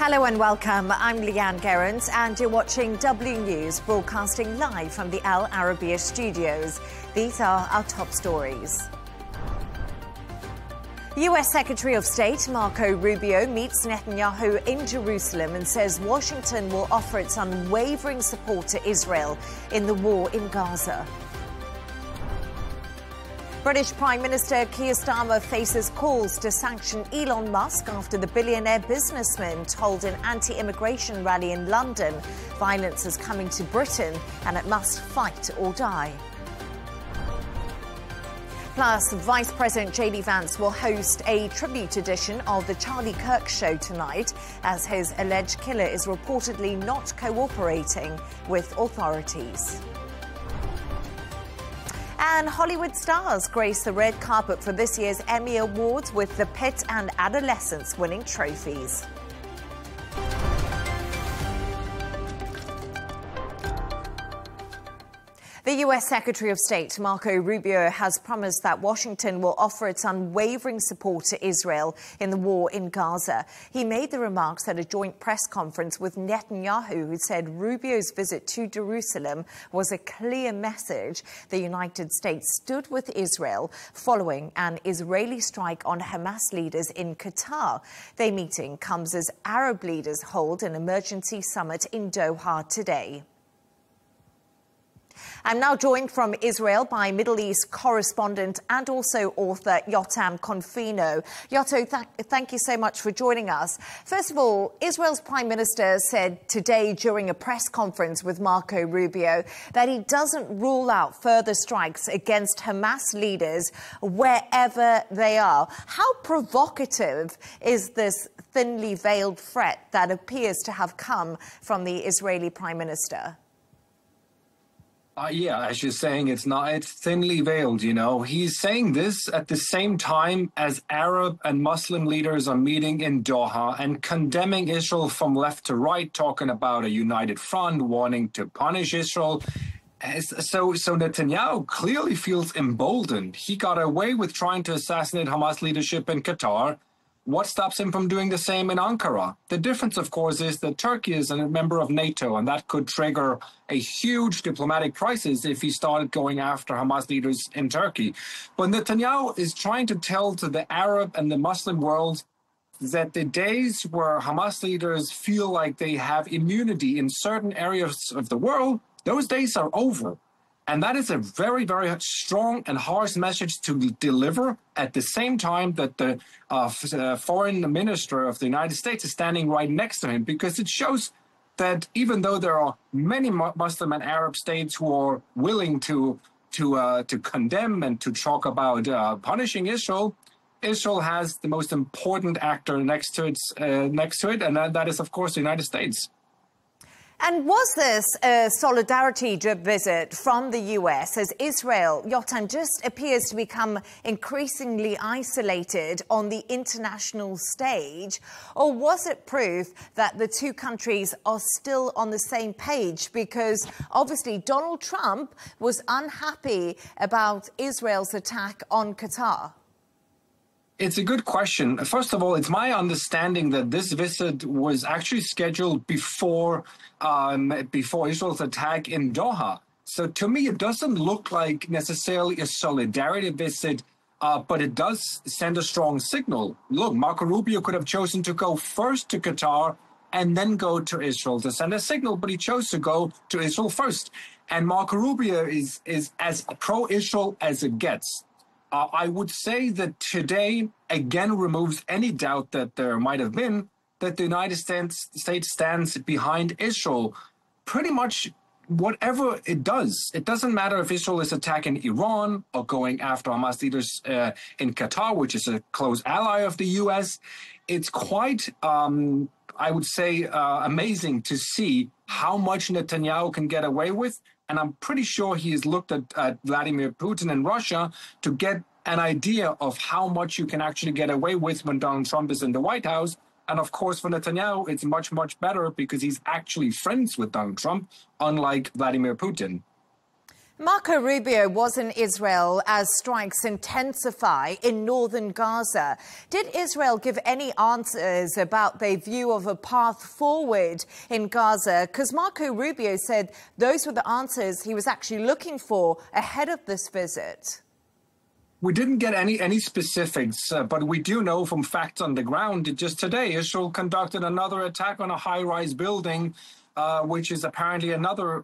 Hello and welcome. I'm Leigh Ann Gerrans and you're watching W News, broadcasting live from the Al Arabiya studios. These are our top stories. US Secretary of State Marco Rubio meets Netanyahu in Jerusalem and says Washington will offer its unwavering support to Israel in the war in Gaza. British Prime Minister Keir Starmer faces calls to sanction Elon Musk after the billionaire businessman told an anti-immigration rally in London violence is coming to Britain and it must fight or die. Plus, Vice President J.D. Vance will host a tribute edition of the Charlie Kirk Show tonight as his alleged killer is reportedly not cooperating with authorities. And Hollywood stars grace the red carpet for this year's Emmy Awards with the Pit and Adolescents winning trophies. The US Secretary of State, Marco Rubio, has promised that Washington will offer its unwavering support to Israel in the war in Gaza. He made the remarks at a joint press conference with Netanyahu, who said Rubio's visit to Jerusalem was a clear message the United States stood with Israel following an Israeli strike on Hamas leaders in Qatar. Their meeting comes as Arab leaders hold an emergency summit in Doha today. I'm now joined from Israel by Middle East correspondent and also author Yotam Confino. Yoto, thank you so much for joining us. First of all, Israel's Prime Minister said today during a press conference with Marco Rubio that he doesn't rule out further strikes against Hamas leaders wherever they are. How provocative is this thinly veiled threat that appears to have come from the Israeli Prime Minister? Yeah, as you're saying, it's thinly veiled, you know. He's saying this at the same time as Arab and Muslim leaders are meeting in Doha and condemning Israel from left to right, talking about a united front, wanting to punish Israel. So Netanyahu clearly feels emboldened. He got away with trying to assassinate Hamas leadership in Qatar. What stops him from doing the same in Ankara? The difference, of course, is that Turkey is a member of NATO, and that could trigger a huge diplomatic crisis if he started going after Hamas leaders in Turkey. But Netanyahu is trying to tell to the Arab and the Muslim world that the days where Hamas leaders feel like they have immunity in certain areas of the world, those days are over. And that is a very, very strong and harsh message to deliver at the same time that the foreign minister of the United States is standing right next to him, because it shows that even though there are many Muslim and Arab states who are willing to condemn and to talk about punishing Israel, Israel has the most important actor next to it, and that is, of course, the United States. And was this a solidarity visit from the US as Israel, Yotam, just appears to become increasingly isolated on the international stage? Or was it proof that the two countries are still on the same page? Because obviously Donald Trump was unhappy about Israel's attack on Qatar. It's a good question. First of all, it's my understanding that this visit was actually scheduled before Israel's attack in Doha. So to me, it doesn't look like necessarily a solidarity visit, but it does send a strong signal. Look, Marco Rubio could have chosen to go first to Qatar and then go to Israel to send a signal, but he chose to go to Israel first. And Marco Rubio is as pro-Israel as it gets. I would say that today, again, removes any doubt that there might have been that the United States stands behind Israel. Pretty much whatever it does. It doesn't matter if Israel is attacking Iran or going after Hamas leaders in Qatar, which is a close ally of the U.S. It's quite, I would say, amazing to see how much Netanyahu can get away with. And I'm pretty sure he has looked at Vladimir Putin and Russia to get an idea of how much you can actually get away with when Donald Trump is in the White House. And of course, for Netanyahu, it's much, much better because he's actually friends with Donald Trump, unlike Vladimir Putin. Marco Rubio was in Israel as strikes intensify in northern Gaza. Did Israel give any answers about their view of a path forward in Gaza? Because Marco Rubio said those were the answers he was actually looking for ahead of this visit. We didn't get any specifics, but we do know from facts on the ground that just today Israel conducted another attack on a high-rise building, which is apparently another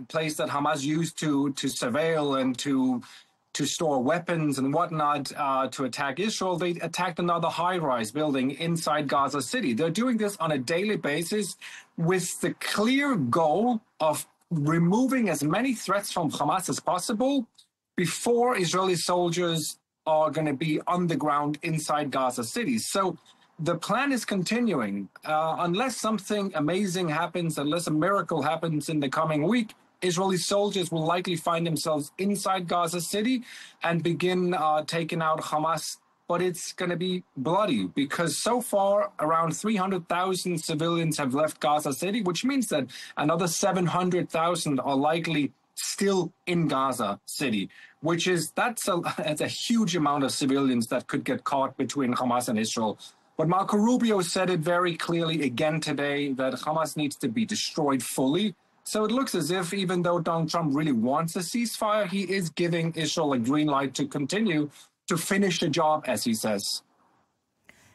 place that Hamas used to surveil and to store weapons and whatnot to attack Israel. They attacked another high-rise building inside Gaza City. They're doing this on a daily basis with the clear goal of removing as many threats from Hamas as possible before Israeli soldiers are going to be on the ground inside Gaza City. So the plan is continuing. Unless something amazing happens, unless a miracle happens in the coming week, Israeli soldiers will likely find themselves inside Gaza City and begin taking out Hamas. But it's going to be bloody because so far around 300,000 civilians have left Gaza City, which means that another 700,000 are likely still in Gaza City, which is that's a huge amount of civilians that could get caught between Hamas and Israel. But Marco Rubio said it very clearly again today that Hamas needs to be destroyed fully. So it looks as if even though Donald Trump really wants a ceasefire, he is giving Israel a green light to continue to finish the job, as he says.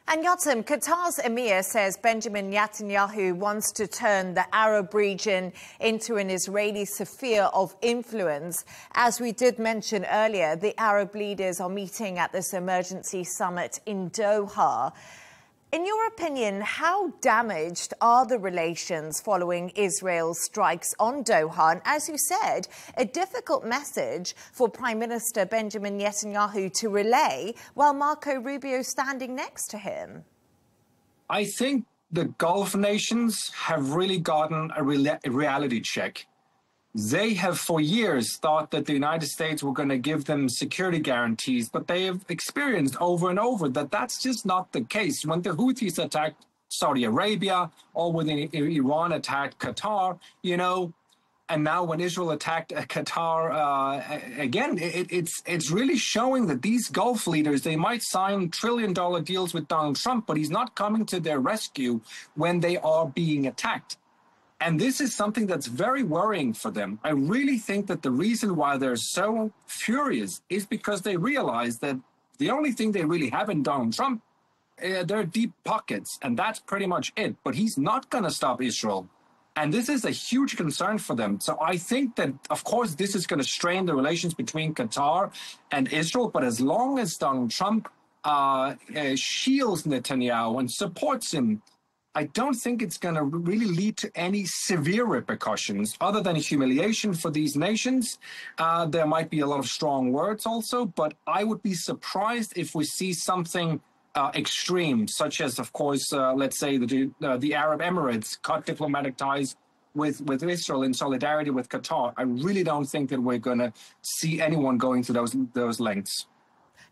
And Yotam, Qatar's emir says Benjamin Netanyahu wants to turn the Arab region into an Israeli sphere of influence. As we did mention earlier, the Arab leaders are meeting at this emergency summit in Doha. In your opinion, how damaged are the relations following Israel's strikes on Doha? And as you said, a difficult message for Prime Minister Benjamin Netanyahu to relay while Marco Rubio is standing next to him. I think the Gulf nations have really gotten a reality check. They have for years thought that the United States were going to give them security guarantees, but they have experienced over and over that that's just not the case. When the Houthis attacked Saudi Arabia or when Iran attacked Qatar, you know, and now when Israel attacked Qatar again, it's really showing that these Gulf leaders, they might sign trillion-dollar deals with Donald Trump, but he's not coming to their rescue when they are being attacked. And this is something that's very worrying for them. I really think that the reason why they're so furious is because they realize that the only thing they really have in Donald Trump, they're deep pockets, and that's pretty much it. But he's not going to stop Israel. And this is a huge concern for them. So I think that, of course, this is going to strain the relations between Qatar and Israel. But as long as Donald Trump shields Netanyahu and supports him, I don't think it's going to really lead to any severe repercussions other than humiliation for these nations. There might be a lot of strong words also, but I would be surprised if we see something extreme, such as, of course, let's say the Arab Emirates cut diplomatic ties with Israel in solidarity with Qatar. I really don't think that we're going to see anyone going to those lengths.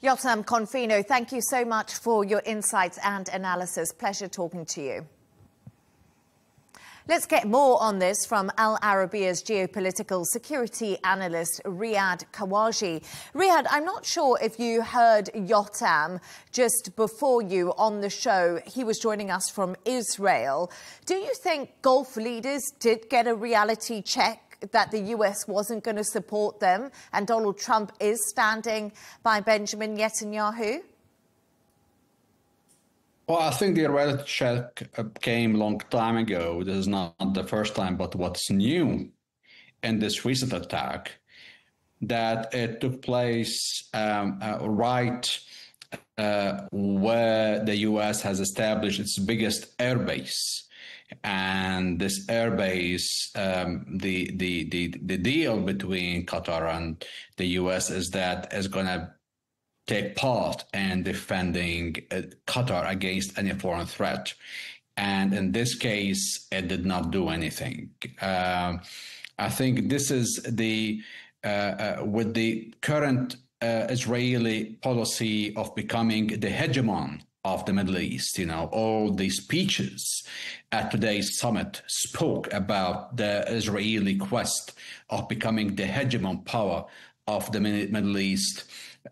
Yotam Confino, thank you so much for your insights and analysis. Pleasure talking to you. Let's get more on this from Al Arabiya's geopolitical security analyst, Riyad Kawaji. Riyad, I'm not sure if you heard Yotam just before you on the show. He was joining us from Israel. Do you think Gulf leaders did get a reality check that the US wasn't going to support them and Donald Trump is standing by Benjamin Netanyahu? Well, I think the reality check came a long time ago. This is not the first time, but what's new in this recent attack, that it took place right where the US has established its biggest airbase. And this airbase, the deal between Qatar and the US is that it's going to take part in defending Qatar against any foreign threat. And in this case, it did not do anything. I think this is with the current Israeli policy of becoming the hegemon of the Middle East. All the speeches at today's summit spoke about the Israeli quest of becoming the hegemon power of the Middle East.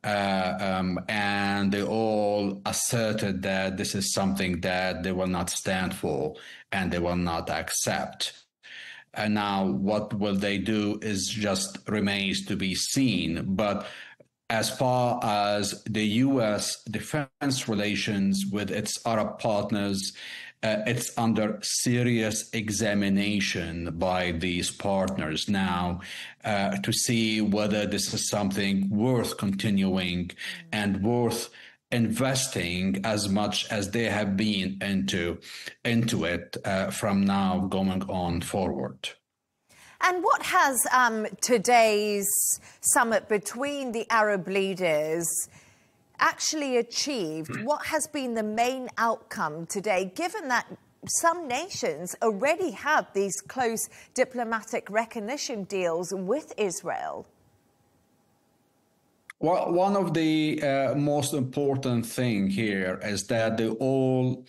And they all asserted that this is something that they will not stand for and they will not accept. And now what will they do is just remains to be seen. But as far as the U.S. defense relations with its Arab partners, it's under serious examination by these partners now to see whether this is something worth continuing and worth investing as much as they have been into it from now going on forward. And what has today's summit between the Arab leaders actually achieved? What has been the main outcome today, given that some nations already have these close diplomatic recognition deals with Israel? Well, one of the most important thing here is that they all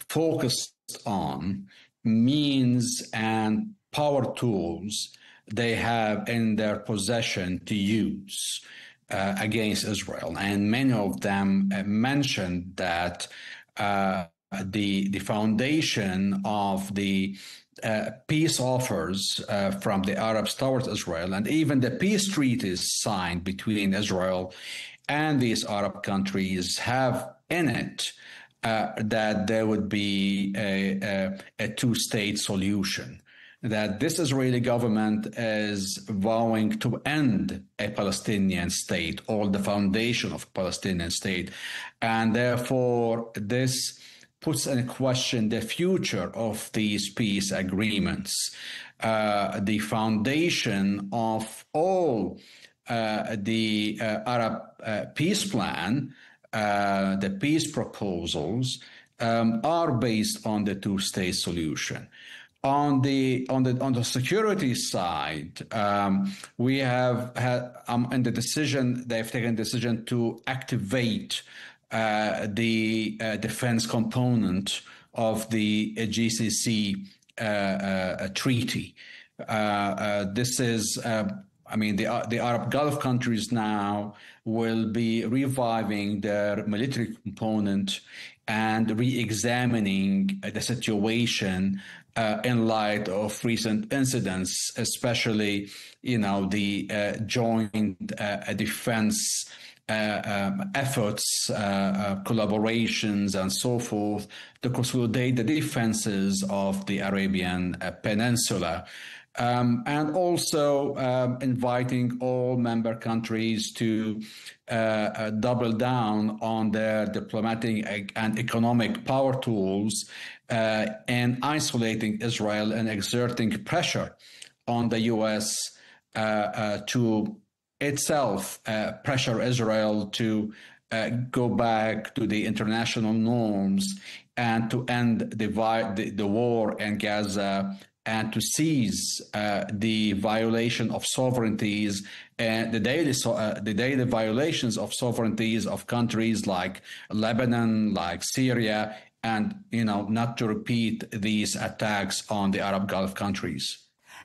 focused on means and power tools they have in their possession to use against Israel. And many of them mentioned that the foundation of the peace offers from the Arabs towards Israel, and even the peace treaties signed between Israel and these Arab countries have in it that there would be a two-state solution, that this Israeli government is vowing to end a Palestinian state or the foundation of a Palestinian state. And therefore, this puts in question the future of these peace agreements. The foundation of all the Arab peace plan, the peace proposals, are based on the two-state solution. On the security side, we have had in the decision, they've taken a decision to activate the defense component of the GCC treaty. This is, the Arab Gulf countries now will be reviving their military component and re-examining the situation in light of recent incidents, especially, the joint defense efforts, collaborations, and so forth to consolidate the defenses of the Arabian Peninsula. And also inviting all member countries to double down on their diplomatic and economic power tools and isolating Israel and exerting pressure on the U.S. To itself pressure Israel to go back to the international norms and to end the war in Gaza and to seize the violation of sovereignties and the daily violations of sovereignties of countries like Lebanon, like Syria, and not to repeat these attacks on the Arab Gulf countries.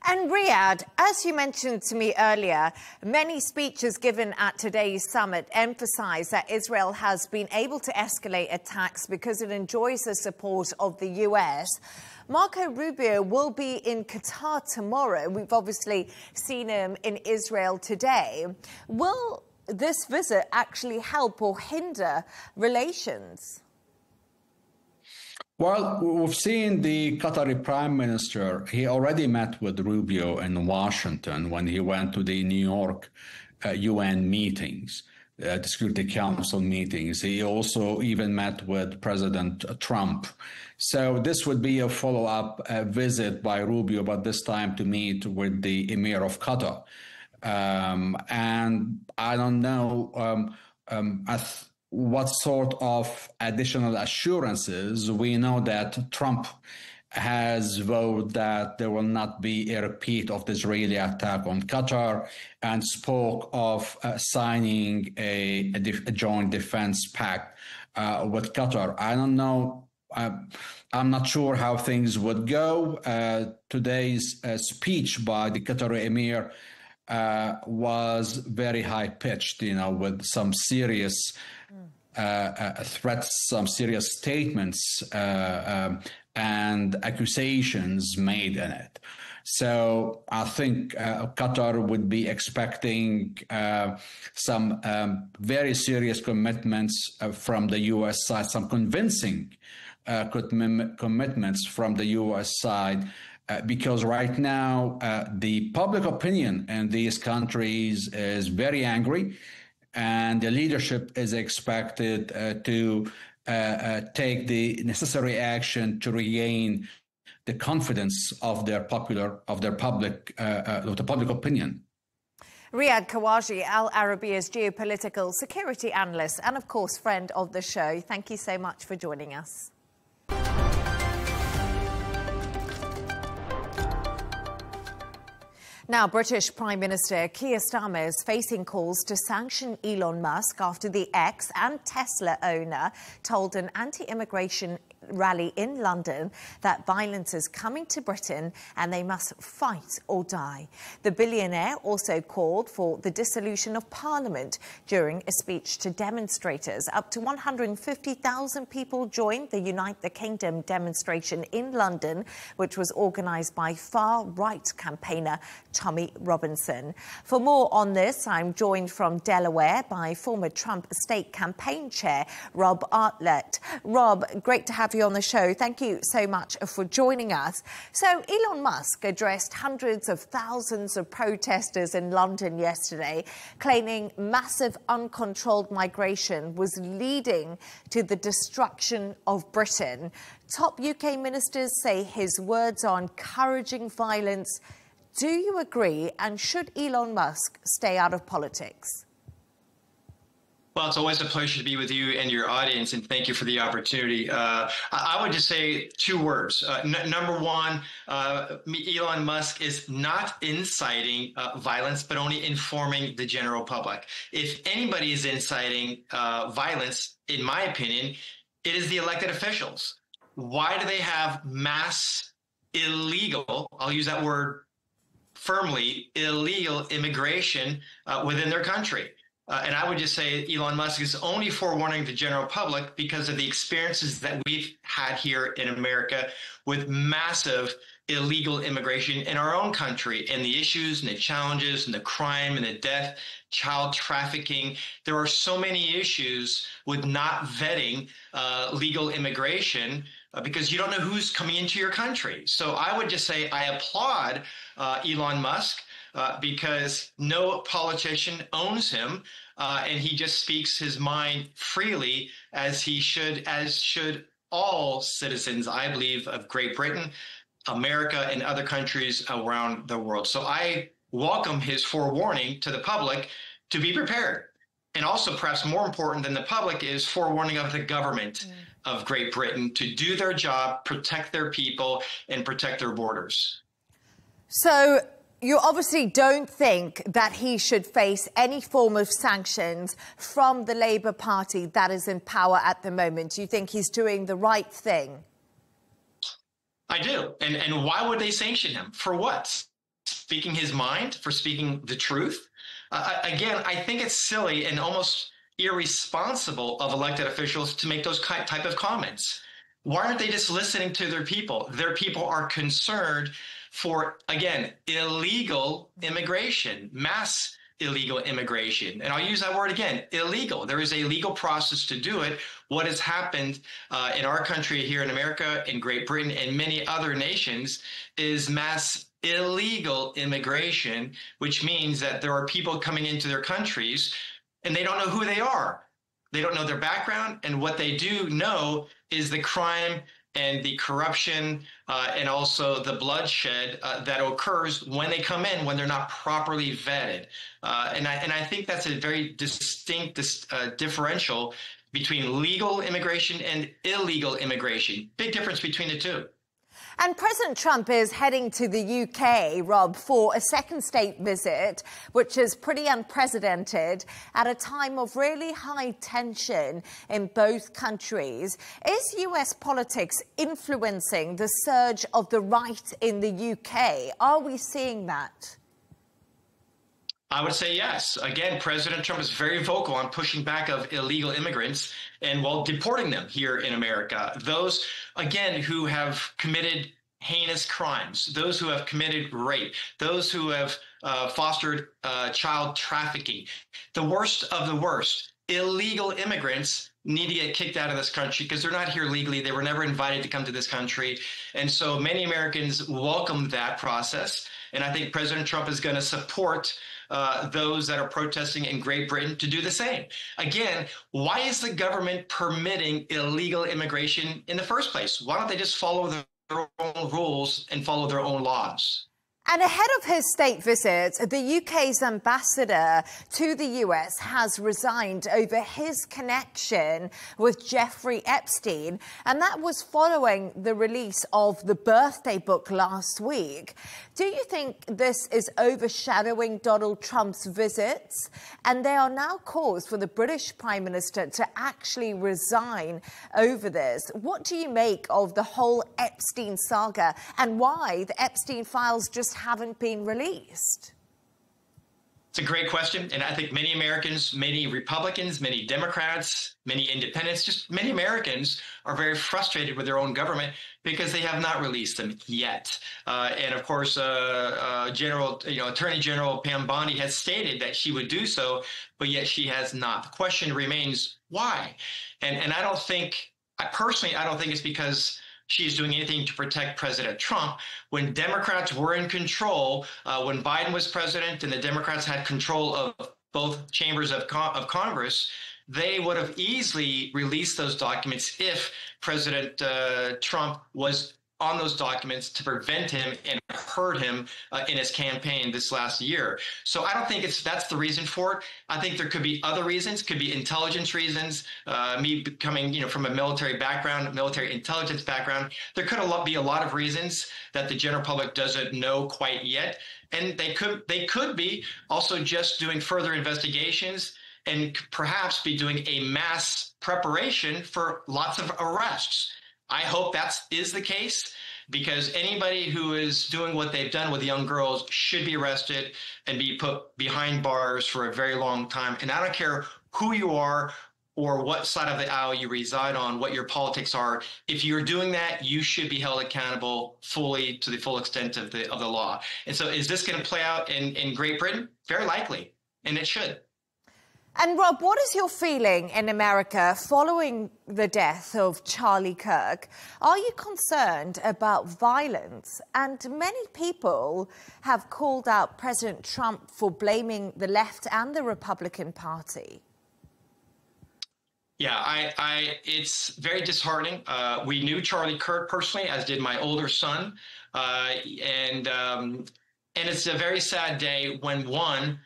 And Riyadh, as you mentioned to me earlier, many speeches given at today's summit emphasize that Israel has been able to escalate attacks because it enjoys the support of the US. Marco Rubio will be in Qatar tomorrow. We've obviously seen him in Israel today. Will this visit actually help or hinder relations? Well, we've seen the Qatari Prime Minister. He already met with Rubio in Washington when he went to the New York UN meetings, the Security Council meetings. He also even met with President Trump. So this would be a follow-up visit by Rubio, but this time to meet with the Emir of Qatar. And I don't know what sort of additional assurances. We know that Trump has vowed that there will not be a repeat of the Israeli attack on Qatar, and spoke of signing a joint defense pact with Qatar. I don't know. I'm not sure how things would go. Today's speech by the Qatari Emir was very high-pitched, with some serious threats, some serious statements and accusations made in it. So I think Qatar would be expecting some very serious commitments from the U.S. side, some convincing commitments from the U.S. side, because right now the public opinion in these countries is very angry, and the leadership is expected to take the necessary action to regain the confidence of their public opinion. Riyad Kawaji, Al Arabiya's geopolitical security analyst and, of course, friend of the show. Thank you so much for joining us. Now, British Prime Minister Keir Starmer is facing calls to sanction Elon Musk after the X and Tesla owner told an anti-immigration rally in London that violence is coming to Britain and they must fight or die. The billionaire also called for the dissolution of Parliament during a speech to demonstrators. Up to 150,000 people joined the Unite the Kingdom demonstration in London, which was organised by far-right campaigner Tommy Robinson. For more on this, I'm joined from Delaware by former Trump state campaign chair Rob Artlett. Rob, great to have you on the show. Thank you so much for joining us. So Elon Musk addressed hundreds of thousands of protesters in London yesterday, claiming massive uncontrolled migration was leading to the destruction of Britain. Top UK ministers say his words are encouraging violence. Do you agree? And should Elon Musk stay out of politics? Well, it's always a pleasure to be with you and your audience, and thank you for the opportunity. I would just say two words. Number one, Elon Musk is not inciting violence, but only informing the general public. If anybody is inciting violence, in my opinion, it is the elected officials. Why do they have mass illegal, I'll use that word firmly, illegal immigration within their country? And I would just say Elon Musk is only forewarning the general public because of the experiences that we've had here in America with massive illegal immigration in our own country, and the issues and the challenges and the crime and the death, child trafficking. There are so many issues with not vetting legal immigration because you don't know who's coming into your country. So I would just say I applaud Elon Musk because no politician owns him, and he just speaks his mind freely, as should all citizens, I believe, of Great Britain, America, and other countries around the world. So I welcome his forewarning to the public to be prepared. And also, perhaps more important than the public, is forewarning of the government of Great Britain to do their job, protect their people, and protect their borders. So you obviously don't think that he should face any form of sanctions from the Labour Party that is in power at the moment. You think he's doing the right thing? I do. And why would they sanction him? For what? Speaking his mind? For speaking the truth? Again, I think it's silly and almost irresponsible of elected officials to make those type of comments. Why aren't they just listening to their people? Their people are concerned for, again, illegal immigration, mass illegal immigration. And I'll use that word again, illegal. There is a legal process to do it. What has happened in our country here in America, in Great Britain, and many other nations is mass illegal immigration, which means that there are people coming into their countries and they don't know who they are. They don't know their background, and what they do know is the crime and the corruption and also the bloodshed that occurs when they come in, when they're not properly vetted. And I think that's a very distinct differential between legal immigration and illegal immigration. Big difference between the two. And President Trump is heading to the UK, Rob, for a second state visit, which is pretty unprecedented at a time of really high tension in both countries. Is US politics influencing the surge of the right in the UK? Are we seeing that? I would say yes. Again, President Trump is very vocal on pushing back of illegal immigrants and deporting them here in America. Those, again, who have committed heinous crimes, those who have committed rape, those who have fostered child trafficking, the worst of the worst, illegal immigrants need to get kicked out of this country because they're not here legally. They were never invited to come to this country. And so many Americans welcome that process. And I think President Trump is going to support those that are protesting in Great Britain to do the same. Again, why is the government permitting illegal immigration in the first place? Why don't they just follow their own rules and follow their own laws? And ahead of his state visit, the UK's ambassador to the US has resigned over his connection with Jeffrey Epstein. And that was following the release of the birthday book last week. Do you think this is overshadowing Donald Trump's visits? And there are now calls for the British Prime Minister to actually resign over this. What do you make of the whole Epstein saga and why the Epstein files just haven't been released? It's a great question. And I think many Americans, many Republicans, many Democrats, many independents, just many Americans are very frustrated with their own government because they have not released them yet. And of course, Attorney General Pam Bondi has stated that she would do so, but yet she has not. The question remains, why? And I don't think, personally, I don't think it's because she's doing anything to protect President Trump. When Democrats were in control, when Biden was president and the Democrats had control of both chambers of Congress, they would have easily released those documents if President Trump was on those documents to prevent him and hurt him in his campaign this last year. So I don't think that's the reason for it. I think there could be other reasons, could be intelligence reasons. Me coming, from a military background, military intelligence background, there could be a lot of reasons that the general public doesn't know quite yet. And they could be also just doing further investigations and perhaps be doing a mass preparation for lots of arrests. I hope that is the case, because anybody who is doing what they've done with young girls should be arrested and be put behind bars for a very long time. And I don't care who you are or what side of the aisle you reside on, what your politics are. If you're doing that, you should be held accountable fully to the full extent of the law. And so is this going to play out in Great Britain? Very likely, and it should. And Rob, what is your feeling in America following the death of Charlie Kirk? Are you concerned about violence? And many people have called out President Trump for blaming the left and the Republican Party. Yeah, it's very disheartening. We knew Charlie Kirk personally, as did my older son. And it's a very sad day when one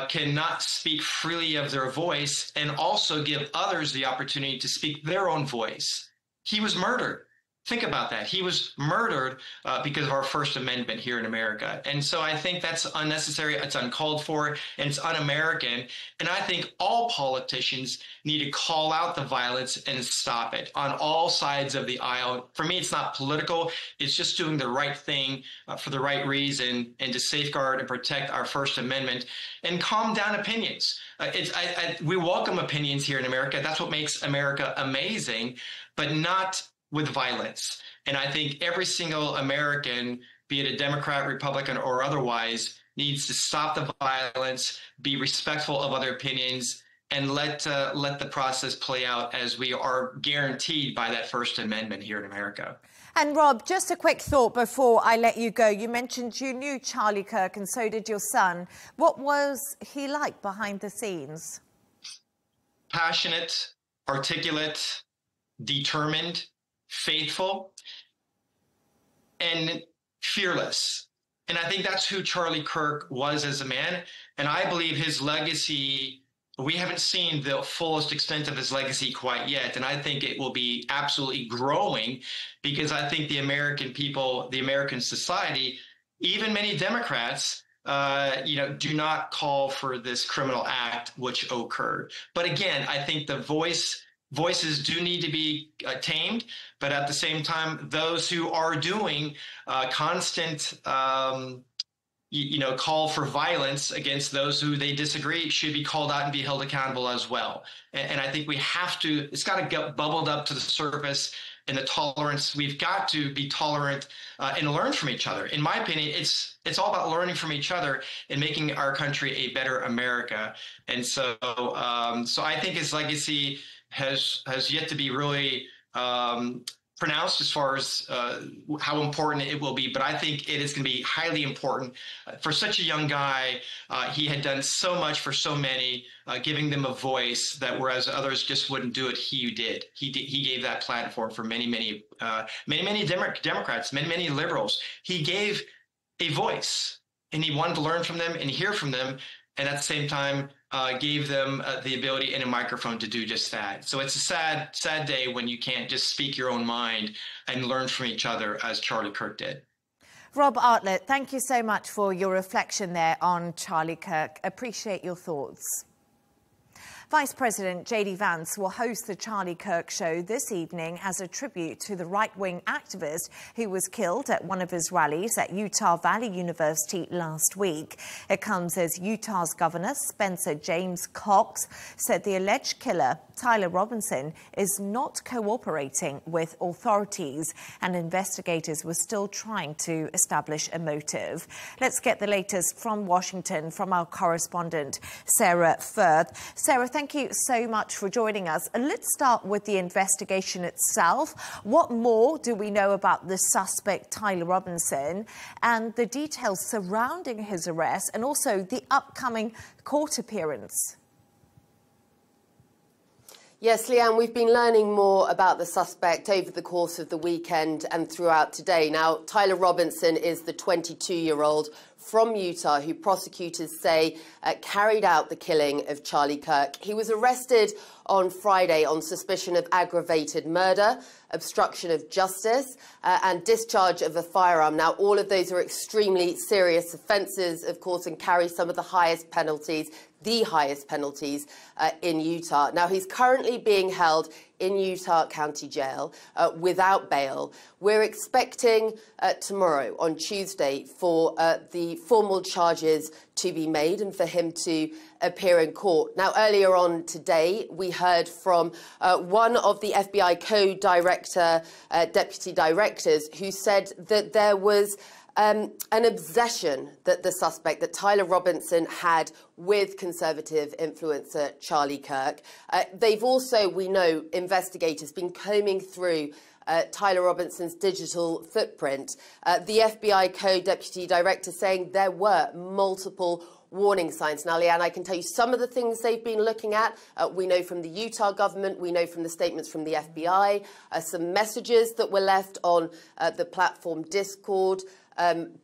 cannot speak freely of their voice and also give others the opportunity to speak their own voice. He was murdered. Think about that. He was murdered because of our First Amendment here in America. And so I think that's unnecessary, it's uncalled for, and it's un-American. And I think all politicians need to call out the violence and stop it on all sides of the aisle. For me, it's not political. It's just doing the right thing for the right reason and to safeguard and protect our First Amendment and calm down opinions. We welcome opinions here in America. That's what makes America amazing, but not with violence. And I think every single American, be it a Democrat, Republican, or otherwise, needs to stop the violence, be respectful of other opinions, and let the process play out as we are guaranteed by that First Amendment here in America. And Rob, just a quick thought before I let you go. You mentioned you knew Charlie Kirk and so did your son. What was he like behind the scenes? Passionate, articulate, determined, faithful, and fearless. And I think that's who Charlie Kirk was as a man. And I believe his legacy we haven't seen the fullest extent of his legacy quite yet. And I think it will be absolutely growing, because I think the American people, the American society, even many Democrats, do not call for this criminal act which occurred. But again, I think the voices do need to be tamed, but at the same time, those who are doing constant call for violence against those who they disagree should be called out and be held accountable as well. And I think we have to, it's got to get bubbled up to the surface, and the tolerance, we've got to be tolerant and learn from each other. In my opinion, it's all about learning from each other and making our country a better America. And so I think his legacy has yet to be really pronounced as far as how important it will be, but I think it is going to be highly important. For such a young guy, he had done so much for so many, giving them a voice that whereas others just wouldn't do it, he did. He gave that platform for many Democrats, many liberals. He gave a voice, and he wanted to learn from them and hear from them, and at the same time, gave them the ability and a microphone to do just that. So it's a sad day when you can't just speak your own mind and learn from each other, as Charlie Kirk did. Rob Artlett, thank you so much for your reflection there on Charlie Kirk. Appreciate your thoughts. Vice President J.D. Vance will host the Charlie Kirk Show this evening as a tribute to the right-wing activist who was killed at one of his rallies at Utah Valley University last week. It comes as Utah's Governor Spencer James Cox said the alleged killer, Tyler Robinson, is not cooperating with authorities, and investigators were still trying to establish a motive. Let's get the latest from Washington from our correspondent, Sarah Firth. Sarah, thank you so much for joining us. And let's start with the investigation itself. What more do we know about the suspect, Tyler Robinson, and the details surrounding his arrest, and also the upcoming court appearance? Yes, Leigh Ann, we've been learning more about the suspect over the course of the weekend and throughout today. Now, Tyler Robinson is the 22-year-old from Utah who prosecutors say carried out the killing of Charlie Kirk. He was arrested on Friday on suspicion of aggravated murder, obstruction of justice, and discharge of a firearm. Now, all of those are extremely serious offences, of course, and carry some of the highest penalties, in Utah. Now, he's currently being held in Utah County Jail without bail. We're expecting tomorrow, on Tuesday, for the formal charges to be made and for him to appear in court. Now, earlier on today, we heard from one of the FBI co-director, deputy directors, who said that there was an obsession that the suspect, that Tyler Robinson, had with conservative influencer Charlie Kirk. They've also, we know, investigators, been combing through Tyler Robinson's digital footprint. The FBI co-deputy director saying there were multiple warning signs. Now, Leigh Ann, I can tell you some of the things they've been looking at. We know from the Utah government, we know from the statements from the FBI, some messages that were left on the platform Discord,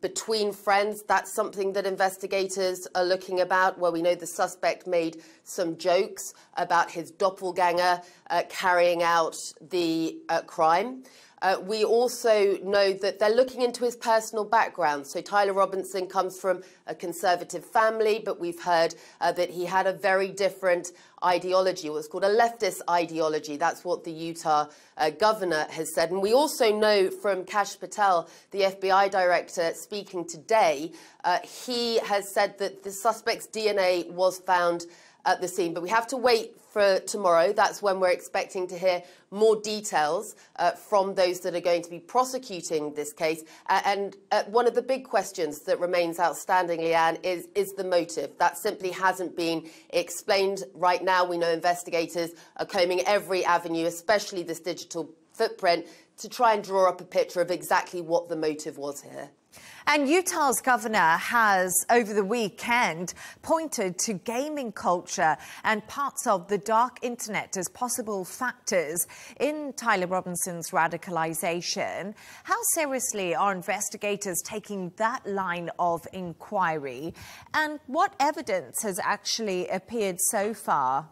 between friends. That's something that investigators are looking about, where we know the suspect made some jokes about his doppelganger carrying out the crime. We also know that they're looking into his personal background. So Tyler Robinson comes from a conservative family, but we've heard that he had a very different ideology, what's called a leftist ideology. That's what the Utah governor has said. And we also know from Kash Patel, the FBI director, speaking today, he has said that the suspect's DNA was found at the scene. But we have to wait for tomorrow. That's when we're expecting to hear more details from those that are going to be prosecuting this case. And one of the big questions that remains outstanding, Leigh Ann, is the motive. That simply hasn't been explained right now. We know investigators are combing every avenue, especially this digital footprint, to try and draw up a picture of exactly what the motive was here. And Utah's governor has, over the weekend, pointed to gaming culture and parts of the dark internet as possible factors in Tyler Robinson's radicalization. How seriously are investigators taking that line of inquiry? And what evidence has actually appeared so far?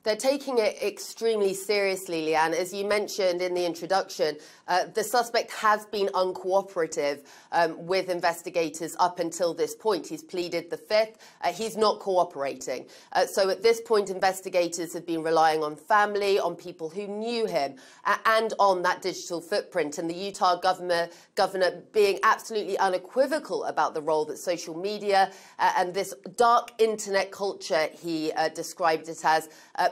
They're taking it extremely seriously, Leigh Ann. As you mentioned in the introduction, the suspect has been uncooperative with investigators up until this point. He's pleaded the fifth. He's not cooperating. So at this point, investigators have been relying on family, on people who knew him, and on that digital footprint. And the Utah governor being absolutely unequivocal about the role that social media and this dark internet culture, he described it as,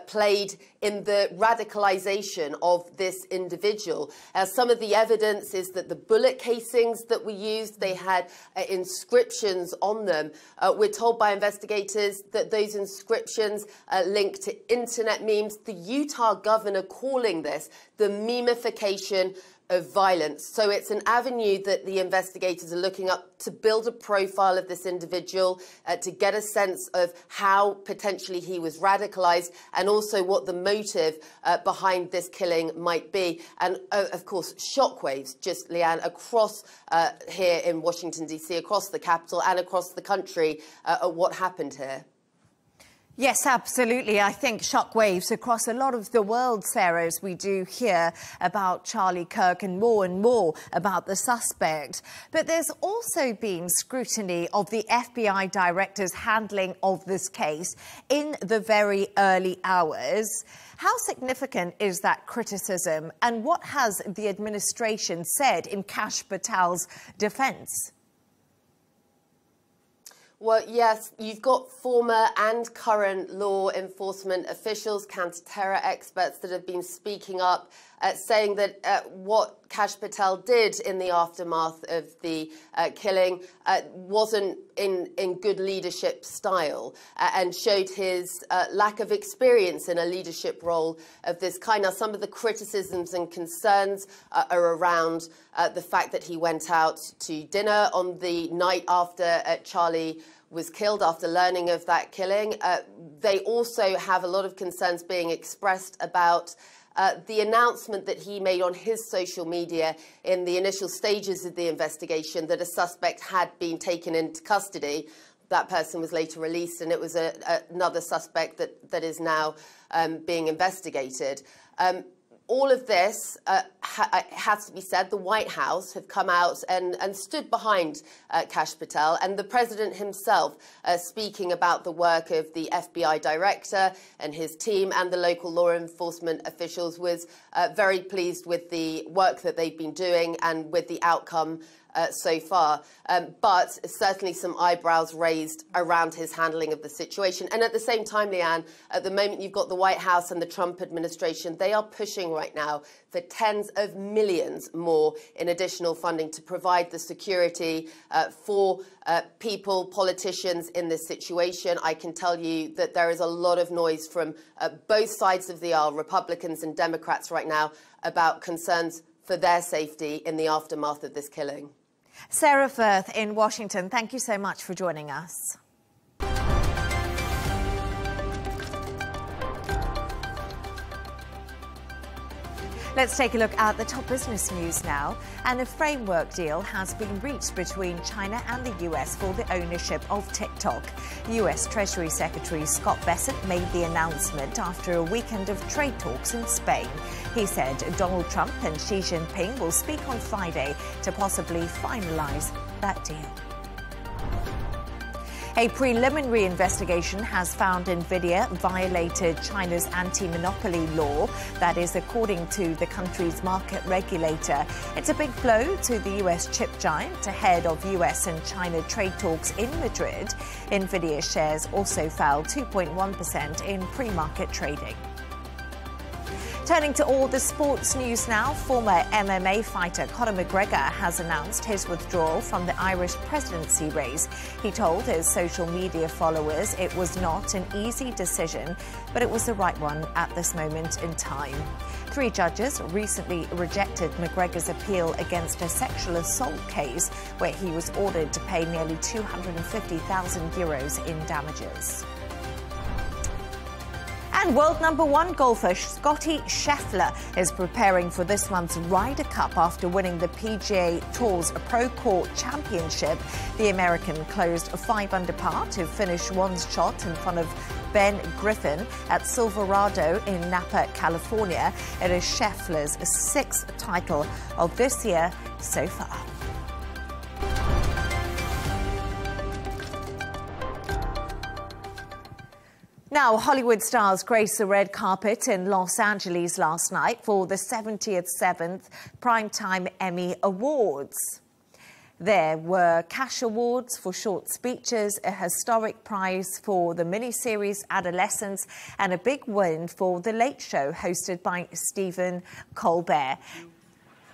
played in the radicalization of this individual. Some of the evidence is that the bullet casings that were used, they had inscriptions on them. We're told by investigators that those inscriptions linked to internet memes. The Utah governor calling this the memification of violence. So it's an avenue that the investigators are looking up to build a profile of this individual, to get a sense of how potentially he was radicalized and also what the motive behind this killing might be. And of course, shockwaves, just Leigh Ann, across here in Washington, D.C., across the Capitol and across the country at what happened here. Yes, absolutely. I think shockwaves across a lot of the world, Sarah, as we do hear about Charlie Kirk and more about the suspect. But there's also been scrutiny of the FBI director's handling of this case in the very early hours. How significant is that criticism, and what has the administration said in Kash Patel's defense? Well, yes, you've got former and current law enforcement officials, counter-terror experts that have been speaking up, saying that what Kash Patel did in the aftermath of the killing wasn't in good leadership style and showed his lack of experience in a leadership role of this kind. Now, some of the criticisms and concerns are around the fact that he went out to dinner on the night after Charlie was killed, after learning of that killing. They also have a lot of concerns being expressed about the announcement that he made on his social media in the initial stages of the investigation that a suspect had been taken into custody. That person was later released, and it was another suspect that is now being investigated. All of this has to be said. The White House have come out and stood behind Kash Patel, and the president himself speaking about the work of the FBI director and his team and the local law enforcement officials was very pleased with the work that they've been doing and with the outcome so far, but certainly some eyebrows raised around his handling of the situation. And at the same time, Leigh Ann, at the moment you've got the White House and the Trump administration, they are pushing right now for tens of millions more in additional funding to provide the security for people, politicians in this situation. I can tell you that there is a lot of noise from both sides of the aisle, Republicans and Democrats right now, about concerns for their safety in the aftermath of this killing. Sarah Firth in Washington, thank you so much for joining us. Let's take a look at the top business news now. And a framework deal has been reached between China and the US for the ownership of TikTok. US Treasury Secretary Scott Bessent made the announcement after a weekend of trade talks in Spain. He said Donald Trump and Xi Jinping will speak on Friday to possibly finalize that deal. A preliminary investigation has found NVIDIA violated China's anti-monopoly law. That is according to the country's market regulator. It's a big blow to the US chip giant ahead of US and China trade talks in Madrid. NVIDIA shares also fell 2.1% in pre-market trading. Turning to all the sports news now, former MMA fighter Conor McGregor has announced his withdrawal from the Irish presidency race. He told his social media followers it was not an easy decision, but it was the right one at this moment in time. 3 judges recently rejected McGregor's appeal against a sexual assault case where he was ordered to pay nearly €250,000 in damages. And world #1 golfer Scottie Scheffler is preparing for this month's Ryder Cup after winning the PGA Tour's Pro Court Championship. The American closed 5 under par to finish one shot in front of Ben Griffin at Silverado in Napa, California. It is Scheffler's 6th title of this year so far. Now, Hollywood stars graced the red carpet in Los Angeles last night for the 77th Primetime Emmy Awards. There were cash awards for short speeches, a historic prize for the miniseries Adolescence, and a big win for The Late Show, hosted by Stephen Colbert.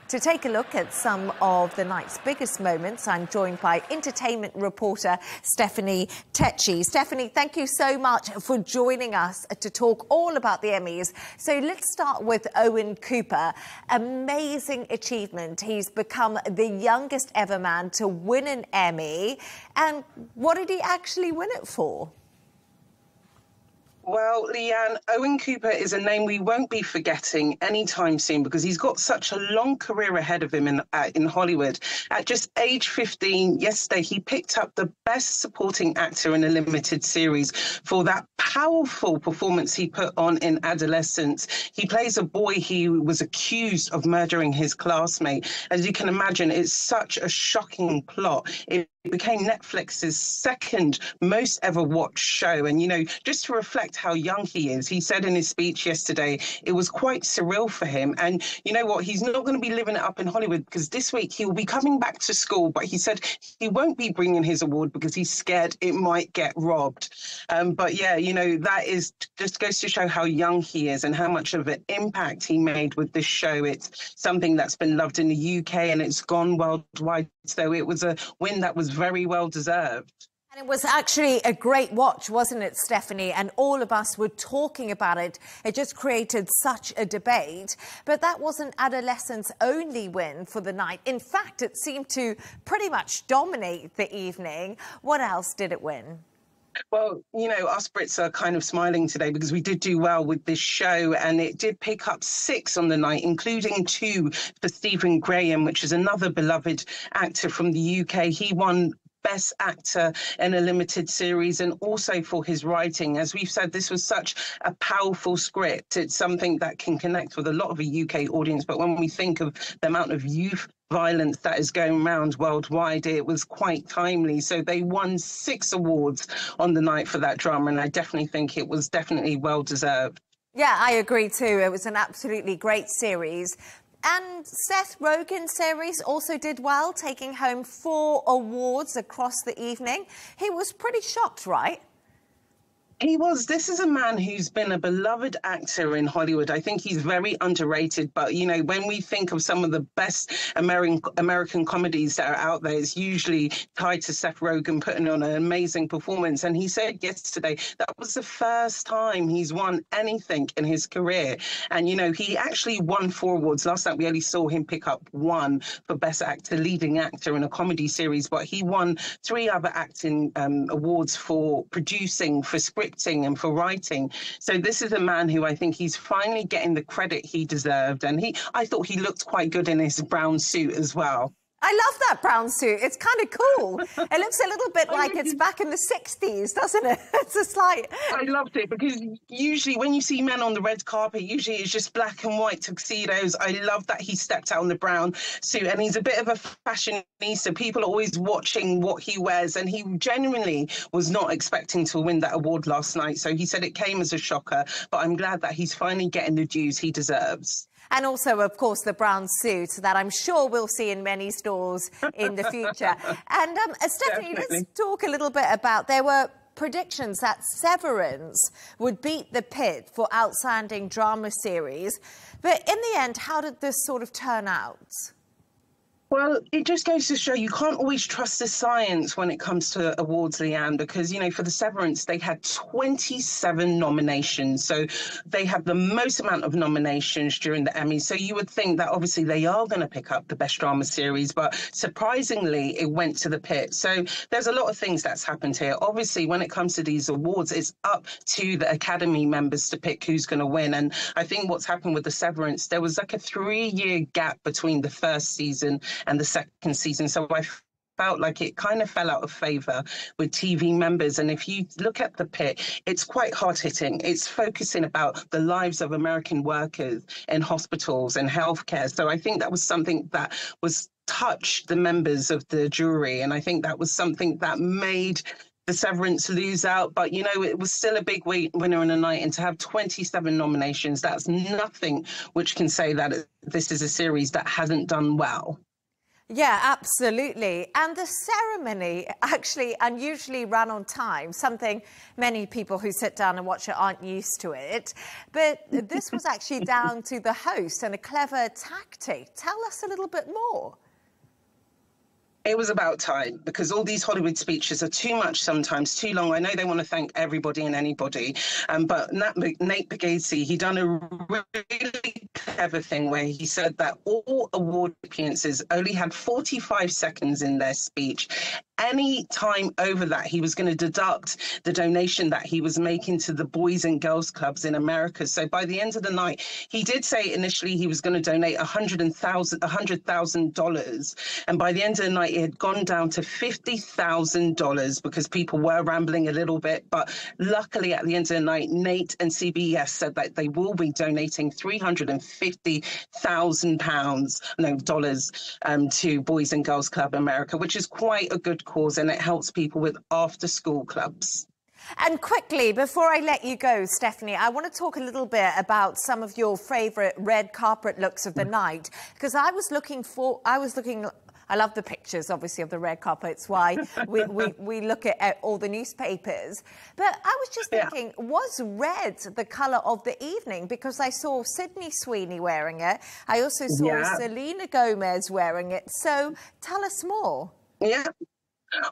To take a look at some of the night's biggest moments, I'm joined by entertainment reporter Stephanie Tecci. Stephanie, thank you so much for joining us to talk all about the Emmys. So let's start with Owen Cooper. Amazing achievement. He's become the youngest ever man to win an Emmy. And what did he actually win it for? Well, Leigh Ann, Owen Cooper is a name we won't be forgetting anytime soon because he's got such a long career ahead of him in Hollywood. At just age 15, yesterday, he picked up the Best Supporting Actor in a Limited Series for that powerful performance he put on in Adolescence. He plays a boy who was accused of murdering his classmate. As you can imagine, it's such a shocking plot. It became Netflix's 2nd most ever watched show. And, you know, just to reflect how young he is, he said in his speech yesterday, it was quite surreal for him. And you know what? He's not going to be living it up in Hollywood because this week he will be coming back to school. But he said he won't be bringing his award because he's scared it might get robbed. But yeah, you know, that is just goes to show how young he is and how much of an impact he made with this show. It's something that's been loved in the UK and it's gone worldwide. So it was a win that was very well deserved. And it was actually a great watch, wasn't it, Stephanie? And all of us were talking about it. It just created such a debate. But that wasn't Adolescence's only win for the night. In fact, it seemed to pretty much dominate the evening. What else did it win? Well, you know, us Brits are kind of smiling today because we did do well with this show and it did pick up 6 on the night, including 2 for Stephen Graham, which is another beloved actor from the UK. He won Best Actor in a Limited Series and also for his writing. As we've said, this was such a powerful script. It's something that can connect with a lot of a UK audience. But when we think of the amount of youth violence that is going around worldwide, it was quite timely. So they won 6 awards on the night for that drama. And I definitely think it was definitely well deserved. Yeah, I agree too. It was an absolutely great series. And Seth Rogen's series also did well, taking home 4 awards across the evening. He was pretty shocked, right? He was. This is a man who's been a beloved actor in Hollywood. I think he's very underrated. But, you know, when we think of some of the best American comedies that are out there, it's usually tied to Seth Rogen putting on an amazing performance. And he said yesterday that was the first time he's won anything in his career. And, you know, he actually won 4 awards. Last night we only saw him pick up 1 for Best Actor, Leading Actor in a Comedy Series. But he won 3 other acting awards for producing, for scripting and for writing. So this is a man who I think he's finally getting the credit he deserved. And I thought he looked quite good in his brown suit as well. I love that brown suit. It's kind of cool. It looks a little bit like it's back in the 60s, doesn't it? It's a slight... I loved it because usually when you see men on the red carpet, usually it's just black and white tuxedos. I love that he stepped out in the brown suit and he's a bit of a fashionista. People are always watching what he wears and he genuinely was not expecting to win that award last night. So he said it came as a shocker, but I'm glad that he's finally getting the dues he deserves. And also, of course, the brown suit that I'm sure we'll see in many stores in the future. And Stephanie, Definitely. Let's talk a little bit about, there were predictions that Severance would beat The Pit for Outstanding Drama Series. But in the end, how did this sort of turn out? Well, it just goes to show you can't always trust the science when it comes to awards, Leigh Ann, because, you know, for the Severance, they had 27 nominations. So they have the most amount of nominations during the Emmys. So you would think that obviously they are going to pick up the Best Drama Series, but surprisingly, it went to the pit. So there's a lot of things that's happened here. Obviously, when it comes to these awards, it's up to the Academy members to pick who's going to win. And I think what's happened with the Severance, there was like a 3-year gap between the first season and the second season. So I felt like it kind of fell out of favour with TV members. And if you look at the pit, it's quite hard-hitting. It's focusing about the lives of American workers in hospitals and healthcare. So I think that was something that was touched the members of the jury. And I think that was something that made the Severance lose out. But, you know, it was still a big winner in the night. And to have 27 nominations, that's nothing which can say that this is a series that hasn't done well. Yeah, absolutely. And the ceremony actually unusually ran on time, something many people who sit down and watch it aren't used to it. But this was actually down to the host and a clever tactic. Tell us a little bit more. It was about time, because all these Hollywood speeches are too much sometimes, too long. I know they want to thank everybody and anybody, but Nate Bargatze, he done a really clever thing where he said that all award recipients only had 45 seconds in their speech. Any time over that, he was going to deduct the donation that he was making to the Boys and Girls Clubs in America. So by the end of the night, he did say initially he was going to donate $100,000. And by the end of the night, it had gone down to $50,000 because people were rambling a little bit. But luckily, at the end of the night, Nate and CBS said that they will be donating $350,000 to Boys and Girls Club America, which is quite a good cause, and it helps people with after-school clubs. And quickly, before I let you go, Stephanie, I want to talk a little bit about some of your favourite red carpet looks of the night, because I love the pictures, obviously, of the red carpet. It's why we look at all the newspapers. But I was just thinking, was red the colour of the evening? Because I saw Sydney Sweeney wearing it. I also saw Selena Gomez wearing it. So tell us more. Yeah.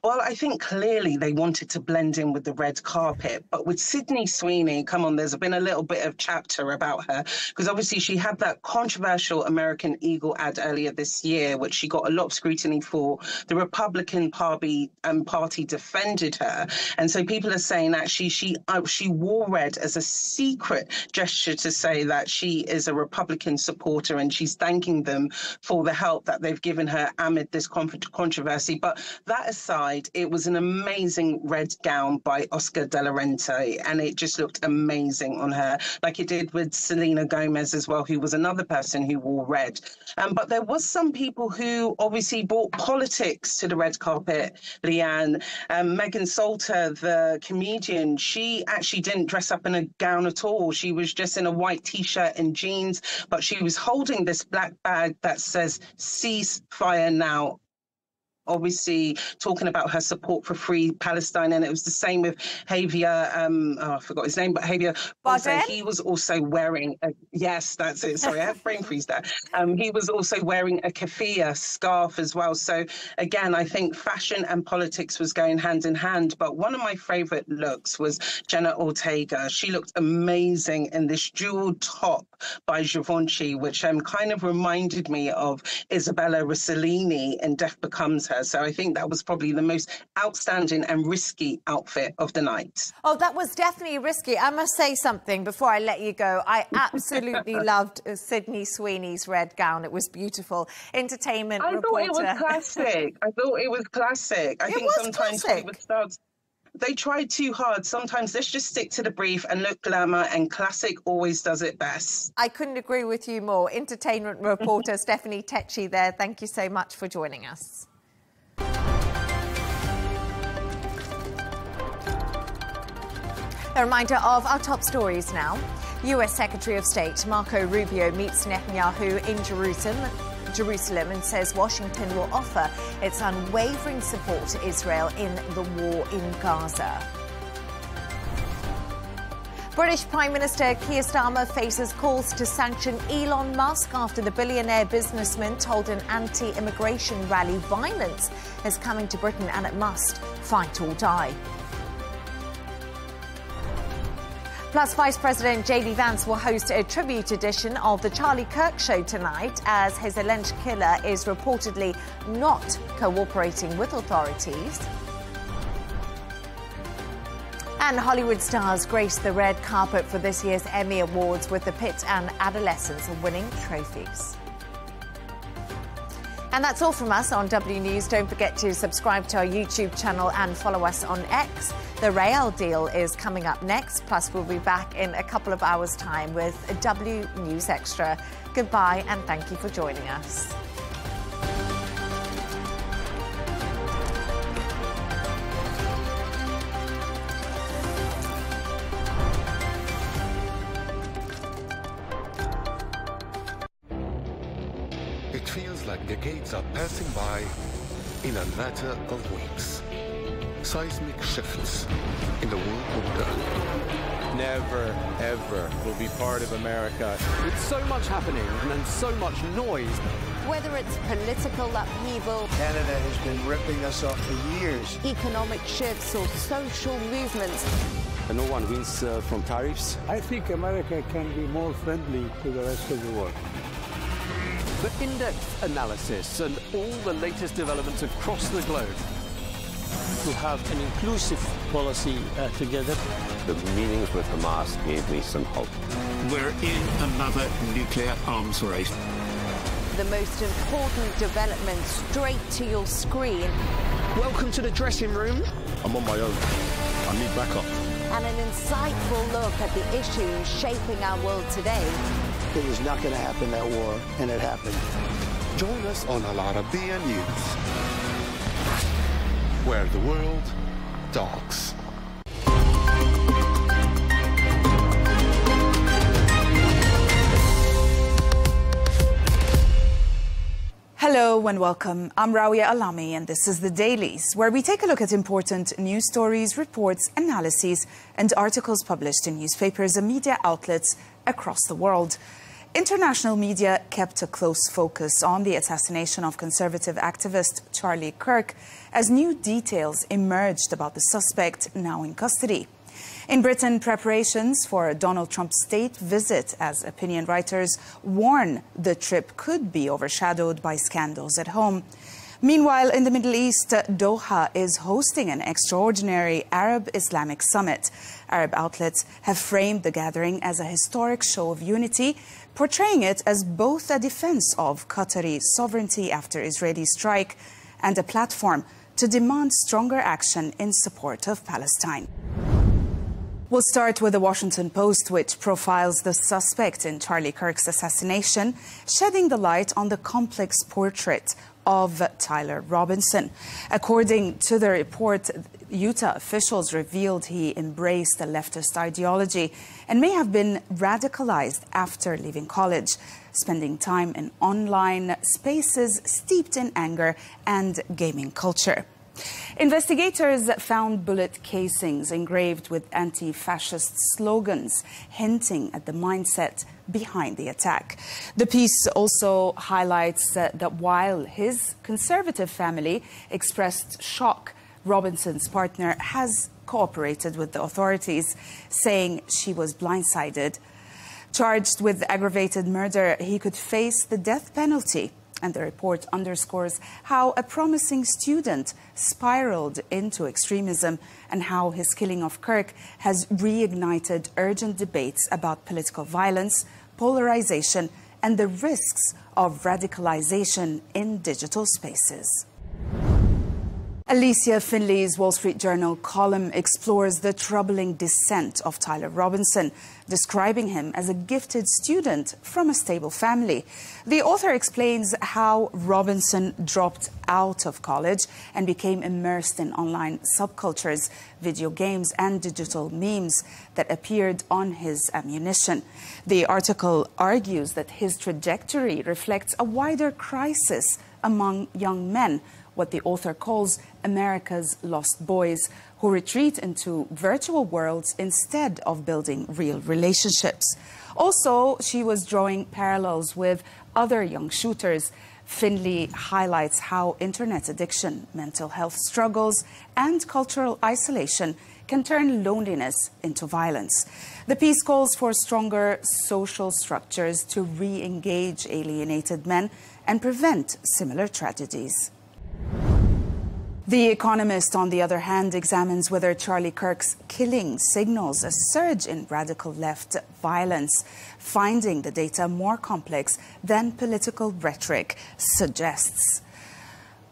Well, I think clearly they wanted to blend in with the red carpet. But with Sydney Sweeney, come on, there's been a little bit of chapter about her, because obviously she had that controversial American Eagle ad earlier this year, which she got a lot of scrutiny for. The Republican Party defended her. And so people are saying actually she wore red as a secret gesture to say that she is a Republican supporter, and she's thanking them for the help that they've given her amid this controversy. But that aside, it was an amazing red gown by Oscar de la Renta, and it just looked amazing on her, like it did with Selena Gomez as well, who was another person who wore red. But there was some people who obviously brought politics to the red carpet, Leigh Ann. Megan Salter, the comedian, she actually didn't dress up in a gown at all. She was just in a white T-shirt and jeans, but she was holding this black bag that says "Cease Fire Now." Obviously talking about her support for free Palestine. And it was the same with Javier, I forgot his name, but Javier, also, he was also wearing, yes, that's it, sorry, I have brain freeze there. He was also wearing a keffiyeh scarf as well. So again, I think fashion and politics was going hand in hand. But one of my favorite looks was Jenna Ortega. She looked amazing in this jeweled top by Givenchy, which kind of reminded me of Isabella Rossellini in Death Becomes Her. So I think that was probably the most outstanding and risky outfit of the night. Oh, that was definitely risky. I must say something before I let you go. I absolutely loved Sydney Sweeney's red gown. It was beautiful. Entertainment reporter. I thought it was classic. I thought it was classic. I think sometimes Hollywood stars, they try too hard. Sometimes let's just stick to the brief and look glamour, and classic always does it best. I couldn't agree with you more. Entertainment reporter Stephanie Tecci there. Thank you so much for joining us. A reminder of our top stories now. US Secretary of State Marco Rubio meets Netanyahu in Jerusalem and says Washington will offer its unwavering support to Israel in the war in Gaza. British Prime Minister Keir Starmer faces calls to sanction Elon Musk after the billionaire businessman told an anti-immigration rally violence is coming to Britain and it must fight or die. Plus, Vice President J.D. Vance will host a tribute edition of the Charlie Kirk Show tonight as his alleged killer is reportedly not cooperating with authorities. And Hollywood stars graced the red carpet for this year's Emmy Awards with the Pitt and Adolescents winning trophies. And that's all from us on W News. Don't forget to subscribe to our YouTube channel and follow us on X. The Real Deal is coming up next. Plus, we'll be back in a couple of hours' time with a W News Extra. Goodbye and thank you for joining us. It feels like decades are passing by in a matter of weeks. Seismic shifts in the world order. Never, ever will be part of America. With so much happening and so much noise. Whether it's political upheaval, Canada has been ripping us off for years. Economic shifts or social movements. And no one wins from tariffs. I think America can be more friendly to the rest of the world. The in-depth analysis and all the latest developments across the globe. To have an inclusive policy together. The meetings with Hamas gave me some hope. We're in another nuclear arms race. The most important development straight to your screen. Welcome to the dressing room. I'm on my own. I need backup. And an insightful look at the issues shaping our world today. It was not going to happen, that war, and it happened. Join us on Arabiya News, where the world talks. Hello and welcome. I'm Rawiya Alami and this is The Dailies, where we take a look at important news stories, reports, analyses and articles published in newspapers and media outlets across the world. International media kept a close focus on the assassination of conservative activist Charlie Kirk as new details emerged about the suspect now in custody. In Britain, preparations for a Donald Trump state visit, as opinion writers warn the trip could be overshadowed by scandals at home. Meanwhile, in the Middle East, Doha is hosting an extraordinary Arab-Islamic summit. Arab outlets have framed the gathering as a historic show of unity, portraying it as both a defense of Qatari sovereignty after Israeli strike and a platform to demand stronger action in support of Palestine. We'll start with the Washington Post, which profiles the suspect in Charlie Kirk's assassination, shedding the light on the complex portrait of Tyler Robinson. According to the report, Utah officials revealed he embraced a leftist ideology and may have been radicalized after leaving college, spending time in online spaces steeped in anger and gaming culture. Investigators found bullet casings engraved with anti-fascist slogans, hinting at the mindset behind the attack. The piece also highlights that while his conservative family expressed shock, Robinson's partner has cooperated with the authorities, saying she was blindsided. Charged with aggravated murder, he could face the death penalty. And the report underscores how a promising student spiraled into extremism and how his killing of Kirk has reignited urgent debates about political violence, polarization, and the risks of radicalization in digital spaces. Alicia Finley's Wall Street Journal column explores the troubling descent of Tyler Robinson, describing him as a gifted student from a stable family. The author explains how Robinson dropped out of college and became immersed in online subcultures, video games, and digital memes that appeared on his ammunition. The article argues that his trajectory reflects a wider crisis among young men, what the author calls America's lost boys, who retreat into virtual worlds instead of building real relationships. Also, she was drawing parallels with other young shooters. Finley highlights how internet addiction, mental health struggles, and cultural isolation can turn loneliness into violence. The piece calls for stronger social structures to re-engage alienated men and prevent similar tragedies. The Economist, on the other hand, examines whether Charlie Kirk's killing signals a surge in radical left violence, finding the data more complex than political rhetoric suggests.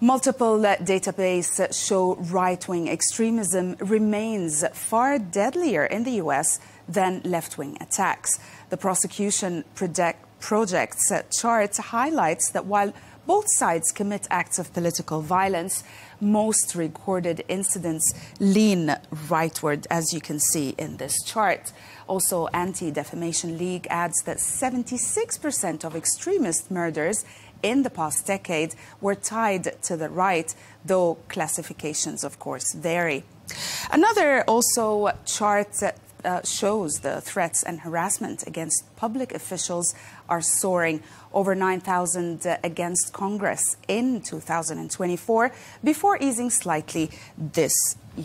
Multiple databases show right-wing extremism remains far deadlier in the U.S. than left-wing attacks. The prosecution project's chart highlights that while both sides commit acts of political violence, most recorded incidents lean rightward, as you can see in this chart. Also, Anti-Defamation League adds that 76% of extremist murders in the past decade were tied to the right, though classifications, of course, vary. Another also chart shows the threats and harassment against public officials are soaring, over 9,000 against Congress in 2024, before easing slightly this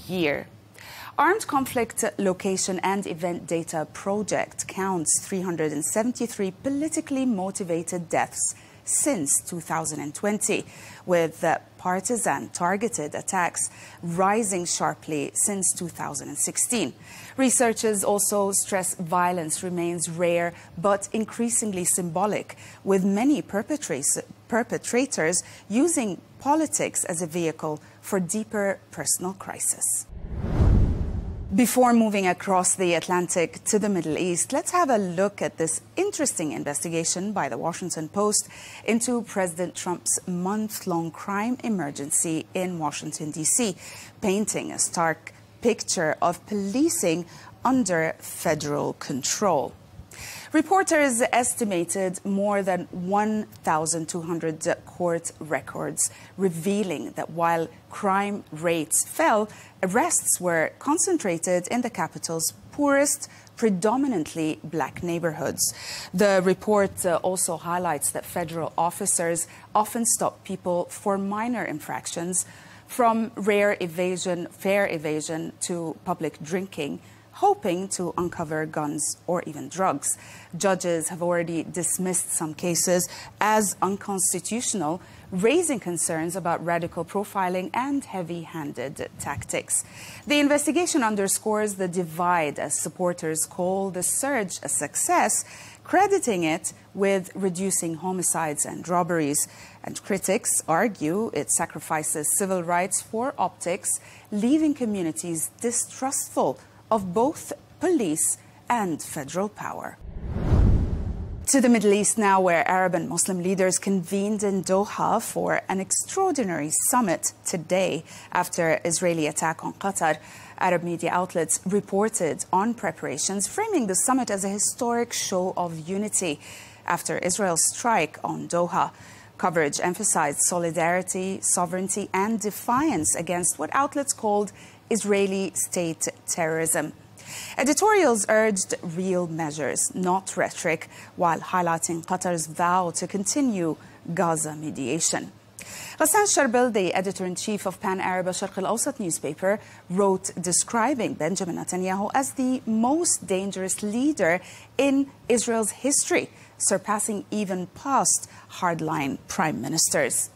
year. Armed Conflict Location and Event Data Project counts 373 politically motivated deaths since 2020, with partisan targeted attacks rising sharply since 2016. Researchers also stress violence remains rare but increasingly symbolic, with many perpetrators using politics as a vehicle for deeper personal crisis. Before moving across the Atlantic to the Middle East, let's have a look at this interesting investigation by the Washington Post into President Trump's month-long crime emergency in Washington, D.C., painting a stark picture of policing under federal control. Reporters estimated more than 1,200 court records, revealing that while crime rates fell, arrests were concentrated in the capital's poorest, predominantly black neighborhoods. The report also highlights that federal officers often stop people for minor infractions, from fare evasion to public drinking, hoping to uncover guns or even drugs. Judges have already dismissed some cases as unconstitutional, raising concerns about radical profiling and heavy-handed tactics. The investigation underscores the divide as supporters call the surge a success, crediting it with reducing homicides and robberies. And critics argue it sacrifices civil rights for optics, leaving communities distrustful of both police and federal power. To the Middle East now, where Arab and Muslim leaders convened in Doha for an extraordinary summit today after Israeli attack on Qatar. Arab media outlets reported on preparations, framing the summit as a historic show of unity after Israel's strike on Doha. Coverage emphasized solidarity, sovereignty, and defiance against what outlets called Israeli state terrorism. Editorials urged real measures, not rhetoric, while highlighting Qatar's vow to continue Gaza mediation. Ghassan Sharbil, the editor-in-chief of Pan-Arab Sharq al-Awsat newspaper, wrote describing Benjamin Netanyahu as the most dangerous leader in Israel's history, surpassing even past hardline prime ministers.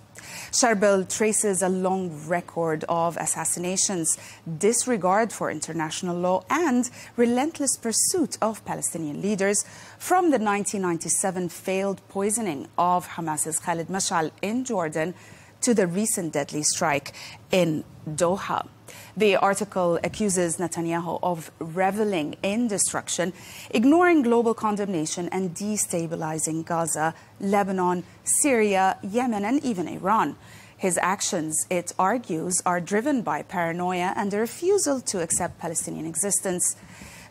Sharbil traces a long record of assassinations, disregard for international law, and relentless pursuit of Palestinian leaders, from the 1997 failed poisoning of Hamas's Khalid Mashal in Jordan to the recent deadly strike in Doha. The article accuses Netanyahu of reveling in destruction, ignoring global condemnation, and destabilizing Gaza, Lebanon, Syria, Yemen, and even Iran. His actions, it argues, are driven by paranoia and a refusal to accept Palestinian existence.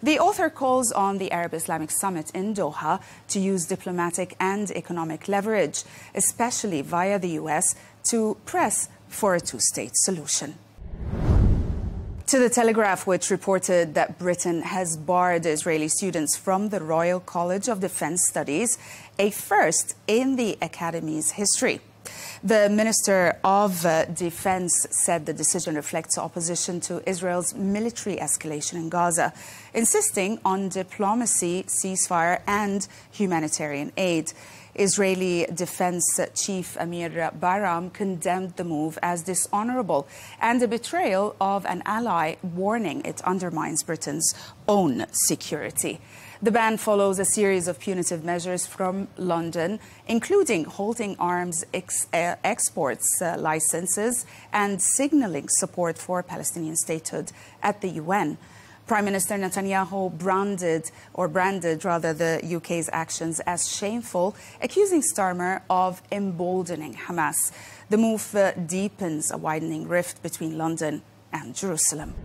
The author calls on the Arab Islamic Summit in Doha to use diplomatic and economic leverage, especially via the US, to press for a two-state solution. To The Telegraph, which reported that Britain has barred Israeli students from the Royal College of Defence Studies, a first in the Academy's history. The Minister of Defense said the decision reflects opposition to Israel's military escalation in Gaza, insisting on diplomacy, ceasefire and humanitarian aid. Israeli Defense Chief Amir Baram condemned the move as dishonorable and a betrayal of an ally, warning it undermines Britain's own security. The ban follows a series of punitive measures from London, including holding arms exports licenses and signaling support for Palestinian statehood at the UN. Prime Minister Netanyahu branded the UK's actions as shameful, accusing Starmer of emboldening Hamas. The move deepens a widening rift between London and Jerusalem.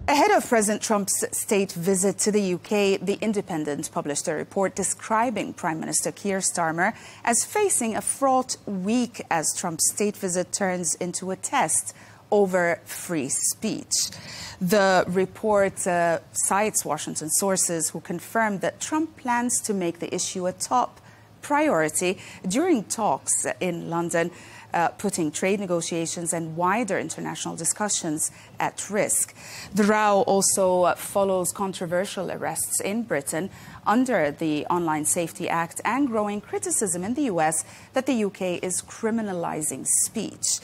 Ahead of President Trump's state visit to the UK, The Independent published a report describing Prime Minister Keir Starmer as facing a fraught week as Trump's state visit turns into a test over free speech. The report cites Washington sources who confirmed that Trump plans to make the issue a top priority during talks in London, putting trade negotiations and wider international discussions at risk. The row also follows controversial arrests in Britain under the Online Safety Act and growing criticism in the US that the UK is criminalizing speech.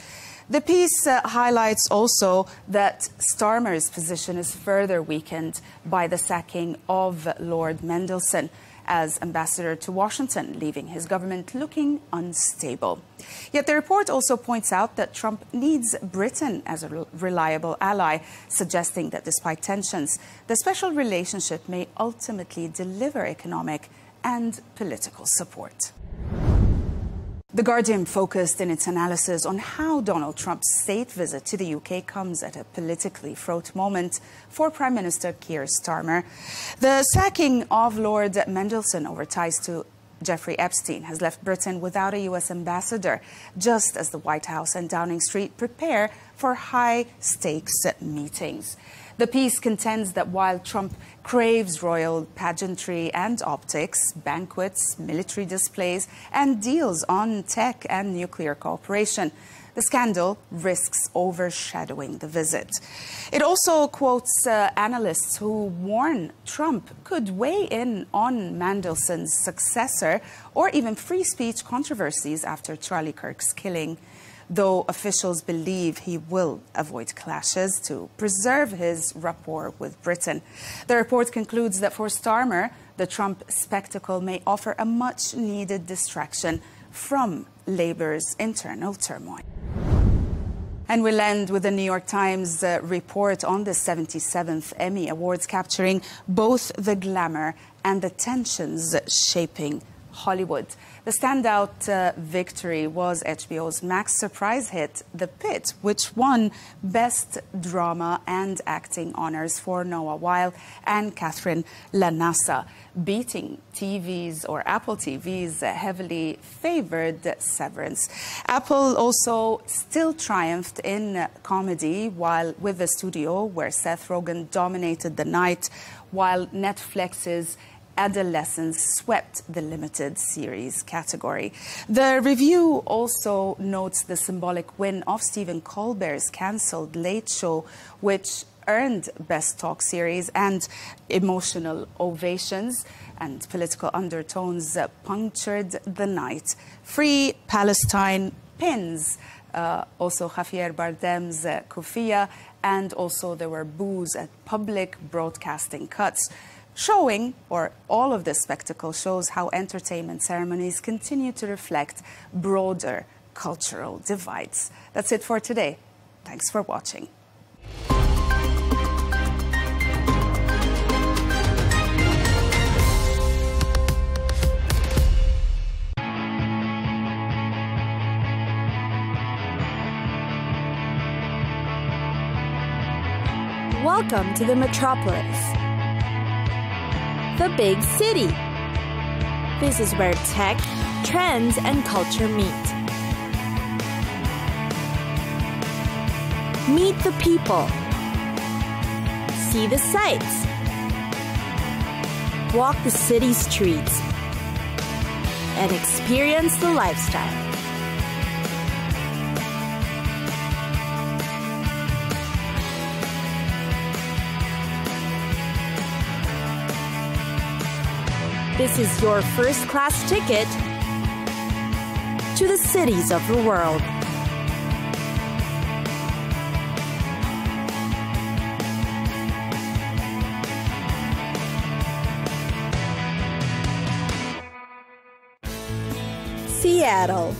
The piece highlights also that Starmer's position is further weakened by the sacking of Lord Mendelssohn as ambassador to Washington, leaving his government looking unstable. Yet the report also points out that Trump needs Britain as a reliable ally, suggesting that despite tensions, the special relationship may ultimately deliver economic and political support. The Guardian focused in its analysis on how Donald Trump's state visit to the UK comes at a politically fraught moment for Prime Minister Keir Starmer. The sacking of Lord Mendelssohn over ties to Jeffrey Epstein has left Britain without a US ambassador, just as the White House and Downing Street prepare for high-stakes meetings. The piece contends that while Trump craves royal pageantry and optics, banquets, military displays, and deals on tech and nuclear cooperation, the scandal risks overshadowing the visit. It also quotes analysts who warn Trump could weigh in on Mendelssohn's successor or even free speech controversies after Charlie Kirk's killing, though officials believe he will avoid clashes to preserve his rapport with Britain. The report concludes that for Starmer, the Trump spectacle may offer a much-needed distraction from Labour's internal turmoil. And we'll end with the New York Times report on the 77th Emmy Awards, capturing both the glamour and the tensions shaping Hollywood. The standout victory was HBO's Max surprise hit, The Pitt, which won Best Drama and Acting honors for Noah Weil and Catherine Lanassa, beating Apple TV's heavily favored Severance. Apple also still triumphed in comedy, while with The Studio, where Seth Rogen dominated the night, while Netflix's Adolescence swept the limited series category. The review also notes the symbolic win of Stephen Colbert's cancelled Late Show, which earned Best Talk Series, and emotional ovations and political undertones punctured the night. Free Palestine pins, also Javier Bardem's Kufia, and also there were boos at public broadcasting cuts, showing, or all of this spectacle shows, how entertainment ceremonies continue to reflect broader cultural divides. That's it for today. Thanks for watching. Welcome to the metropolis, the big city. This is where tech, trends, and culture meet. Meet the people. see the sights, walk the city streets, and experience the lifestyle. This is your first-class ticket to the cities of the world. Seattle.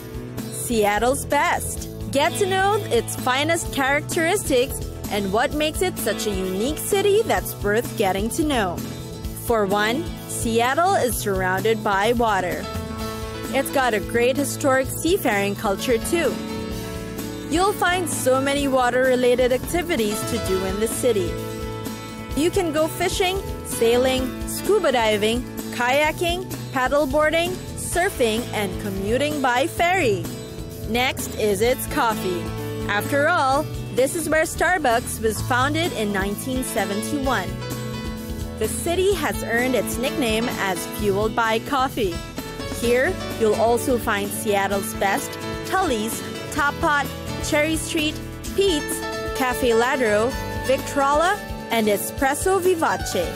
Seattle's best. Get to know its finest characteristics and what makes it such a unique city that's worth getting to know. For one, Seattle is surrounded by water. It's got a great historic seafaring culture too. You'll find so many water-related activities to do in the city. You can go fishing, sailing, scuba diving, kayaking, paddleboarding, surfing, and commuting by ferry. Next is its coffee. After all, this is where Starbucks was founded in 1971. The city has earned its nickname as Fueled by Coffee. Here, you'll also find Seattle's best, Tully's, Top Pot, Cherry Street, Pete's, Cafe Ladro, Victrola, and Espresso Vivace.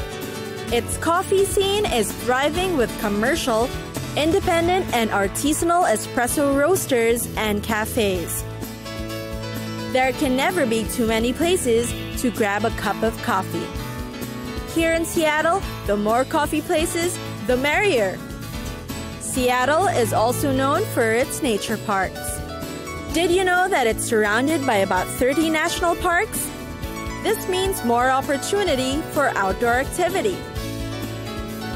Its coffee scene is thriving with commercial, independent, and artisanal espresso roasters and cafes. There can never be too many places to grab a cup of coffee. Here in Seattle, the more coffee places, the merrier. Seattle is also known for its nature parks. Did you know that it's surrounded by about 30 national parks? This means more opportunity for outdoor activity.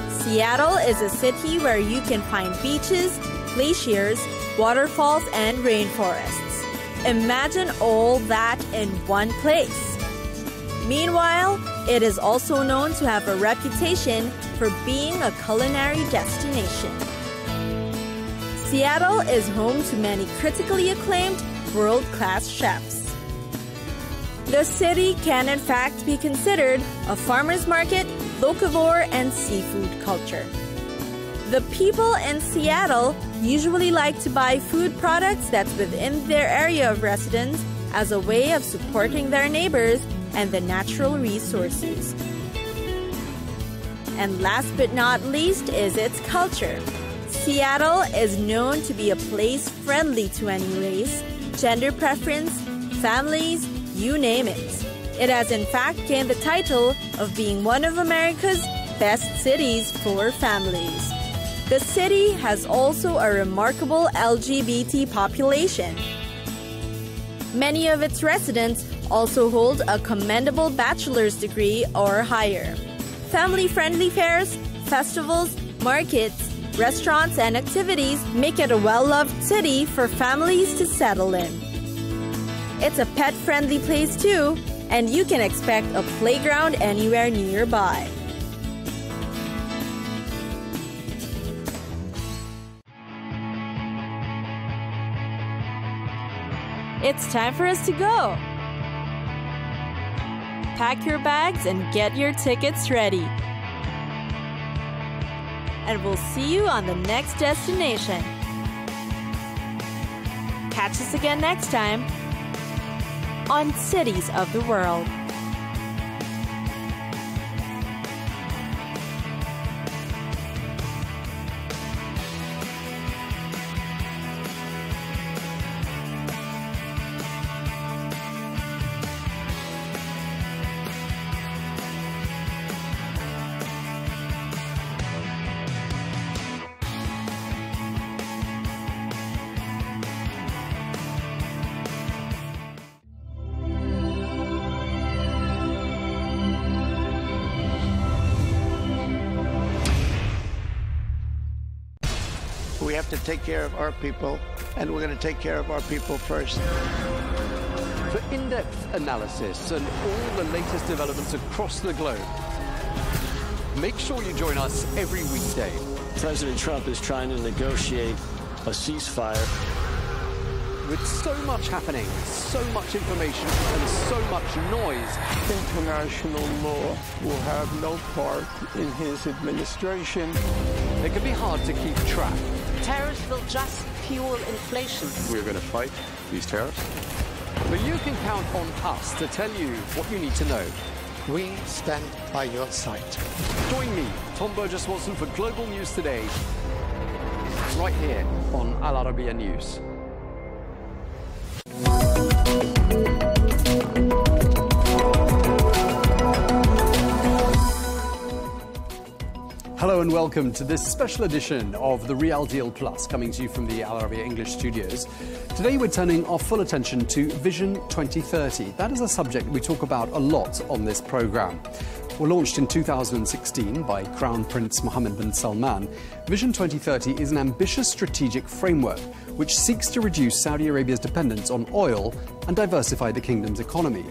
Seattle is a city where you can find beaches, glaciers, waterfalls, and rainforests. Imagine all that in one place. Meanwhile, it is also known to have a reputation for being a culinary destination. Seattle is home to many critically acclaimed world-class chefs. The city can in fact be considered a farmer's market, locavore, and seafood culture. The people in Seattle usually like to buy food products that's within their area of residence as a way of supporting their neighbors and the natural resources. And last but not least is its culture. Seattle is known to be a place friendly to any race, gender preference, families, you name it. It has in fact gained the title of being one of America's best cities for families. The city has also a remarkable LGBT population. Many of its residents also hold a commendable bachelor's degree or higher. Family-friendly fairs, festivals, markets, restaurants, and activities make it a well-loved city for families to settle in. It's a pet-friendly place too, and you can expect a playground anywhere nearby. It's time for us to go. Pack your bags and get your tickets ready. And we'll see you on the next destination. Catch us again next time on Cities of the World. We have to take care of our people, and we're going to take care of our people first. For in-depth analysis and all the latest developments across the globe, make sure you join us every weekday. President Trump is trying to negotiate a ceasefire. with so much happening, so much information and so much noise. International law will have no part in his administration. It can be hard to keep track. Tariffs will just fuel inflation. We're going to fight these tariffs. But you can count on us to tell you what you need to know. We stand by your side. Join me, Tom Burges Watson, for Global News Today, right here on Al Arabiya News. Hello and welcome to this special edition of the Real Deal Plus, coming to you from the Al Arabiya English studios. Today we're turning our full attention to Vision 2030. That is a subject we talk about a lot on this programme. Well, launched in 2016 by Crown Prince Mohammed bin Salman, Vision 2030 is an ambitious strategic framework which seeks to reduce Saudi Arabia's dependence on oil and diversify the kingdom's economy.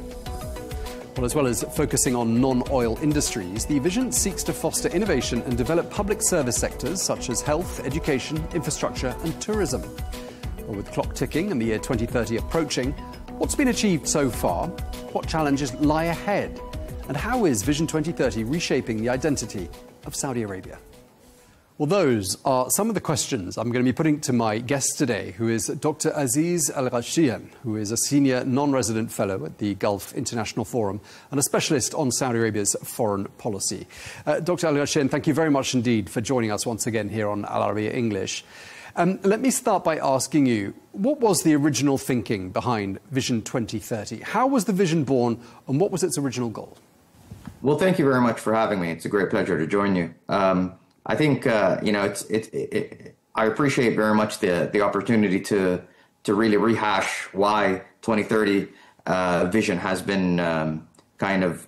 Well, as well as focusing on non-oil industries, the vision seeks to foster innovation and develop public service sectors such as health, education, infrastructure and tourism. Well, with the clock ticking and the year 2030 approaching, what's been achieved so far? What challenges lie ahead? And how is Vision 2030 reshaping the identity of Saudi Arabia? Well, those are some of the questions I'm going to be putting to my guest today, who is Dr. Aziz Al-Ghashyan, who is a senior non-resident fellow at the Gulf International Forum and a specialist on Saudi Arabia's foreign policy. Dr. Al-Ghashyan, thank you very much indeed for joining us once again here on Al Arabiya English. Let me start by asking you, what was the original thinking behind Vision 2030? How was the vision born and what was its original goal? Well, thank you very much for having me. It's a great pleasure to join you. I think I appreciate very much the opportunity to really rehash why 2030 vision has been kind of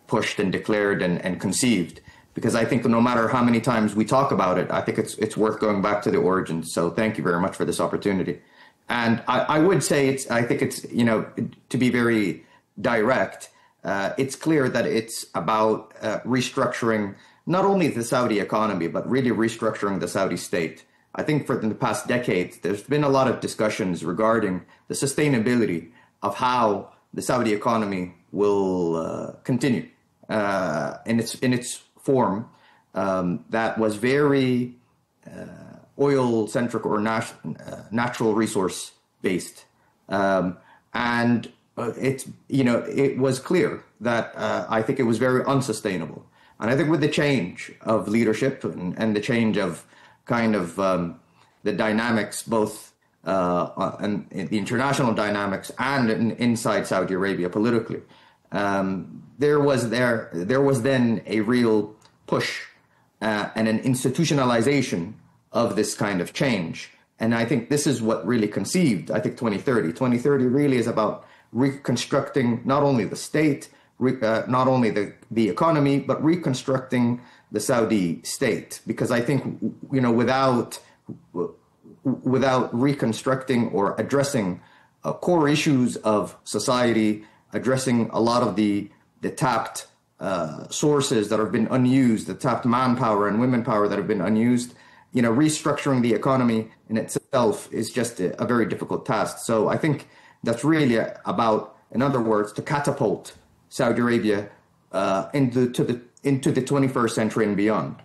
pushed and declared and conceived, because I think no matter how many times we talk about it, I think it's worth going back to the origins. So thank you very much for this opportunity. And I would say I think it's to be very direct, it's clear that it's about restructuring not only the Saudi economy, but really restructuring the Saudi state. I think for the past decades, there's been a lot of discussions regarding the sustainability of how the Saudi economy will continue in its form that was very oil-centric or natural resource-based. And it was clear that I think it was very unsustainable. And I think with the change of leadership and the change of kind of the dynamics, both and the international dynamics and inside Saudi Arabia politically, there was then a real push and an institutionalization of this kind of change. And I think this is what really conceived, I think, 2030. 2030 really is about reconstructing not only the state, not only the economy, but reconstructing the Saudi state. Because I think, without reconstructing or addressing core issues of society, addressing a lot of the tapped sources that have been unused, the tapped manpower and women power that have been unused, restructuring the economy in itself is just a very difficult task. So I think that's really about, in other words, to catapult Saudi Arabia into the 21st century and beyond.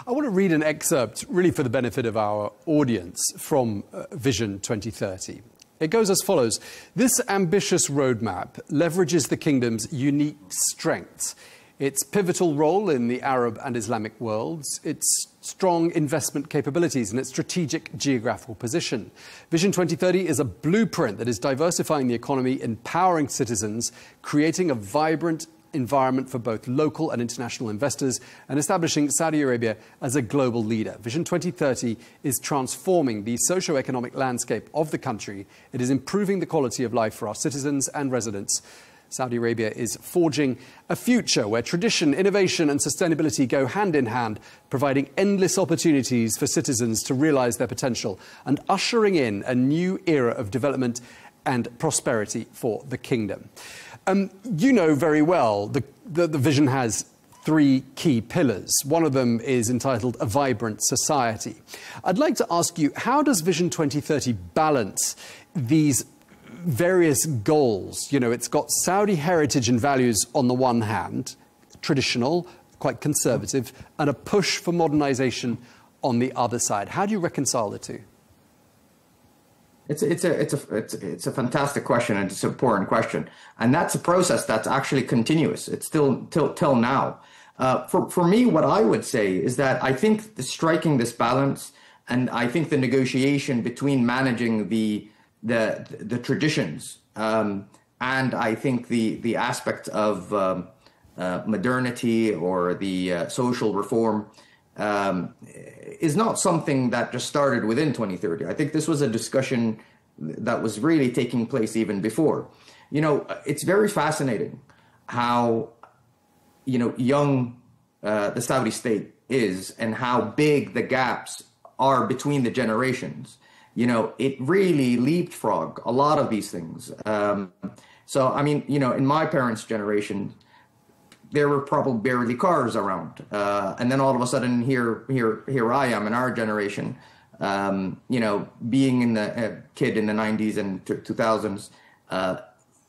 I want to read an excerpt, really for the benefit of our audience, from Vision 2030. It goes as follows. This ambitious roadmap leverages the kingdom's unique strengths, its pivotal role in the Arab and Islamic worlds, its strong investment capabilities and its strategic geographical position. Vision 2030 is a blueprint that is diversifying the economy, empowering citizens, creating a vibrant environment for both local and international investors, and establishing Saudi Arabia as a global leader. Vision 2030 is transforming the socio-economic landscape of the country. It is improving the quality of life for our citizens and residents. Saudi Arabia is forging a future where tradition, innovation and sustainability go hand in hand, providing endless opportunities for citizens to realize their potential and ushering in a new era of development and prosperity for the kingdom. You know very well the vision has three key pillars. One of them is entitled A Vibrant Society. I'd like to ask you, how does Vision 2030 balance these various goals? You know, it's got Saudi heritage and values on the one hand, traditional, quite conservative, and a push for modernization on the other side. How do you reconcile the two? It's a fantastic question, and it's an important question, and that's a process that's actually continuous. It's still till now. For me, what I would say is that I think striking this balance, and I think the negotiation between managing the traditions and I think the aspect of modernity or the social reform is not something that just started within 2030. I think this was a discussion that was really taking place even before. You know, it's very fascinating how, you know, young the Saudi state is and how big the gaps are between the generations. You know, it really leapfrogged a lot of these things. So, I mean, you know, in my parents' generation, there were probably barely cars around. And then all of a sudden, here I am in our generation, you know, being in the kid in the 90s and 2000s,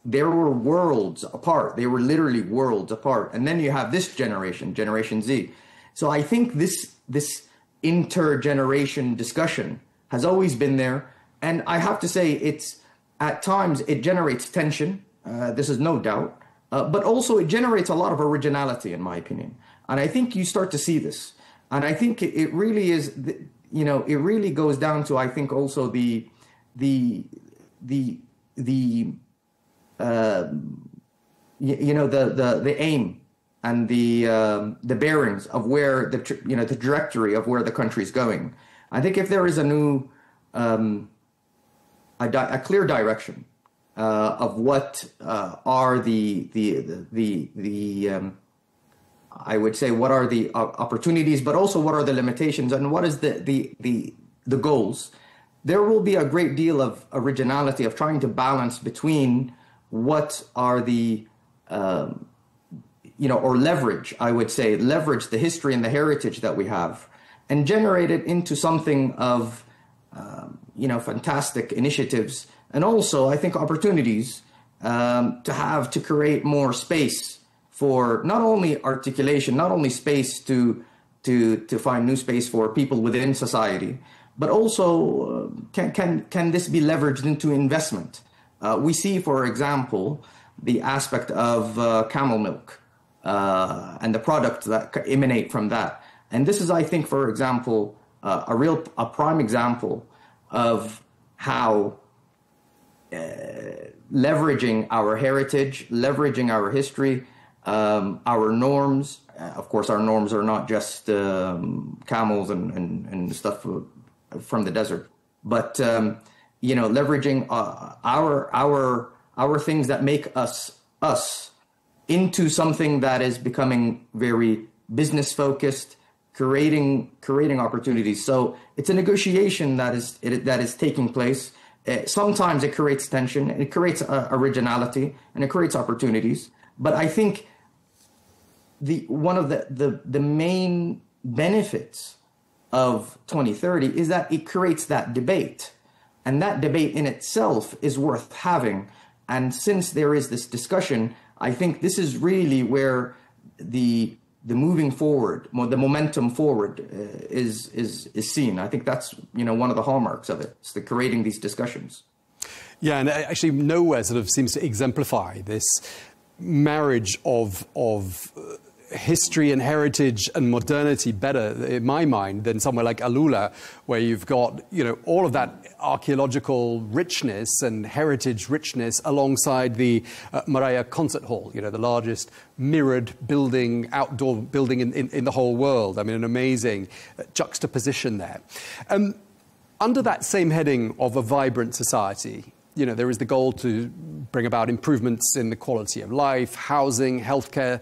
there were worlds apart. They were literally worlds apart. And then you have this generation, Generation Z. So I think this intergeneration discussion has always been there. And I have to say, it's at times it generates tension. This is no doubt. But also it generates a lot of originality, in my opinion. And I think you start to see this. And I think it really is, you know, it really goes down to, I think, also the aim and the bearings of where the trajectory of where the country is going. I think if there is a new, a clear direction of what are I would say, what are the opportunities, but also what are the limitations and what is the goals, there will be a great deal of originality of trying to balance between what are the, or leverage, I would say, leverage the history and the heritage that we have and generate it into something of, fantastic initiatives. And also, I think, opportunities to create more space for not only articulation, not only space to find new space for people within society, but also can this be leveraged into investment? We see, for example, the aspect of camel milk and the products that emanate from that. And this is, I think, for example, a prime example of how leveraging our heritage, leveraging our history, our norms. Of course, our norms are not just camels and stuff from the desert, but leveraging our things that make us into something that is becoming very business focused, creating opportunities. So it's a negotiation that is taking place. Sometimes it creates tension, it creates originality, and it creates opportunities. But I think one of the main benefits of 2030 is that it creates that debate. And that debate in itself is worth having. And since there is this discussion, I think this is really where the moving forward, the momentum forward is seen. I think that's one of the hallmarks of it. It's the creating these discussions. Yeah, and actually nowhere sort of seems to exemplify this marriage of history and heritage and modernity better, in my mind, than somewhere like Alula, where you've got all of that archaeological richness and heritage richness alongside the Maraya Concert Hall, the largest mirrored building, outdoor building in the whole world. I mean, an amazing juxtaposition there. Under that same heading of a vibrant society, there is the goal to bring about improvements in the quality of life, housing, healthcare,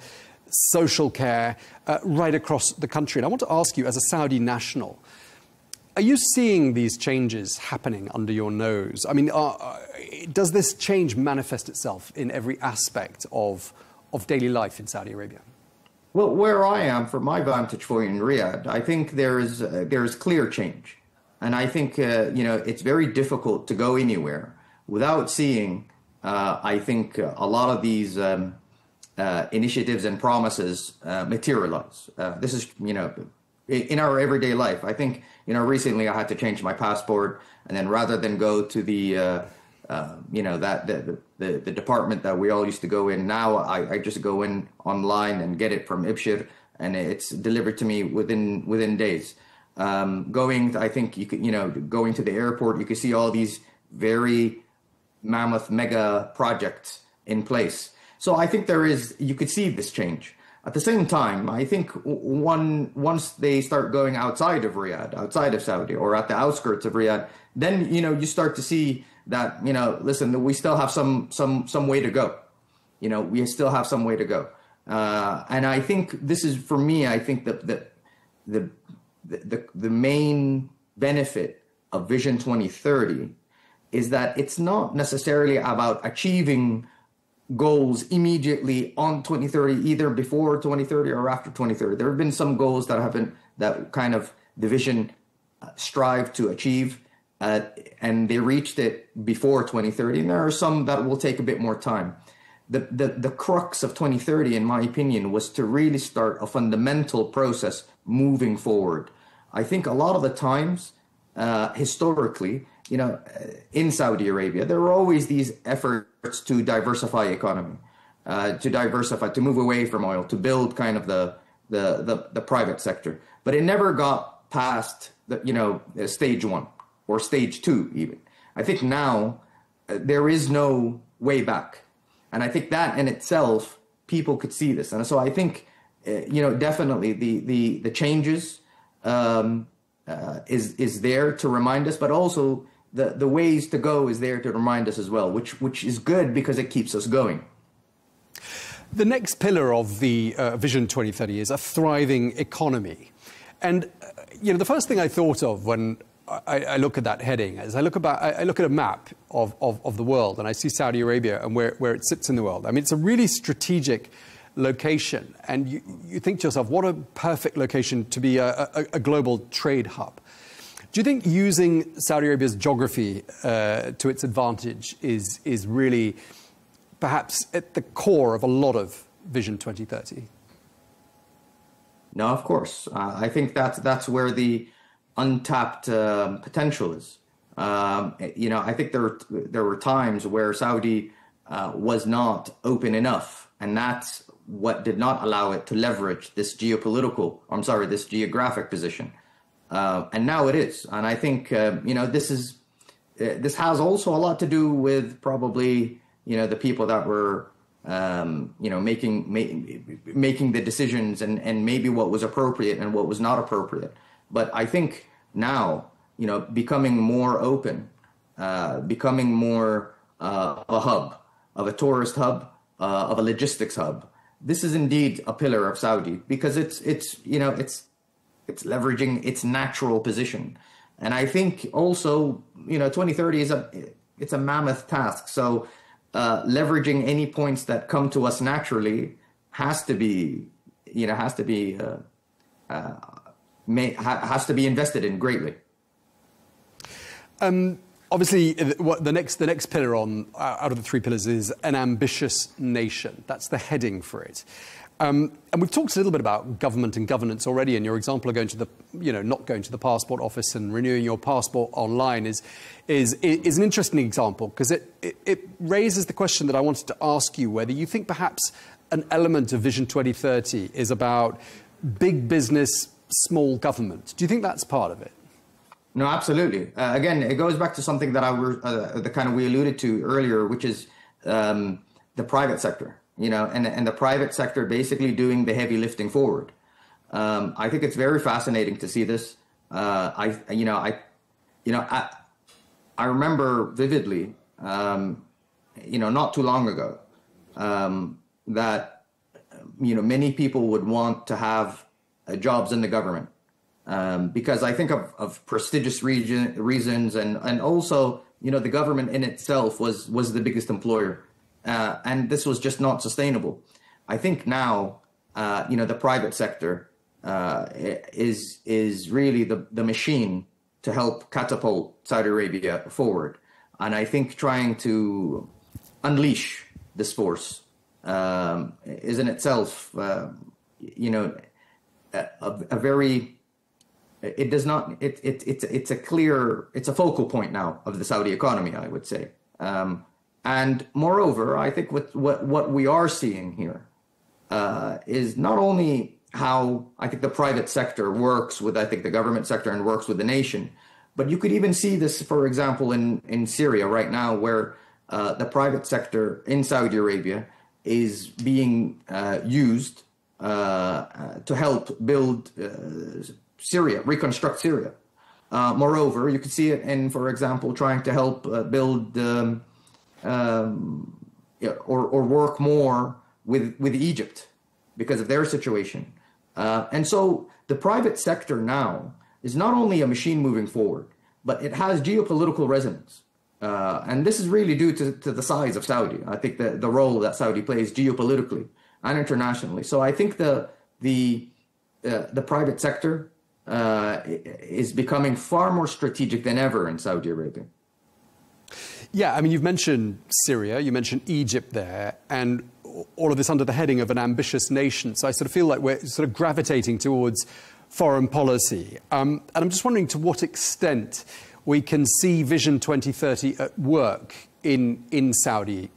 social care, right across the country. And I want to ask you, as a Saudi national, are you seeing these changes happening under your nose? I mean, does this change manifest itself in every aspect of daily life in Saudi Arabia? Well, where I am, from my vantage point in Riyadh, I think there is clear change. And I think, it's very difficult to go anywhere without seeing, I think, a lot of these initiatives and promises materialize. This is, in our everyday life. I think, recently I had to change my passport, and then rather than go to the department that we all used to go in, now I just go in online and get it from Ibshir, and it's delivered to me within days. Going to the airport, you can see all these very mammoth mega projects in place. So I think you could see this change. At the same time, I think once they start going outside of Riyadh, outside of Saudi, or at the outskirts of Riyadh, then, you start to see that, listen, we still have some way to go. We still have some way to go. And I think this is, for me, I think that the main benefit of Vision 2030 is that it's not necessarily about achieving goals immediately on 2030, either before 2030 or after 2030. There have been some goals that kind of the vision strived to achieve, and they reached it before 2030. And there are some that will take a bit more time. The crux of 2030, in my opinion, was to really start a fundamental process moving forward. I think a lot of the times, historically, in Saudi Arabia, there were always these efforts to diversify economy, to move away from oil, to build kind of the private sector. But it never got past stage 1 or stage 2 even. I think now there is no way back. And I think that in itself, people could see this. And so I think, definitely the changes is there to remind us, but also the ways to go is there to remind us as well, which is good because it keeps us going. The next pillar of the Vision 2030 is a thriving economy. And, the first thing I thought of when I look at that heading is I look at a map of the world, and I see Saudi Arabia and where it sits in the world. I mean, it's a really strategic location, and you think to yourself, what a perfect location to be a global trade hub. Do you think using Saudi Arabia's geography to its advantage is really perhaps at the core of a lot of Vision 2030? No, of course. I think that's where the untapped potential is. I think there were times where Saudi was not open enough, and that's what did not allow it to leverage this geographic position. And now it is. And I think, this has also a lot to do with probably, the people that were, making the decisions and maybe what was appropriate and what was not appropriate. But I think now, becoming more open, becoming more of a hub, of a tourist hub, of a logistics hub. This is indeed a pillar of Saudi because it's leveraging its natural position. And I think also, 2030 it's a mammoth task. So leveraging any points that come to us naturally has to be invested in greatly. Obviously, the next pillar out of the 3 pillars is an ambitious nation. That's the heading for it. And we've talked a little bit about government and governance already. And your example of going to not going to the passport office and renewing your passport online is an interesting example because it raises the question that I wanted to ask you, whether you think perhaps an element of Vision 2030 is about big business, small government. Do you think that's part of it? No, absolutely. Again, it goes back to something that we alluded to earlier, which is the private sector. And the private sector basically doing the heavy lifting forward. I think it's very fascinating to see this. I remember vividly, not too long ago, that many people would want to have jobs in the government because I think of prestigious reasons and also the government in itself was the biggest employer. And this was just not sustainable. I think now, the private sector is really the machine to help catapult Saudi Arabia forward. And I think trying to unleash this force is in itself, a very, it does not, it's a focal point now of the Saudi economy, I would say. And moreover, I think what we are seeing here is not only how I think the private sector works with, I think, the government sector and works with the nation, but you could even see this, for example, in Syria right now, where the private sector in Saudi Arabia is being used to help build Syria, reconstruct Syria. Moreover, you could see it in, for example, trying to help build or work more with Egypt because of their situation. And so the private sector now is not only a machine moving forward, but it has geopolitical resonance. And this is really due to the size of Saudi. I think the role that Saudi plays geopolitically and internationally. So I think the private sector is becoming far more strategic than ever in Saudi Arabia. Yeah, I mean, you've mentioned Syria, you mentioned Egypt there, and all of this under the heading of an ambitious nation. So I sort of feel like we're sort of gravitating towards foreign policy. And I'm just wondering to what extent we can see Vision 2030 at work in Saudi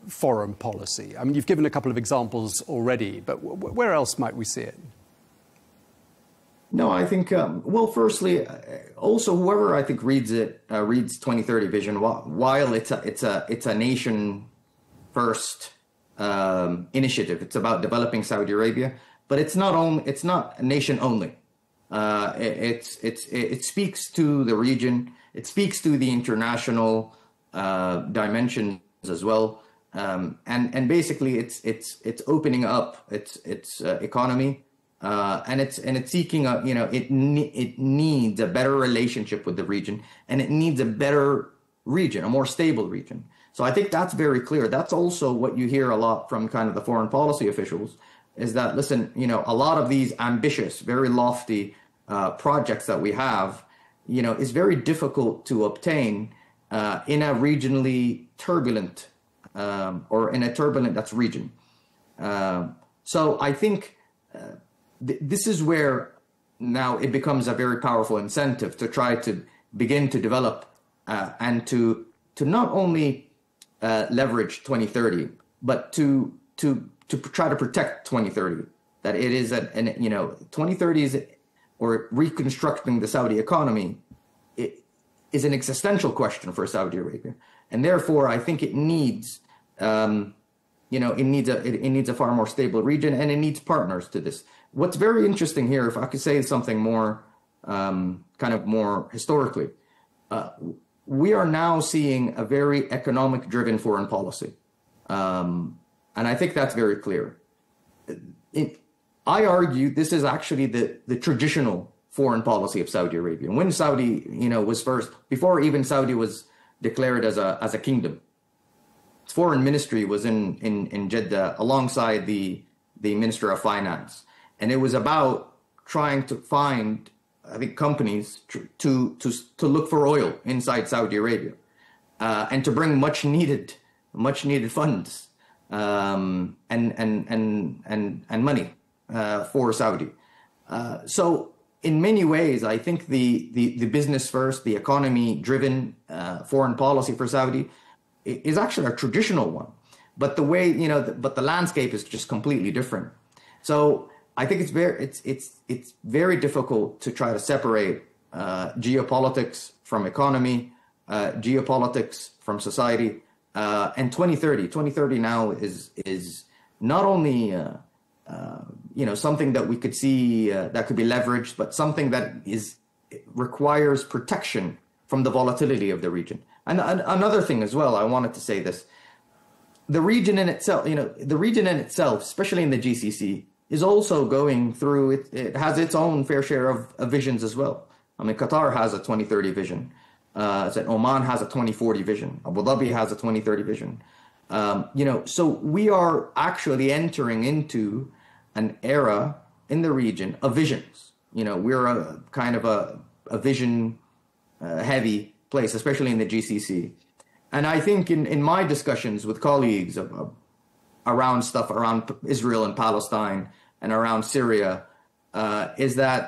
foreign policy. I mean, you've given a couple of examples already, but where else might we see it? No, I think, well, firstly, also whoever I think reads 2030 Vision, while it's a nation first initiative, it's about developing Saudi Arabia, but it's not nation only. It speaks to the region, it speaks to the international dimensions as well, and basically it's opening up its economy. And it's seeking it needs a better relationship with the region, and it needs a better region, a more stable region. So I think that's very clear. That's also what you hear a lot from kind of the foreign policy officials, is that, listen, a lot of these ambitious, very lofty projects that we have, is very difficult to obtain in a regionally turbulent or in a turbulent region. So I think this is where now it becomes a very powerful incentive to try to begin to develop and to not only leverage 2030, but to try to protect 2030. That it is 2030 is, or reconstructing the Saudi economy, it is an existential question for Saudi Arabia, and therefore I think it needs. It needs a far more stable region, and it needs partners to this. What's very interesting here, if I could say something more, kind of more historically, we are now seeing a very economic-driven foreign policy, and I think that's very clear. I argue this is actually the traditional foreign policy of Saudi Arabia. When Saudi, was first, before even Saudi was declared as a kingdom, its foreign ministry was in Jeddah alongside the Minister of Finance. And it was about trying to find, I think, companies to look for oil inside Saudi Arabia, and to bring much needed funds and money for Saudi. So in many ways, I think the business first, the economy driven foreign policy for Saudi is actually a traditional one, but the way but the landscape is just completely different. So I think it's very difficult to try to separate geopolitics from economy, geopolitics from society, and 2030 now is not only something that we could see that could be leveraged, but something that requires protection from the volatility of the region. And another thing as well, I wanted to say this: the region in itself, especially in the GCC, is also going through it has its own fair share of visions as well. I mean, Qatar has a 2030 vision. Oman has a 2040 vision. Abu Dhabi has a 2030 vision. So we are actually entering into an era in the region of visions. You know, we're a kind of a vision heavy place, especially in the GCC. And I think in my discussions with colleagues around stuff around Israel and Palestine and around Syria, is that,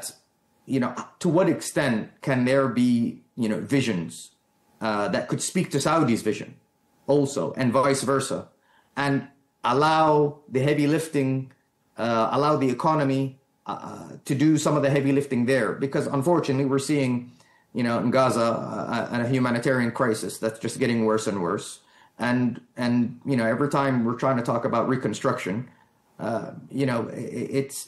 you know, to what extent can there be, you know, visions that could speak to Saudi's vision also, and vice versa, and allow the heavy lifting, allow the economy to do some of the heavy lifting there? Because unfortunately, we're seeing, you know, in Gaza, a humanitarian crisis that's just getting worse and worse. And you know, every time we're trying to talk about reconstruction, you know, it's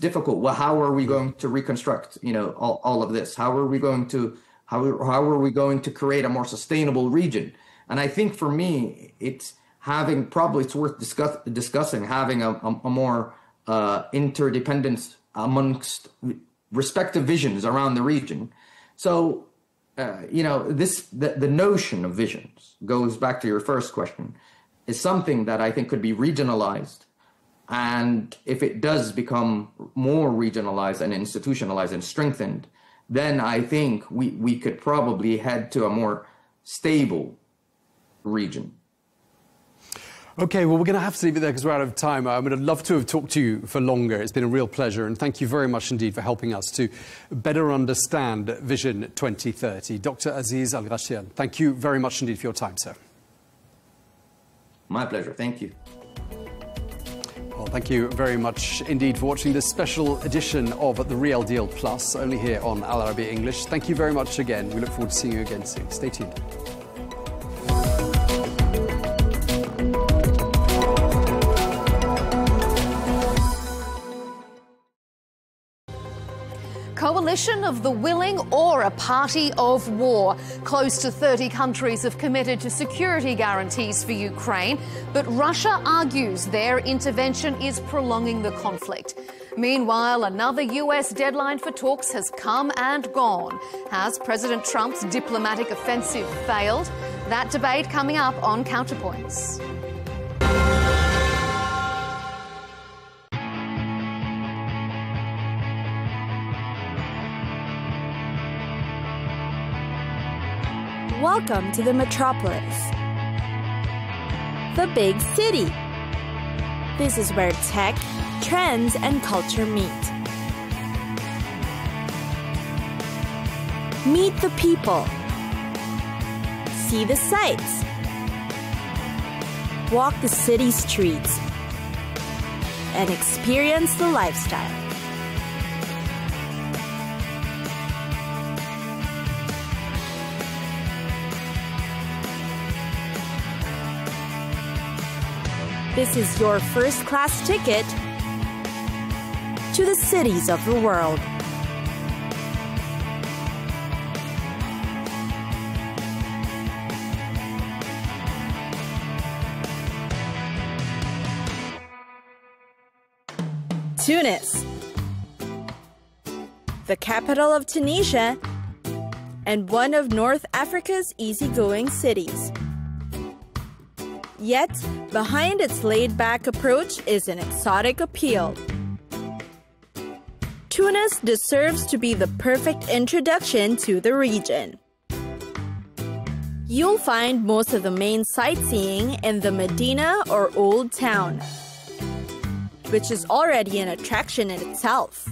difficult. Well, how are we going to reconstruct, you know, all of this? How are we going to create a more sustainable region? And I think for me, it's worth discussing having a more interdependence amongst respective visions around the region. So, you know, the notion of visions goes back to your first question, is something that I think could be regionalized. And if it does become more regionalized and institutionalized and strengthened, then I think we could probably head to a more stable region. Okay, well, we're going to have to leave it there because we're out of time. I would have loved to have talked to you for longer. It's been a real pleasure, and thank you very much indeed for helping us to better understand Vision 2030. Dr. Aziz Al-Ghashyan, thank you very much indeed for your time, sir. My pleasure. Thank you. Well, thank you very much indeed for watching this special edition of The Real Deal Plus, only here on Al Arabiya English. Thank you very much again. We look forward to seeing you again soon. Stay tuned. Coalition of the willing or a party of war. Close to 30 countries have committed to security guarantees for Ukraine, but Russia argues their intervention is prolonging the conflict. Meanwhile, another US deadline for talks has come and gone. Has President Trump's diplomatic offensive failed? That debate coming up on Counterpoints. Welcome to the metropolis, the big city. This is where tech, trends, and culture meet. Meet the people. See the sights. Walk the city streets. And experience the lifestyle. This is your first-class ticket to the cities of the world. Tunis, the capital of Tunisia and one of North Africa's easygoing cities. Yet, behind its laid-back approach is an exotic appeal. Tunis deserves to be the perfect introduction to the region. You'll find most of the main sightseeing in the Medina or Old Town, which is already an attraction in itself.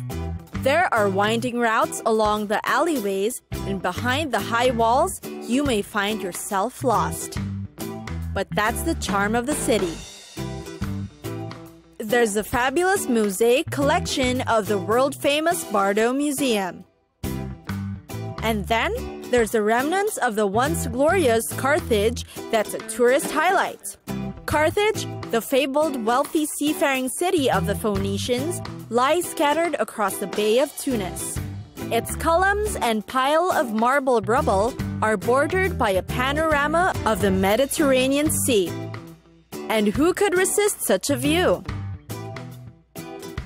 There are winding routes along the alleyways, and behind the high walls, you may find yourself lost. But that's the charm of the city. There's a fabulous mosaic collection of the world-famous Bardo Museum. And then there's the remnants of the once glorious Carthage that's a tourist highlight. Carthage, the fabled wealthy seafaring city of the Phoenicians, lies scattered across the Bay of Tunis. Its columns and pile of marble rubble are bordered by a panorama of the Mediterranean Sea. And who could resist such a view?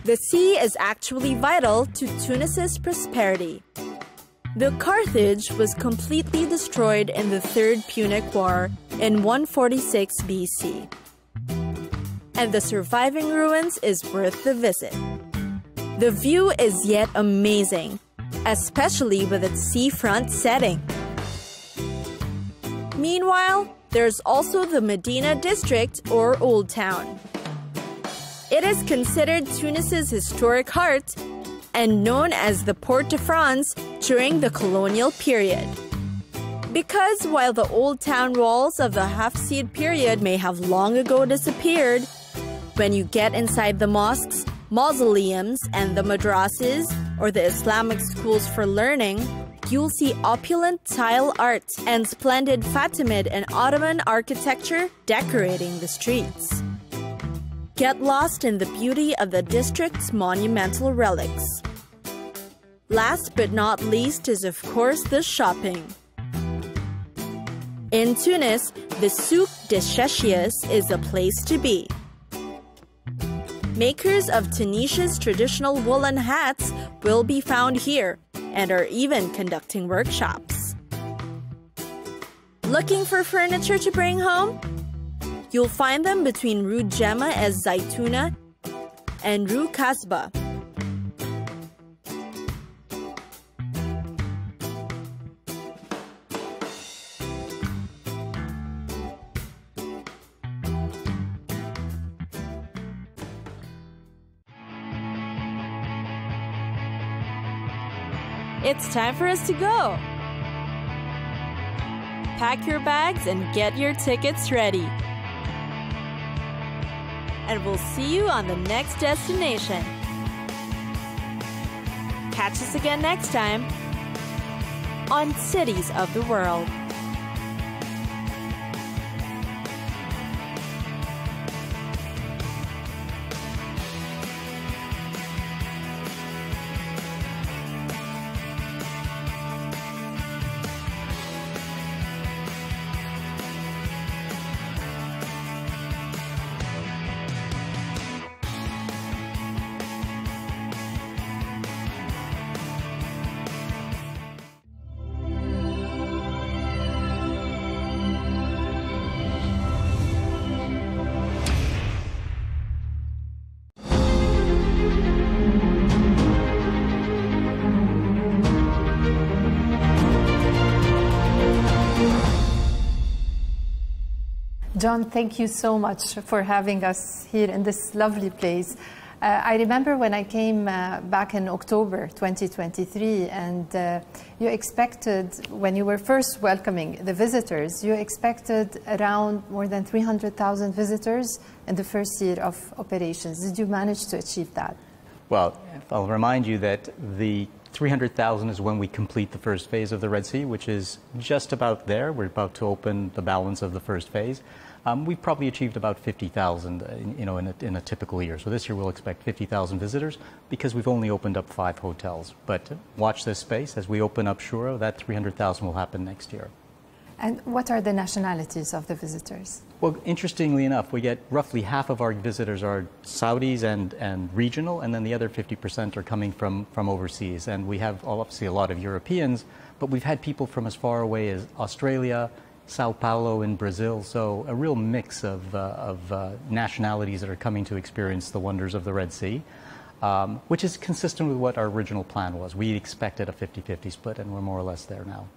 The sea is actually vital to Tunis's prosperity. The Carthage was completely destroyed in the Third Punic War in 146 BC. and the surviving ruins is worth the visit. The view is yet amazing, especially with its seafront setting. Meanwhile, there's also the Medina district or Old Town. It is considered Tunis's historic heart and known as the Port de France during the colonial period. Because while the Old Town walls of the Hafsid period may have long ago disappeared, when you get inside the mosques, mausoleums, and the madrasas, or the Islamic schools for learning, you'll see opulent tile art and splendid Fatimid and Ottoman architecture decorating the streets. Get lost in the beauty of the district's monumental relics. Last but not least is of course the shopping. In Tunis, the Souk des Chechis is a place to be. Makers of Tunisia's traditional woolen hats will be found here and are even conducting workshops. Looking for furniture to bring home? You'll find them between Rue Gemma es Zaytuna and Rue Kasbah. It's time for us to go. Pack your bags and get your tickets ready. And we'll see you on the next destination. Catch us again next time on Cities of the World. John, thank you so much for having us here in this lovely place. I remember when I came back in October 2023, and you expected, when you were first welcoming the visitors, you expected around more than 300,000 visitors in the first year of operations. Did you manage to achieve that? Well, I'll remind you that the 300,000 is when we complete the first phase of the Red Sea, which is just about there. We're about to open the balance of the first phase. We've probably achieved about 50,000 in a typical year. So this year we'll expect 50,000 visitors because we've only opened up 5 hotels. But watch this space. As we open up Shura, that 300,000 will happen next year. And what are the nationalities of the visitors? Well, interestingly enough, we get roughly half of our visitors are Saudis and regional, and then the other 50% are coming from overseas. And we have obviously a lot of Europeans, but we've had people from as far away as Australia, Sao Paulo in Brazil, so a real mix of nationalities that are coming to experience the wonders of the Red Sea, which is consistent with what our original plan was. We expected a 50-50 split, and we're more or less there now.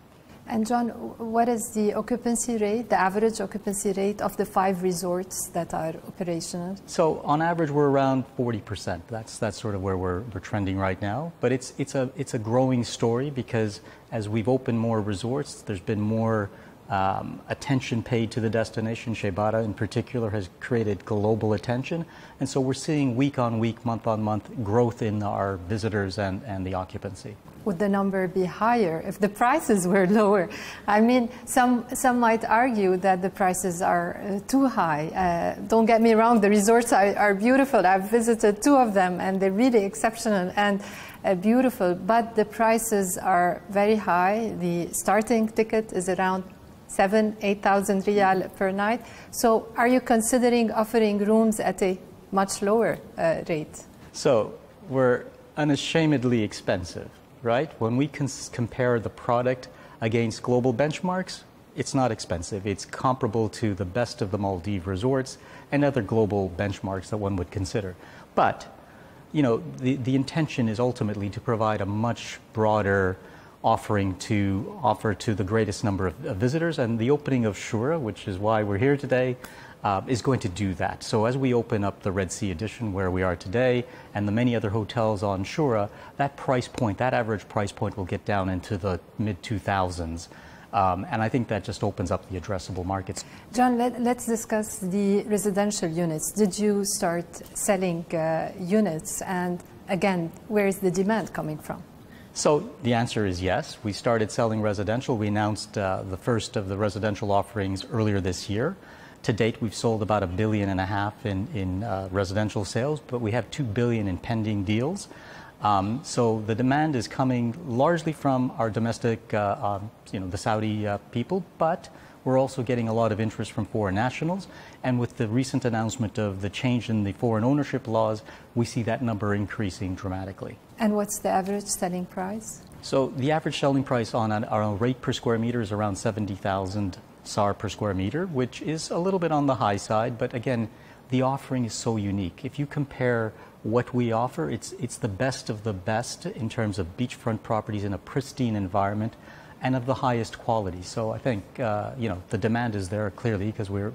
And John, what is the occupancy rate, the average occupancy rate of the 5 resorts that are operational? So on average, we're around 40%. That's sort of where we're trending right now. But it's a growing story because as we've opened more resorts, there's been more attention paid to the destination. Shebara in particular has created global attention. And so we're seeing week on week, month on month growth in our visitors and the occupancy. Would the number be higher if the prices were lower? I mean, some might argue that the prices are too high. Don't get me wrong, the resorts are beautiful. I've visited 2 of them and they're really exceptional and beautiful, but the prices are very high. The starting ticket is around 7,000-8,000 riyal per night. So are you considering offering rooms at a much lower rate? So we're unashamedly expensive, right? When we compare the product against global benchmarks, it's not expensive. It's comparable to the best of the Maldives resorts and other global benchmarks that one would consider. But, you know, the intention is ultimately to provide a much broader offering to offer to the greatest number of visitors, and the opening of Shura, which is why we're here today, is going to do that. So as we open up the Red Sea Edition where we are today and the many other hotels on Shura, that price point, that average price point will get down into the mid-2000s. And I think that just opens up the addressable markets. John, let's discuss the residential units. Did you start selling units? And again, where is the demand coming from? So the answer is yes. We started selling residential. We announced the first of the residential offerings earlier this year. To date, we've sold about $1.5 billion in residential sales, but we have $2 billion in pending deals. So the demand is coming largely from our domestic, the Saudi people, but we're also getting a lot of interest from foreign nationals. And with the recent announcement of the change in the foreign ownership laws, we see that number increasing dramatically. And what's the average selling price? So the average selling price on our rate per square meter is around 70,000 SAR per square meter, which is a little bit on the high side. But again, the offering is so unique. If you compare what we offer, it's the best of the best in terms of beachfront properties in a pristine environment and of the highest quality. So I think the demand is there clearly because we're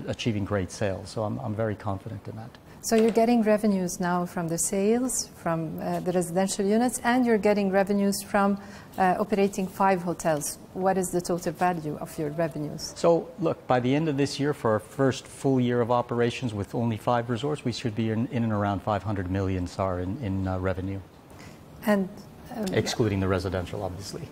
achieving great sales. So I'm very confident in that. So you're getting revenues now from the sales, from the residential units, and you're getting revenues from operating 5 hotels. What is the total value of your revenues? So look, by the end of this year, for our first full year of operations with only 5 resorts, we should be in and around 500 million SAR in revenue. And excluding the residential, obviously.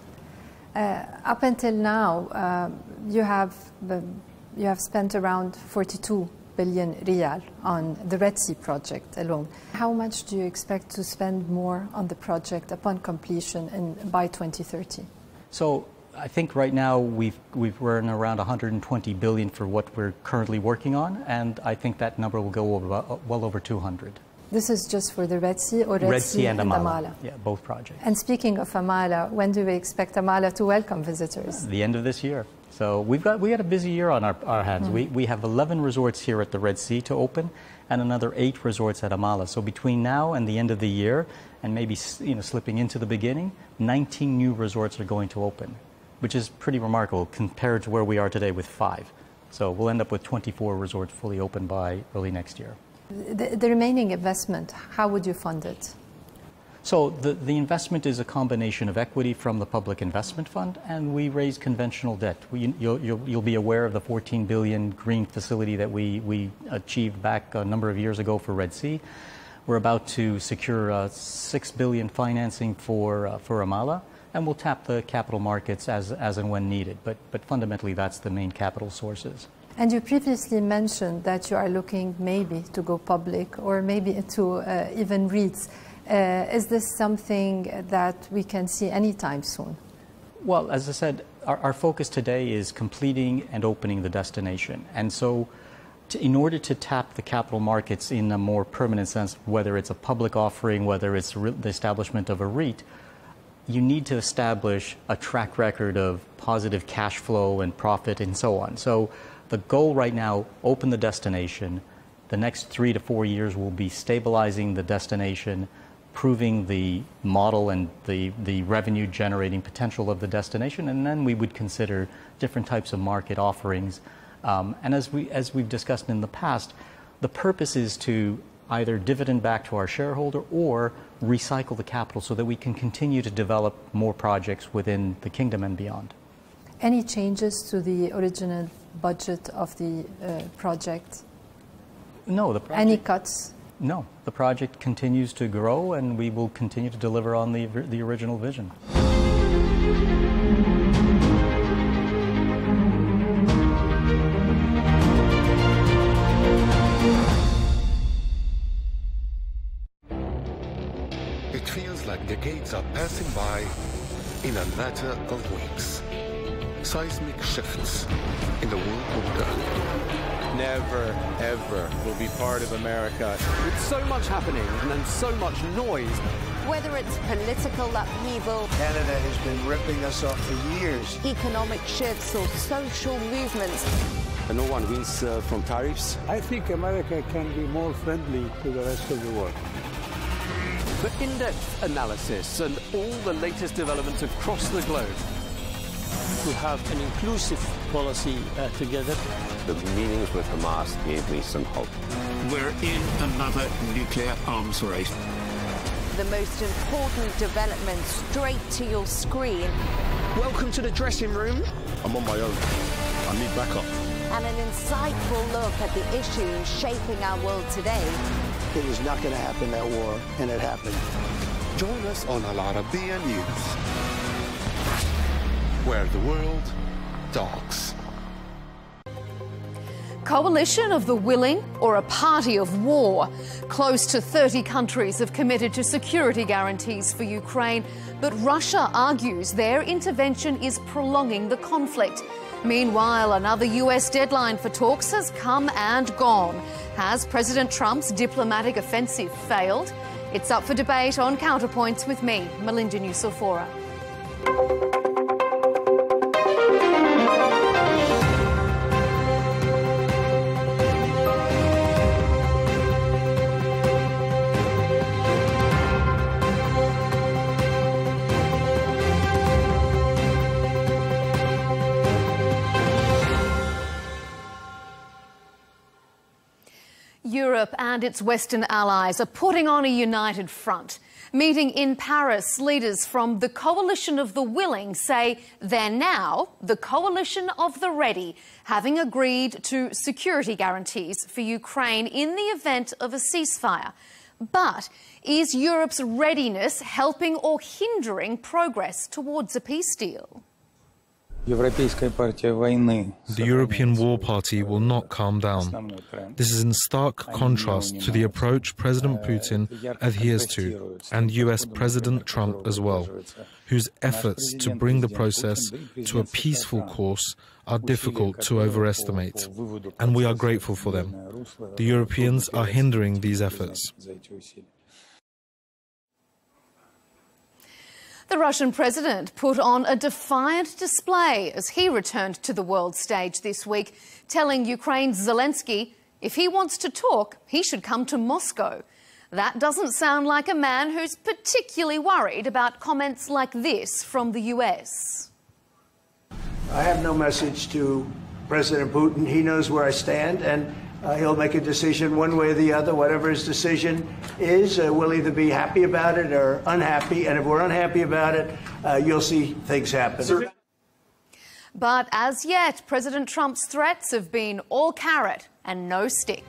Up until now, you have spent around 42 billion riyal on the Red Sea project alone. How much do you expect to spend more on the project upon completion by 2030? So I think right now we're in around 120 billion for what we're currently working on, and I think that number will go over, well over 200. This is just for the Red Sea or Red Sea and Amala? Yeah, both projects. And speaking of Amala, when do we expect Amala to welcome visitors? The end of this year. So we got a busy year on our hands. We have 11 resorts here at the Red Sea to open, and another 8 resorts at Amala. So between now and the end of the year, and maybe slipping into the beginning, 19 new resorts are going to open, which is pretty remarkable compared to where we are today with 5. So we'll end up with 24 resorts fully open by early next year. The remaining investment, how would you fund it? So the investment is a combination of equity from the Public Investment Fund, and we raise conventional debt. You'll be aware of the 14 billion green facility that we achieved back a number of years ago for Red Sea. We're about to secure 6 billion financing for Amala, and we'll tap the capital markets as and when needed. But fundamentally, that's the main capital sources. And you previously mentioned that you are looking maybe to go public or maybe to even REITs. Is this something that we can see anytime soon? Well, as I said, our focus today is completing and opening the destination. And so in order to tap the capital markets in a more permanent sense, whether it's a public offering, whether it's the establishment of a REIT, you need to establish a track record of positive cash flow and profit and so on. So the goal right now, open the destination. The next 3 to 4 years will be stabilizing the destination, proving the model and the revenue generating potential of the destination, and then we would consider different types of market offerings. And as we've discussed in the past, the purpose is to either dividend back to our shareholder or recycle the capital so that we can continue to develop more projects within the kingdom and beyond. Any changes to the original budget of the project? No. The project, any cuts? No. The project continues to grow, and we will continue to deliver on the original vision. It feels like decades are passing by in a matter of weeks. Seismic shifts in the world order. never, ever will be part of America. With so much happening and so much noise. Whether it's political upheaval, Canada has been ripping us off for years. economic shifts or social movements, And no one wins from tariffs. I think America can be more friendly to the rest of the world. For in-depth analysis and all the latest developments across the globe. To have an inclusive policy together. The meetings with Hamas gave me some hope. We're in another nuclear arms race. the most important developments straight to your screen. Welcome to the dressing room. I'm on my own. I need backup. And an insightful look at the issues shaping our world today. It was not going to happen, that war, and it happened. Join us on Arabiya News, where the world talks. Coalition of the willing or a party of war? Close to 30 countries have committed to security guarantees for Ukraine, but Russia argues their intervention is prolonging the conflict. Meanwhile, another US deadline for talks has come and gone. Has President Trump's diplomatic offensive failed? It's up for debate on Counterpoints with me, Melinda Nucifora. Europe and its Western allies are putting on a united front. Meeting in Paris, leaders from the Coalition of the Willing say they're now the Coalition of the Ready, having agreed to security guarantees for Ukraine in the event of a ceasefire. But is Europe's readiness helping or hindering progress towards a peace deal? The European War Party will not calm down. This is in stark contrast to the approach President Putin adheres to, and US President Trump as well, whose efforts to bring the process to a peaceful course are difficult to overestimate, and we are grateful for them. The Europeans are hindering these efforts. The Russian president put on a defiant display as he returned to the world stage this week, telling Ukraine's Zelensky if he wants to talk, he should come to Moscow. That doesn't sound like a man who's particularly worried about comments like this from the US. I have no message to President Putin. He knows where I stand, and he'll make a decision one way or the other. Whatever his decision is, we'll either be happy about it or unhappy. And if we're unhappy about it, you'll see things happen. But as yet, President Trump's threats have been all carrot and no stick.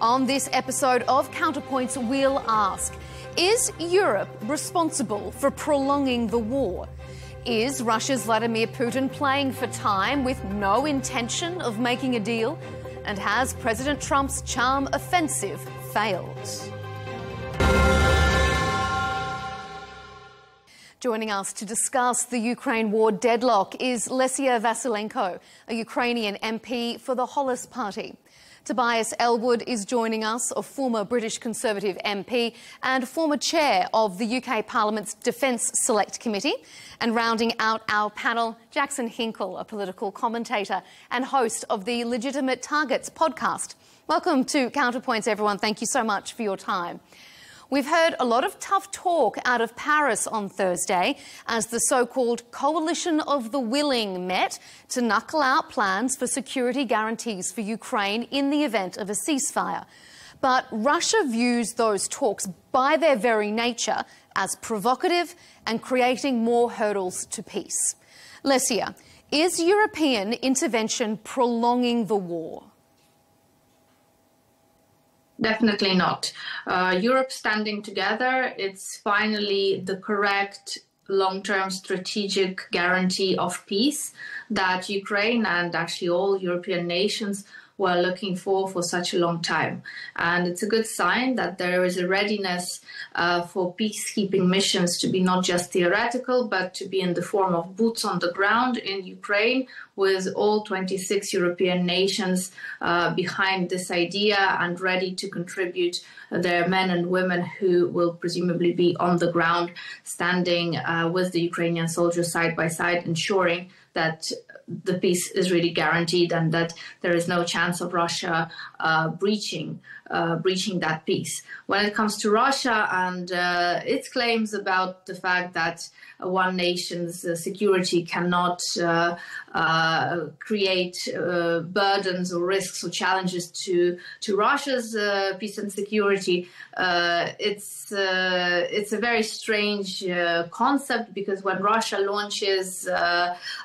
On this episode of Counterpoints, we'll ask, is Europe responsible for prolonging the war? Is Russia's Vladimir Putin playing for time with no intention of making a deal? And has President Trump's charm offensive failed? Joining us to discuss the Ukraine war deadlock is Lesia Vasilenko, a Ukrainian MP for the Hollis Party. Tobias Elwood is joining us, a former British Conservative MP and former chair of the UK Parliament's Defence Select Committee. And rounding out our panel, Jackson Hinkle, a political commentator and host of the Legitimate Targets podcast. Welcome to Counterpoints, everyone. Thank you so much for your time. We've heard a lot of tough talk out of Paris on Thursday as the so-called Coalition of the Willing met to knuckle out plans for security guarantees for Ukraine in the event of a ceasefire. But Russia views those talks by their very nature as provocative and creating more hurdles to peace. Lesia, is European intervention prolonging the war? Definitely not. Europe standing together, it's finally the correct long-term strategic guarantee of peace that Ukraine and actually all European nations were looking for such a long time. And it's a good sign that there is a readiness for peacekeeping missions to be not just theoretical, but to be in the form of boots on the ground in Ukraine, with all 26 European nations behind this idea and ready to contribute their men and women who will presumably be on the ground, standing with the Ukrainian soldiers side by side, ensuring that the peace is really guaranteed and that there is no chance of Russia breaching that peace. When it comes to Russia and its claims about the fact that one nation's security cannot create burdens or risks or challenges to Russia's peace and security, it's a very strange concept, because when Russia launches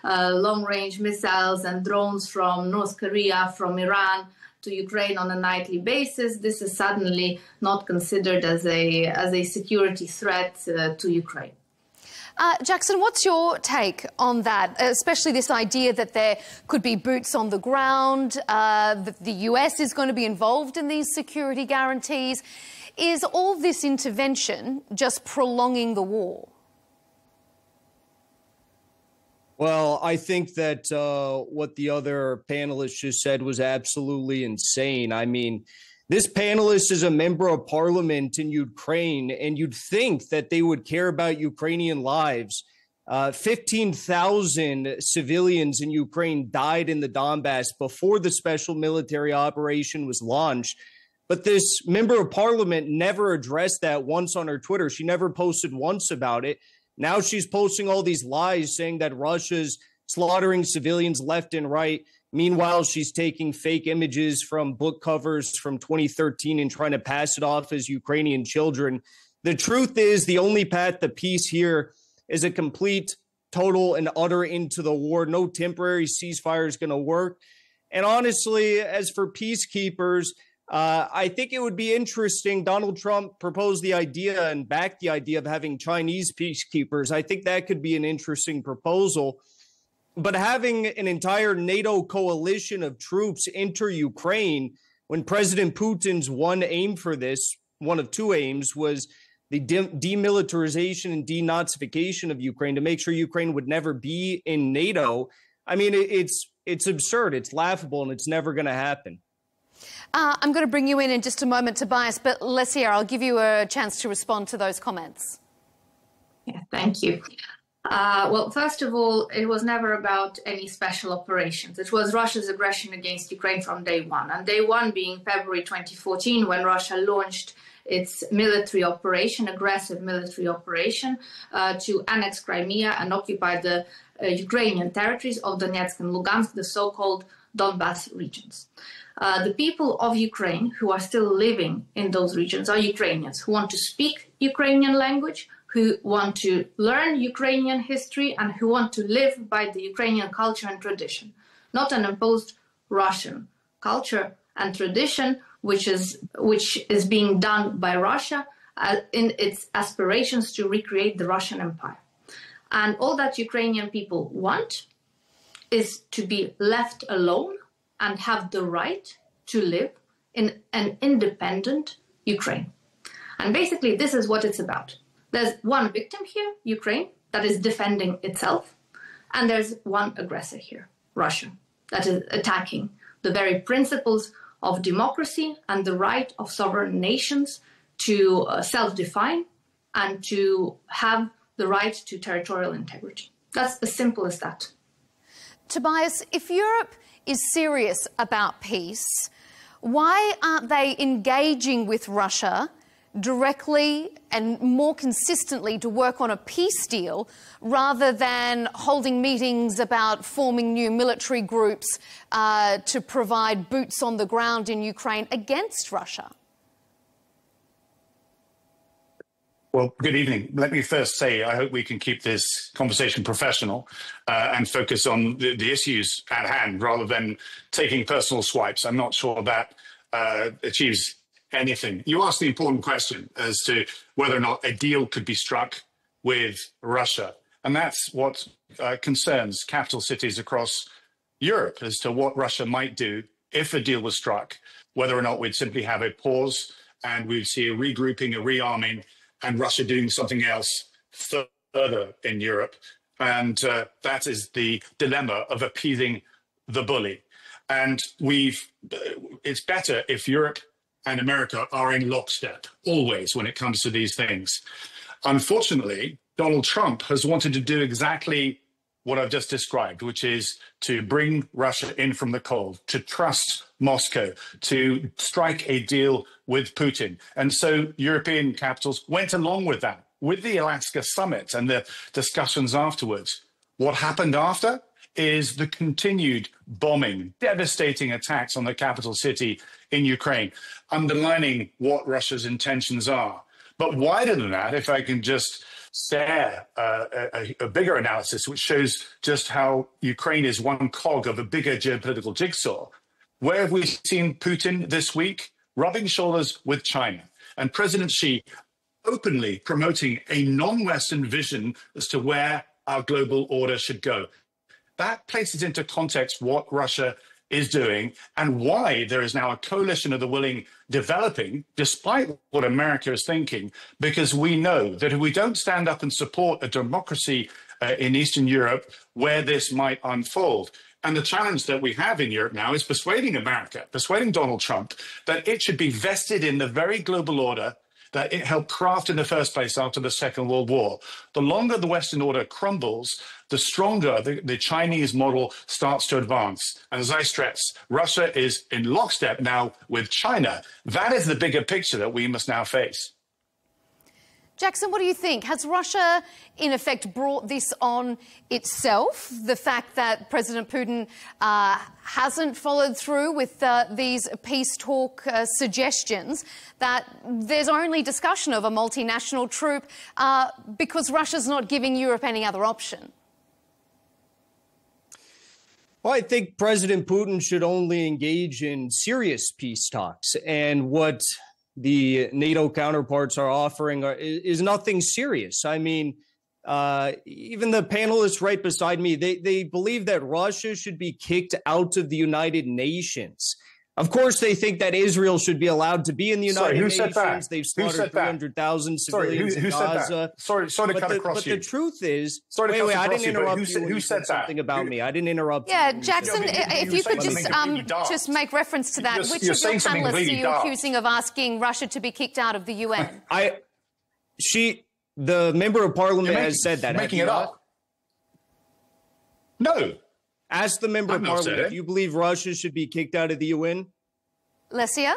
long-range missiles and drones from North Korea, from Iran to Ukraine on a nightly basis, this is suddenly not considered as a security threat to Ukraine. Jackson, what's your take on that, especially this idea that there could be boots on the ground, that the US is going to be involved in these security guarantees? Is all this intervention just prolonging the war? Well, I think that what the other panelists just said was absolutely insane. I mean, this panelist is a member of parliament in Ukraine, and you'd think that they would care about Ukrainian lives. 15,000 civilians in Ukraine died in the Donbass before the special military operation was launched. But this member of parliament never addressed that once on her Twitter. She never posted once about it. Now she's posting all these lies saying that Russia's slaughtering civilians left and right. Meanwhile, she's taking fake images from book covers from 2013 and trying to pass it off as Ukrainian children. The truth is, the only path to peace here is a complete, total, and utter end to the war. No temporary ceasefire is going to work. And honestly, as for peacekeepers, I think it would be interesting. Donald Trump proposed the idea and backed the idea of having Chinese peacekeepers. I think that could be an interesting proposal. But having an entire NATO coalition of troops enter Ukraine, when President Putin's one aim for this, one of two aims, was the demilitarization and denazification of Ukraine to make sure Ukraine would never be in NATO. I mean, it's absurd, it's laughable, and it's never going to happen. I'm going to bring you in just a moment, Tobias, but Lesia, I'll give you a chance to respond to those comments. Yeah, thank you. Well, first of all, it was never about any special operations. It was Russia's aggression against Ukraine from day one. And day one being February 2014, when Russia launched its military operation, aggressive military operation, to annex Crimea and occupy the Ukrainian territories of Donetsk and Lugansk, the so-called Donbass regions. The people of Ukraine who are still living in those regions are Ukrainians who want to speak Ukrainian language, who want to learn Ukrainian history, and who want to live by the Ukrainian culture and tradition, not an imposed Russian culture and tradition, which is being done by Russia in its aspirations to recreate the Russian Empire. And all that Ukrainian people want is to be left alone and have the right to live in an independent Ukraine. And basically, this is what it's about. There's one victim here, Ukraine, that is defending itself, and there's one aggressor here, Russia, that is attacking the very principles of democracy and the right of sovereign nations to self-define and to have the right to territorial integrity. That's as simple as that. Tobias, if Europe is serious about peace, why aren't they engaging with Russia directly and more consistently to work on a peace deal rather than holding meetings about forming new military groups to provide boots on the ground in Ukraine against Russia? Well, good evening. Let me first say I hope we can keep this conversation professional and focus on the issues at hand rather than taking personal swipes. I'm not sure that achieves anything. You asked the important question as to whether or not a deal could be struck with Russia. And that's what concerns capital cities across Europe as to what Russia might do if a deal was struck, whether or not we'd simply have a pause and we'd see a regrouping, a rearming, and Russia doing something else further in Europe. And that is the dilemma of appeasing the bully. And it's better if Europe and America are in lockstep, always, when it comes to these things. Unfortunately, Donald Trump has wanted to do exactly what I've just described, which is to bring Russia in from the cold, to trust Moscow, to strike a deal with Putin. And so European capitals went along with that, with the Alaska summit and the discussions afterwards. What happened after is the continued bombing, devastating attacks on the capital city in Ukraine, underlining what Russia's intentions are. But wider than that, if I can just share a bigger analysis, which shows just how Ukraine is one cog of a bigger geopolitical jigsaw. Where have we seen Putin this week? Rubbing shoulders with China. And President Xi openly promoting a non-Western vision as to where our global order should go. That places into context what Russia is doing and why there is now a coalition of the willing developing, despite what America is thinking, because we know that if we don't stand up and support a democracy in Eastern Europe where this might unfold, and the challenge that we have in Europe now is persuading America, persuading Donald Trump, that it should be vested in the very global order that it helped craft in the first place after the Second World War. The longer the Western order crumbles, the stronger the Chinese model starts to advance. And as I stress, Russia is in lockstep now with China. That is the bigger picture that we must now face. Jackson, what do you think? Has Russia, in effect, brought this on itself? The fact that President Putin hasn't followed through with these peace talk suggestions, that there's only discussion of a multinational troop because Russia's not giving Europe any other option? Well, I think President Putin should only engage in serious peace talks. And what the NATO counterparts are offering is nothing serious. I mean, even the panelists right beside me, they believe that Russia should be kicked out of the United Nations. Of course, they think that Israel should be allowed to be in the United Nations. They've slaughtered 300,000 civilians in Gaza. Sorry to cut across you. But the truth is, wait, I didn't interrupt you. Who said something about me? I didn't interrupt you. Yeah, Jackson, if you could just make reference to that. Which of your panelists are you accusing of asking Russia to be kicked out of the UN? The member of parliament has said that. Making it up. No. Ask the member of parliament if you believe Russia should be kicked out of the UN. Lesia?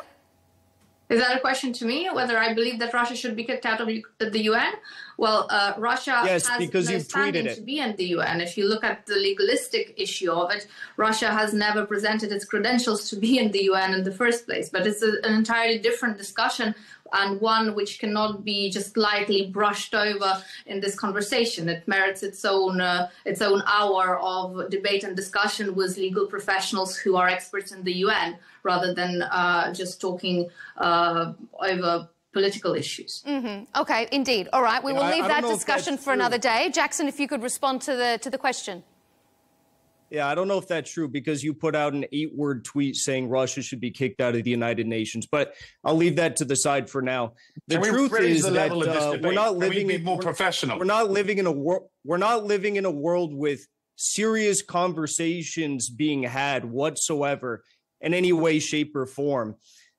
Is that a question to me, whether I believe that Russia should be kicked out of the UN? Well, Russia has no standing to be in the UN. If you look at the legalistic issue of it, Russia has never presented its credentials to be in the UN in the first place. But it's an entirely different discussion, and one which cannot be just lightly brushed over in this conversation. It merits its own hour of debate and discussion with legal professionals who are experts in the UN, rather than just talking over political issues. Okay, indeed. All right, we will leave that discussion for another day. Jackson, if you could respond to the question. Yeah, I don't know if that's true because you put out an 8-word tweet saying Russia should be kicked out of the United Nations, but I'll leave that to the side for now. The truth is that we're not living in more professional. We're not living in a world with serious conversations being had whatsoever in any way, shape, or form.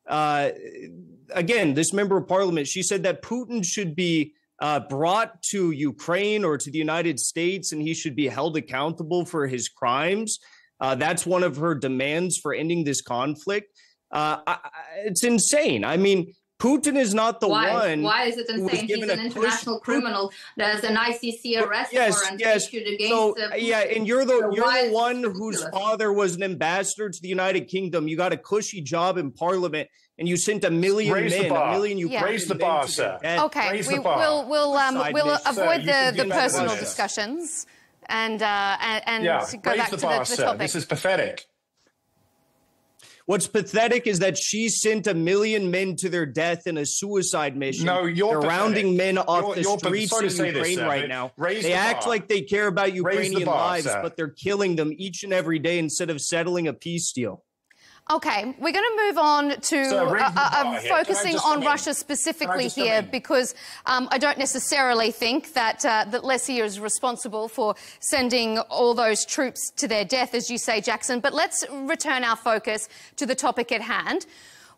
Again, this member of parliament, she said that Putin should be brought to Ukraine or to the United States, and he should be held accountable for his crimes. That's one of her demands for ending this conflict. It's insane. I mean, Putin is not the one. Why is it insane? He's an international criminal. There's an ICC arrest warrant issued against. And you're the one whose father was an ambassador to the United Kingdom. You got a cushy job in Parliament, and you sent a million men, a million Ukrainians. Raise the bar, sir. Okay, we'll avoid the personal discussions and go back to the topic. This is pathetic. What's pathetic is that she sent 1 million men to their death in a suicide mission. No, you're rounding men off the streets in Ukraine right now. They act like they care about Ukrainian lives, but they're killing them each and every day instead of settling a peace deal. Okay, we're going to move on to focusing on Russia specifically here, because I don't necessarily think that that Leigh is responsible for sending all those troops to their death, as you say, Jackson. But let's return our focus to the topic at hand.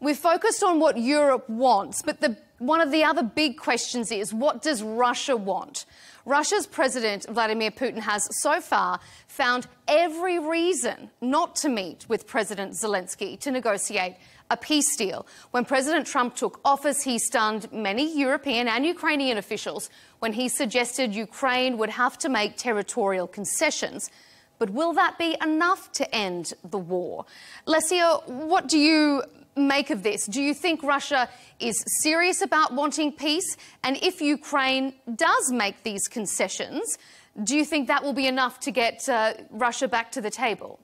We've focused on what Europe wants, but one of the other big questions is, what does Russia want? Russia's President Vladimir Putin has so far found every reason not to meet with President Zelensky to negotiate a peace deal. When President Trump took office, he stunned many European and Ukrainian officials when he suggested Ukraine would have to make territorial concessions. But will that be enough to end the war? Leigh, what do you make of this? Do you think Russia is serious about wanting peace? And if Ukraine does make these concessions, do you think that will be enough to get Russia back to the table?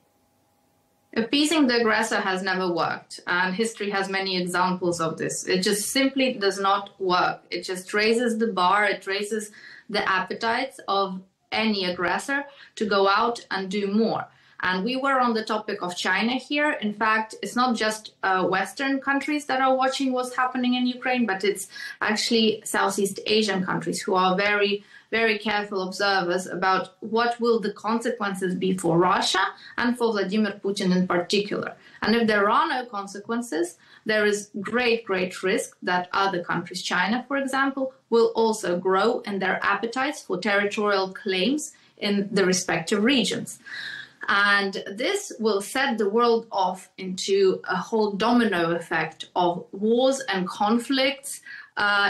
Appeasing the aggressor has never worked, and history has many examples of this. It just simply does not work. It just raises the bar, it raises the appetites of any aggressor to go out and do more. And we were on the topic of China here. In fact, it's not just Western countries that are watching what's happening in Ukraine, but it's actually Southeast Asian countries who are very, very careful observers about what will the consequences be for Russia and for Vladimir Putin in particular. And if there are no consequences, there is great, great risk that other countries, China, for example, will also grow in their appetites for territorial claims in the respective regions. And this will set the world off into a whole domino effect of wars and conflicts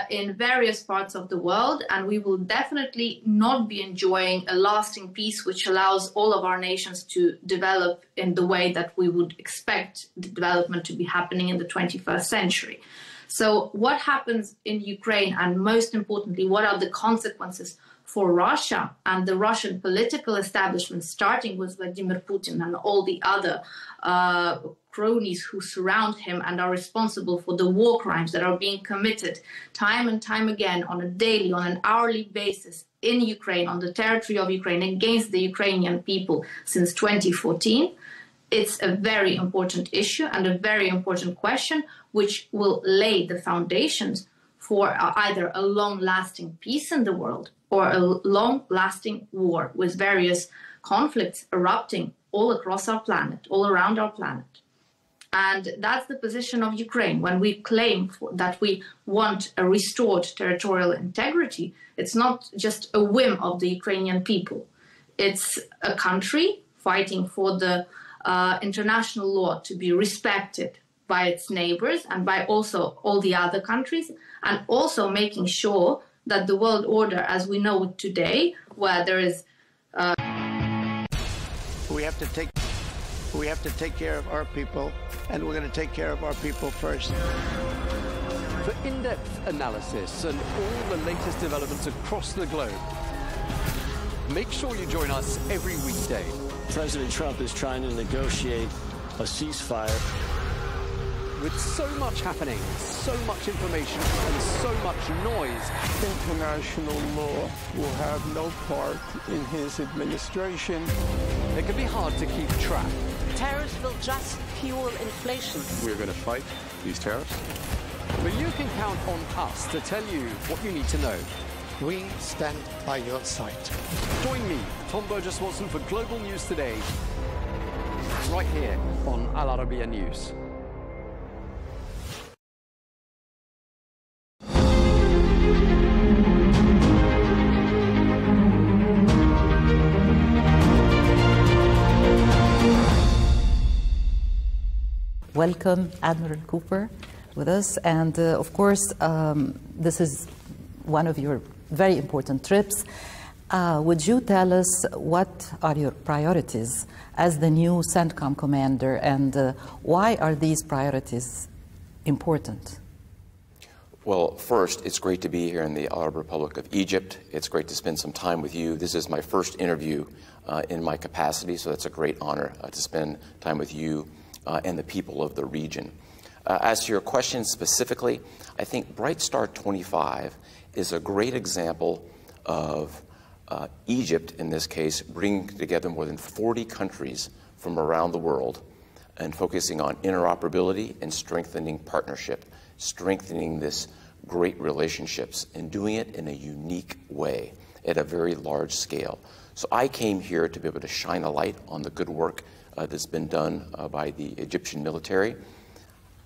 in various parts of the world. And we will definitely not be enjoying a lasting peace which allows all of our nations to develop in the way that we would expect the development to be happening in the 21st century. So what happens in Ukraine, and most importantly, what are the consequences for Russia and the Russian political establishment, starting with Vladimir Putin and all the other cronies who surround him and are responsible for the war crimes that are being committed time and time again on a daily, on an hourly basis in Ukraine, on the territory of Ukraine, against the Ukrainian people since 2014. It's a very important issue and a very important question, which will lay the foundations for either a long-lasting peace in the world or a long-lasting war with various conflicts erupting all across our planet, all around our planet. And that's the position of Ukraine. When we claim that we want a restored territorial integrity, it's not just a whim of the Ukrainian people. It's a country fighting for the international law to be respected by its neighbors and by also all the other countries, and also making sure that the world order as we know it today, where there is we have to take care of our people, and we're going to take care of our people first. For in-depth analysis and all the latest developments across the globe, make sure you join us every weekday. President Trump is trying to negotiate a ceasefire. With so much happening, so much information, and so much noise, international law will have no part in his administration. It can be hard to keep track. Tariffs will just fuel inflation. We're going to fight these tariffs. But you can count on us to tell you what you need to know. We stand by your side. Join me, Tom Burges Watson, for Global News Today, right here on Al Arabiya News. Welcome, Admiral Cooper, with us. And of course, this is one of your very important trips. Would you tell us what are your priorities as the new CENTCOM commander, and why are these priorities important? Well, first, it's great to be here in the Arab Republic of Egypt. It's great to spend some time with you. This is my first interview in my capacity, so it's a great honor to spend time with you and the people of the region. As to your question specifically, I think Bright Star 25 is a great example of Egypt, in this case, bringing together more than 40 countries from around the world and focusing on interoperability and strengthening partnership, strengthening this great relationships and doing it in a unique way at a very large scale. So I came here to be able to shine a light on the good work that's been done by the Egyptian military.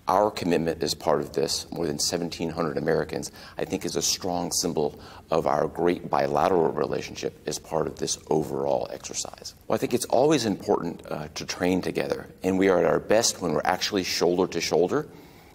Our commitment as part of this, more than 1,700 Americans, I think is a strong symbol of our great bilateral relationship as part of this overall exercise. Well, I think it's always important to train together, and we are at our best when we're actually shoulder to shoulder,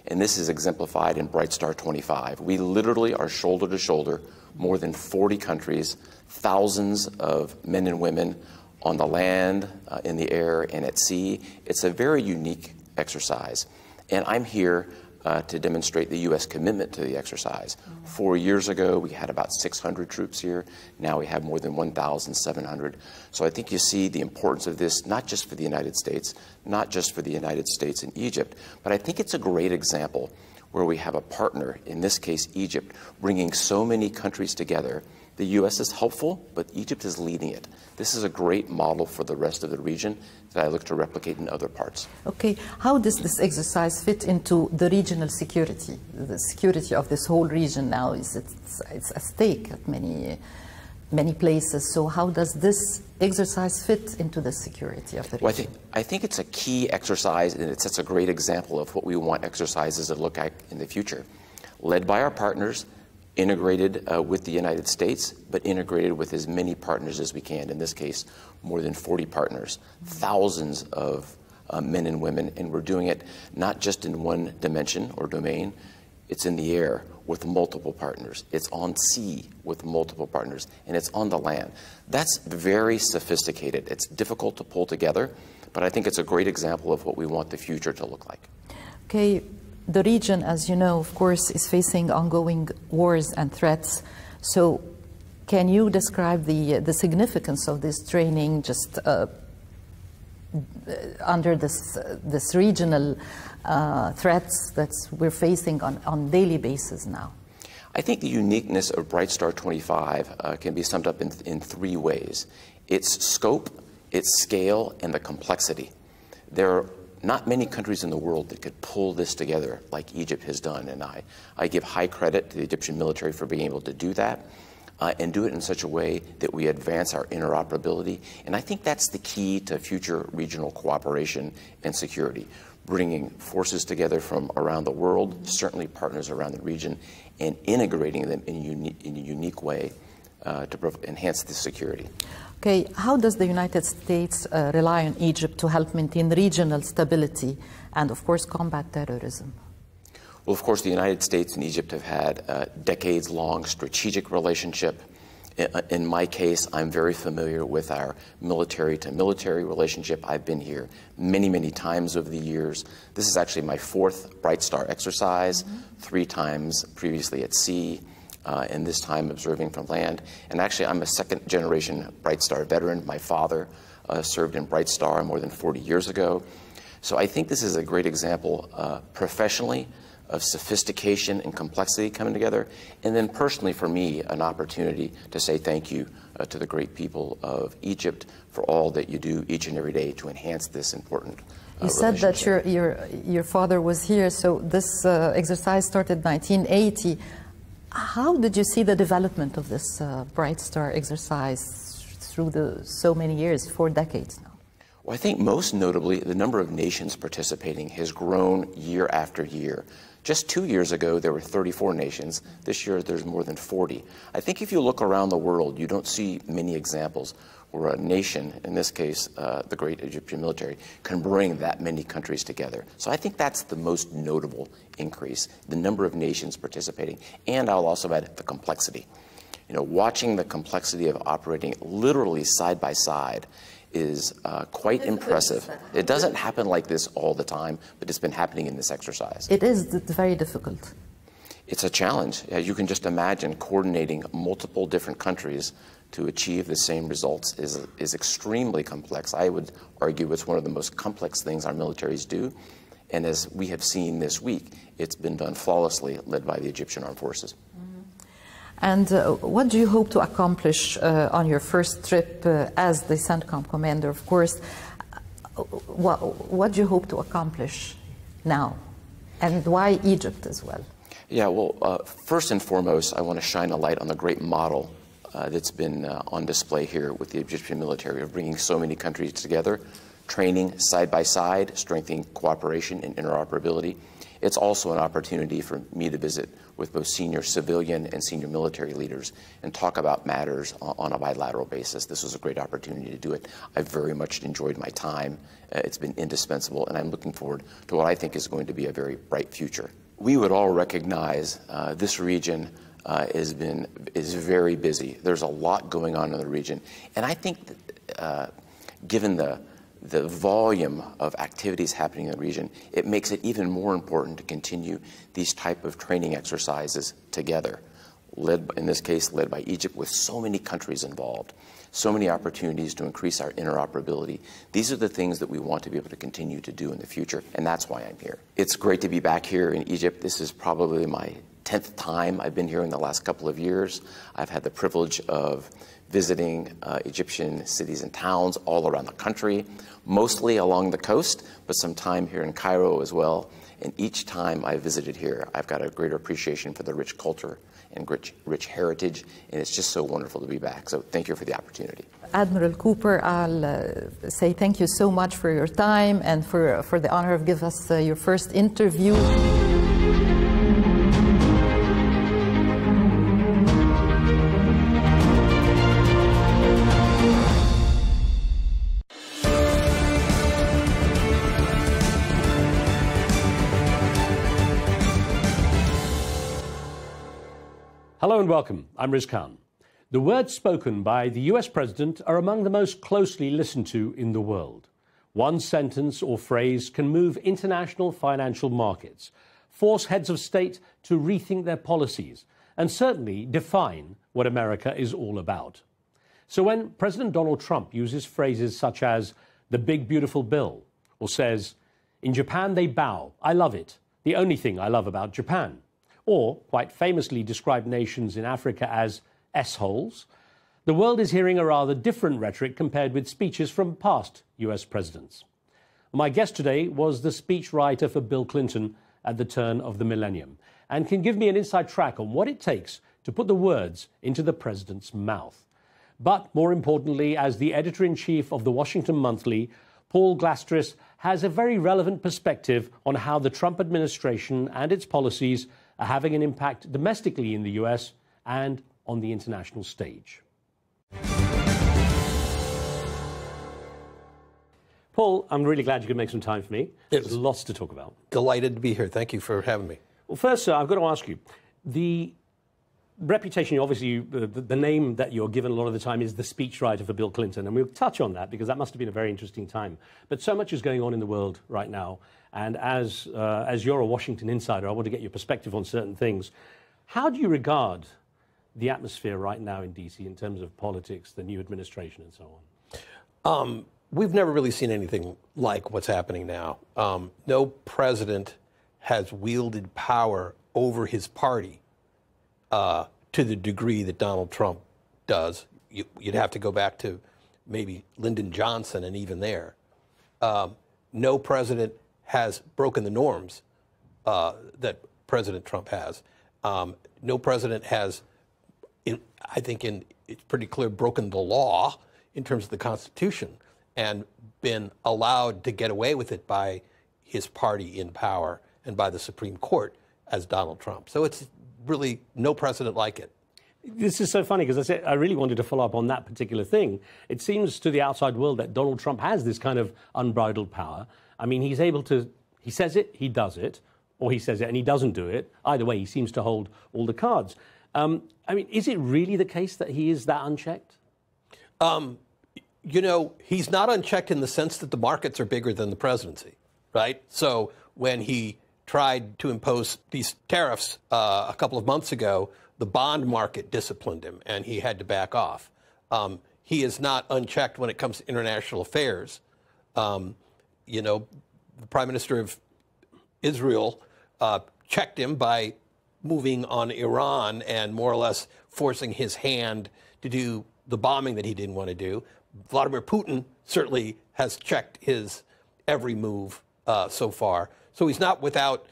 and this is exemplified in Bright Star 25. We literally are shoulder to shoulder, more than 40 countries, thousands of men and women on the land, in the air, and at sea. It's a very unique exercise. And I'm here to demonstrate the U.S. commitment to the exercise. 4 years ago, we had about 600 troops here. Now we have more than 1,700. So I think you see the importance of this, not just for the United States, not just for the United States and Egypt, but I think it's a great example where we have a partner, in this case Egypt, bringing so many countries together. The U.S. is helpful, but Egypt is leading it. This is a great model for the rest of the region that I look to replicate in other parts. Okay, how does this exercise fit into the regional security? The security of this whole region now it's at stake at many places. So how does this exercise fit into the security of the region? Well, I think it's a key exercise, and it sets a great example of what we want exercises to look at in the future. Led by our partners, integrated with the United States, but integrated with as many partners as we can. In this case, more than 40 partners, thousands of men and women, and we're doing it not just in one dimension or domain. It's in the air with multiple partners. It's on sea with multiple partners, and it's on the land. That's very sophisticated. It's difficult to pull together, but I think it's a great example of what we want the future to look like. Okay. The region, as you know, of course, is facing ongoing wars and threats. So can you describe the significance of this training just under this regional threats that we're facing on daily basis now? I think the uniqueness of Bright Star 25 can be summed up in three ways. Its scope, its scale, and the complexity. There are not many countries in the world that could pull this together like Egypt has done, and I give high credit to the Egyptian military for being able to do that and do it in such a way that we advance our interoperability. And I think that's the key to future regional cooperation and security, bringing forces together from around the world, certainly partners around the region, and integrating them in a unique way to enhance the security. Okay, how does the United States rely on Egypt to help maintain regional stability and, of course, combat terrorism? Well, of course, the United States and Egypt have had a decades-long strategic relationship. In my case, I'm very familiar with our military-to-military relationship. I've been here many, many times over the years. This is actually my fourth Bright Star exercise, 3 times previously at sea. And this time observing from land. And actually, I'm a second-generation Bright Star veteran. My father served in Bright Star more than 40 years ago. So I think this is a great example professionally of sophistication and complexity coming together. And then personally, for me, an opportunity to say thank you to the great people of Egypt for all that you do each and every day to enhance this important You said that your father was here, so this exercise started in 1980. How did you see the development of this Bright Star exercise through so many years, 4 decades now? Well, I think most notably, the number of nations participating has grown year after year. Just 2 years ago, there were 34 nations. This year, there's more than 40. I think if you look around the world, you don't see many examples where a nation, in this case, the great Egyptian military, can bring that many countries together. So I think that's the most notable increase, the number of nations participating. And I'll also add the complexity. You know, watching the complexity of operating literally side by side is quite impressive. It doesn't happen like this all the time, but it's been happening in this exercise. It is very difficult. It's a challenge. You can just imagine coordinating multiple different countries to achieve the same results is extremely complex. I would argue it's one of the most complex things our militaries do. And as we have seen this week, it's been done flawlessly, led by the Egyptian Armed Forces. And what do you hope to accomplish on your first trip as the CENTCOM commander? Of course, what do you hope to accomplish now? And why Egypt as well? Yeah, well, first and foremost, I want to shine a light on the great model that's been on display here with the Egyptian military of bringing so many countries together, training side by side, strengthening cooperation and interoperability. It's also an opportunity for me to visit with both senior civilian and senior military leaders and talk about matters on a bilateral basis. This was a great opportunity to do it. I very much enjoyed my time. It's been indispensable, and I'm looking forward to what I think is going to be a very bright future. We would all recognize this region is very busy. There's a lot going on in the region, and I think that given the volume of activities happening in the region, it makes it even more important to continue these type of training exercises together, in this case, led by Egypt, with so many countries involved, so many opportunities to increase our interoperability. These are the things that we want to be able to continue to do in the future, and that's why I'm here. It's great to be back here in Egypt. This is probably my 10th time I've been here in the last couple of years. I've had the privilege of visiting Egyptian cities and towns all around the country, mostly along the coast, but some time here in Cairo as well. And each time I visited here, I've got a greater appreciation for the rich culture and rich heritage, and it's just so wonderful to be back. So thank you for the opportunity. Admiral Cooper, I'll say thank you so much for your time and for the honor of giving us your first interview. Hello and welcome. I'm Riz Khan. The words spoken by the US president are among the most closely listened to in the world. One sentence or phrase can move international financial markets, force heads of state to rethink their policies, and certainly define what America is all about. So when President Donald Trump uses phrases such as the big beautiful bill, or says, in Japan they bow, I love it, the only thing I love about Japan, or quite famously describe nations in Africa as S-holes, the world is hearing a rather different rhetoric compared with speeches from past US presidents. My guest today was the speechwriter for Bill Clinton at the turn of the millennium, and can give me an inside track on what it takes to put the words into the president's mouth. But more importantly, as the editor-in-chief of the Washington Monthly, Paul Glastris has a very relevant perspective on how the Trump administration and its policies are having an impact domestically in the US and on the international stage. Paul, I'm really glad you could make some time for me. There's lots to talk about. Delighted to be here. Thank you for having me. Well, first, sir, I've got to ask you, the reputation, obviously, the name that you're given a lot of the time is the speechwriter for Bill Clinton, and we'll touch on that because that must have been a very interesting time. But so much is going on in the world right now, and as you're a Washington insider, I want to get your perspective on certain things. How do you regard the atmosphere right now in D.C. in terms of politics, the new administration, and so on? We've never really seen anything like what's happening now. No president has wielded power over his party to the degree that Donald Trump does. You'd have to go back to maybe Lyndon Johnson, and even there. No president has broken the norms that President Trump has. No president has, I think it's pretty clear, broken the law in terms of the Constitution and been allowed to get away with it by his party in power and by the Supreme Court as Donald Trump. So it's really no precedent like it. This is so funny because I really wanted to follow up on that particular thing. It seems to the outside world that Donald Trump has this kind of unbridled power. I mean, he's able to, he says it, he does it, or he says it and he doesn't do it. Either way, he seems to hold all the cards. I mean, is it really the case that he is that unchecked? You know, he's not unchecked in the sense that the markets are bigger than the presidency, right? So when he tried to impose these tariffs a couple of months ago, the bond market disciplined him and he had to back off. He is not unchecked when it comes to international affairs. You know, the Prime Minister of Israel checked him by moving on Iran and more or less forcing his hand to do the bombing that he didn't want to do. Vladimir Putin certainly has checked his every move so far. So he's not without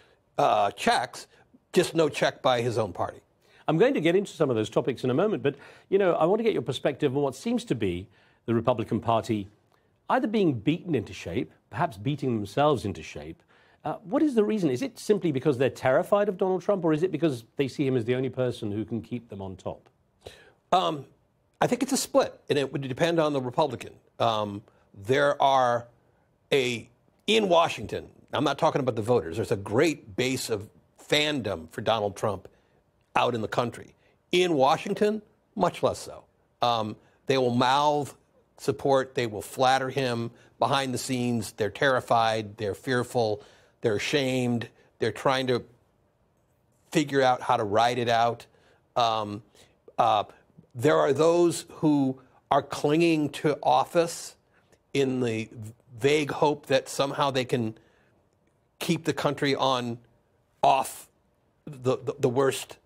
checks, just no check by his own party. I'm going to get into some of those topics in a moment, but, you know, I want to get your perspective on what seems to be the Republican Party either being beaten into shape, perhaps beating themselves into shape. What is the reason? Is it simply because they're terrified of Donald Trump, or is it because they see him as the only person who can keep them on top? I think it's a split, and it would depend on the Republican. There are in Washington, I'm not talking about the voters, there's a great base of fandom for Donald Trump out in the country. In Washington, much less so. They will mouth support, they will flatter him behind the scenes. They're terrified, they're fearful, they're ashamed, they're trying to figure out how to ride it out. There are those who are clinging to office in the vague hope that somehow they can keep the country off the worst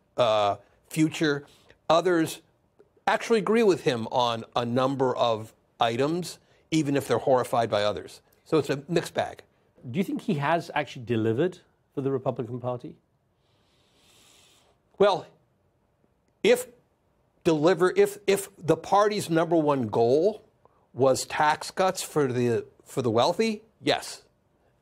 future. Others actually agree with him on a number of items, even if they're horrified by others. So it's a mixed bag. Do you think he has actually delivered for the Republican Party? Well, if the party's number one goal was tax cuts for the wealthy, yes.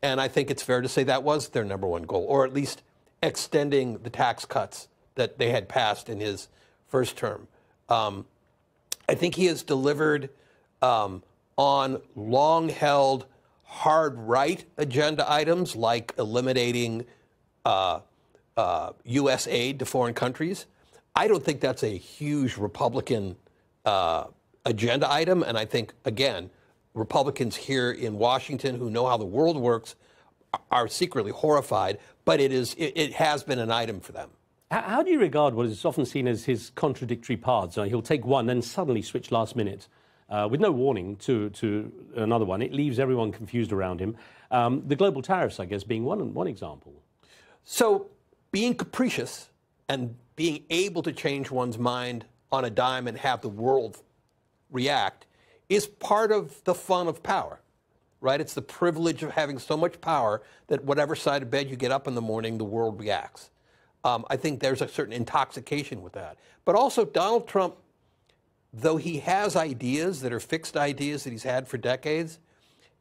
And I think it's fair to say that was their number one goal, or at least extending the tax cuts that they had passed in his first term. I think he has delivered on long-held, hard-right agenda items like eliminating U.S. aid to foreign countries. I don't think that's a huge Republican agenda item, and I think, again, Republicans here in Washington who know how the world works are secretly horrified, but it has been an item for them. How do you regard what is often seen as his contradictory paths? He'll take one, then suddenly switch last minute with no warning to another one. It leaves everyone confused around him. The global tariffs, I guess, being one example. So being capricious and being able to change one's mind on a dime and have the world react is part of the fun of power, right? It's the privilege of having so much power that whatever side of bed you get up in the morning, the world reacts. I think there's a certain intoxication with that. But also Donald Trump, though he has ideas that are fixed ideas that he's had for decades,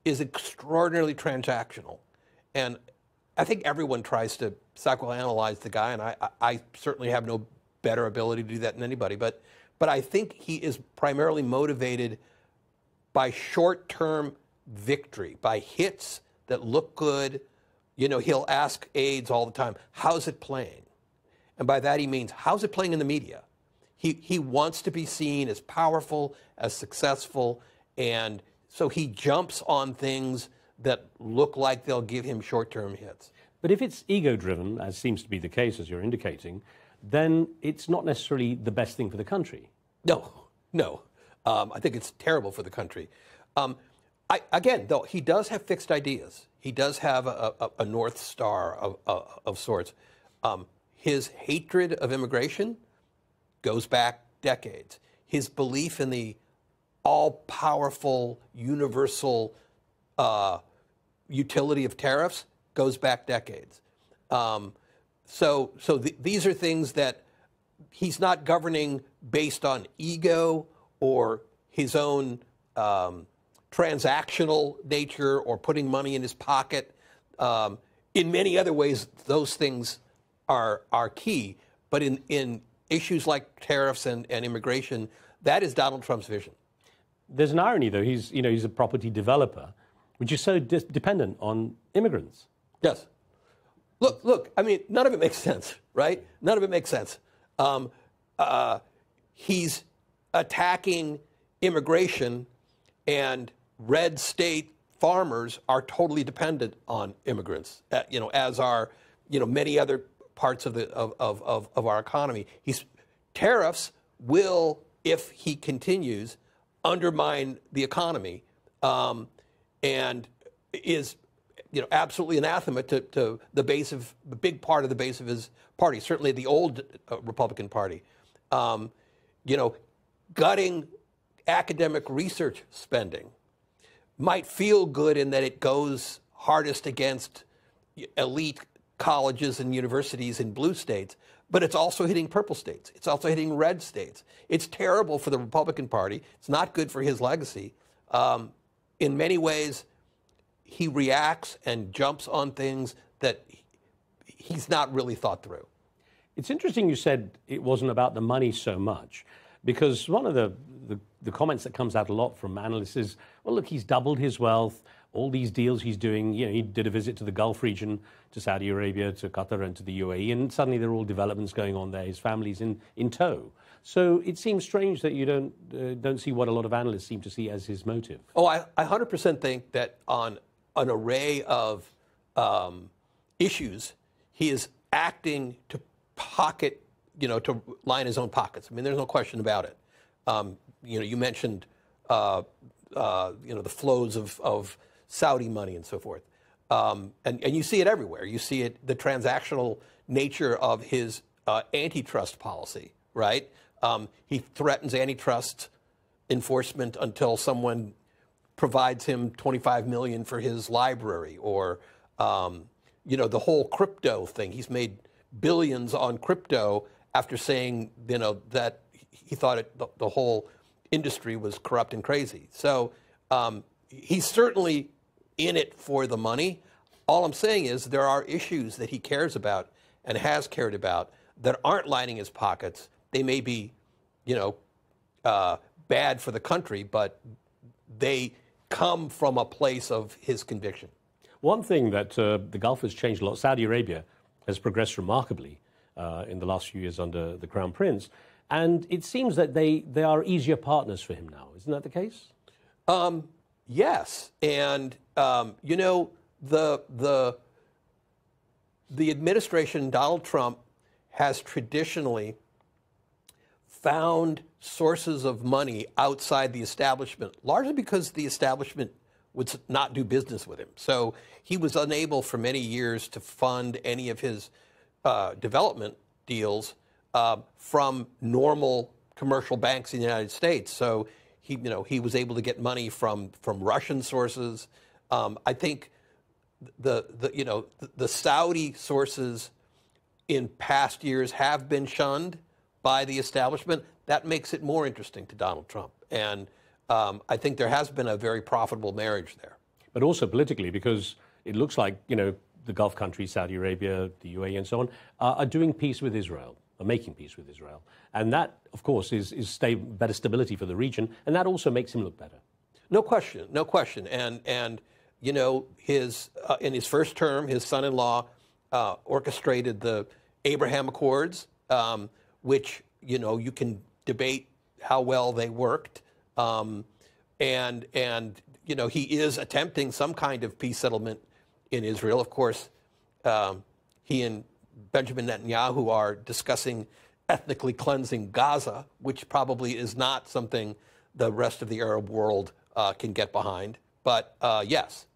is extraordinarily transactional. And I think everyone tries to psychoanalyze the guy, and I certainly have no better ability to do that than anybody. But I think he is primarily motivated by short-term victory, by hits that look good. You know, he'll ask aides all the time, how's it playing? And by that he means, how's it playing in the media? He wants to be seen as powerful, as successful, and so he jumps on things that look like they'll give him short-term hits. But if it's ego-driven, as seems to be the case, as you're indicating, then it's not necessarily the best thing for the country. No. I think it's terrible for the country. Again, though, he does have fixed ideas. He does have a North Star of sorts. His hatred of immigration goes back decades. His belief in the all-powerful, universal utility of tariffs goes back decades. These are things that he's not governing based on ego or his own transactional nature or putting money in his pocket. In many other ways, those things are key. But in issues like tariffs and immigration, that is Donald Trump's vision. There's an irony, though. He's a property developer, which is so dependent on immigrants. Yes. Look. I mean, none of it makes sense, right? None of it makes sense. He's attacking immigration, and red state farmers are totally dependent on immigrants. As are many other parts of our economy. Tariffs will, if he continues, undermine the economy, and is absolutely anathema to the big part of the base of his party. Certainly the old Republican Party, gutting academic research spending, might feel good in that it goes hardest against elite colleges and universities in blue states, but it's also hitting purple states. It's also hitting red states. It's terrible for the Republican Party. It's not good for his legacy. In many ways, he reacts and jumps on things that he's not really thought through. It's interesting you said it wasn't about the money so much, because one of the comments that comes out a lot from analysts is, well, look, he's doubled his wealth, all these deals he's doing. You know, he did a visit to the Gulf region, to Saudi Arabia, to Qatar, and to the UAE, and suddenly there are all developments going on there. His family's in tow. So it seems strange that you don't see what a lot of analysts seem to see as his motive. Oh, I 100% think that on an array of issues, he is acting to pocket, to line his own pockets. I mean, there's no question about it. You mentioned, the flows of Saudi money and so forth. And you see it everywhere. You see it, the transactional nature of his antitrust policy, right? He threatens antitrust enforcement until someone provides him $25 million for his library, or, the whole crypto thing. He's made billions on crypto after saying, that he thought the whole industry was corrupt and crazy. So he's certainly in it for the money. All I'm saying is there are issues that he cares about and has cared about that aren't lining his pockets. They may be, bad for the country, but they come from a place of his conviction. One thing that the Gulf has changed a lot. Saudi Arabia has progressed remarkably in the last few years under the Crown Prince, and it seems that they are easier partners for him now. Isn't that the case? Yes, and the administration, Donald Trump, has traditionally found sources of money outside the establishment, largely because the establishment would not do business with him. So he was unable for many years to fund any of his development deals from normal commercial banks in the United States. So he was able to get money from Russian sources. I think the Saudi sources in past years have been shunned by the establishment. That makes it more interesting to Donald Trump. And I think there has been a very profitable marriage there. But also politically, because it looks like, the Gulf countries, Saudi Arabia, the UAE and so on, are doing peace with Israel, are making peace with Israel. And that, of course, is better stability for the region. And that also makes him look better. No question, no question. And in his first term, his son-in-law orchestrated the Abraham Accords, which, you can debate how well they worked. And he is attempting some kind of peace settlement in Israel. Of course, he and Benjamin Netanyahu are discussing ethnically cleansing Gaza, which probably is not something the rest of the Arab world can get behind. But yes.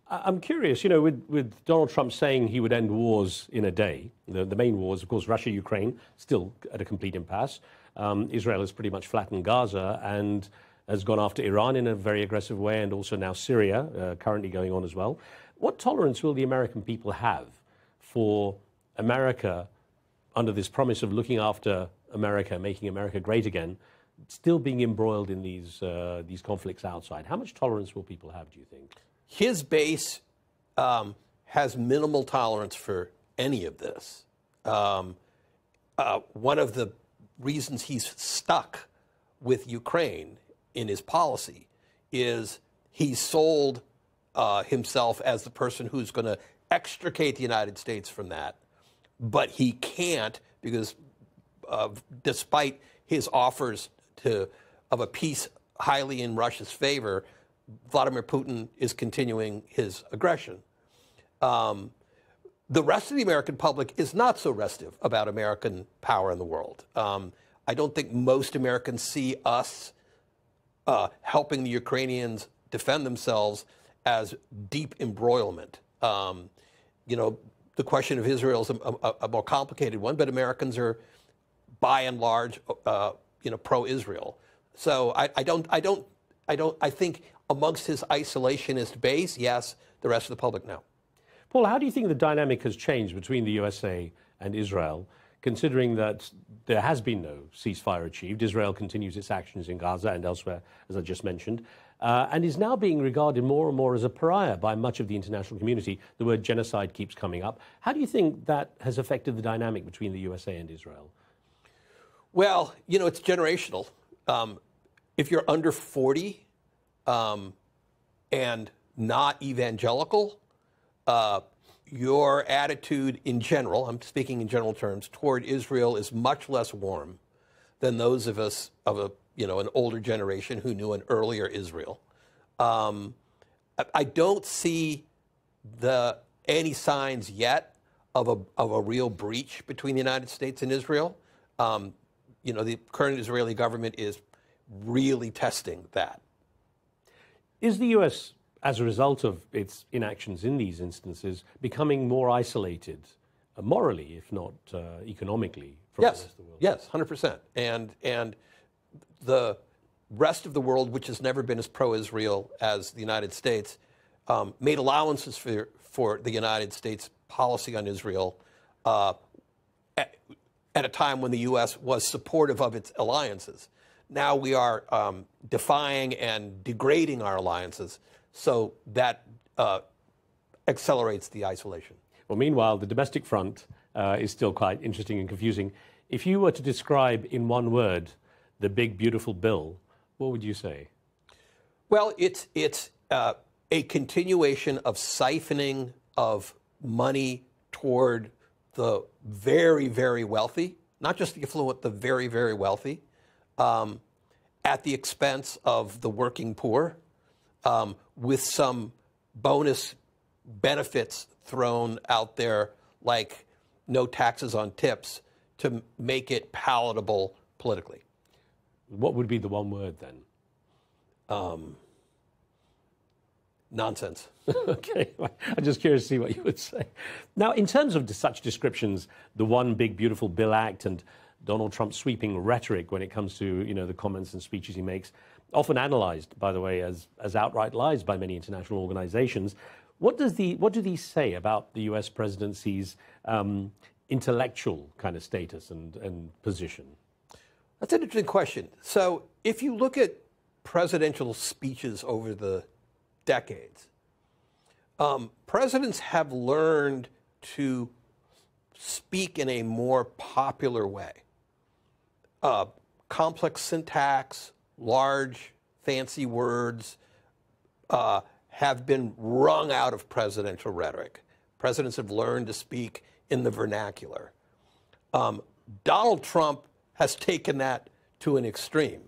I'm curious, with Donald Trump saying he would end wars in a day, the main wars, of course, Russia, Ukraine, still at a complete impasse. Israel has pretty much flattened Gaza and has gone after Iran in a very aggressive way, and also now Syria, currently going on as well. What tolerance will the American people have for America, under this promise of looking after America, making America great again, still being embroiled in these conflicts outside? How much tolerance will people have, do you think? His base has minimal tolerance for any of this. One of the reasons he's stuck with Ukraine in his policy is he's sold himself as the person who's going to extricate the United States from that. But he can't, because despite his offers of a peace highly in Russia's favor, Vladimir Putin is continuing his aggression. The rest of the American public is not so restive about American power in the world. I don't think most Americans see us helping the Ukrainians defend themselves as deep embroilment. The question of Israel is a more complicated one, but Americans are, by and large, pro-Israel. So I think amongst his isolationist base, yes. The rest of the public, no. Paul, how do you think the dynamic has changed between the USA and Israel, considering that there has been no ceasefire achieved? Israel continues its actions in Gaza and elsewhere, as I just mentioned, and is now being regarded more and more as a pariah by much of the international community. The word genocide keeps coming up. How do you think that has affected the dynamic between the USA and Israel? Well, you know, it's generational. If you're under 40 and not evangelical, your attitude in general, I'm speaking in general terms, toward Israel is much less warm than those of us of an older generation who knew an earlier Israel. I don't see any signs yet of a real breach between the United States and Israel. The current Israeli government is really testing that. Is the U.S., as a result of its inactions in these instances, becoming more isolated, morally, if not economically, from the rest of the world? Yes, 100%. And the rest of the world, which has never been as pro-Israel as the United States, made allowances for the United States policy on Israel at a time when the U.S. was supportive of its alliances. Now we are defying and degrading our alliances, so that accelerates the isolation. Well, meanwhile, the domestic front is still quite interesting and confusing. If you were to describe in one word the big, beautiful bill, what would you say? Well, it's a continuation of siphoning of money toward the very, very wealthy, not just the affluent, the very, very wealthy, at the expense of the working poor, with some bonus benefits thrown out there, like no taxes on tips, to make it palatable politically. What would be the one word then? Nonsense. Okay, I'm just curious to see what you would say. Now, in terms of such descriptions, the One Big Beautiful Bill Act and Donald Trump's sweeping rhetoric when it comes to, the comments and speeches he makes, often analyzed, by the way, as outright lies by many international organizations. What do these say about the U.S. presidency's intellectual kind of status and position? That's an interesting question. So if you look at presidential speeches over the decades, presidents have learned to speak in a more popular way. Complex syntax, large, fancy words have been wrung out of presidential rhetoric. Presidents have learned to speak in the vernacular. Donald Trump has taken that to an extreme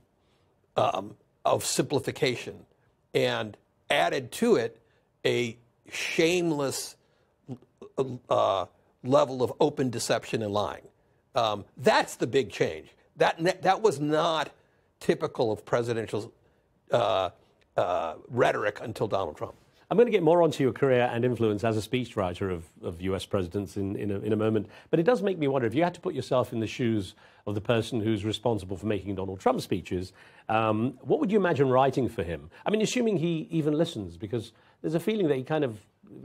of simplification and added to it a shameless level of open deception and lying. That's the big change. That was not typical of presidential rhetoric until Donald Trump. I'm going to get more onto your career and influence as a speechwriter of U.S. presidents in a moment, but it does make me wonder, if you had to put yourself in the shoes of the person who's responsible for making Donald Trump speeches, what would you imagine writing for him? I mean, assuming he even listens, because there's a feeling that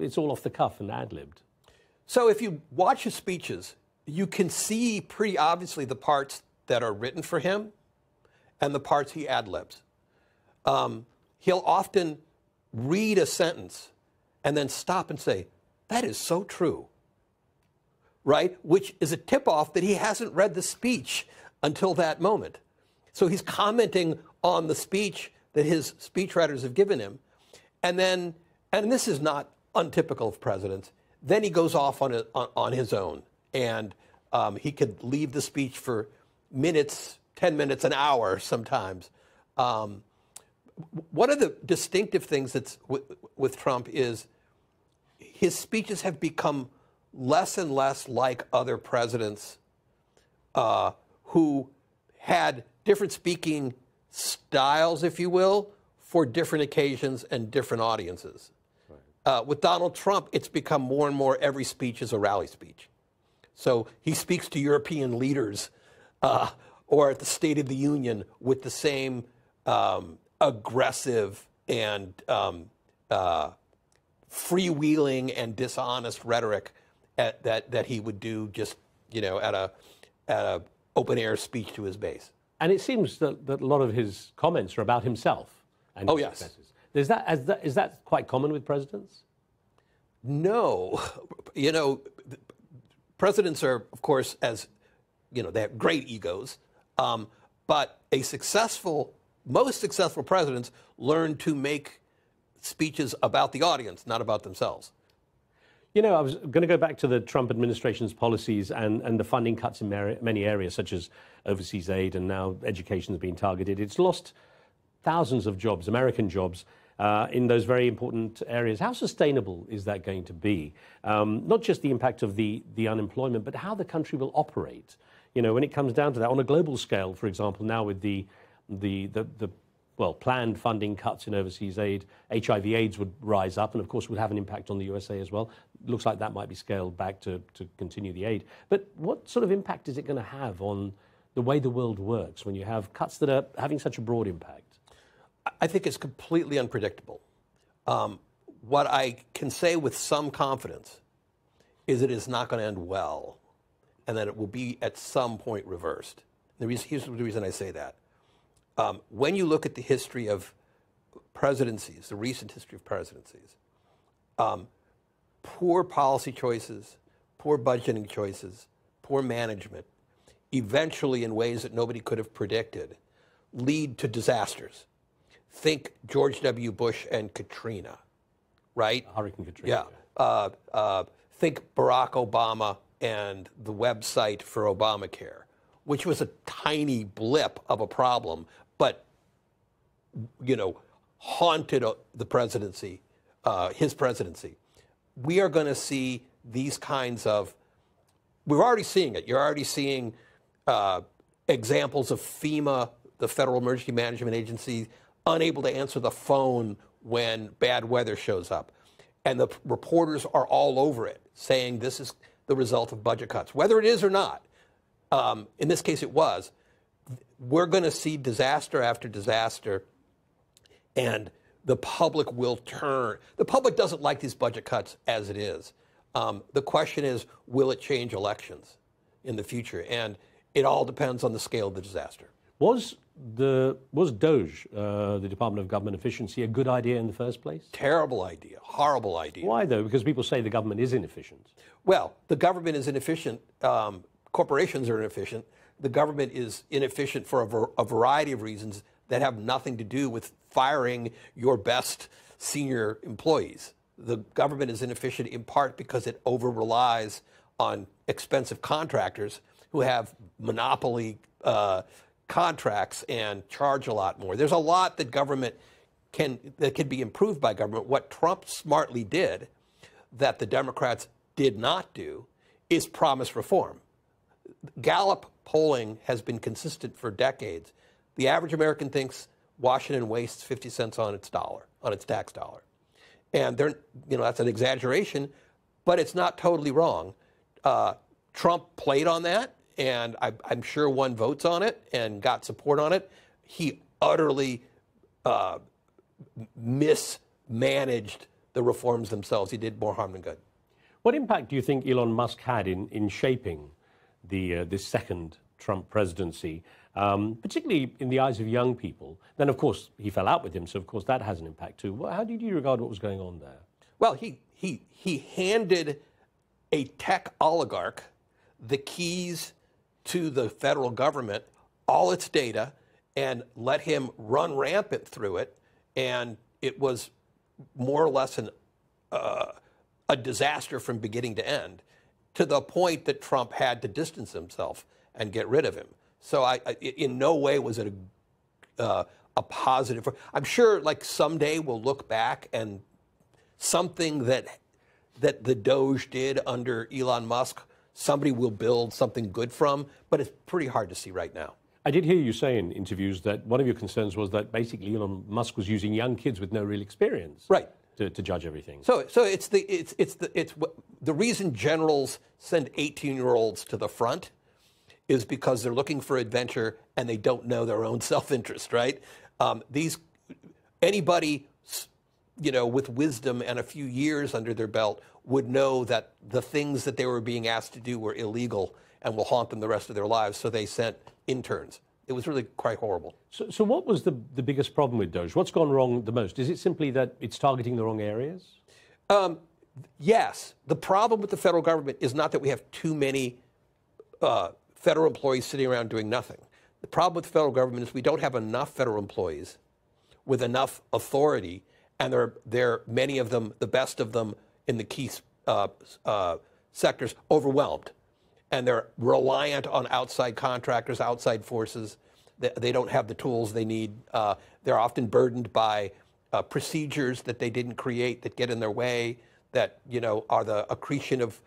it's all off the cuff and ad-libbed. So if you watch his speeches, you can see pretty obviously the parts that are written for him and the parts he ad-libs. He'll often read a sentence and then stop and say, that is so true, right? Which is a tip-off that he hasn't read the speech until that moment. So he's commenting on the speech that his speechwriters have given him. And this is not untypical of presidents, then he goes off on his own. And he could leave the speech for minutes, 10 minutes, an hour sometimes. One of the distinctive things that's with Trump is his speeches have become less and less like other presidents who had different speaking styles, if you will, for different occasions and different audiences. Right. With Donald Trump, it's become more and more every speech is a rally speech. So he speaks to European leaders or at the State of the Union with the same aggressive and freewheeling and dishonest rhetoric that he would do just, at a open air speech to his base. And it seems that a lot of his comments are about himself. And his successes. Is that quite common with presidents? No. Presidents are, of course, they have great egos, but most successful presidents learn to make speeches about the audience, not about themselves. I was going to go back to the Trump administration's policies and the funding cuts in many areas, such as overseas aid, and now education is being targeted. It's lost thousands of jobs, American jobs, in those very important areas. How sustainable is that going to be? Not just the impact of the unemployment, but how the country will operate. When it comes down to that, on a global scale, for example, now with the planned funding cuts in overseas aid, HIV/AIDS would rise up, and of course would have an impact on the USA as well. Looks like that might be scaled back to continue the aid. But what sort of impact is it going to have on the way the world works when you have cuts that are having such a broad impact? I think it's completely unpredictable. What I can say with some confidence is it is not going to end well, and that it will be at some point reversed. Here's the reason I say that. When you look at the history of presidencies, the recent history of presidencies, poor policy choices, poor budgeting choices, poor management, eventually in ways that nobody could have predicted, lead to disasters. Think George W. Bush and Katrina, right? Hurricane Katrina. Yeah. Think Barack Obama and the website for Obamacare, which was a tiny blip of a problem, but, haunted the presidency, his presidency. We are going to see these kinds of, we're already seeing it. You're already seeing examples of FEMA, the Federal Emergency Management Agency, unable to answer the phone when bad weather shows up. And the reporters are all over it, saying this is the result of budget cuts. Whether it is or not, in this case it was, we're going to see disaster after disaster, and the public will turn. The public doesn't like these budget cuts as it is. The question is, will it change elections in the future? And it all depends on the scale of the disaster. Was DOGE, the Department of Government Efficiency, a good idea in the first place? Terrible idea. Horrible idea. Why, though? Because people say the government is inefficient. Well, the government is inefficient. Corporations are inefficient. The government is inefficient for a variety of reasons that have nothing to do with firing your best senior employees. The government is inefficient in part because it over-relies on expensive contractors who have monopoly contracts and charge a lot more. There's a lot that can be improved by government. What Trump smartly did that the Democrats did not do is promise reform. Gallup polling has been consistent for decades. The average American thinks Washington wastes 50 cents on its dollar, on its tax dollar. And that's an exaggeration, but it's not totally wrong. Trump played on that, and I'm sure won votes on it and got support on it. He utterly mismanaged the reforms themselves. He did more harm than good. What impact do you think Elon Musk had in shaping this second Trump presidency, particularly in the eyes of young people? Then, of course, he fell out with him, so of course that has an impact too. How did you regard what was going on there? Well, he handed a tech oligarch the keys to the federal government, all its data, and let him run rampant through it. And it was more or less a disaster from beginning to end, to the point that Trump had to distance himself and get rid of him. So in no way was it a positive. I'm sure like someday we'll look back and something that the Doge did under Elon Musk, somebody will build something good from, but it's pretty hard to see right now. I did hear you say in interviews that one of your concerns was that basically Elon Musk was using young kids with no real experience, right, to judge everything. So it's the reason generals send 18-year-olds to the front is because they're looking for adventure and they don't know their own self-interest, right? Anybody with wisdom and a few years under their belt, would know that the things that they were being asked to do were illegal and will haunt them the rest of their lives. So they sent interns. It was really quite horrible. So what was the biggest problem with DOGE? What's gone wrong the most? Is it simply that it's targeting the wrong areas? Yes. The problem with the federal government is not that we have too many federal employees sitting around doing nothing. The problem with the federal government is we don't have enough federal employees with enough authority, and there are many of them, the best of them in the key sectors, overwhelmed. And they're reliant on outside contractors, outside forces. They don't have the tools they need. They're often burdened by procedures that they didn't create that get in their way, that are the accretion of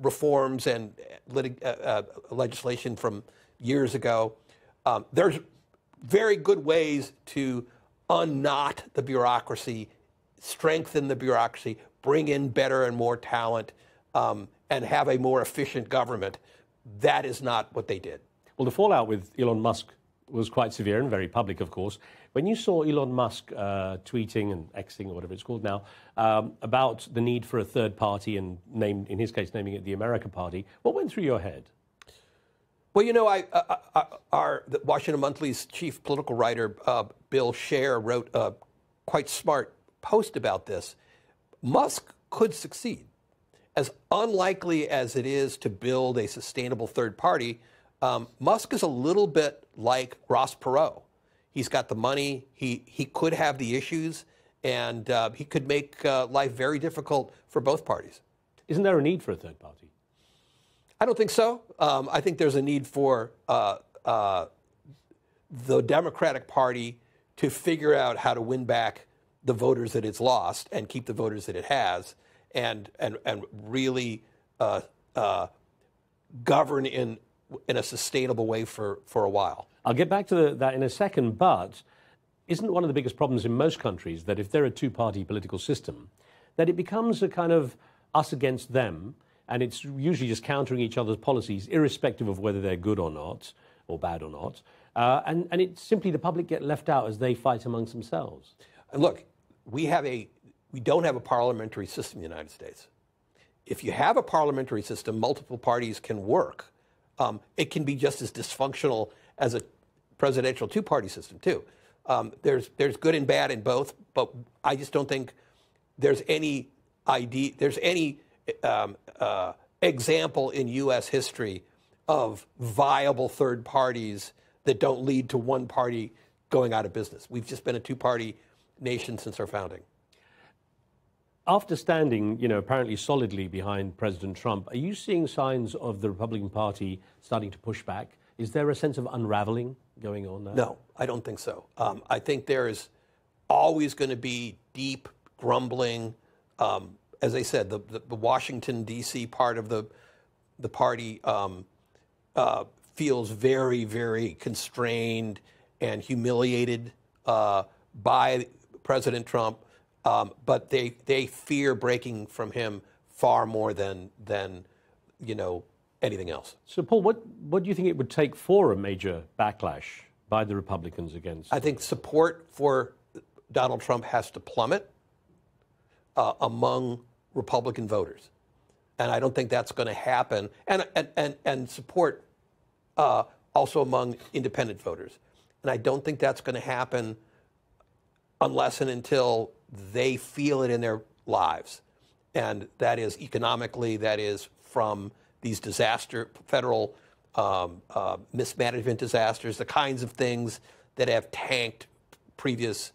reforms and legislation from years ago. There's very good ways to unknot the bureaucracy, strengthen the bureaucracy, bring in better and more talent, and have a more efficient government. That is not what they did. Well, the fallout with Elon Musk was quite severe and very public, of course. When you saw Elon Musk tweeting and Xing, or whatever it's called now, about the need for a third party, and in his case, naming it the America Party, what went through your head? Well, the Washington Monthly's chief political writer, Bill Scher, wrote a quite smart post about this. Musk could succeed. As unlikely as it is to build a sustainable third party, Musk is a little bit like Ross Perot. He's got the money, he could have the issues, and he could make life very difficult for both parties. Isn't there a need for a third party? I don't think so. I think there's a need for the Democratic Party to figure out how to win back the voters that it's lost and keep the voters that it has, and really govern in a sustainable way for a while. I'll get back to that in a second, but isn't one of the biggest problems in most countries that if they're a two-party political system, that it becomes a kind of us against them, and it's usually just countering each other's policies, irrespective of whether they're good or not, or bad or not, and it's simply the public get left out as they fight amongst themselves. And look, we don't have a parliamentary system in the United States. If you have a parliamentary system, multiple parties can work. It can be just as dysfunctional as a presidential two-party system, too. There's good and bad in both, but I just don't think there's any example in U.S. history of viable third parties that don't lead to one party going out of business. We've just been a two-party nation since our founding. After standing, apparently solidly behind President Trump, are you seeing signs of the Republican Party starting to push back? Is there a sense of unraveling going on now? No, I don't think so. I think there is always going to be deep grumbling. As I said, the Washington, D.C. part of the party feels very, very constrained and humiliated by President Trump. But they fear breaking from him far more than anything else. So, Paul, what do you think it would take for a major backlash by the Republicans against? I think support for Donald Trump has to plummet among Republican voters, and I don't think that's going to happen. And support also among independent voters, and I don't think that's going to happen unless and until they feel it in their lives. And that is economically, that is from these federal mismanagement disasters, the kinds of things that have tanked previous,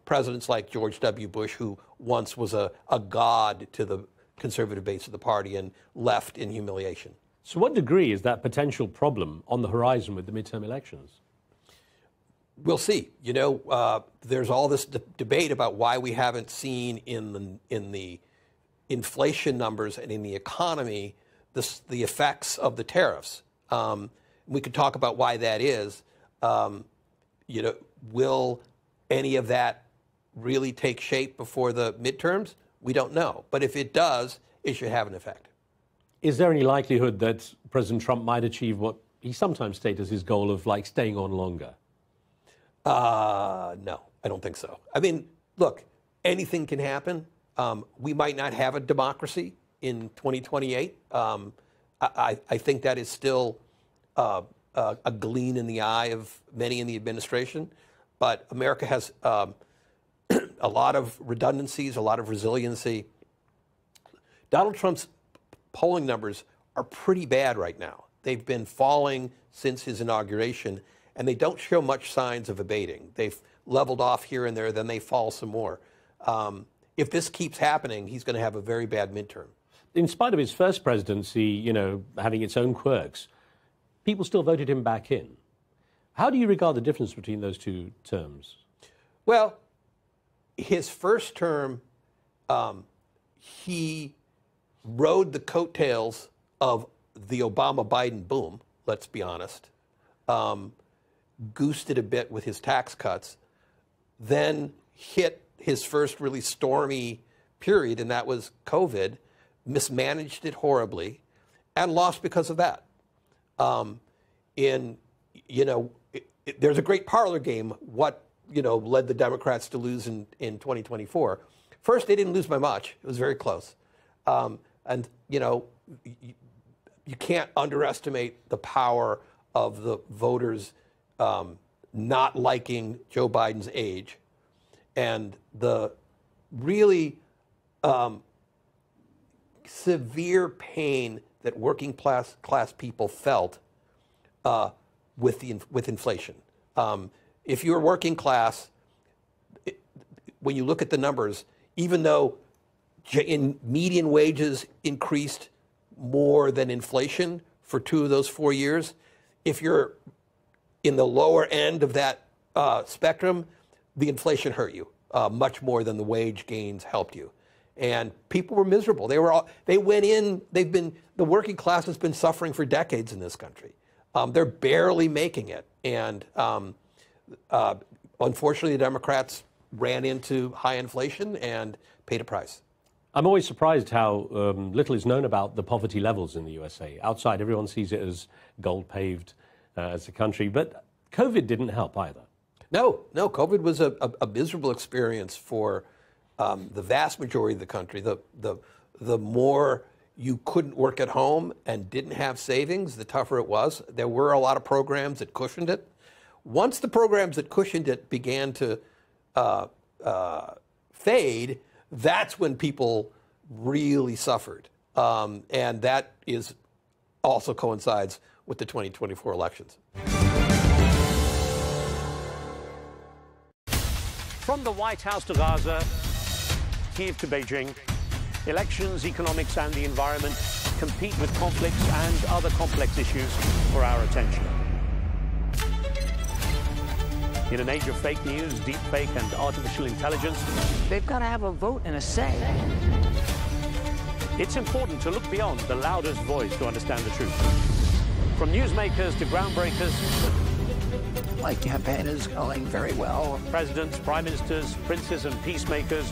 presidents like George W. Bush, who once was a god to the conservative base of the party and left in humiliation. So what degree is that potential problem on the horizon with the midterm elections? We'll see. There's all this debate about why we haven't seen in the inflation numbers and in the economy the effects of the tariffs. We could talk about why that is. Will any of that really take shape before the midterms? We don't know. But if it does, it should have an effect. Is there any likelihood that President Trump might achieve what he sometimes states as his goal of staying on longer? No, I don't think so. I mean, look, anything can happen. We might not have a democracy in 2028. I think that is still a gleam in the eye of many in the administration. But America has a lot of redundancies, a lot of resiliency. Donald Trump's polling numbers are pretty bad right now. They've been falling since his inauguration, and they don't show much signs of abating. They've leveled off here and there, then they fall some more. If this keeps happening, he's going to have a very bad midterm. In spite of his first presidency, you know, having its own quirks, people still voted him back in. How do you regard the difference between those two terms? Well, his first term, he rode the coattails of the Obama-Biden boom, let's be honest, goosed it a bit with his tax cuts, then hit his first really stormy period, and that was COVID, mismanaged it horribly, and lost because of that. There's a great parlor game, what, led the Democrats to lose in 2024. First, they didn't lose by much. It was very close. You can't underestimate the power of the voters not liking Joe Biden's age and the really severe pain that working class people felt with inflation. If you're working class, when you look at the numbers, even though median wages increased more than inflation for 2 of those 4 years, if you're in the lower end of that spectrum, the inflation hurt you much more than the wage gains helped you. And people were miserable. The working class has been suffering for decades in this country. They're barely making it. And unfortunately, the Democrats ran into high inflation and paid a price. I'm always surprised how little is known about the poverty levels in the USA. Outside, everyone sees it as gold-paved as a country. But COVID didn't help either. No, COVID was a miserable experience for the vast majority of the country. The more you couldn't work at home and didn't have savings, the tougher it was. There were a lot of programs that cushioned it. Once the programs that cushioned it began to fade, that's when people really suffered. And that also coincides with the 2024 elections. From the White House to Gaza, Kyiv to Beijing, elections, economics and the environment compete with conflicts and other complex issues for our attention. In an age of fake news, deep fake and artificial intelligence, they've got to have a vote and a say. It's important to look beyond the loudest voice to understand the truth. From newsmakers to groundbreakers, My campaign is going very well. Presidents, prime ministers, princes and peacemakers,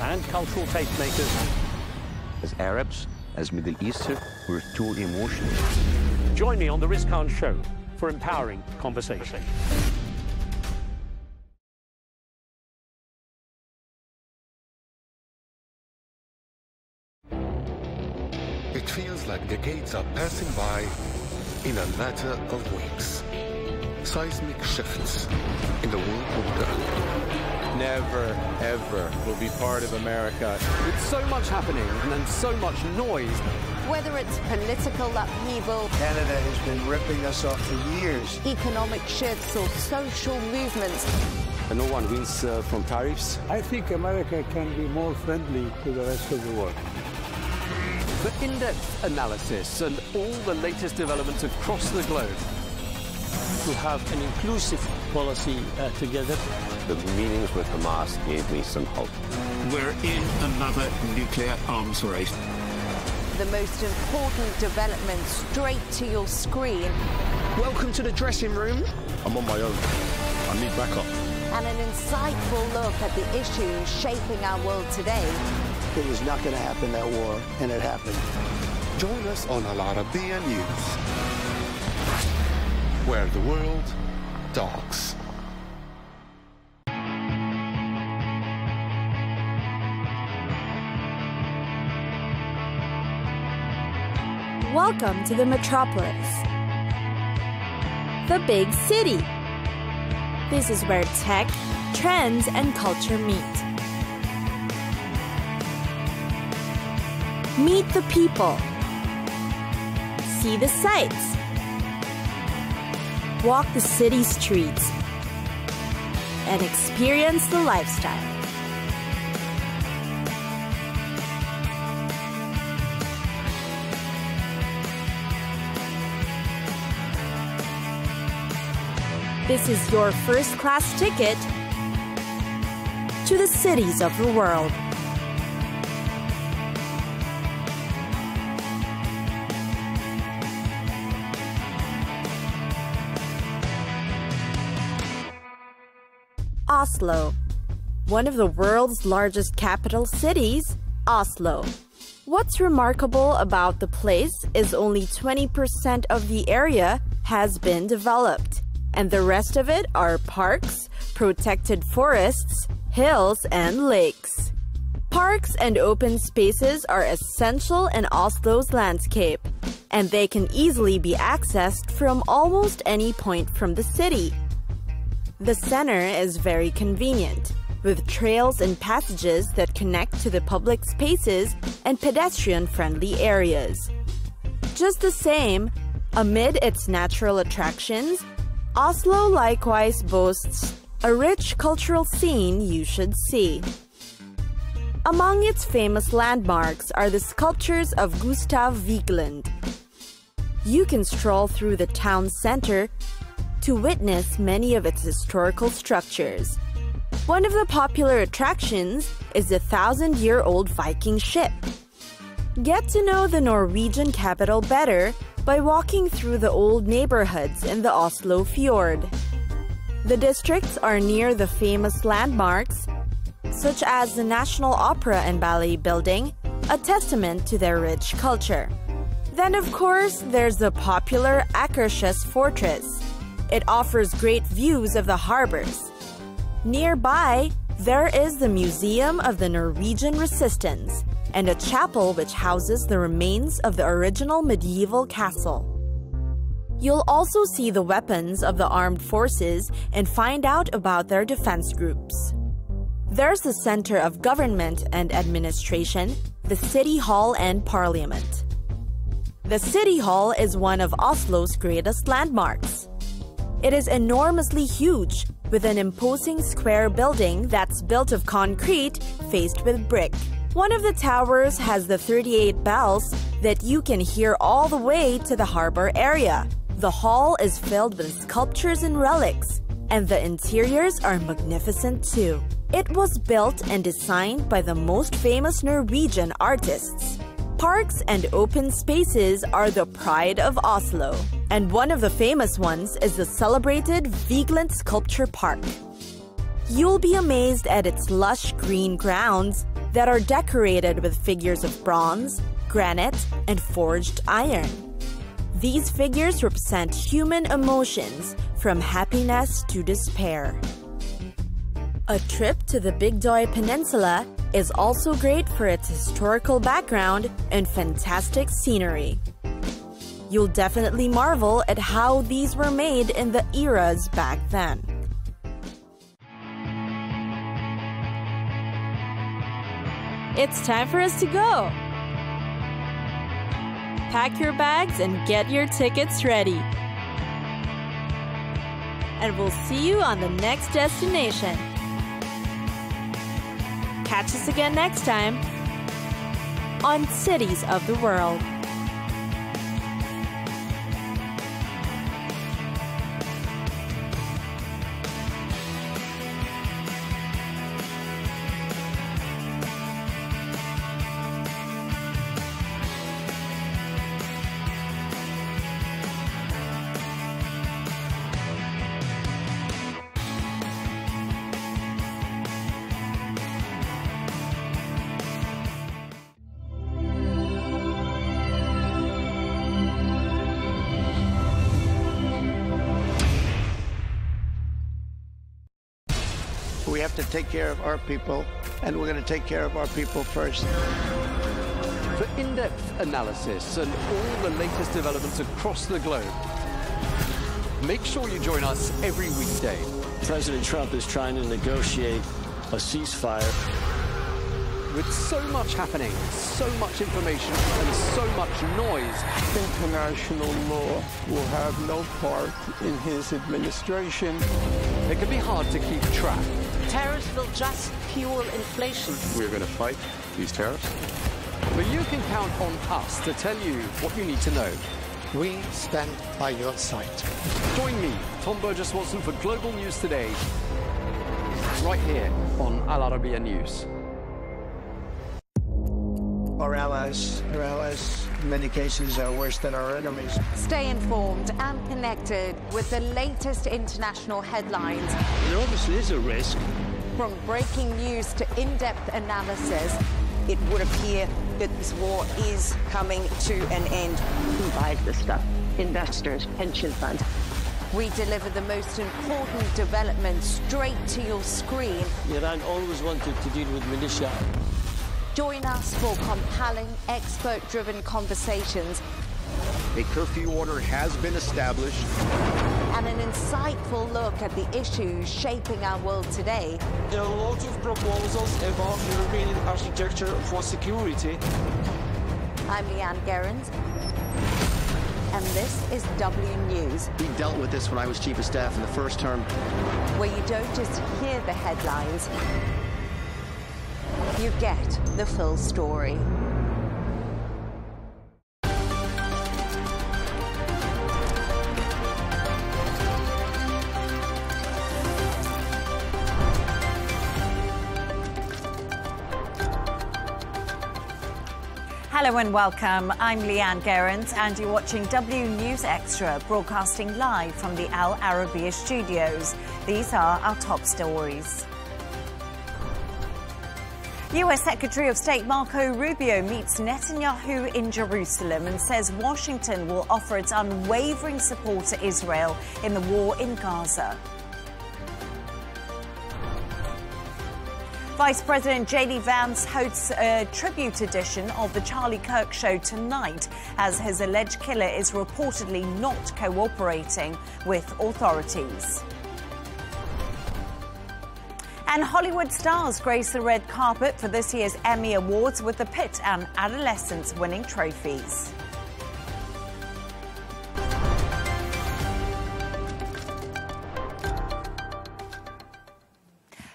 and cultural tastemakers. As Arabs, as Middle Eastern, we're too emotional. Join me on the Riz Khan Show for empowering conversation. It feels like decades are passing by in a matter of weeks. Seismic shifts in the world order. Never, ever will be part of America. With so much happening and so much noise. Whether it's political upheaval, Canada has been ripping us off for years. economic shifts or social movements. And no one wins from tariffs. I think America can be more friendly to the rest of the world. For in-depth analysis and all the latest developments across the globe. To have an inclusive policy together. The meetings with Hamas gave me some hope. We're in another nuclear arms race. The most important development straight to your screen. Welcome to the dressing room. I'm on my own. I need backup. And an insightful look at the issues shaping our world today. It was not going to happen, that war, and it happened. Join us on Arabiya News, where the world talks. Welcome to the metropolis, the big city. This is where tech, trends, and culture meet. Meet the people. See the sights. Walk the city streets. And experience the lifestyle. This is your first-class ticket to the cities of the world. Oslo, one of the world's largest capital cities, Oslo. What's remarkable about the place is only 20% of the area has been developed, and the rest of it are parks, protected forests, hills, and lakes. Parks and open spaces are essential in Oslo's landscape, and they can easily be accessed from almost any point from the city. The center is very convenient, with trails and passages that connect to the public spaces and pedestrian-friendly areas. Just the same, amid its natural attractions, Oslo likewise boasts a rich cultural scene you should see. Among its famous landmarks are the sculptures of Gustav Vigeland. You can stroll through the town center to witness many of its historical structures. One of the popular attractions is the 1,000-year-old Viking ship. Get to know the Norwegian capital better by walking through the old neighborhoods in the Oslo Fjord. The districts are near the famous landmarks, such as the National Opera and Ballet Building, a testament to their rich culture. Then, of course, there's the popular Akershus Fortress. It offers great views of the harbors. Nearby, there is the Museum of the Norwegian Resistance and a chapel which houses the remains of the original medieval castle. You'll also see the weapons of the armed forces and find out about their defense groups. There's the center of government and administration, the City Hall and Parliament. The City Hall is one of Oslo's greatest landmarks. It is enormously huge, with an imposing square building that's built of concrete faced with brick. One of the towers has the 38 bells that you can hear all the way to the harbor area. The hall is filled with sculptures and relics, and the interiors are magnificent too. It was built and designed by the most famous Norwegian artists. Parks and open spaces are the pride of Oslo, and one of the famous ones is the celebrated Vigeland Sculpture Park. You'll be amazed at its lush green grounds that are decorated with figures of bronze, granite, and forged iron. These figures represent human emotions, from happiness to despair. A trip to the Big Døy Peninsula is also great for its historical background and fantastic scenery. You'll definitely marvel at how these were made in the eras back then. It's time for us to go! Pack your bags and get your tickets ready. And we'll see you on the next destination. Catch us again next time on Cities of the World. We have to take care of our people, and we're going to take care of our people first. For in-depth analysis and all the latest developments across the globe. Make sure you join us every weekday. President Trump is trying to negotiate a ceasefire. With so much happening, so much information, and so much noise. International law will have no part in his administration. It can be hard to keep track. Tariffs will just fuel inflation. We're going to fight these tariffs. But you can count on us to tell you what you need to know. We stand by your side. Join me, Tom Burges Watson, for Global News Today, right here on Al Arabiya News. Our allies, in many cases, are worse than our enemies. Stay informed and connected with the latest international headlines. There obviously is a risk. From breaking news to in-depth analysis, It would appear that this war is coming to an end. Who buys this stuff? Investors, pension funds. we deliver the most important developments straight to your screen. Iran always wanted to deal with militia. Join us for compelling, expert-driven conversations. A curfew order has been established. And an insightful look at the issues shaping our world today. There are lots of proposals about European architecture for security. I'm Leigh Ann Gerrans, and this is W News. We dealt with this when I was Chief of Staff in the first term. Where you don't just hear the headlines, you get the full story. Hello and welcome. I'm Leigh Ann Gerrans and you're watching W News Extra, broadcasting live from the Al Arabiya studios. These are our top stories. US Secretary of State Marco Rubio meets Netanyahu in Jerusalem and says Washington will offer its unwavering support to Israel in the war in Gaza. Vice President J.D. Vance hosts a tribute edition of the Charlie Kirk Show tonight as his alleged killer is reportedly not cooperating with authorities. And Hollywood stars grace the red carpet for this year's Emmy Awards with The Pit and Adolescents winning trophies.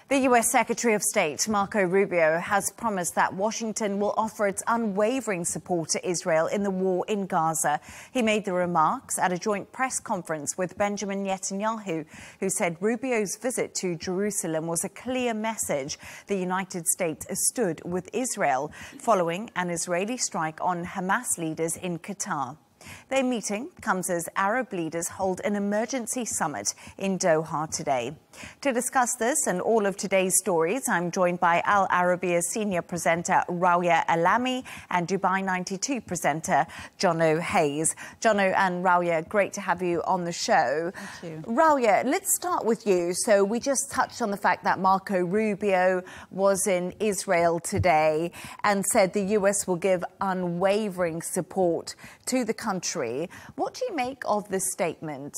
The US Secretary of State, Marco Rubio, has promised that Washington will offer its unwavering support to Israel in the war in Gaza. He made the remarks at a joint press conference with Benjamin Netanyahu, who said Rubio's visit to Jerusalem was a clear message the United States stood with Israel following an Israeli strike on Hamas leaders in Qatar. Their meeting comes as Arab leaders hold an emergency summit in Doha today. To discuss this and all of today's stories, I'm joined by Al Arabiya senior presenter Rawia Alami and Dubai 92 presenter Jono Hayes. Jono and Rawia, great to have you on the show. Thank you. Rawia, let's start with you. So we just touched on the fact that Marco Rubio was in Israel today and said the US will give unwavering support to the country. What do you make of this statement?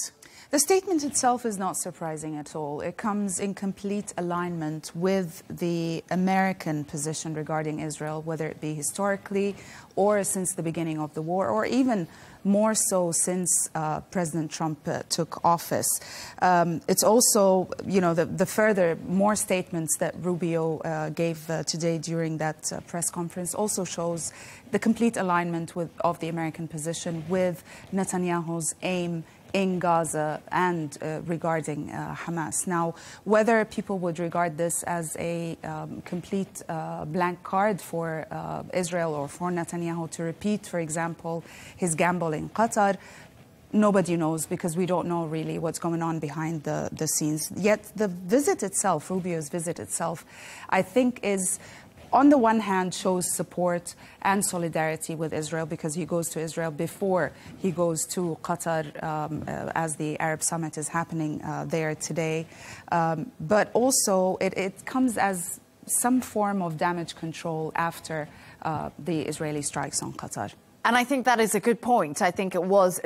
The statement itself is not surprising at all. It comes in complete alignment with the American position regarding Israel, whether it be historically or since the beginning of the war, or even more so since President Trump took office. It's also, you know, the further more statements that Rubio gave today during that press conference also shows the complete alignment of the American position with Netanyahu's aim in Gaza and regarding Hamas. Now, whether people would regard this as a complete blank card for Israel or for Netanyahu to repeat, for example, his gamble in Qatar, nobody knows, because we don't know really what's going on behind the scenes. Yet the visit itself, Rubio's visit itself, I think is, on the one hand, shows support and solidarity with Israel, because he goes to Israel before he goes to Qatar as the Arab Summit is happening there today. But also it comes as some form of damage control after the Israeli strikes on Qatar. And I think that is a good point. I think it was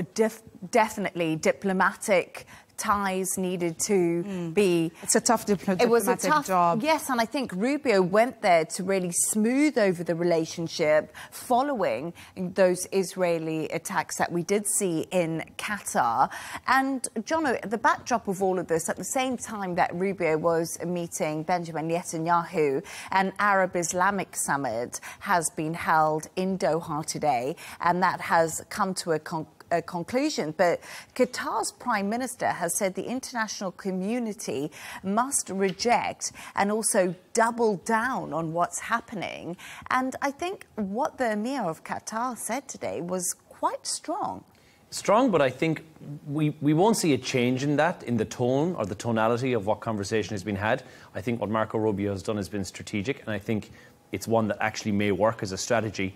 definitely diplomatic ties needed to be... It's a tough diplomatic job. Yes, and I think Rubio went there to really smooth over the relationship following those Israeli attacks that we did see in Qatar. And, Jono, the backdrop of all of this, at the same time that Rubio was meeting Benjamin Netanyahu, an Arab-Islamic summit has been held in Doha today, and that has come to a conclusion. But Qatar's Prime Minister has said the international community must reject and also double down on what's happening. And I think what the Emir of Qatar said today was quite strong. Strong, but I think we won't see a change in that, in the tone or the tonality of what conversation has been had. I think what Marco Rubio has done has been strategic, and I think it's one that actually may work as a strategy.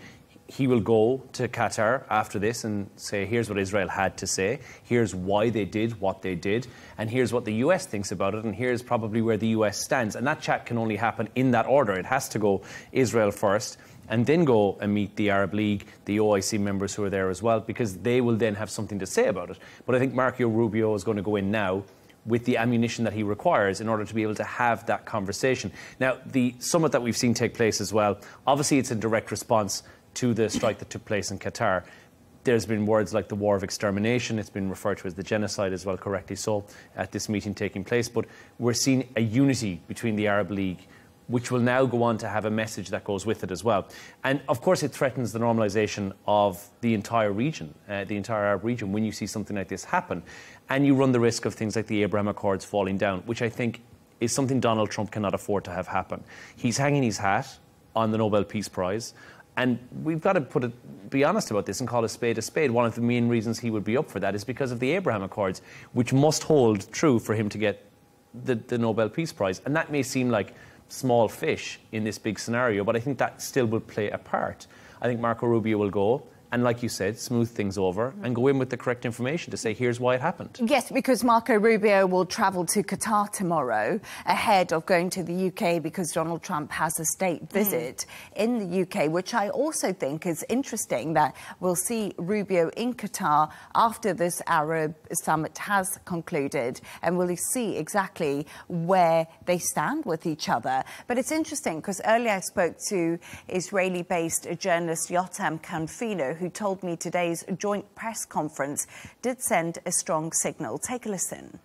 He will go to Qatar after this and say, here's what Israel had to say, here's why they did what they did, and here's what the US thinks about it, and here's probably where the US stands. And that chat can only happen in that order. It has to go Israel first, and then go and meet the Arab League, the OIC members who are there as well, because they will then have something to say about it. But I think Marco Rubio is going to go in now with the ammunition that he requires in order to be able to have that conversation. Now, the summit that we've seen take place as well, obviously it's in direct response to the strike that took place in Qatar. There's been words like the war of extermination. It's been referred to as the genocide as well, correctly so, at this meeting taking place. But we're seeing a unity between the Arab League, which will now go on to have a message that goes with it as well. And, of course, it threatens the normalisation of the entire region, the entire Arab region, when you see something like this happen. And you run the risk of things like the Abraham Accords falling down, which I think is something Donald Trump cannot afford to have happen. He's hanging his hat on the Nobel Peace Prize. And we've got to be honest about this and call a spade a spade. One of the main reasons he would be up for that is because of the Abraham Accords, which must hold true for him to get the Nobel Peace Prize. And that may seem like small fish in this big scenario, but I think that still will play a part. I think Marco Rubio will go and, like you said, smooth things over and go in with the correct information to say, here's why it happened. Yes, because Marco Rubio will travel to Qatar tomorrow ahead of going to the UK because Donald Trump has a state visit in the UK, which I also think is interesting that we'll see Rubio in Qatar after this Arab summit has concluded, and we'll see exactly where they stand with each other. But it's interesting because earlier I spoke to Israeli-based journalist Yotam Kanfino, who told me today's joint press conference did send a strong signal. Take a listen.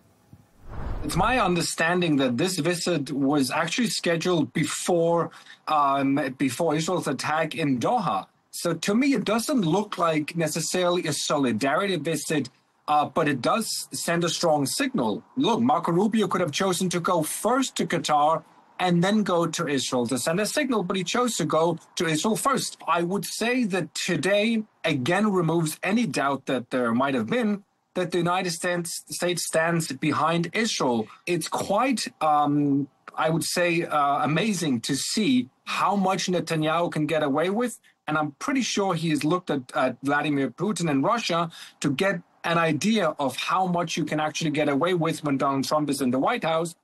It's my understanding that this visit was actually scheduled before Israel's attack in Doha. So to me, it doesn't look like necessarily a solidarity visit, but it does send a strong signal. Look, Marco Rubio could have chosen to go first to Qatar and then go to Israel to send a signal, but he chose to go to Israel first. I would say that today, again, removes any doubt that there might have been that the United States stands behind Israel. It's quite, I would say, amazing to see how much Netanyahu can get away with. And I'm pretty sure he has looked at Vladimir Putin and Russia to get an idea of how much you can actually get away with when Donald Trump is in the White House.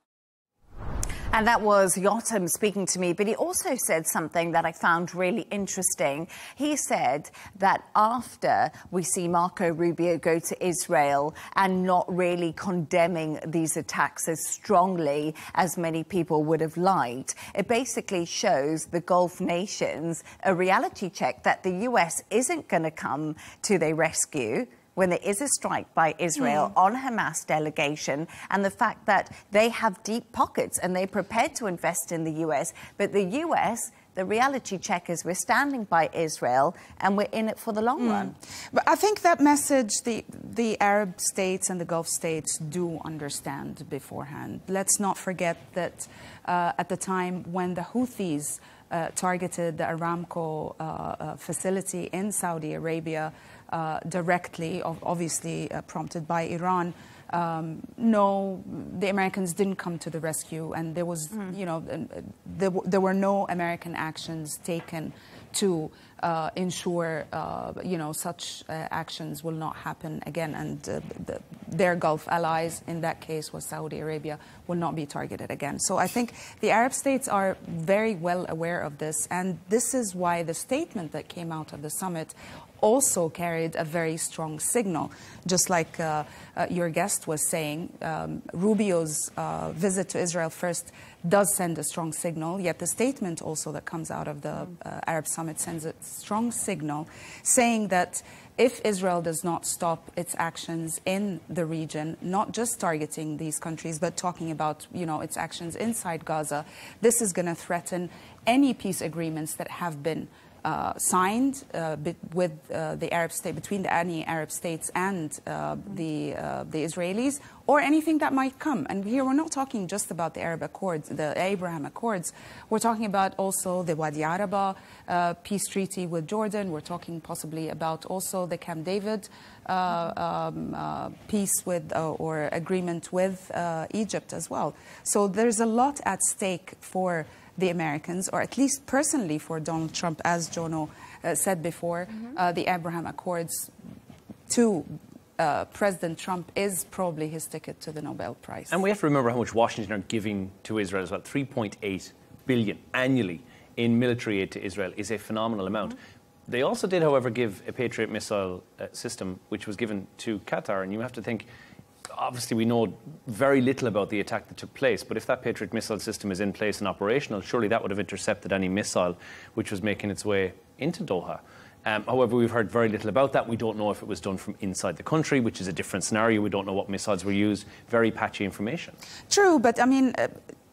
And that was Yotam speaking to me, but he also said something that I found really interesting. He said that after we see Marco Rubio go to Israel and not really condemning these attacks as strongly as many people would have liked, it basically shows the Gulf nations a reality check that the US isn't going to come to their rescue when there is a strike by Israel on Hamas delegation, and the fact that they have deep pockets and they're prepared to invest in the US. But the US, the reality check is we're standing by Israel and we're in it for the long run. But I think that message the Arab states and the Gulf states do understand beforehand. Let's not forget that at the time when the Houthis targeted the Aramco facility in Saudi Arabia, directly, obviously prompted by Iran. No, the Americans didn't come to the rescue, and there was, you know, there were no American actions taken to ensure, you know, such actions will not happen again. And their Gulf allies, in that case was Saudi Arabia, will not be targeted again. So I think the Arab states are very well aware of this, and this is why the statement that came out of the summit also carried a very strong signal. Just like your guest was saying, Rubio's visit to Israel first does send a strong signal, yet the statement also that comes out of the Arab summit sends a strong signal saying that if Israel does not stop its actions in the region, not just targeting these countries, but talking about, you know, its actions inside Gaza, this is going to threaten any peace agreements that have been signed with the Arab state, between any Arab states and the Israelis, or anything that might come. And here we're not talking just about the Arab Accords, the Abraham Accords. We're talking about also the Wadi Araba peace treaty with Jordan. We're talking possibly about also the Camp David peace with or agreement with Egypt as well. So there's a lot at stake for the Americans, or at least personally for Donald Trump, as Jono said before. The Abraham Accords to President Trump is probably his ticket to the Nobel Prize. And we have to remember how much Washington are giving to Israel as well. $3.8 billion annually in military aid to Israel is a phenomenal amount. They also did, however, give a Patriot missile system, which was given to Qatar, and you have to think, obviously, we know very little about the attack that took place, but if that Patriot missile system is in place and operational, surely that would have intercepted any missile which was making its way into Doha. However, we've heard very little about that. We don't know if it was done from inside the country, which is a different scenario. We don't know what missiles were used. Very patchy information. True, but I mean,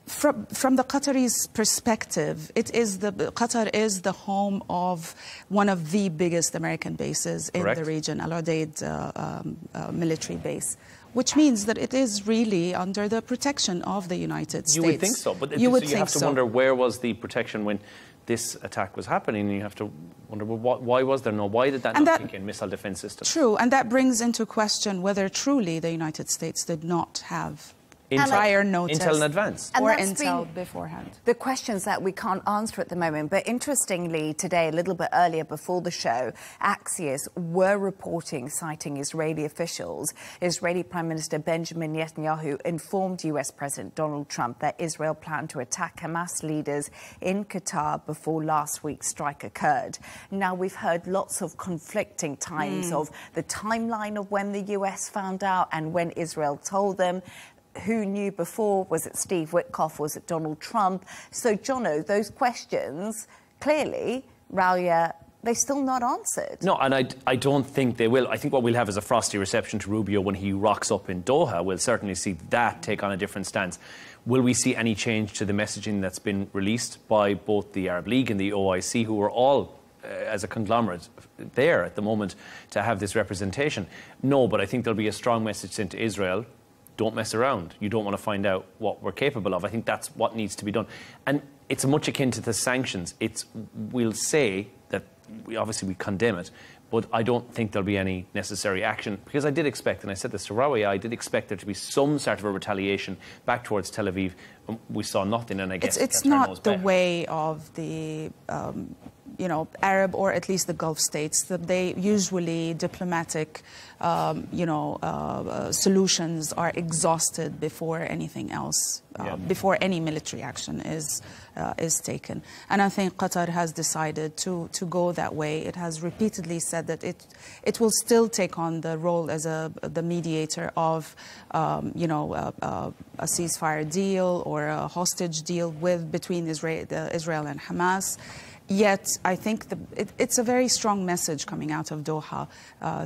from the Qataris' perspective, Qatar is the home of one of the biggest American bases in the region, Al Udeid military base, which means that it is really under the protection of the United States. You would think so, but you have to wonder, where was the protection when this attack was happening? And you have to wonder, well, why was there no? Why did that not kick in missile defense systems? True, and that brings into question whether truly the United States did not have prior notice. Intel in advance. Or intel beforehand. The questions that we can't answer at the moment. But interestingly, today, a little bit earlier before the show, Axios were reporting, citing Israeli officials, Israeli Prime Minister Benjamin Netanyahu informed US President Donald Trump that Israel planned to attack Hamas leaders in Qatar before last week's strike occurred. Now, we've heard lots of conflicting times of the timeline of when the US found out and when Israel told them. Who knew before? Was it Steve Witkoff? Was it Donald Trump? So, Jono, those questions, clearly, Ralia, they're still not answered. No, and I don't think they will. I think what we'll have is a frosty reception to Rubio when he rocks up in Doha. We'll certainly see that take on a different stance. Will we see any change to the messaging that's been released by both the Arab League and the OIC, who are all as a conglomerate there at the moment to have this representation? No, but I think there'll be a strong message sent to Israel. Don't mess around. You don't want to find out what we're capable of. I think that's what needs to be done. And it's much akin to the sanctions. We'll say that we condemn it, but I don't think there'll be any necessary action, because I did expect, and I said this to Rawi, I did expect there to be some sort of a retaliation back towards Tel Aviv. We saw nothing, and I guess it's not the way of the Arab, or at least the Gulf states, that they usually diplomatic solutions are exhausted before anything else, before any military action is taken. And I think Qatar has decided to go that way. It has repeatedly said that it will still take on the role as the mediator of a ceasefire deal or a hostage deal between Israel and Hamas. Yet, I think it's a very strong message coming out of Doha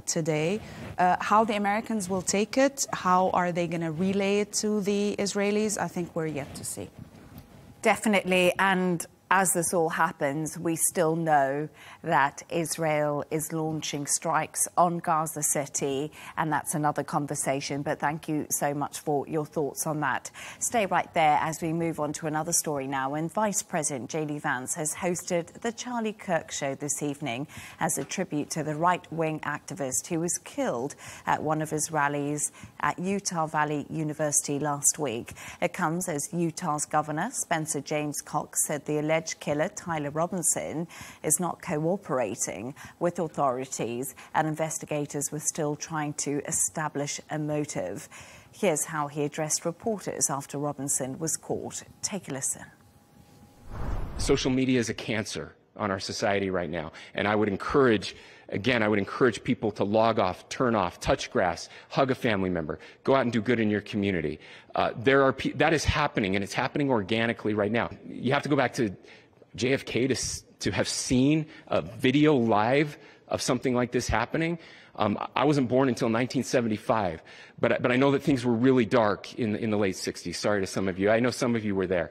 today. How the Americans will take it, how are they going to relay it to the Israelis, I think we're yet to see. Definitely, and as this all happens, we still know that Israel is launching strikes on Gaza City, and that's another conversation. But thank you so much for your thoughts on that. Stay right there as we move on to another story now. And Vice President J.D. Vance has hosted the Charlie Kirk Show this evening as a tribute to the right-wing activist who was killed at one of his rallies at Utah Valley University last week. It comes as Utah's governor, Spencer James Cox, said the alleged alleged killer, Tyler Robinson, is not cooperating with authorities, and investigators were still trying to establish a motive. Here's how he addressed reporters after Robinson was caught. Take a listen. Social media is a cancer on our society right now, and I would encourage people to log off, turn off, touch grass, hug a family member, go out and do good in your community. That is happening, and it's happening organically right now. You have to go back to JFK to have seen a video live of something like this happening. I wasn't born until 1975, but I know that things were really dark in the late 60s. Sorry to some of you. I know some of you were there.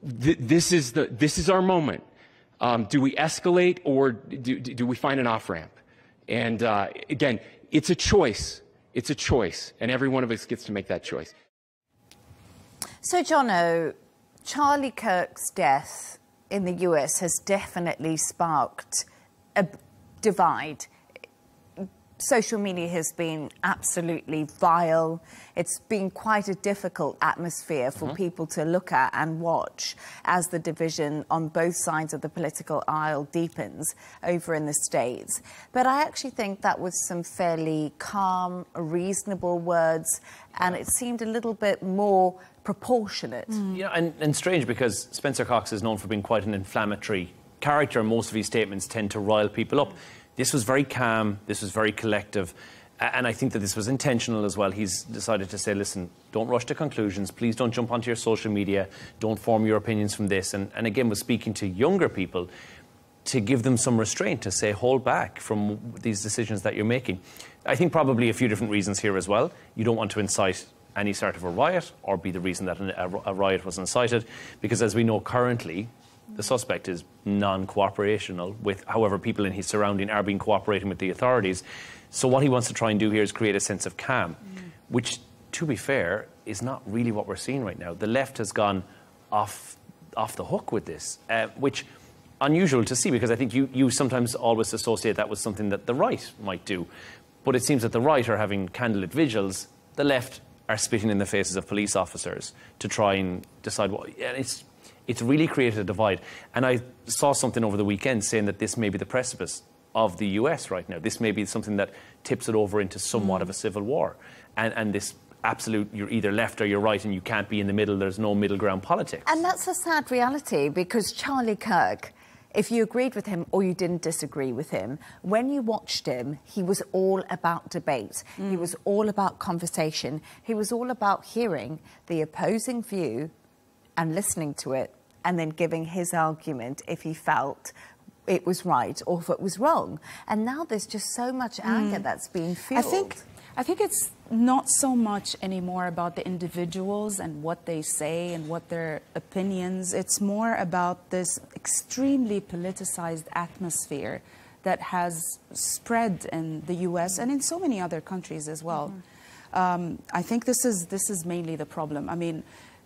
This is our moment. Do we escalate, or do we find an off-ramp? And again, it's a choice. It's a choice, and every one of us gets to make that choice. So, Jono, Charlie Kirk's death in the US has definitely sparked a divide. Social media has been absolutely vile. It's been quite a difficult atmosphere for people to look at and watch as the division on both sides of the political aisle deepens over in the States. But I actually think that was some fairly calm, reasonable words, and it seemed a little bit more proportionate. Yeah, and strange, because Spencer Cox is known for being quite an inflammatory character, and most of his statements tend to rile people up. This was very calm, this was very collective, and I think that this was intentional as well. He's decided to say, listen, don't rush to conclusions, please don't jump onto your social media, don't form your opinions from this, and again was speaking to younger people to give them some restraint, to say hold back from these decisions that you're making. I think probably a few different reasons here as well. You don't want to incite any sort of a riot or be the reason that a riot was incited, because as we know currently, the suspect is non-cooperational with, however, people in his surrounding are being cooperating with the authorities. So what he wants to try and do here is create a sense of calm, which, to be fair, is not really what we're seeing right now. The left has gone off the hook with this, which unusual to see, because I think you sometimes always associate that with something that the right might do. But it seems that the right are having candlelit vigils, the left are spitting in the faces of police officers to try and decide what... It's really created a divide. And I saw something over the weekend saying that this may be the precipice of the US right now. This may be something that tips it over into somewhat of a civil war. And this absolute, you're either left or you're right, and you can't be in the middle. There's no middle ground politics. And that's a sad reality, because Charlie Kirk, if you agreed with him or you didn't disagree with him, when you watched him, he was all about debate. He was all about conversation. He was all about hearing the opposing view and listening to it, and then giving his argument if he felt it was right or if it was wrong. And now there's just so much anger that's being fueled. I think it's not so much anymore about the individuals and what they say and what their opinions. It's more about this extremely politicized atmosphere that has spread in the US and in so many other countries as well. I think this is mainly the problem. I mean,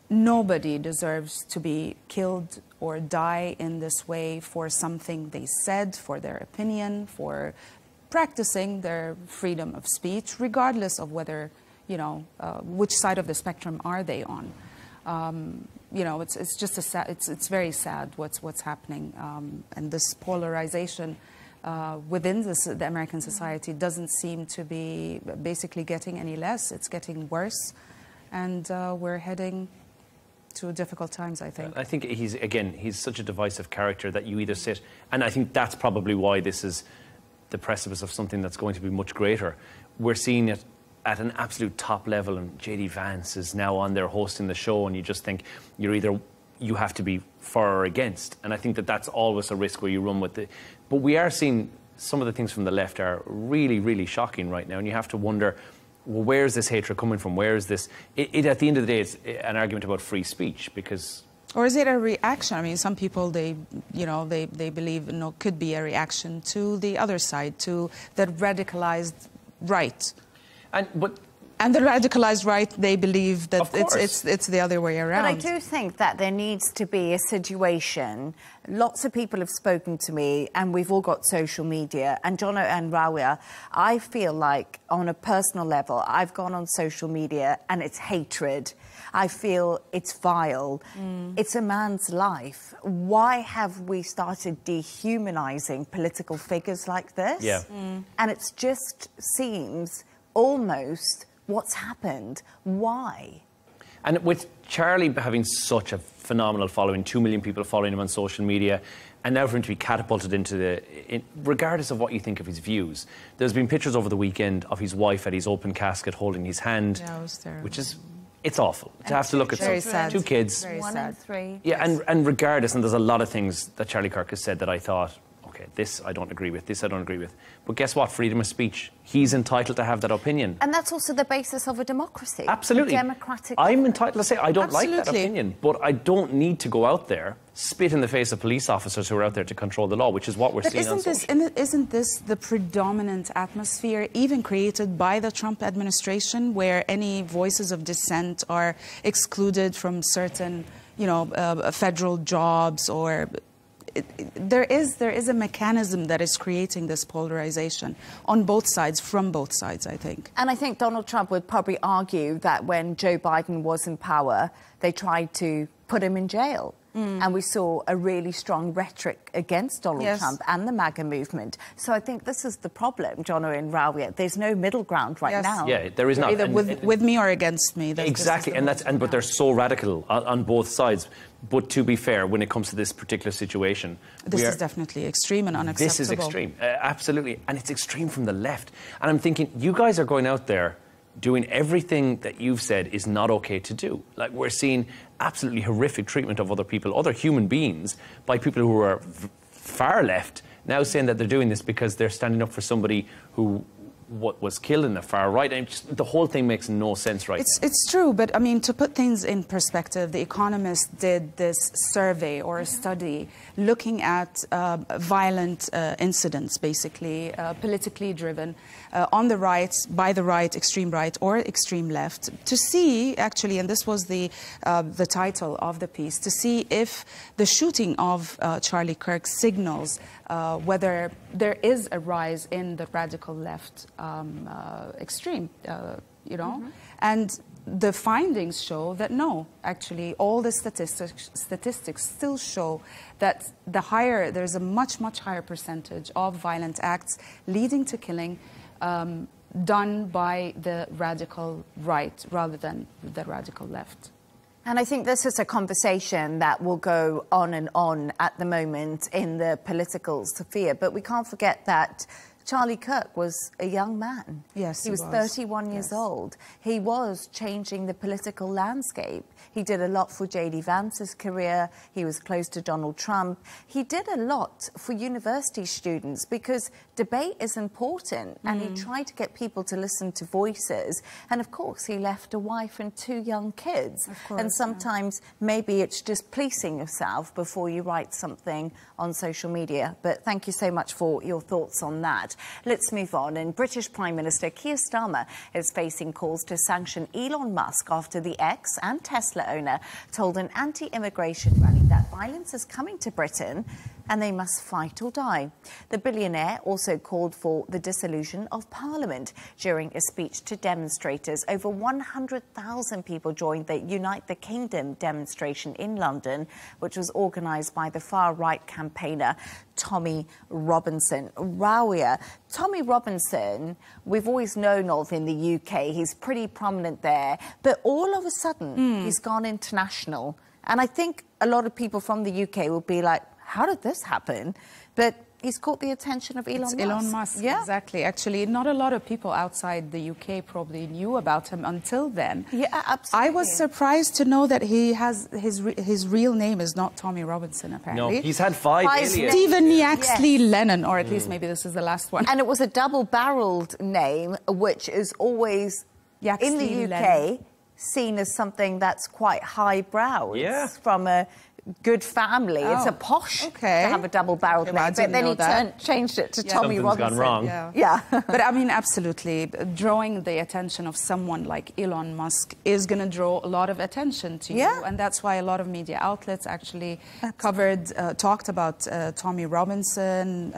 nobody deserves to be killed or die in this way for something they said, for their opinion, for practicing their freedom of speech, regardless of whether, you know, which side of the spectrum are they on. You know, it's just it's very sad what's happening, and this polarization within the American society doesn't seem to be basically getting any less. It's getting worse, and we're heading to difficult times, I think. I think he's such a divisive character that you either sit, and I think that's probably why this is the precipice of something that's going to be much greater. We're seeing it at an absolute top level, and J.D. Vance is now on there hosting the show, and you just think you have to be for or against, and I think that that's always a risk where you run with it. But we are seeing some of the things from the left are really, really shocking right now, and you have to wonder, well, where is this hatred coming from? Where is this? At the end of the day, it's an argument about free speech, because... Or is it a reaction? I mean, some people, they believe, could be a reaction to the other side, to the radicalized right. And the radicalized right, they believe that it's the other way around. But I do think that there needs to be a situation. Lots of people have spoken to me, and we've all got social media. And Jono and Rawia, I feel like on a personal level, I've gone on social media and it's hatred. I feel it's vile. It's a man's life. Why have we started dehumanizing political figures like this? Yeah. And it just seems almost what's happened. Why? And with Charlie having such a phenomenal following, 2 million people following him on social media, and now for him to be catapulted into regardless of what you think of his views, there's been pictures over the weekend of his wife at his open casket holding his hand, which is, it's awful to have to look at two kids. Very 1 and 3. Yeah, and regardless, and there's a lot of things that Charlie Kirk has said that I thought, okay, this I don't agree with, this I don't agree with. But guess what? Freedom of speech. He's entitled to have that opinion. And that's also the basis of a democracy. Absolutely. A democratic I'm entitled to say I don't like that opinion, but I don't need to go out there, spit in the face of police officers who are out there to control the law, which is what we're seeing on social. Isn't this the predominant atmosphere, even created by the Trump administration, where any voices of dissent are excluded from certain, federal jobs or... There is a mechanism that is creating this polarization on both sides, from both sides, I think. And I think Donald Trump would probably argue that when Joe Biden was in power, they tried to put him in jail. And we saw a really strong rhetoric against Donald Trump and the MAGA movement. So I think this is the problem, Jono and Rawiya. There's no middle ground right now. Yeah, there is not. Either with me or against me. Exactly, but they're so radical on both sides. But to be fair, when it comes to this particular situation... This is definitely extreme and unacceptable. This is extreme, absolutely. And it's extreme from the left. And I'm thinking, you guys are going out there doing everything that you've said is not okay to do. Like, we're seeing absolutely horrific treatment of other people, other human beings, by people who are far left, now saying that they're doing this because they're standing up for somebody who was killed in the far right. And the whole thing makes no sense right now. It's true, but I mean, to put things in perspective, The Economist did this survey or a study looking at violent incidents, basically, politically driven, on the right, by the right, extreme right or extreme left, to see, actually, and this was the title of the piece, to see if the shooting of Charlie Kirk signals whether there is a rise in the radical left extreme, and the findings show that no, actually, all the statistics still show that there's a much higher percentage of violent acts leading to killing done by the radical right rather than the radical left. And I think this is a conversation that will go on and on at the moment in the political sphere. But we can't forget that Charlie Kirk was a young man. Yes, he was 31 years old. He was changing the political landscape. He did a lot for J.D. Vance's career. He was close to Donald Trump. He did a lot for university students because debate is important, and he tried to get people to listen to voices. And of course, he left a wife and 2 young kids. Of course, and sometimes maybe it's just policing yourself before you write something on social media. But thank you so much for your thoughts on that. Let's move on. And British Prime Minister Keir Starmer is facing calls to sanction Elon Musk after the X and Tesla owner told an anti-immigration rally that violence is coming to Britain and they must fight or die. The billionaire also called for the dissolution of Parliament during a speech to demonstrators. Over 100,000 people joined the Unite the Kingdom demonstration in London, which was organised by the far-right campaigner Tommy Robinson. Rawiya, Tommy Robinson, we've always known of in the UK. He's pretty prominent there. But all of a sudden, he's gone international. And I think a lot of people from the UK will be like, how did this happen? But he's caught the attention of Elon Musk. Elon Musk, exactly. Actually, not a lot of people outside the UK probably knew about him until then. Yeah, absolutely. I was surprised to know that he has his real name is not Tommy Robinson, apparently. No, he's had 5 aliases. Stephen Yaxley Lennon, or at least maybe this is the last one. And it was a double-barreled name, which is always, in the UK, seen as something that's quite highbrow. Yeah. It's from a good family. Oh, it's a posh okay. to have a double-barreled name. But then he changed it to Tommy Robinson. Gone wrong. Yeah. But I mean, absolutely, drawing the attention of someone like Elon Musk is going to draw a lot of attention to you. And that's why a lot of media outlets actually talked about Tommy Robinson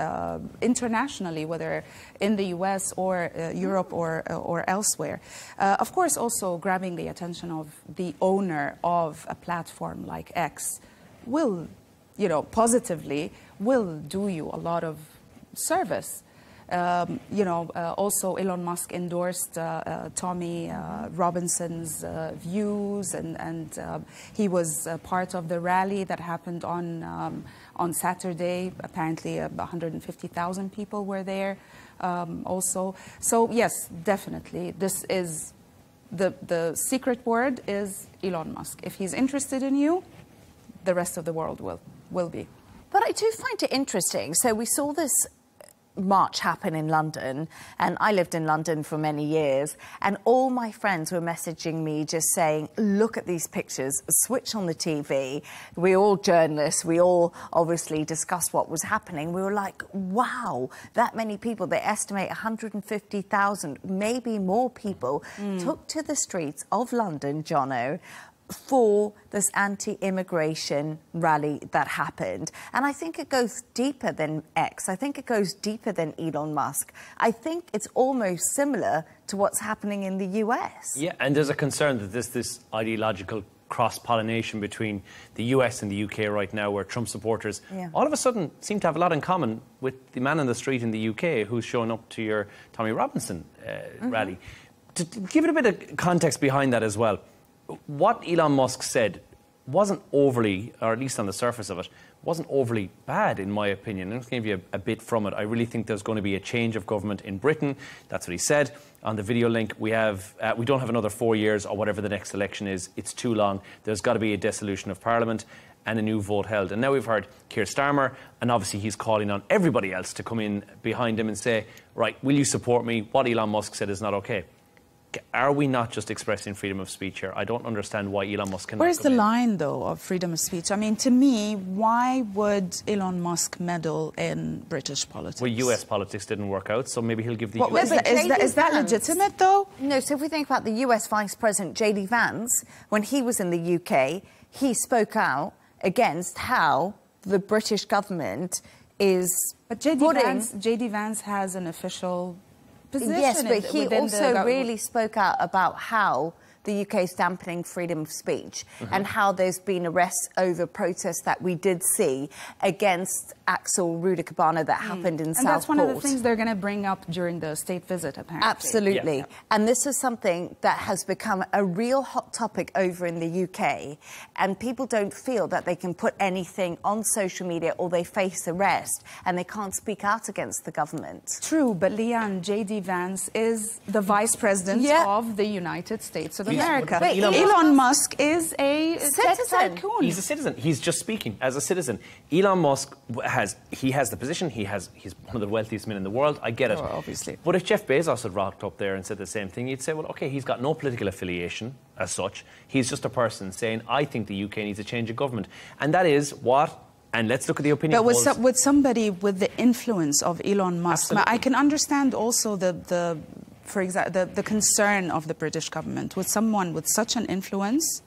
internationally, whether in the US or Europe or elsewhere. Of course, also grabbing the attention of the owner of a platform like X will, positively will do you a lot of service. Also Elon Musk endorsed Tommy Robinson's views, and he was part of the rally that happened on Saturday. Apparently, 150,000 people were there also. So yes, definitely, this is the secret word is Elon Musk. If he's interested in you, the rest of the world will be. But I do find it interesting. So we saw this march happen in London, and I lived in London for many years, and all my friends were messaging me just saying, look at these pictures, switch on the TV. We're all journalists, we all obviously discussed what was happening. We were like, wow, that many people. They estimate 150,000, maybe more people took to the streets of London, Jono, for this anti-immigration rally that happened. And I think it goes deeper than X. I think it goes deeper than Elon Musk. I think it's almost similar to what's happening in the US. Yeah, and there's a concern that this ideological cross-pollination between the US and the UK right now, where Trump supporters all of a sudden seem to have a lot in common with the man on the street in the UK who's showing up to your Tommy Robinson rally. To give it a bit of context behind that as well, what Elon Musk said wasn't overly, or at least on the surface of it, wasn't overly bad, in my opinion. I'm just going to give you a bit from it. I really think there's going to be a change of government in Britain. That's what he said. On the video link, we don't have another 4 years or whatever the next election is. It's too long. There's got to be a dissolution of Parliament and a new vote held. And now we've heard Keir Starmer, and obviously he's calling on everybody else to come in behind him and say, right, will you support me? What Elon Musk said is not okay. Are we not just expressing freedom of speech here? I don't understand why Elon Musk cannot. Where's the line, though, of freedom of speech? I mean, to me, why would Elon Musk meddle in British politics? Well, US politics didn't work out, so maybe he'll give the US... Is that legitimate, though? No, so if we think about the US Vice President, J.D. Vance, when he was in the UK, he spoke out against how the British government is But J.D. Vance has an official position. Yes, but he also really spoke out about how the UK is dampening freedom of speech and how there's been arrests over protests that we did see against Axel Rudikabana that happened in Southport. And that's one of the things they're going to bring up during the state visit, apparently. Absolutely. And this is something that has become a real hot topic over in the UK, and people don't feel that they can put anything on social media or they face arrest and they can't speak out against the government. True, but Leigh Ann, J.D. Vance is the Vice President of the United States of America. Wait, Elon Musk is a citizen. He's a citizen. He's just speaking as a citizen. Elon Musk has the position. He's one of the wealthiest men in the world. I get it. Obviously. But if Jeff Bezos had rocked up there and said the same thing, you'd say, well, okay, he's got no political affiliation as such. He's just a person saying, I think the UK needs a change of government. And that is what... And let's look at the opinion polls. But with somebody with the influence of Elon Musk, I can understand also for example, the concern of the British government with someone with such an influence.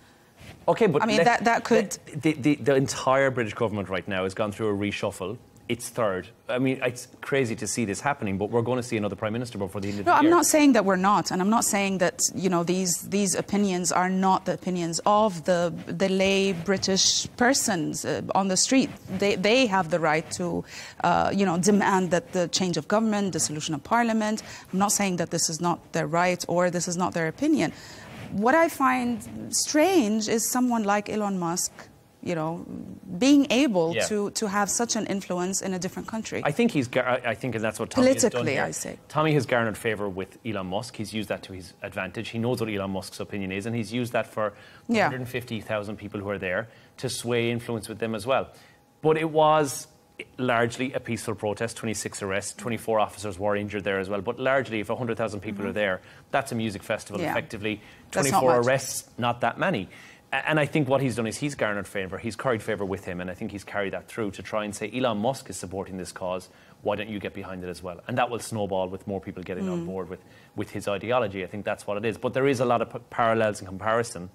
Okay, but I mean that could the entire British government right now has gone through a reshuffle. It's third. I mean, it's crazy to see this happening, but we're going to see another prime minister before the end of the year. No, I'm not saying that we're not, and I'm not saying that these opinions are not the opinions of the lay British persons on the street. They have the right to demand that the change of government, dissolution of parliament. I'm not saying that this is not their right or this is not their opinion. What I find strange is someone like Elon Musk, being able to have such an influence in a different country. I think and that's what Tommy has done politically, here. I say. Tommy has garnered favour with Elon Musk. He's used that to his advantage. He knows what Elon Musk's opinion is, and he's used that for 150,000 people who are there to sway influence with them as well. But it was largely a peaceful protest, 26 arrests, 24 officers were injured there as well. But largely, if 100,000 people are there, that's a music festival effectively. 24 arrests, not that many. And I think what he's done is he's garnered favour, he's carried favour with him, and I think he's carried that through to try and say, Elon Musk is supporting this cause, why don't you get behind it as well? And that will snowball with more people getting on board with his ideology. I think that's what it is. But there is a lot of parallels and comparison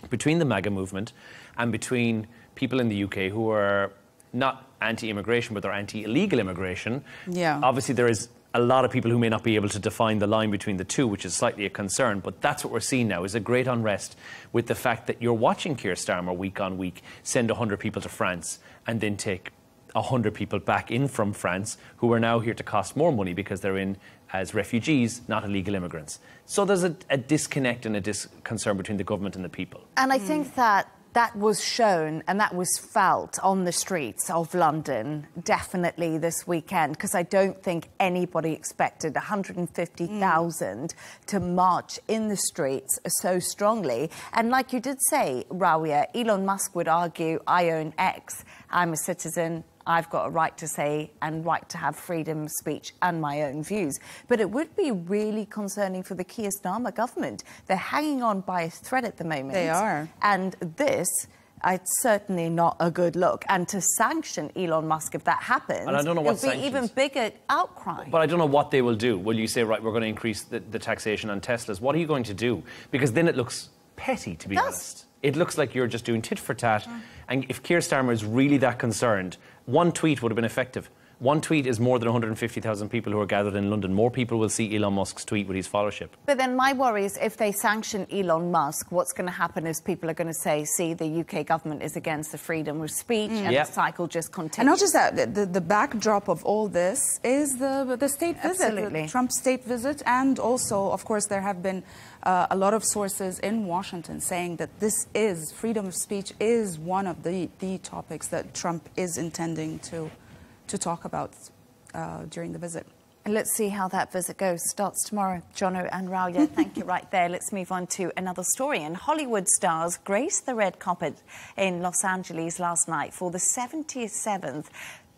between the MAGA movement and between people in the UK who are not anti-immigration, but they're anti-illegal immigration. Yeah. Obviously, there is a lot of people who may not be able to define the line between the two, which is slightly a concern. But that's what we're seeing now, is a great unrest with the fact that you're watching Keir Starmer week on week send 100 people to France and then take 100 people back in from France who are now here to cost more money because they're in as refugees, not illegal immigrants. So there's a disconnect and a concern between the government and the people. And I think that was shown and that was felt on the streets of London definitely this weekend, because I don't think anybody expected 150,000 to march in the streets so strongly. And like you did say, Rawia, Elon Musk would argue, I own X, I'm a citizen, I've got a right to say and right to have freedom of speech and my own views. But it would be really concerning for the Keir Starmer government. They're hanging on by a thread at the moment. They are. And this, it's certainly not a good look. And to sanction Elon Musk, if that happens, and I don't know what it'll be even bigger outcry. But I don't know what they will do. Will you say, right, we're going to increase the taxation on Teslas? What are you going to do? Because then it looks petty, to be honest. It looks like you're just doing tit for tat. And if Keir Starmer is really that concerned, one tweet would have been effective. One tweet is more than 150,000 people who are gathered in London. More people will see Elon Musk's tweet with his followership. But then my worry is if they sanction Elon Musk, what's going to happen is people are going to say, see, the UK government is against the freedom of speech, and the cycle just continues. And not just that, the backdrop of all this is the state visit, the Trump state visit, and also, of course, there have been a lot of sources in Washington saying that this is, freedom of speech is one of the topics that Trump is intending to talk about during the visit. And let's see how that visit goes. Starts tomorrow. Jono and Rawia, thank you right there. Let's move on to another story. And Hollywood stars graced the red carpet in Los Angeles last night for the 77th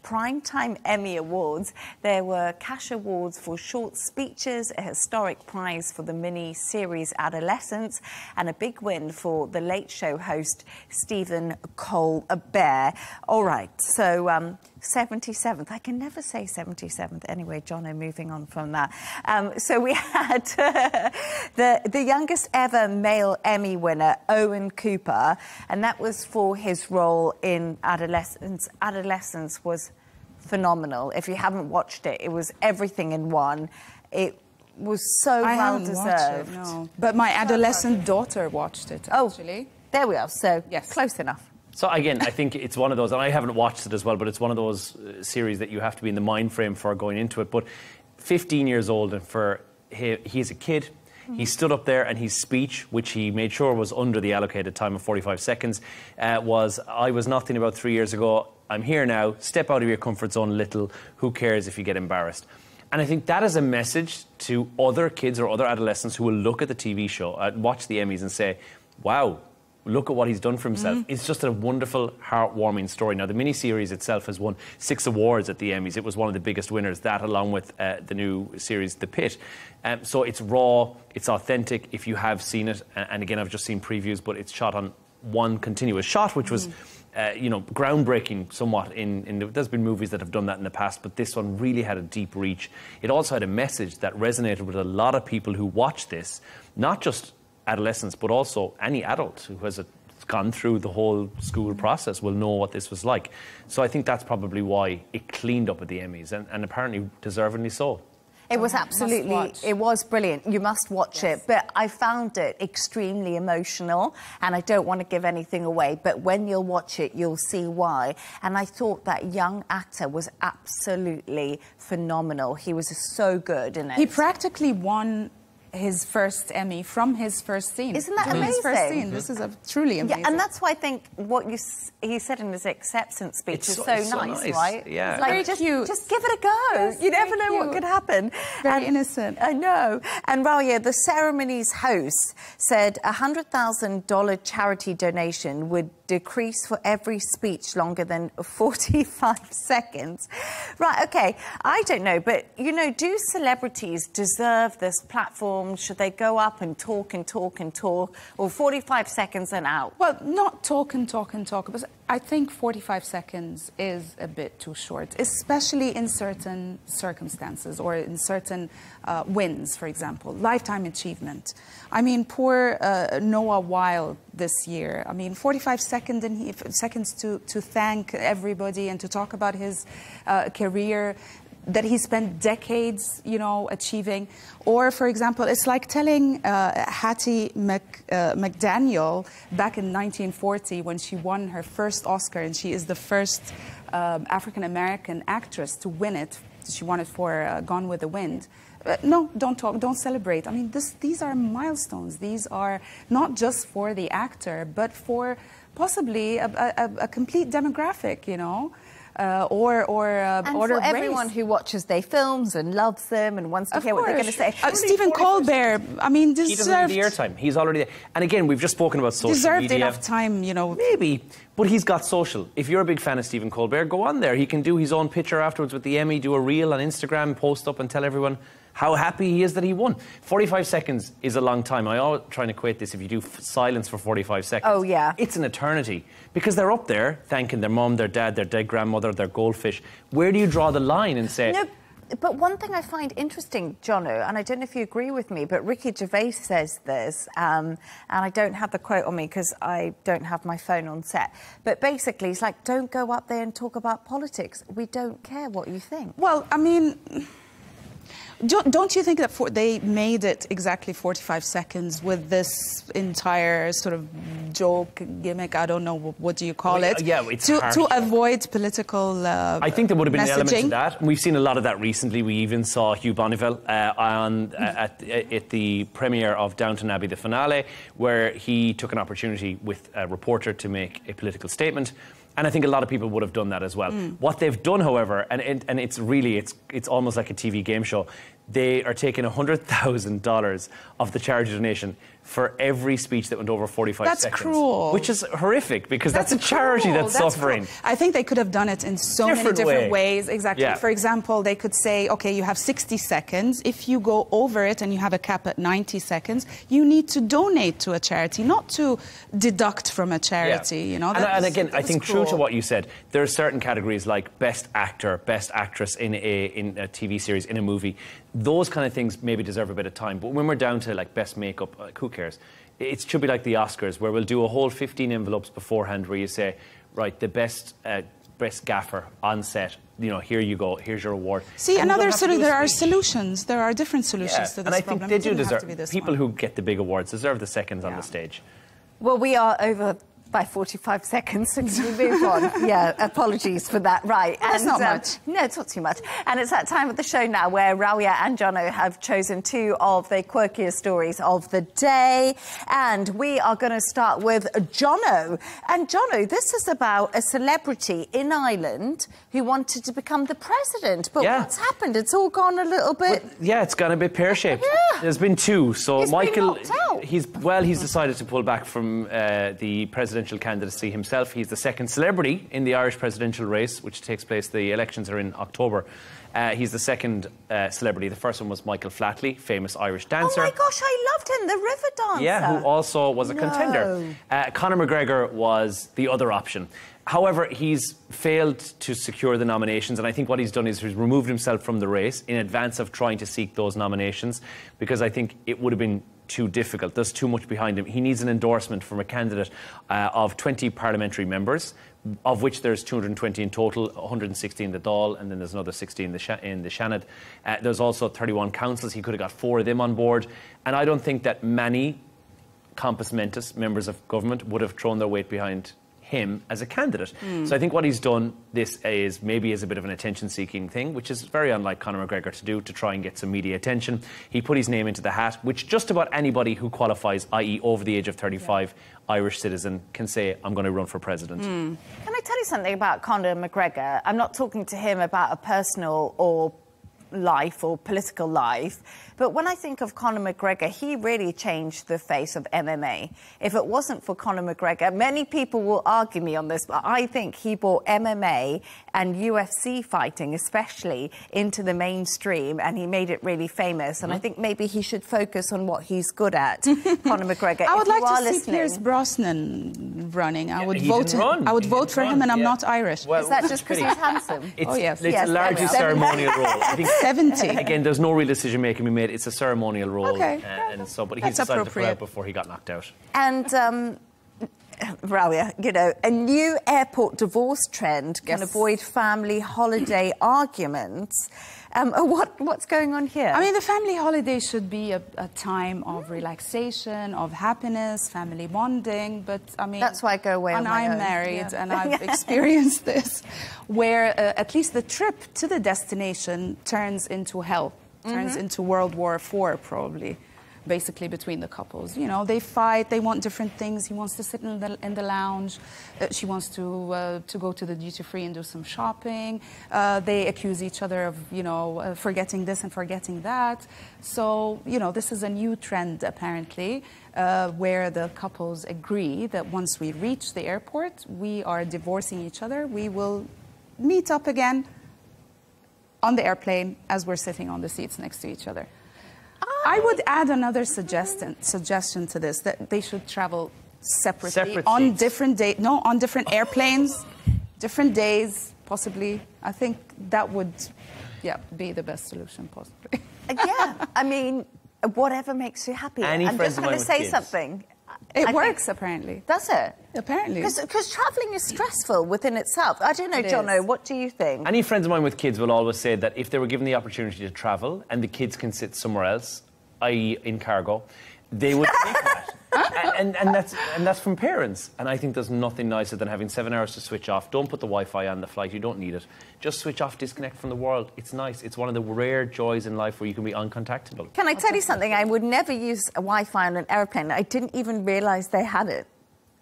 Primetime Emmy Awards. There were cash awards for short speeches, a historic prize for the mini-series Adolescents, and a big win for the Late Show host Stephen Colbert. All right, so 77th. I can never say 77th. Anyway, Jono, moving on from that. So we had the youngest ever male Emmy winner, Owen Cooper, and that was for his role in Adolescents. Adolescents was phenomenal. If you haven't watched it, it was everything in one. It was so well deserved. No. But my adolescent daughter watched it, actually. There we are. So, close enough. So, again, I think it's one of those, and I haven't watched it as well, but it's one of those series that you have to be in the mind frame for going into it. But 15 years old, and he's a kid. He stood up there and his speech, which he made sure was under the allocated time of 45 seconds, was, I was nothing about 3 years ago. I'm here now. Step out of your comfort zone a little. Who cares if you get embarrassed? And I think that is a message to other kids or other adolescents who will look at the TV show, watch the Emmys and say, wow, look at what he's done for himself. It's just a wonderful, heartwarming story. Now, the miniseries itself has won 6 awards at the Emmys. It was one of the biggest winners, that along with the new series, The Pit. So it's raw, it's authentic, if you have seen it. And again, I've just seen previews, but it's shot on one continuous shot, which was, you know, groundbreaking somewhat. There's been movies that have done that in the past, but this one really had a deep reach. It also had a message that resonated with a lot of people who watched this, not just adolescents, but also any adult who has gone through the whole school process will know what this was like. So I think that's probably why it cleaned up at the Emmys, and apparently deservedly so. It was absolutely, it was brilliant. You must watch it. But I found it extremely emotional, and I don't want to give anything away, but when you'll watch it, you'll see why. And I thought that young actor was absolutely phenomenal. He was so good in it. He practically won his first Emmy from his first scene. Isn't that amazing? His first scene. This is truly amazing. Yeah, and that's why I think what he said in his acceptance speech is so nice, right? Yeah. It's like, very cute. Just give it a go. Yes, you never know what could happen. Very innocent. I know. And Rawia, the ceremony's host said a $100,000 charity donation would decrease for every speech longer than 45 seconds. Right, OK, I don't know, but, you know, do celebrities deserve this platform? Should they go up and talk and talk and talk, or 45 seconds and out? Well, not talk and talk and talk, but I think 45 seconds is a bit too short, especially in certain circumstances or in certain wins, for example, lifetime achievement. I mean, poor Noah Weil this year. I mean, 45 seconds to thank everybody and to talk about his career that he spent decades, you know, achieving. Or, for example, it's like telling Hattie McDaniel back in 1940 when she won her first Oscar, and she is the first African-American actress to win it. She won it for Gone with the Wind. No, don't talk, don't celebrate. I mean, these are milestones. These are not just for the actor, but for possibly a complete demographic, you know. Or for everyone who watches their films and loves them and wants to hear what they're going to say. Stephen Colbert, I mean, deserved... He doesn't have the airtime. He's already there. And again, we've just spoken about social deserved media. Enough time, you know. Maybe, but he's got social. If you're a big fan of Stephen Colbert, go on there. He can do his own picture afterwards with the Emmy, do a reel on Instagram, post up and tell everyone how happy he is that he won. 45 seconds is a long time. I always try and equate this, if you do silence for 45 seconds. Oh, yeah. It's an eternity. Because they're up there thanking their mum, their dad, their dead grandmother, their goldfish. Where do you draw the line and say... No, but one thing I find interesting, Jono, and I don't know if you agree with me, but Ricky Gervais says this, and I don't have the quote on me because I don't have my phone on set. But basically, it's like, don't go up there and talk about politics. We don't care what you think. Well, I mean... Don't you think that they made it exactly 45 seconds with this entire sort of joke, gimmick, I don't know, what do you call it? Yeah, it's to avoid political I think there would have been an element to messaging. that. We've seen a lot of that recently. We even saw Hugh Bonneville at the premiere of Downton Abbey, the finale, where he took an opportunity with a reporter to make a political statement. And I think a lot of people would have done that as well. What they've done, however, and it's really, it's almost like a TV game show, they are taking $100,000 of the charity donation for every speech that went over 45 seconds. That's cruel. Which is horrific, because that's a charity that's suffering. Cruel. I think they could have done it in so many different ways. Exactly. Yeah. For example, they could say, OK, you have 60 seconds. If you go over it and you have a cap at 90 seconds, you need to donate to a charity, not to deduct from a charity. You know. And again, I think true to what you said, there are certain categories like Best Actor, Best Actress in a TV series, in a movie. Those kind of things maybe deserve a bit of time. But when we're down to like Best Makeup, who cares? It should be like the Oscars, where we'll do a whole 15 envelopes beforehand where you say, right, the best gaffer on set, you know, here you go, here's your award. See, another sort of, there are solutions. There are different solutions to this problem. And I think they do deserve, people who get the big awards deserve the seconds on the stage. Well, we are over by 45 seconds, so can we move on? Yeah, apologies for that. Right. That's not much. No, it's not too much. And it's that time of the show now where Rawiya and Jono have chosen two of the quirkiest stories of the day. And we are going to start with Jono. And Jono, this is about a celebrity in Ireland who wanted to become the president. But what's happened? It's all gone a little bit... Well, it's gone a bit pear-shaped. Yeah. There's been two. So he's Michael... been knocked out. He's decided to pull back from the presidential candidacy himself. He's the second celebrity in the Irish presidential race, which takes place, the elections are in October. He's the second celebrity. The first one was Michael Flatley, famous Irish dancer. Oh my gosh, I loved him, the river dancer. Yeah, who also was a contender. Conor McGregor was the other option. However, he's failed to secure the nominations, and I think what he's done is he's removed himself from the race in advance of trying to seek those nominations, because I think it would have been too difficult. There's too much behind him. He needs an endorsement from a candidate of 20 parliamentary members, of which there's 220 in total, 160 in the Dáil, and then there's another 60 in the Seanad. There's also 31 councils. He could have got 4 of them on board. And I don't think that many compos mentis members of government would have thrown their weight behind him as a candidate. So I think what he's done, this is maybe as a bit of an attention-seeking thing, which is very unlike Conor McGregor to do, to try and get some media attention. He put his name into the hat, which just about anybody who qualifies, i.e. over the age of 35, Irish citizen, can say, I'm going to run for president. Can I tell you something about Conor McGregor? I'm not talking to him about a personal or life or political life. But when I think of Conor McGregor, he really changed the face of MMA. If it wasn't for Conor McGregor, many people will argue me on this, but I think he brought MMA and UFC fighting especially into the mainstream, and he made it really famous. And I think maybe he should focus on what he's good at, Conor McGregor. I would like to see Pierce Brosnan running. I would vote. I would vote for him, and I'm not Irish. Is that just because he's handsome? Yes. It's a largely ceremonial role. I think 70. Again, there's no real decision making to be made. It's a ceremonial role. Okay. And so, but he's decided to pull out before he got knocked out. And Rabia, you know, a new airport divorce trend can avoid family holiday arguments. What's going on here? I mean, the family holiday should be a time of relaxation, of happiness, family bonding. But I mean, that's why I go away on my own. I'm married, and I've experienced this, where at least the trip to the destination turns into hell, turns into World War IV, probably. Basically, between the couples, you know, they fight. They want different things. He wants to sit in the lounge. She wants to go to the duty free and do some shopping. They accuse each other of, you know, forgetting this and forgetting that. So, you know, this is a new trend apparently, where the couples agree that once we reach the airport, we are divorcing each other. We will meet up again on the airplane as we're sitting on the seats next to each other. I would add another suggestion to this, that they should travel separately on different on different airplanes, different days, possibly. I think that would, be the best solution, possibly. I mean, whatever makes you happy. I'm just going to say something. It works, apparently. Does it? Apparently. Because travelling is stressful within itself. I don't know, Jono, what do you think? Any friends of mine with kids will always say that if they were given the opportunity to travel and the kids can sit somewhere else, i.e. in cargo, they would take that. And that's from parents. And I think there's nothing nicer than having 7 hours to switch off. Don't put the Wi-Fi on the flight. You don't need it. Just switch off, disconnect from the world. It's nice. It's one of the rare joys in life where you can be uncontactable. Can I tell you something? I would never use a Wi-Fi on an airplane. I didn't even realise they had it.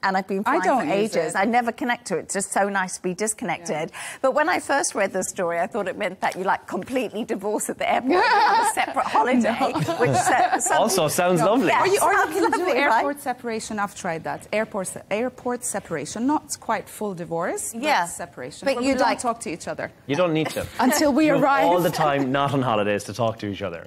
And I've been flying for ages. I never connect to it. It's just so nice to be disconnected. But when I first read the story, I thought it meant that you like completely divorce at the airport and have a separate holiday, which also sounds lovely. Or you can do airport separation. I've tried that. Airport separation, not quite full divorce, but separation. But you don't talk to each other. You don't need to. Until we arrive. All the time, not on holidays, to talk to each other.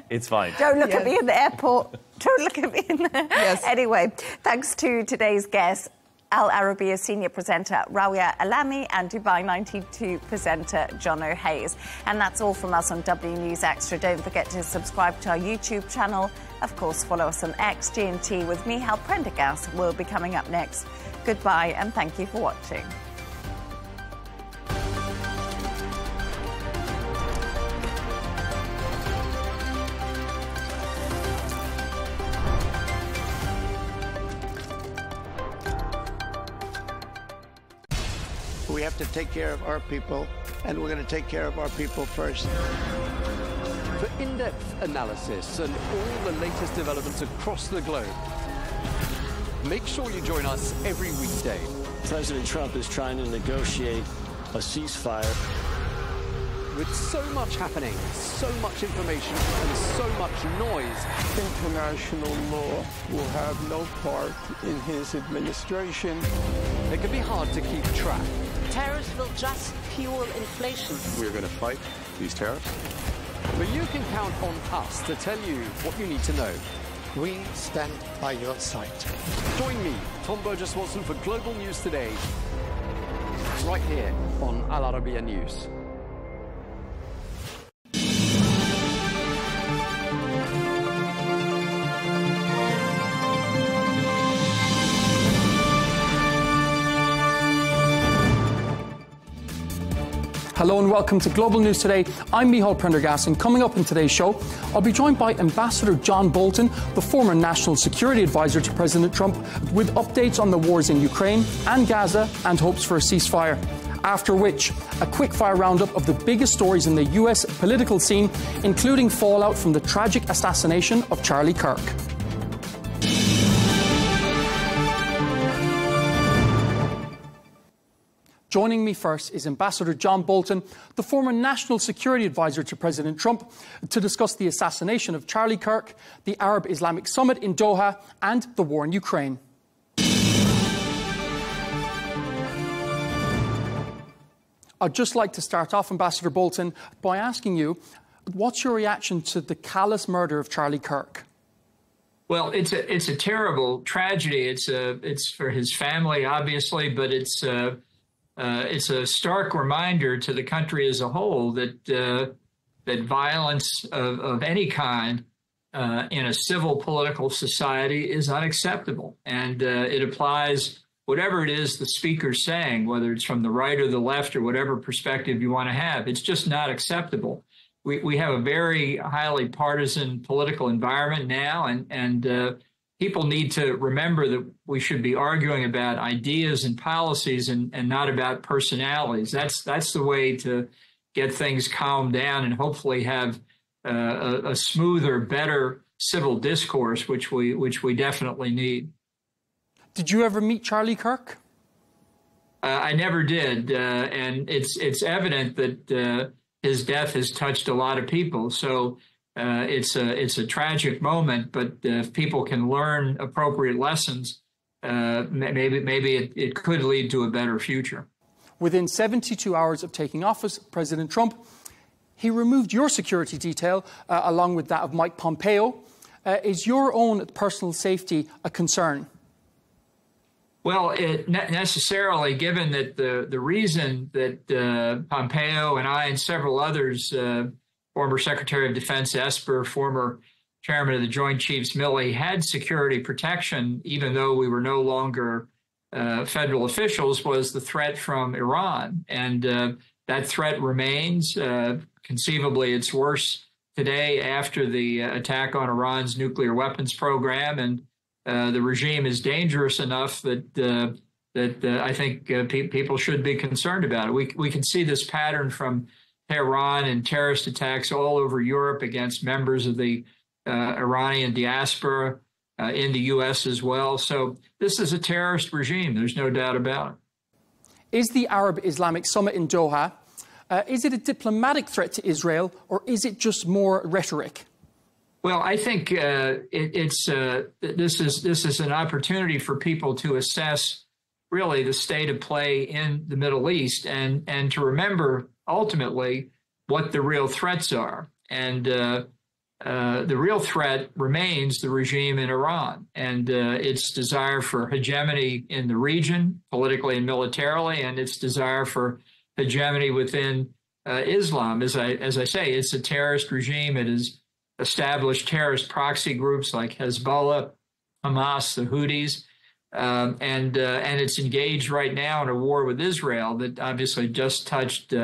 It's fine. Don't look at me in the airport. Don't look at me in there. Anyway, thanks to today's guests, Al Arabiya senior presenter Rawia Alami and Dubai 92 presenter Jono Hayes. And that's all from us on W News Extra. Don't forget to subscribe to our YouTube channel. Of course, follow us on X, GNT with Michal Prendergast will be coming up next. Goodbye and thank you for watching. We have to take care of our people, and we're going to take care of our people first. For in-depth analysis and all the latest developments across the globe, make sure you join us every weekday. President Trump is trying to negotiate a ceasefire. With so much happening, so much information, and so much noise, international law will have no part in his administration. It can be hard to keep track. Tariffs will just fuel inflation. We're going to fight these tariffs. But you can count on us to tell you what you need to know. We stand by your side. Join me, Tom Burges Watson, for Global News Today, right here on Al Arabiya News. Hello and welcome to Global News Today. I'm Michal Prendergast, and coming up in today's show, I'll be joined by Ambassador John Bolton, the former National Security Advisor to President Trump, with updates on the wars in Ukraine and Gaza and hopes for a ceasefire. After which, a quick-fire roundup of the biggest stories in the US political scene, including fallout from the tragic assassination of Charlie Kirk. Joining me first is Ambassador John Bolton, the former National Security Advisor to President Trump, to discuss the assassination of Charlie Kirk, the Arab Islamic Summit in Doha, and the war in Ukraine. I'd just like to start off, Ambassador Bolton, by asking you, what's your reaction to the callous murder of Charlie Kirk? Well, it's a terrible tragedy. It's for his family, obviously, but it's a stark reminder to the country as a whole that that violence of any kind in a civil political society is unacceptable, and it applies whatever it is the speaker's saying, whether it's from the right or the left or whatever perspective you want to have. It's just not acceptable. We have a very highly partisan political environment now, and people need to remember that we should be arguing about ideas and policies and not about personalities. That's the way to get things calmed down and hopefully have a smoother, better civil discourse, which we definitely need. Did you ever meet Charlie Kirk? I never did, and it's evident that his death has touched a lot of people. So it's a tragic moment, but if people can learn appropriate lessons, maybe it could lead to a better future. Within 72 hours of taking office, President Trump, he removed your security detail along with that of Mike Pompeo. Is your own personal safety a concern? Well, necessarily, given that the reason that Pompeo and I and several others, former Secretary of Defense Esper, former Chairman of the Joint Chiefs Milley, had security protection, even though we were no longer federal officials, was the threat from Iran. And that threat remains. Conceivably, it's worse today after the attack on Iran's nuclear weapons program, and the regime is dangerous enough that I think people should be concerned about it. We can see this pattern from Tehran and terrorist attacks all over Europe against members of the Iranian diaspora in the U.S. as well. So this is a terrorist regime. There's no doubt about it. Is the Arab Islamic Summit in Doha, is it a diplomatic threat to Israel, or is it just more rhetoric? Well, I think this is an opportunity for people to assess really the state of play in the Middle East and to remember ultimately what the real threats are. And the real threat remains the regime in Iran and its desire for hegemony in the region, politically and militarily, and its desire for hegemony within Islam. As I say, it's a terrorist regime. It is established terrorist proxy groups like Hezbollah, Hamas, the Houthis, and it's engaged right now in a war with Israel that obviously just touched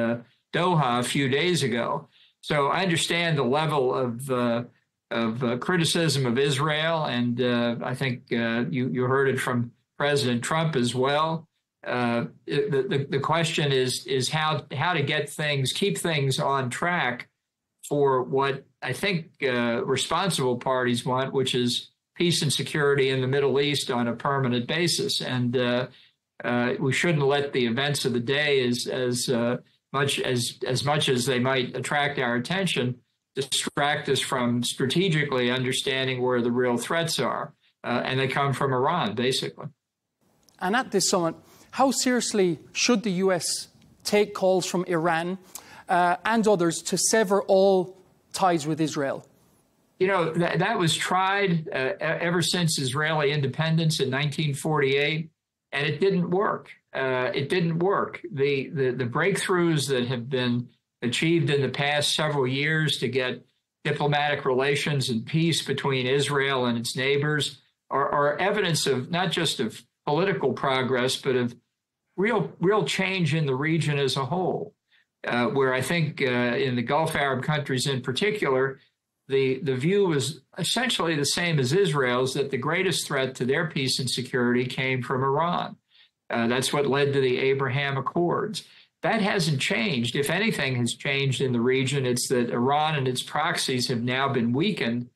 Doha a few days ago. So I understand the level of criticism of Israel, and I think you heard it from President Trump as well. The question is how to keep things on track for what I think responsible parties want, which is peace and security in the Middle East on a permanent basis. And we shouldn't let the events of the day, as much as they might attract our attention, distract us from strategically understanding where the real threats are. And they come from Iran, basically. And at this summit, how seriously should the U.S. take calls from Iran and others to sever all ties with Israel? You know, that was tried ever since Israeli independence in 1948, and it didn't work. It didn't work. The breakthroughs that have been achieved in the past several years to get diplomatic relations and peace between Israel and its neighbors are evidence of not just of political progress, but of real change in the region as a whole. Where I think in the Gulf Arab countries in particular, the view was essentially the same as Israel's, that the greatest threat to their peace and security came from Iran. That's what led to the Abraham Accords. That hasn't changed. If anything has changed in the region, it's that Iran and its proxies have now been weakened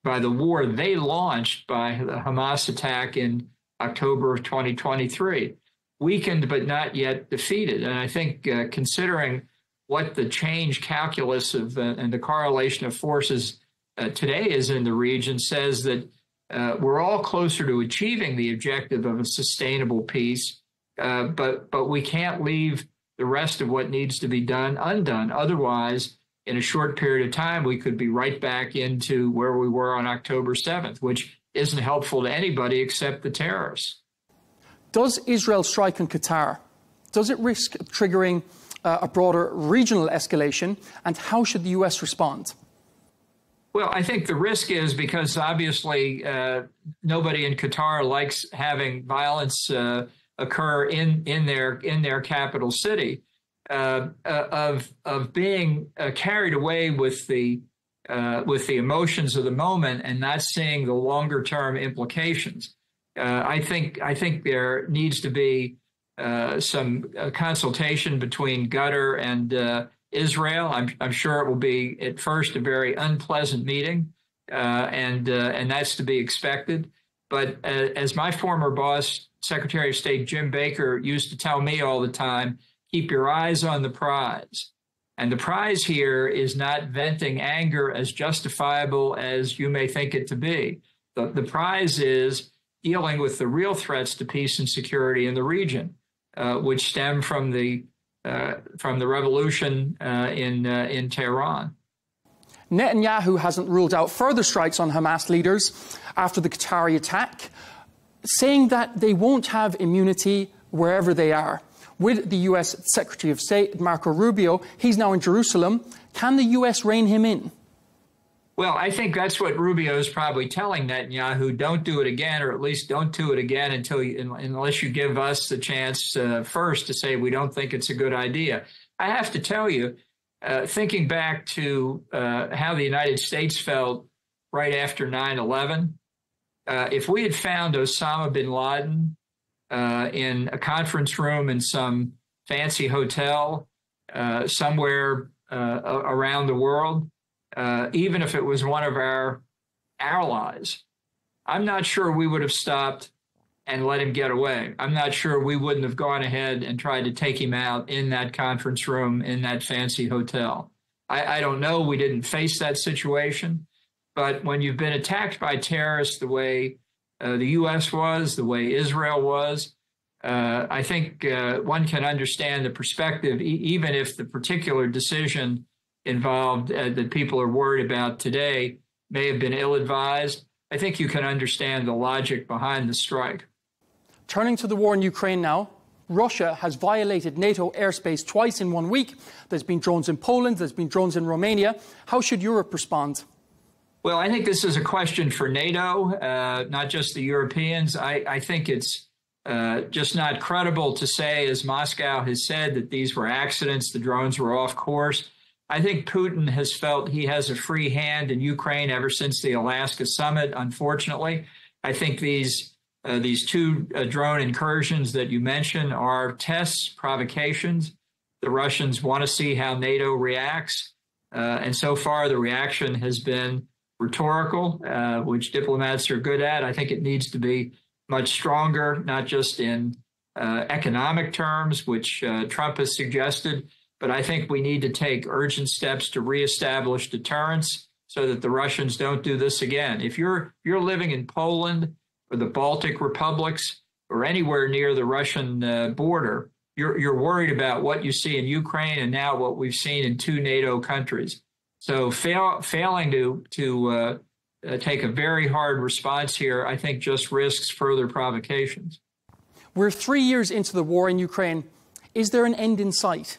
by the war they launched by the Hamas attack in October of 2023. weakened but not yet defeated. And I think considering what the change calculus of and the correlation of forces today is in the region says that we're all closer to achieving the objective of a sustainable peace, but we can't leave the rest of what needs to be done undone. Otherwise, in a short period of time, we could be right back into where we were on October 7th, which isn't helpful to anybody except the terrorists. Does Israel strike on Qatar? Does it risk triggering a broader regional escalation? And how should the U.S. respond? Well, I think the risk is because obviously nobody in Qatar likes having violence occur in their capital city, of being carried away with the emotions of the moment and not seeing the longer term implications. I think there needs to be some consultation between Qatar and Israel. I'm sure it will be at first a very unpleasant meeting, and that's to be expected. But as my former boss, Secretary of State Jim Baker, used to tell me all the time, keep your eyes on the prize. And the prize here is not venting anger as justifiable as you may think it to be. The prize is dealing with the real threats to peace and security in the region, which stem from the revolution in Tehran. Netanyahu hasn't ruled out further strikes on Hamas leaders after the Qatari attack, saying that they won't have immunity wherever they are. With the U.S. Secretary of State, Marco Rubio, he's now in Jerusalem. Can the U.S. rein him in? Well, I think that's what Rubio is probably telling Netanyahu. Don't do it again, or at least don't do it again unless you give us the chance first to say we don't think it's a good idea. I have to tell you, thinking back to how the United States felt right after 9/11, if we had found Osama bin Laden in a conference room in some fancy hotel somewhere around the world, even if it was one of our allies, I'm not sure we would have stopped and let him get away. I'm not sure we wouldn't have gone ahead and tried to take him out in that conference room in that fancy hotel. I don't know. We didn't face that situation. But when you've been attacked by terrorists the way the U.S. was, the way Israel was, I think one can understand the perspective, even if the particular decision involved that people are worried about today may have been ill-advised. I think you can understand the logic behind the strike. Turning to the war in Ukraine now, Russia has violated NATO airspace twice in 1 week. There's been drones in Poland, there's been drones in Romania. How should Europe respond? Well, I think this is a question for NATO, not just the Europeans. I think it's just not credible to say, as Moscow has said, that these were accidents, the drones were off course. I think Putin has felt he has a free hand in Ukraine ever since the Alaska summit, unfortunately. I think these two drone incursions that you mentioned are tests, provocations. The Russians want to see how NATO reacts. And so far, the reaction has been rhetorical, which diplomats are good at. I think it needs to be much stronger, not just in economic terms, which Trump has suggested, but I think we need to take urgent steps to reestablish deterrence so that the Russians don't do this again. If you're living in Poland or the Baltic republics or anywhere near the Russian border, you're worried about what you see in Ukraine and now what we've seen in two NATO countries. So failing to take a very hard response here, I think just risks further provocations. We're 3 years into the war in Ukraine. Is there an end in sight?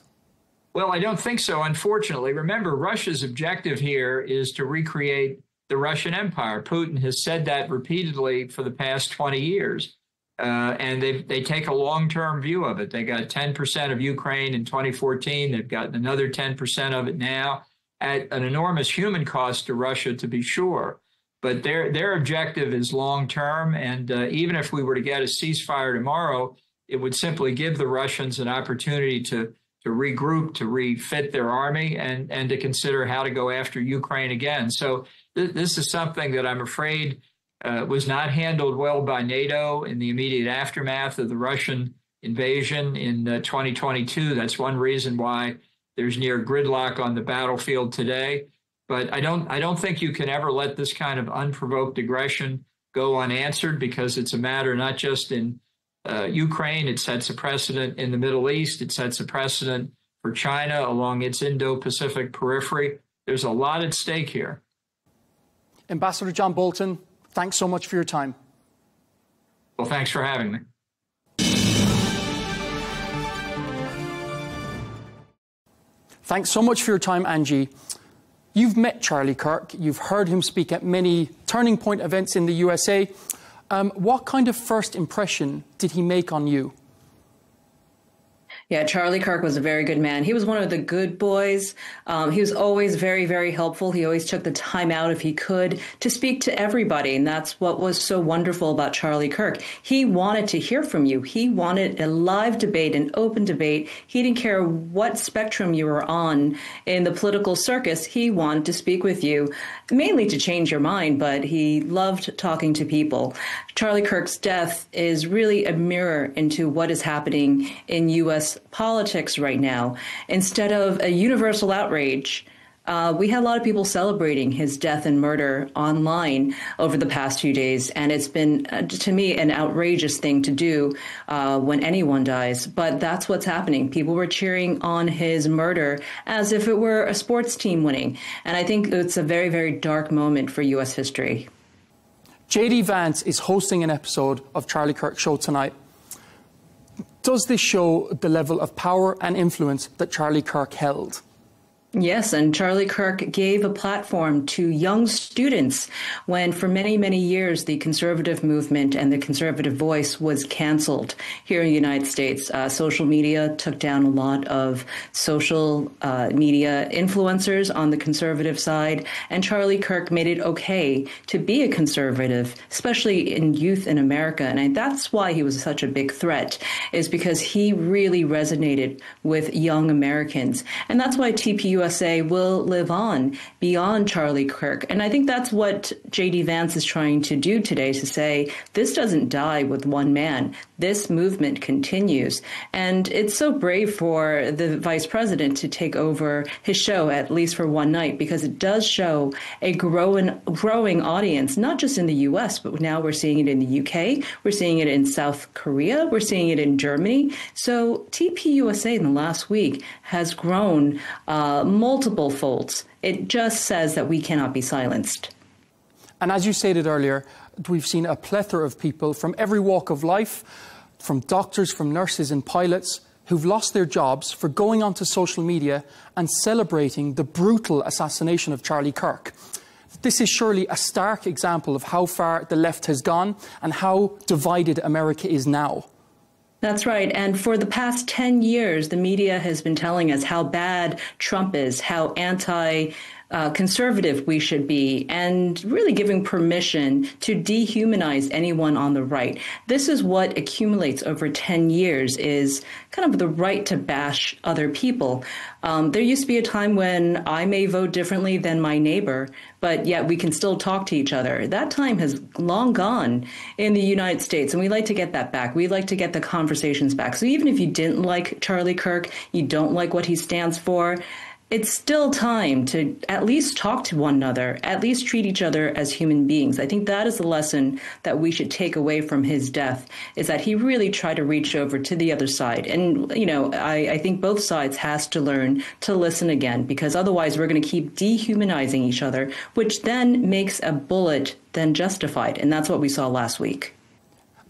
Well, I don't think so, unfortunately. Remember, Russia's objective here is to recreate the Russian Empire. Putin has said that repeatedly for the past 20 years. And they take a long-term view of it. They got 10% of Ukraine in 2014. They've got another 10% of it now, at an enormous human cost to Russia, to be sure. But their objective is long-term. And even if we were to get a ceasefire tomorrow, it would simply give the Russians an opportunity to regroup, to refit their army, and to consider how to go after Ukraine again. So this is something that I'm afraid was not handled well by NATO in the immediate aftermath of the Russian invasion in 2022. That's one reason why there's near gridlock on the battlefield today. But I don't think you can ever let this kind of unprovoked aggression go unanswered, because it's a matter not just in Ukraine. It sets a precedent in the Middle East. It sets a precedent for China along its Indo-Pacific periphery. There's a lot at stake here. Ambassador John Bolton, thanks so much for your time. Well, thanks for having me. Thanks so much for your time, Angie. You've met Charlie Kirk. You've heard him speak at many turning point events in the USA. What kind of first impression did he make on you? Yeah, Charlie Kirk was a very good man. He was one of the good boys. He was always very, very helpful. He always took the time out, if he could, to speak to everybody. And that's what was so wonderful about Charlie Kirk. He wanted to hear from you. He wanted a live debate, an open debate. He didn't care what spectrum you were on in the political circus. He wanted to speak with you, mainly to change your mind, but he loved talking to people. Charlie Kirk's death is really a mirror into what is happening in U.S. politics right now. Instead of a universal outrage, we had a lot of people celebrating his death and murder online over the past few days. And it's been, to me, an outrageous thing to do when anyone dies. But that's what's happening. People were cheering on his murder as if it were a sports team winning. And I think it's a very, very dark moment for U.S. history. J.D. Vance is hosting an episode of Charlie Kirk's show tonight. Does this show the level of power and influence that Charlie Kirk held? Yes, and Charlie Kirk gave a platform to young students when for many, many years the conservative movement and the conservative voice was canceled here in the United States. Social media took down a lot of social media influencers on the conservative side, and Charlie Kirk made it okay to be a conservative, especially in youth in America. And that's why he was such a big threat, is because he really resonated with young Americans. And that's why TPUSA will live on beyond Charlie Kirk. And I think that's what J.D. Vance is trying to do today, to say this doesn't die with one man. This movement continues. And it's so brave for the vice president to take over his show, at least for one night, because it does show a growing audience, not just in the U.S., but now we're seeing it in the U.K., we're seeing it in South Korea, we're seeing it in Germany. So TPUSA in the last week has grown multiple folds. It just says that we cannot be silenced. And as you stated earlier, we've seen a plethora of people from every walk of life, from doctors, from nurses and pilots, who've lost their jobs for going onto social media and celebrating the brutal assassination of Charlie Kirk. This is surely a stark example of how far the left has gone and how divided America is now. That's right. And for the past 10 years, the media has been telling us how bad Trump is, how anti-conservative we should be, and really giving permission to dehumanize anyone on the right. This is what accumulates over 10 years, is kind of the right to bash other people. There used to be a time when I may vote differently than my neighbor, but yet we can still talk to each other. That time has long gone in the United States, and we like to get that back. We like to get the conversations back. So even if you didn't like Charlie Kirk, you don't like what he stands for, it's still time to at least talk to one another, at least treat each other as human beings. I think that is the lesson that we should take away from his death, is that he really tried to reach over to the other side. And, you know, I think both sides has to learn to listen again, because otherwise we're going to keep dehumanizing each other, which then makes a bullet then justified. And that's what we saw last week.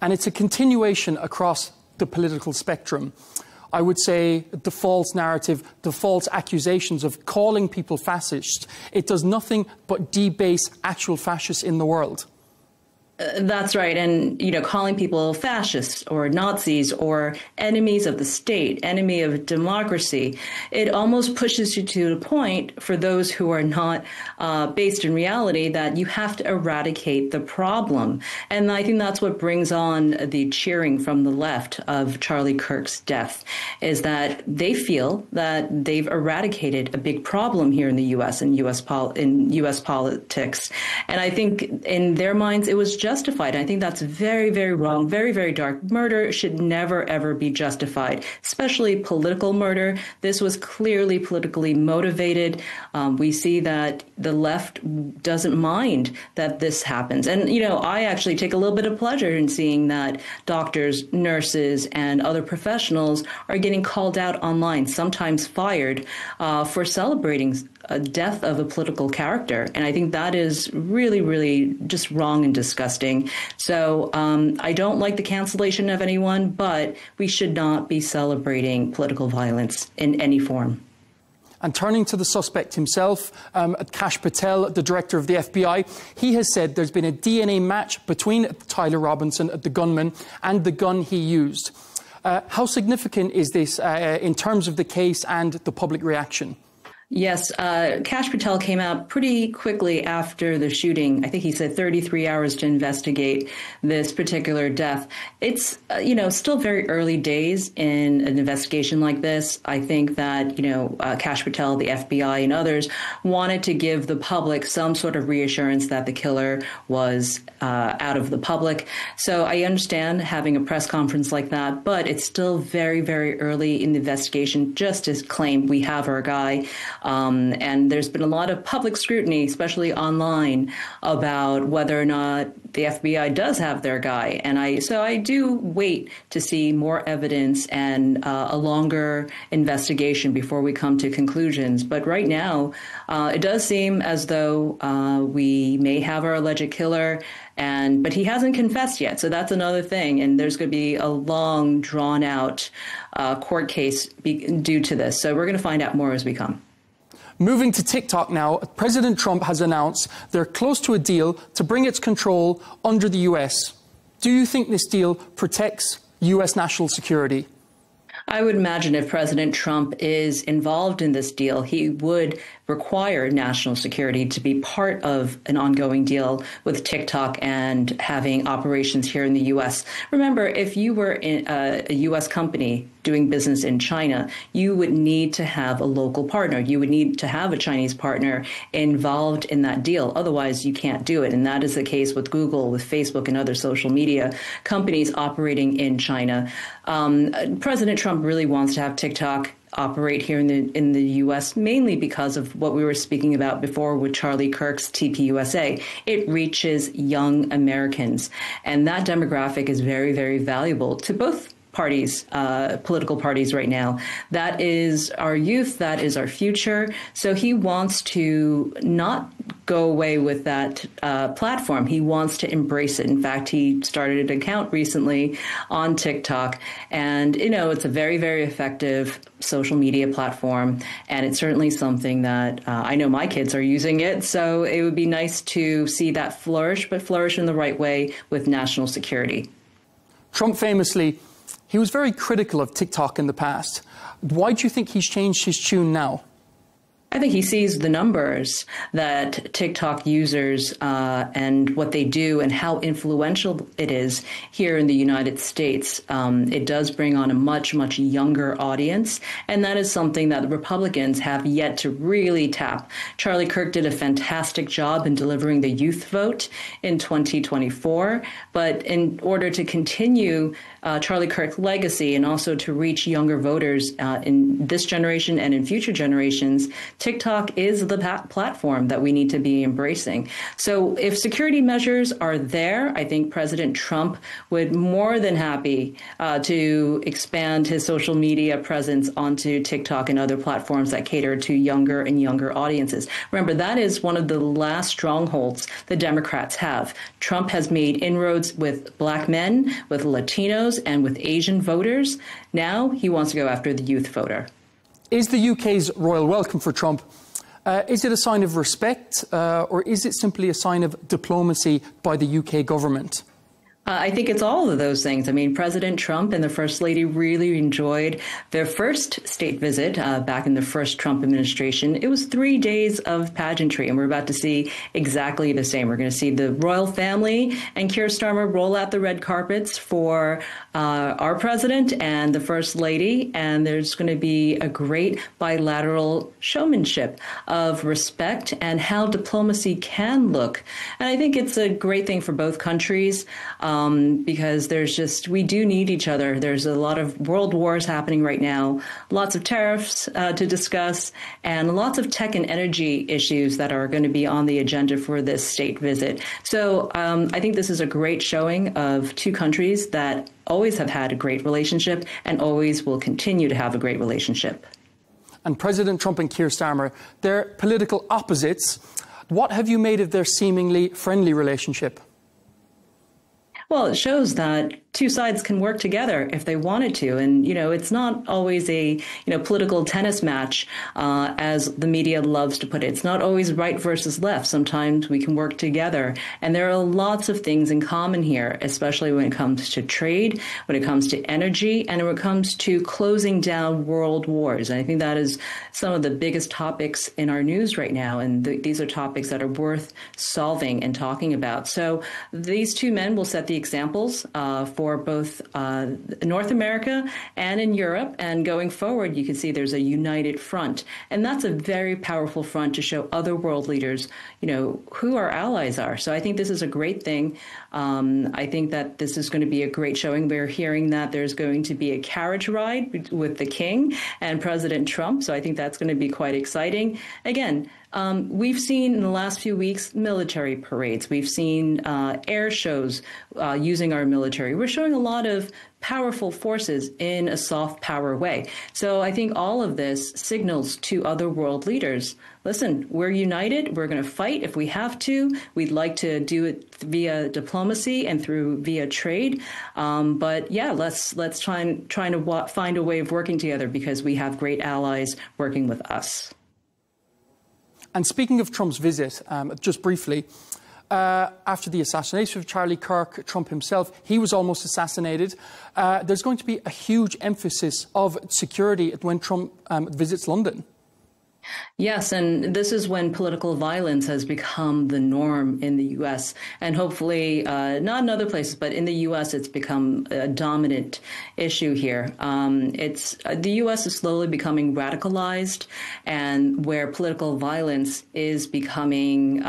And it's a continuation across the political spectrum. I would say the false narrative, the false accusations of calling people fascist, it does nothing but debase actual fascists in the world. That's right. And, you know, calling people fascists or Nazis or enemies of the state, enemy of democracy, it almost pushes you to the point, for those who are not based in reality, that you have to eradicate the problem. And I think that's what brings on the cheering from the left of Charlie Kirk's death, is that they feel that they've eradicated a big problem here in the U.S. and U.S. politics. And I think in their minds, it was justified. justified. I think that's very, very wrong, very, very dark. Murder should never, ever be justified, especially political murder. This was clearly politically motivated. We see that the left doesn't mind that this happens. And, you know, I actually take a little bit of pleasure in seeing that doctors, nurses, and other professionals are getting called out online, sometimes fired, for celebrating a death of a political character. And I think that is really, really just wrong and disgusting. So I don't like the cancellation of anyone, but we should not be celebrating political violence in any form. And turning to the suspect himself, Kash Patel, the director of the FBI, he has said there's been a DNA match between Tyler Robinson, the gunman, and the gun he used. How significant is this in terms of the case and the public reaction? Yes, Kash Patel came out pretty quickly after the shooting. I think he said 33 hours to investigate this particular death. It's, you know, still very early days in an investigation like this. I think that, you know, Kash Patel, the FBI, and others wanted to give the public some sort of reassurance that the killer was out of the public. So I understand having a press conference like that, but it's still very, very early in the investigation, just as claimed we have our guy. And there's been a lot of public scrutiny, especially online, about whether or not the FBI does have their guy. And so I do wait to see more evidence and a longer investigation before we come to conclusions. But right now, it does seem as though we may have our alleged killer, but he hasn't confessed yet. So that's another thing. And there's going to be a long, drawn-out court case due to this. So we're going to find out more as we come. Moving to TikTok now, President Trump has announced they're close to a deal to bring its control under the US. Do you think this deal protects US national security? I would imagine if President Trump is involved in this deal, he would require national security to be part of an ongoing deal with TikTok and having operations here in the U.S. Remember, if you were in a U.S. company doing business in China, you would need to have a local partner. You would need to have a Chinese partner involved in that deal. Otherwise, you can't do it. And that is the case with Google, with Facebook, and other social media companies operating in China. President Trump really wants to have TikTok operate here in the U.S., mainly because of what we were speaking about before with Charlie Kirk's TPUSA. It reaches young Americans, and that demographic is very, very valuable to both parties, political parties right now. That is our youth. That is our future. So he wants to not go away with that platform. He wants to embrace it. In fact, he started an account recently on TikTok, and, you know, it's a very, very effective social media platform. And it's certainly something that I know my kids are using it. So it would be nice to see that flourish, but flourish in the right way with national security. Trump famously, he was very critical of TikTok in the past. Why do you think he's changed his tune now? I think he sees the numbers that TikTok users and what they do and how influential it is here in the United States. It does bring on a much, much younger audience, and that is something that the Republicans have yet to really tap. Charlie Kirk did a fantastic job in delivering the youth vote in 2024, but in order to continue Charlie Kirk's legacy and also to reach younger voters in this generation and in future generations, TikTok is the platform that we need to be embracing. So if security measures are there, I think President Trump would more than happy to expand his social media presence onto TikTok and other platforms that cater to younger and younger audiences. Remember, that is one of the last strongholds the Democrats have. Trump has made inroads with Black men, with Latinos, and with Asian voters. Now he wants to go after the youth voter. Is the UK's royal welcome for Trump, is it a sign of respect or is it simply a sign of diplomacy by the UK government? I think it's all of those things. I mean, President Trump and the First Lady really enjoyed their first state visit back in the first Trump administration. It was 3 days of pageantry, and we're about to see exactly the same. We're going to see the royal family and Keir Starmer roll out the red carpets for our president and the First Lady, and there's going to be a great bilateral showmanship of respect and how diplomacy can look. And I think it's a great thing for both countries. Because we do need each other. There's a lot of world wars happening right now, lots of tariffs to discuss, and lots of tech and energy issues that are going to be on the agenda for this state visit. So I think this is a great showing of two countries that always have had a great relationship and always will continue to have a great relationship. And President Trump and Keir Starmer, they're political opposites. What have you made of their seemingly friendly relationship? Well, it shows that two sides can work together if they wanted to. And, it's not always a, political tennis match, as the media loves to put it. It's not always right versus left. Sometimes we can work together. And there are lots of things in common here, especially when it comes to trade, when it comes to energy, and when it comes to closing down world wars. And I think that is some of the biggest topics in our news right now. And these are topics that are worth solving and talking about. So these two men will set the examples for both North America and in Europe. And going forward, you can see there's a united front. And that's a very powerful front to show other world leaders, who our allies are. So I think this is a great thing. I think that this is going to be a great showing. We're hearing that there's going to be a carriage ride with the King and President Trump. So I think that's going to be quite exciting. Again, we've seen in the last few weeks military parades. We've seen air shows using our military. We're showing a lot of powerful forces in a soft power way. So I think all of this signals to other world leaders, listen, we're united. We're going to fight if we have to. We'd like to do it via diplomacy and via trade. But yeah, let's try to find a way of working together because we have great allies working with us. And speaking of Trump's visit, just briefly, after the assassination of Charlie Kirk, Trump himself, he was almost assassinated. There's going to be a huge emphasis of security when Trump visits London. Yes, and this is when political violence has become the norm in the U.S. and hopefully not in other places, but in the U.S. it's become a dominant issue here. The U.S. is slowly becoming radicalized, and where political violence is becoming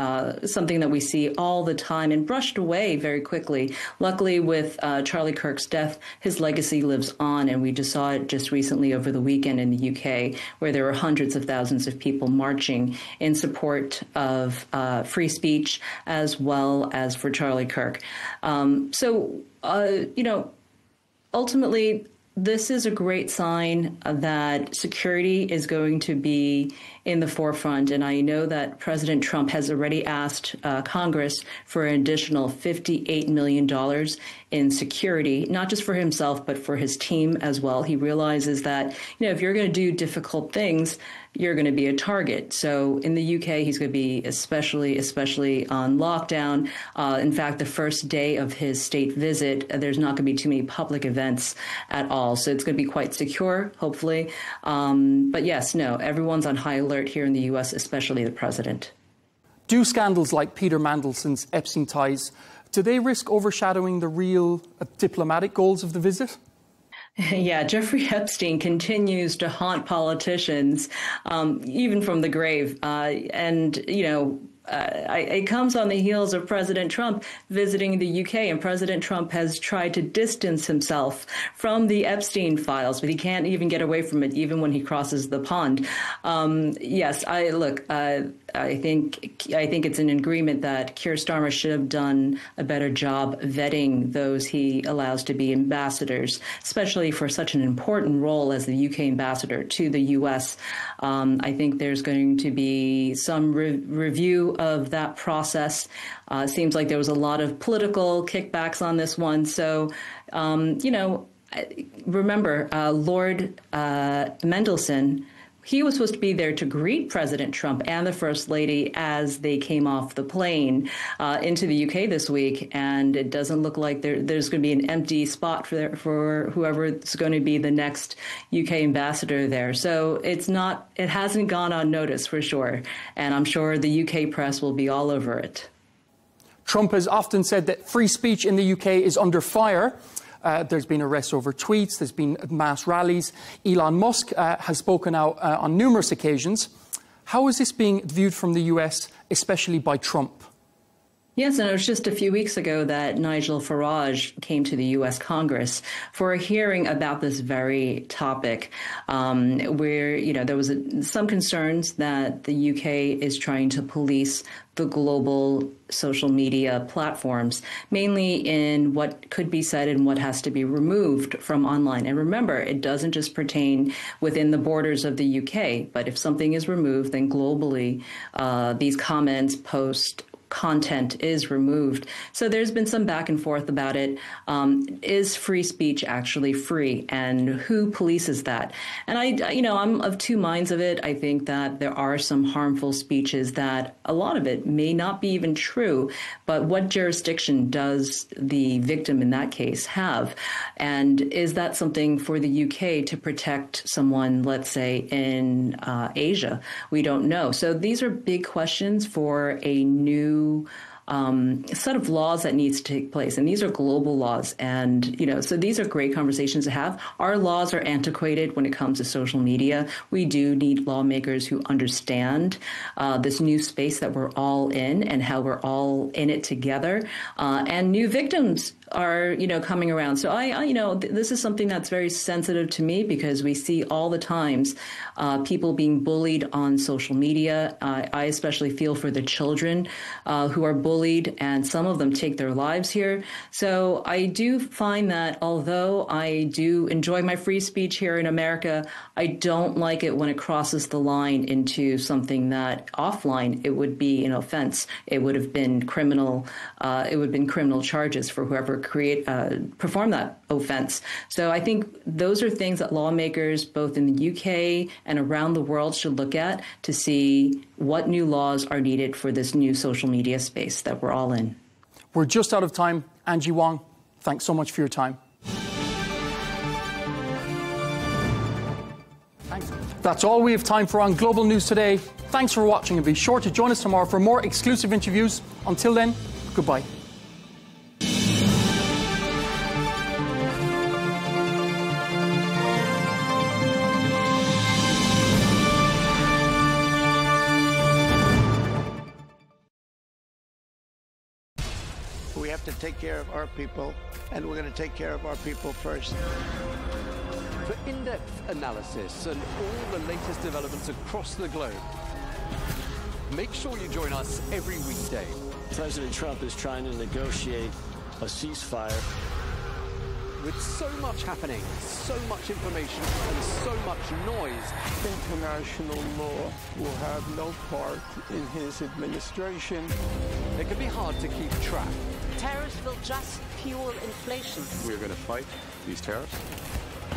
something that we see all the time and brushed away very quickly. Luckily, with Charlie Kirk's death, his legacy lives on, and we just saw it just recently over the weekend in the U.K., where there were hundreds of thousands of people marching in support of free speech as well as for Charlie Kirk. Ultimately, this is a great sign that security is going to be in the forefront. And I know that President Trump has already asked Congress for an additional $58 million in security, not just for himself, but for his team as well. He realizes that, if you're going to do difficult things, you're going to be a target. So in the UK, he's going to be especially on lockdown. In fact, the first day of his state visit, there's not going to be too many public events at all. So it's going to be quite secure, hopefully. But yes, no, everyone's on high alert here in the US, especially the president. Do scandals like Peter Mandelson's Epstein ties, do they risk overshadowing the real diplomatic goals of the visit? Yeah, Jeffrey Epstein continues to haunt politicians, even from the grave. It comes on the heels of President Trump visiting the UK, and President Trump has tried to distance himself from the Epstein files, but he can't even get away from it, even when he crosses the pond. I think it's an agreement that Keir Starmer should have done a better job vetting those he allows to be ambassadors, especially for such an important role as the UK ambassador to the US. I think there's going to be some review of that process. Seems like there was a lot of political kickbacks on this one. So, remember, Lord Mendelson He was supposed to be there to greet President Trump and the First Lady as they came off the plane into the UK this week. And it doesn't look like there's going to be an empty spot for whoever's going to be the next UK ambassador there. So it hasn't gone unnoticed for sure. And I'm sure the UK press will be all over it. Trump has often said that free speech in the UK is under fire. There's been arrests over tweets. There's been mass rallies. Elon Musk has spoken out on numerous occasions. How is this being viewed from the US, especially by Trump? Yes, and it was just a few weeks ago that Nigel Farage came to the U.S. Congress for a hearing about this very topic, where, there was some concerns that the UK is trying to police the global social media platforms, mainly in what could be said and what has to be removed from online. And remember, it doesn't just pertain within the borders of the UK, but if something is removed, then globally, these comments, posts, content is removed. So there's been some back and forth about it. Is free speech actually free, and who polices that? And I'm of two minds of it. I think that there are some harmful speeches that a lot of it may not be even true, but what jurisdiction does the victim in that case have? And is that something for the UK to protect someone, let's say, in Asia? We don't know. So these are big questions for a new set of laws that needs to take place. And these are global laws. And, so these are great conversations to have. Our laws are antiquated when it comes to social media. We do need lawmakers who understand this new space that we're all in and how we're all in it together. And new victims are, coming around. So this is something that's very sensitive to me because we see all the times people being bullied on social media. I especially feel for the children who are bullied, and some of them take their lives here. So I do find that although I do enjoy my free speech here in America, I don't like it when it crosses the line into something that offline it would be an offense. It would have been criminal. It would have been criminal charges for whoever perform that offense. So I think those are things that lawmakers both in the UK and around the world should look at to see what new laws are needed for this new social media space that we're all in. We're just out of time. Angie Wong, thanks so much for your time. Thanks. That's all we have time for on Global News today. Thanks for watching, and be sure to join us tomorrow for more exclusive interviews. Until then, goodbye. We have to take care of our people, and we're going to take care of our people first. For in-depth analysis and all the latest developments across the globe, make sure you join us every weekday. President Trump is trying to negotiate a ceasefire. With so much happening, so much information, and so much noise, international law will have no part in his administration. It can be hard to keep track. Tariffs will just fuel inflation. We're going to fight these tariffs.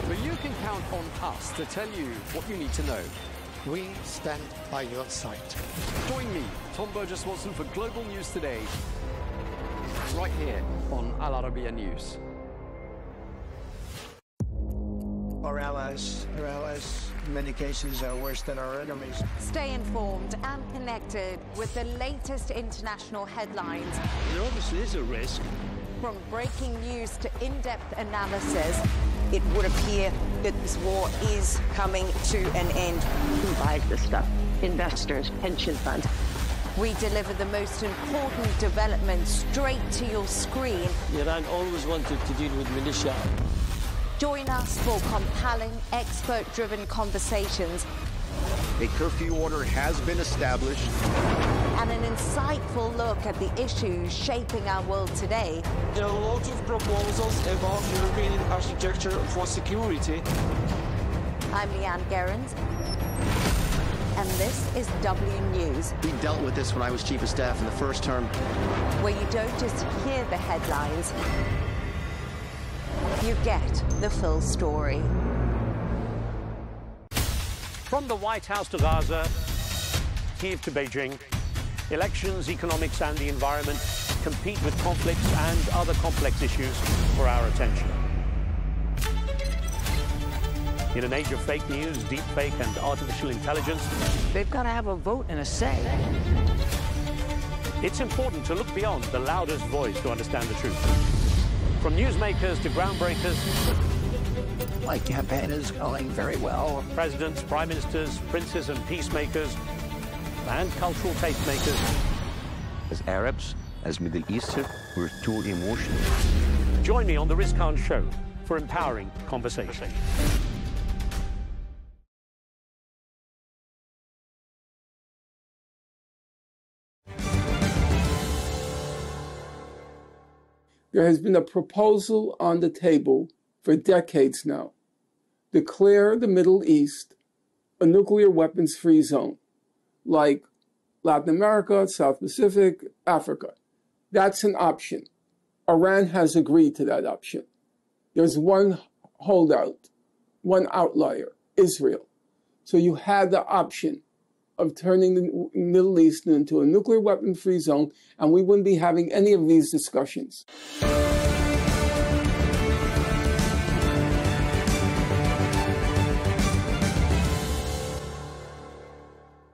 But you can count on us to tell you what you need to know. We stand by your side. Join me, Tom Burges Watson, for Global News Today, right here on Arabiya News. Our allies, in many cases, are worse than our enemies. Stay informed and connected with the latest international headlines. There obviously is a risk. From breaking news to in-depth analysis. It would appear that this war is coming to an end. Who buys this stuff? Investors, pension funds. We deliver the most important developments straight to your screen. Iran always wanted to deal with militia. Join us for compelling, expert-driven conversations. A curfew order has been established. And an insightful look at the issues shaping our world today. There are lots of proposals about European architecture for security. I'm Leigh Ann Gerrans, and this is W News. We dealt with this when I was Chief of Staff in the first term. Where you don't just hear the headlines, you get the full story. From the White House to Gaza, Kiev to Beijing, elections, economics and the environment compete with conflicts and other complex issues for our attention. In an age of fake news, deepfake and artificial intelligence, they've got to have a vote and a say. It's important to look beyond the loudest voice to understand the truth. From newsmakers to groundbreakers, my campaign is going very well. Presidents, prime ministers, princes and peacemakers, and cultural tastemakers. As Arabs, as Middle Eastern, we're too emotional. Join me on the Riz Khan Show for empowering conversation. There has been a proposal on the table for decades now. Declare the Middle East a nuclear weapons-free zone, like Latin America, South Pacific, Africa. That's an option. Iran has agreed to that option. There's one holdout, one outlier, Israel. So you had the option of turning the Middle East into a nuclear weapon-free zone, and we wouldn't be having any of these discussions.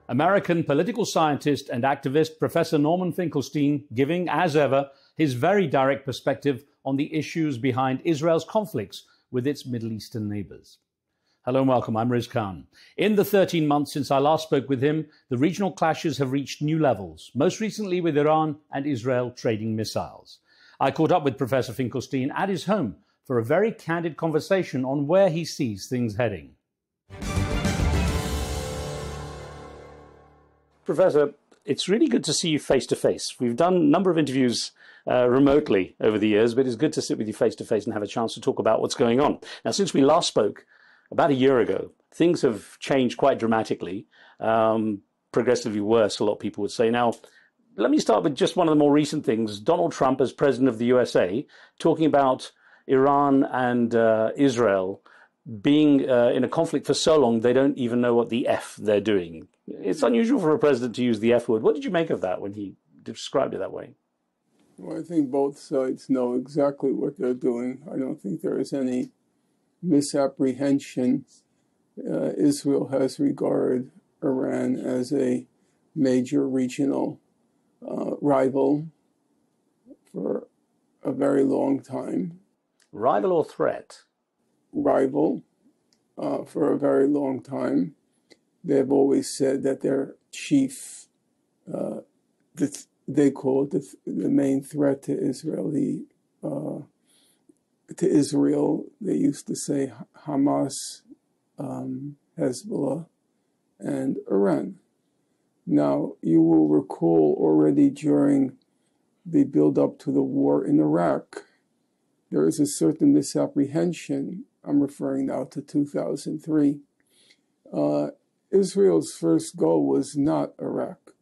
American political scientist and activist Professor Norman Finkelstein giving, as ever, his very direct perspective on the issues behind Israel's conflicts with its Middle Eastern neighbors. Hello and welcome, I'm Riz Khan. In the 13 months since I last spoke with him, the regional clashes have reached new levels, most recently with Iran and Israel trading missiles. I caught up with Professor Finkelstein at his home for a very candid conversation on where he sees things heading. Professor, it's really good to see you face to face. We've done a number of interviews remotely over the years, but it's good to sit with you face to face and have a chance to talk about what's going on. Now, since we last spoke about a year ago, things have changed quite dramatically, progressively worse, a lot of people would say. Now, let me start with just one of the more recent things. Donald Trump, as president of the USA, talking about Iran and Israel being in a conflict for so long, they don't even know what the F they're doing. It's unusual for a president to use the F word. What did you make of that when he described it that way? Well, I think both sides know exactly what they're doing. I don't think there is any misapprehension. Israel has regarded Iran as a major regional rival for a very long time. Rival or threat? Rival for a very long time. They've always said that their chief, they call it the main threat to Israel. To Israel, they used to say Hamas, Hezbollah, and Iran. Now, you will recall already during the build-up to the war in Iraq, there is a certain misapprehension. I'm referring now to 2003. Israel's first goal was not Iraq.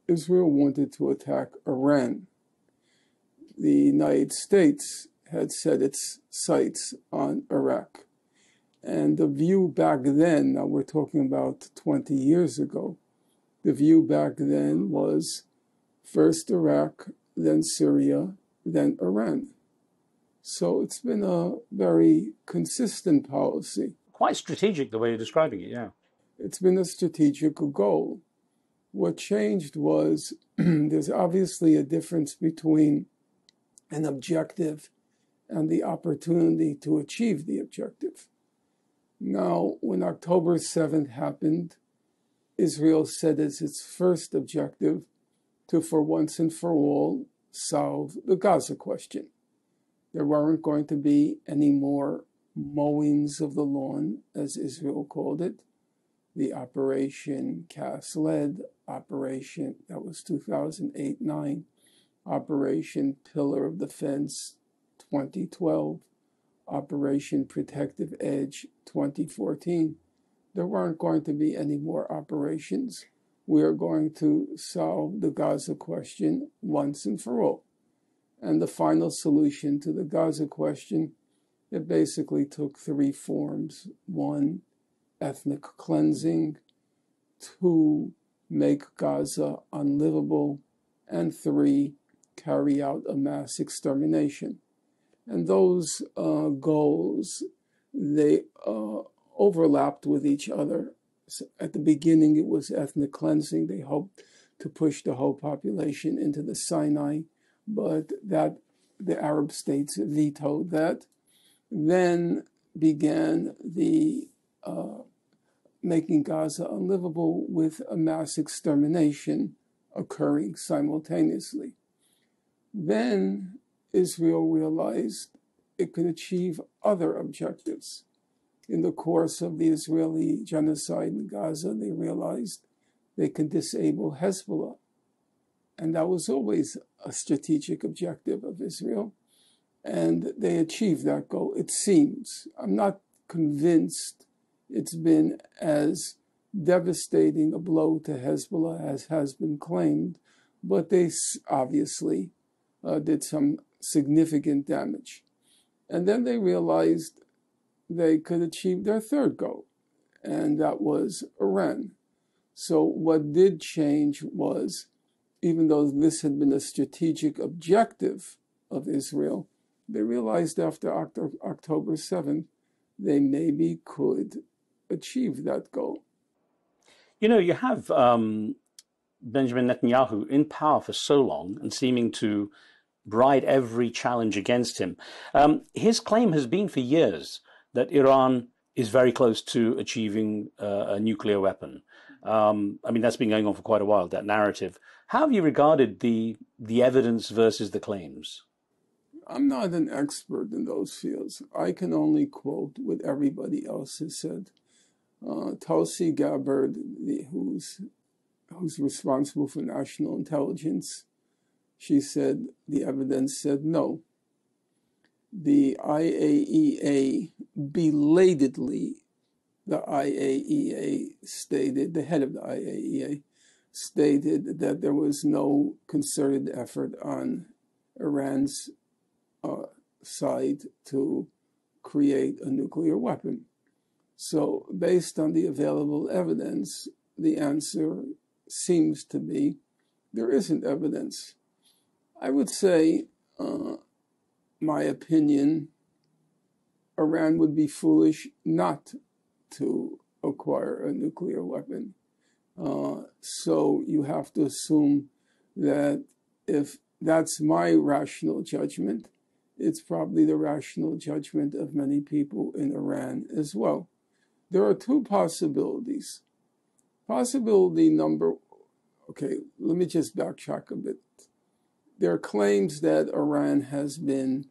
Israel wanted to attack Iran. The United States had set its sights on Iraq. And the view back then, now we're talking about 20 years ago, the view back then was first Iraq, then Syria, then Iran. So it's been a very consistent policy. Quite strategic, the way you're describing it, yeah. It's been a strategic goal. What changed was there's obviously a difference between an objective and the opportunity to achieve the objective. Now, when October 7th happened, Israel set as its first objective to, for once and for all, solve the Gaza question. There weren't going to be any more mowings of the lawn, as Israel called it. The Operation Cast Lead, Operation, that was 2008-9, Operation Pillar of Defense, 2012, Operation Protective Edge, 2014. There weren't going to be any more operations. We are going to solve the Gaza question once and for all. And the final solution to the Gaza question, it basically took three forms. One, ethnic cleansing, 2, make Gaza unlivable, and 3, carry out a mass extermination. And those goals, they overlapped with each other. So at the beginning, it was ethnic cleansing. They hoped to push the whole population into the Sinai, but that the Arab states vetoed that. Then began the making Gaza unlivable with a mass extermination occurring simultaneously. Then Israel realized it could achieve other objectives. In the course of the Israeli genocide in Gaza, they realized they could disable Hezbollah. And that was always a strategic objective of Israel. And they achieved that goal, it seems. I'm not convinced it's been as devastating a blow to Hezbollah as has been claimed, but they obviously did some significant damage. And then they realized they could achieve their third goal, and that was Iran. So what did change was, even though this had been a strategic objective of Israel, they realized after October 7th, they maybe could achieve that goal. You know, you have Benjamin Netanyahu in power for so long and seeming to ride every challenge against him. His claim has been for years that Iran is very close to achieving a nuclear weapon. I mean, that's been going on for quite a while, that narrative. How have you regarded the evidence versus the claims? I'm not an expert in those fields. I can only quote what everybody else has said. Tulsi Gabbard, who's responsible for national intelligence, she said the evidence said no. The IAEA belatedly, the head of the IAEA stated that there was no concerted effort on Iran's side to create a nuclear weapon. So based on the available evidence, the answer seems to be there isn't evidence. I would say, my opinion, Iran would be foolish not to acquire a nuclear weapon. So you have to assume that if that's my rational judgment, it's probably the rational judgment of many people in Iran as well. There are two possibilities. Possibility number, okay, let me just backtrack a bit. There are claims that Iran has been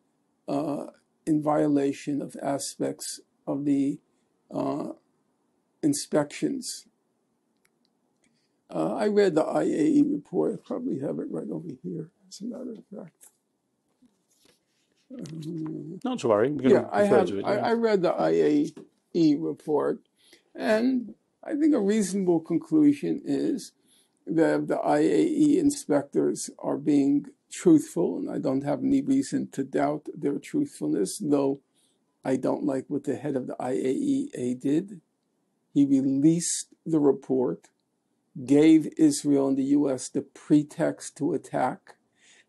in violation of aspects of the inspections. I read the IAEA report. I probably have it right over here, as a matter of fact. Not to worry. I read the IAEA report, and I think a reasonable conclusion is that the IAEA inspectors are being truthful, and I don't have any reason to doubt their truthfulness, though I don't like what the head of the IAEA did. He released the report, gave Israel and the U.S. the pretext to attack,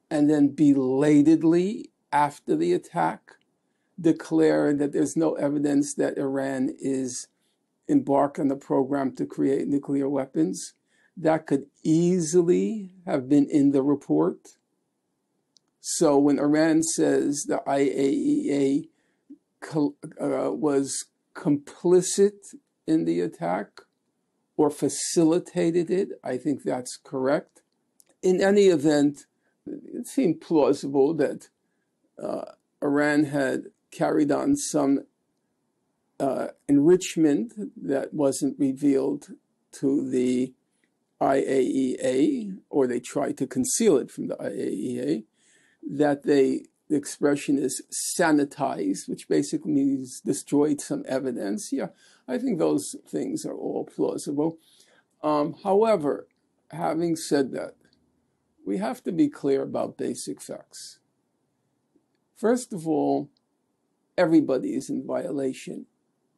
and then belatedly, after the attack, declared that there's no evidence that Iran is embarked on a program to create nuclear weapons. That could easily have been in the report. So when Iran says the IAEA was complicit in the attack or facilitated it, I think that's correct. In any event, it seemed plausible that Iran had carried on some enrichment that wasn't revealed to the IAEA, or they tried to conceal it from the IAEA, that the expression is sanitized, which basically means destroyed some evidence. Yeah, I think those things are all plausible. However, having said that, we have to be clear about basic facts. First of all, everybody is in violation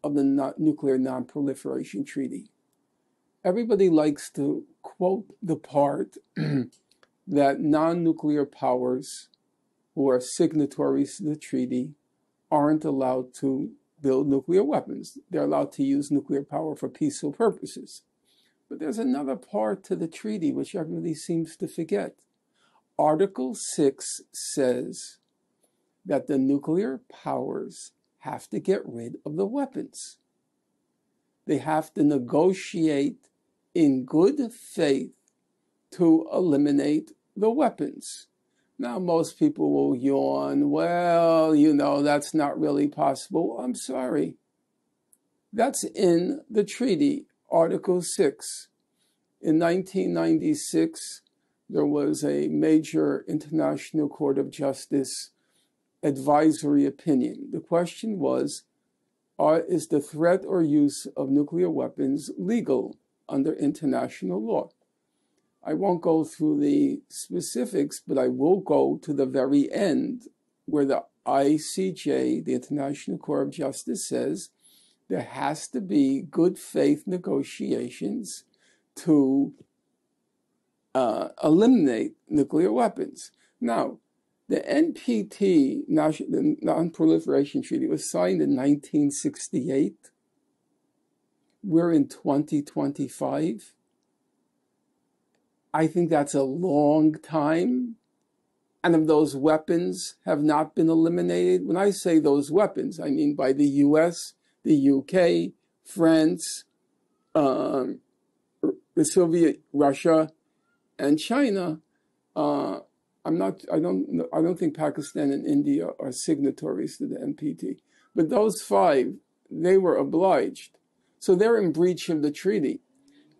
of the Nuclear Non-Proliferation Treaty. Everybody likes to quote the part that non-nuclear powers who are signatories to the treaty aren't allowed to build nuclear weapons. They're allowed to use nuclear power for peaceful purposes. But there's another part to the treaty which everybody seems to forget. Article 6 says that the nuclear powers have to get rid of the weapons. They have to negotiate in good faith to eliminate the weapons. Now, most people will yawn, well, you know, that's not really possible. I'm sorry. That's in the treaty, Article 6. In 1996, there was a major International Court of Justice advisory opinion. The question was, is the threat or use of nuclear weapons legal under international law? I won't go through the specifics, but I will go to the very end where the ICJ, the International Court of Justice, says there has to be good faith negotiations to eliminate nuclear weapons. Now, the NPT, the Non-Proliferation Treaty, was signed in 1968. We're in 2025. I think that's a long time. And if those weapons have not been eliminated, when I say those weapons, I mean by the US, the UK, France, the Soviet Russia, and China. I don't think Pakistan and India are signatories to the NPT. But those five, they were obliged. So they're in breach of the treaty.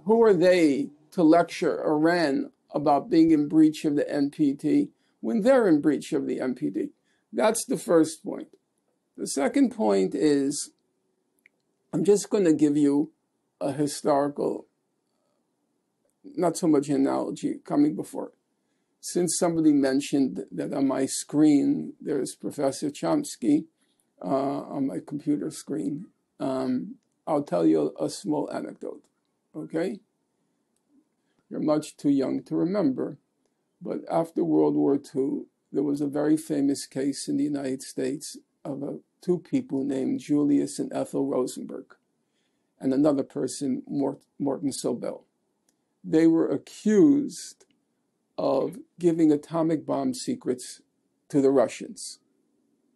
Who are they to lecture Iran about being in breach of the NPT when they're in breach of the NPT? That's the first point. The second point is, I'm just going to give you a historical, not so much analogy coming before. Since somebody mentioned that on my screen, there's Professor Chomsky on my computer screen, I'll tell you a small anecdote, okay? You're much too young to remember, but after World War II, there was a very famous case in the United States of two people named Julius and Ethel Rosenberg, and another person, Morton Sobel. They were accused of giving atomic bomb secrets to the Russians,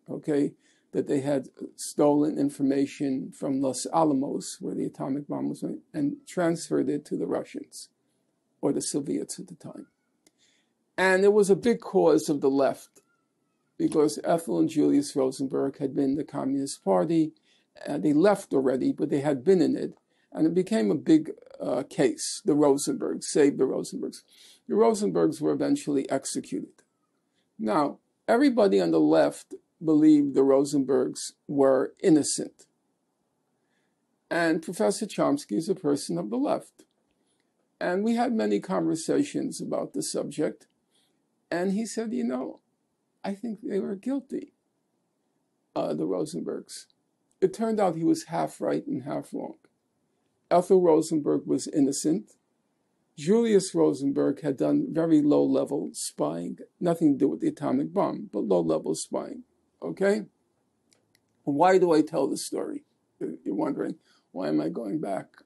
okay? That they had stolen information from Los Alamos, where the atomic bomb was made, and transferred it to the Russians, or the Soviets at the time. And it was a big cause of the left, because Ethel and Julius Rosenberg had been in the Communist Party, and they left already, but they had been in it, and it became a big case. The Rosenbergs, save the Rosenbergs. The Rosenbergs were eventually executed. Now, everybody on the left believed the Rosenbergs were innocent. And Professor Chomsky is a person of the left. And we had many conversations about the subject. And he said, you know, I think they were guilty, the Rosenbergs. It turned out he was half right and half wrong. Ethel Rosenberg was innocent. Julius Rosenberg had done very low-level spying, nothing to do with the atomic bomb, but low-level spying, okay? Why do I tell this story? You're wondering, why am I going back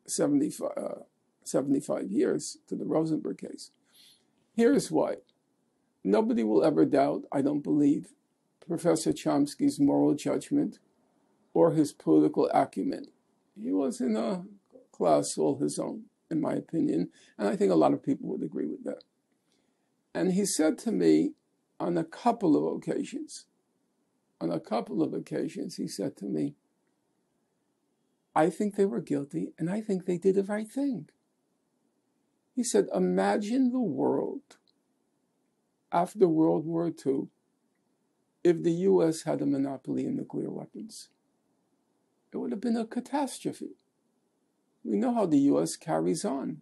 75 years to the Rosenberg case? Here's why. Nobody will ever doubt, I don't believe, Professor Chomsky's moral judgment or his political acumen. He was in a class all his own, in my opinion, and I think a lot of people would agree with that. And he said to me on a couple of occasions, he said to me, I think they were guilty, and I think they did the right thing. He said, imagine the world after World War II if the U.S. had a monopoly in nuclear weapons. It would have been a catastrophe. We know how the U.S. carries on,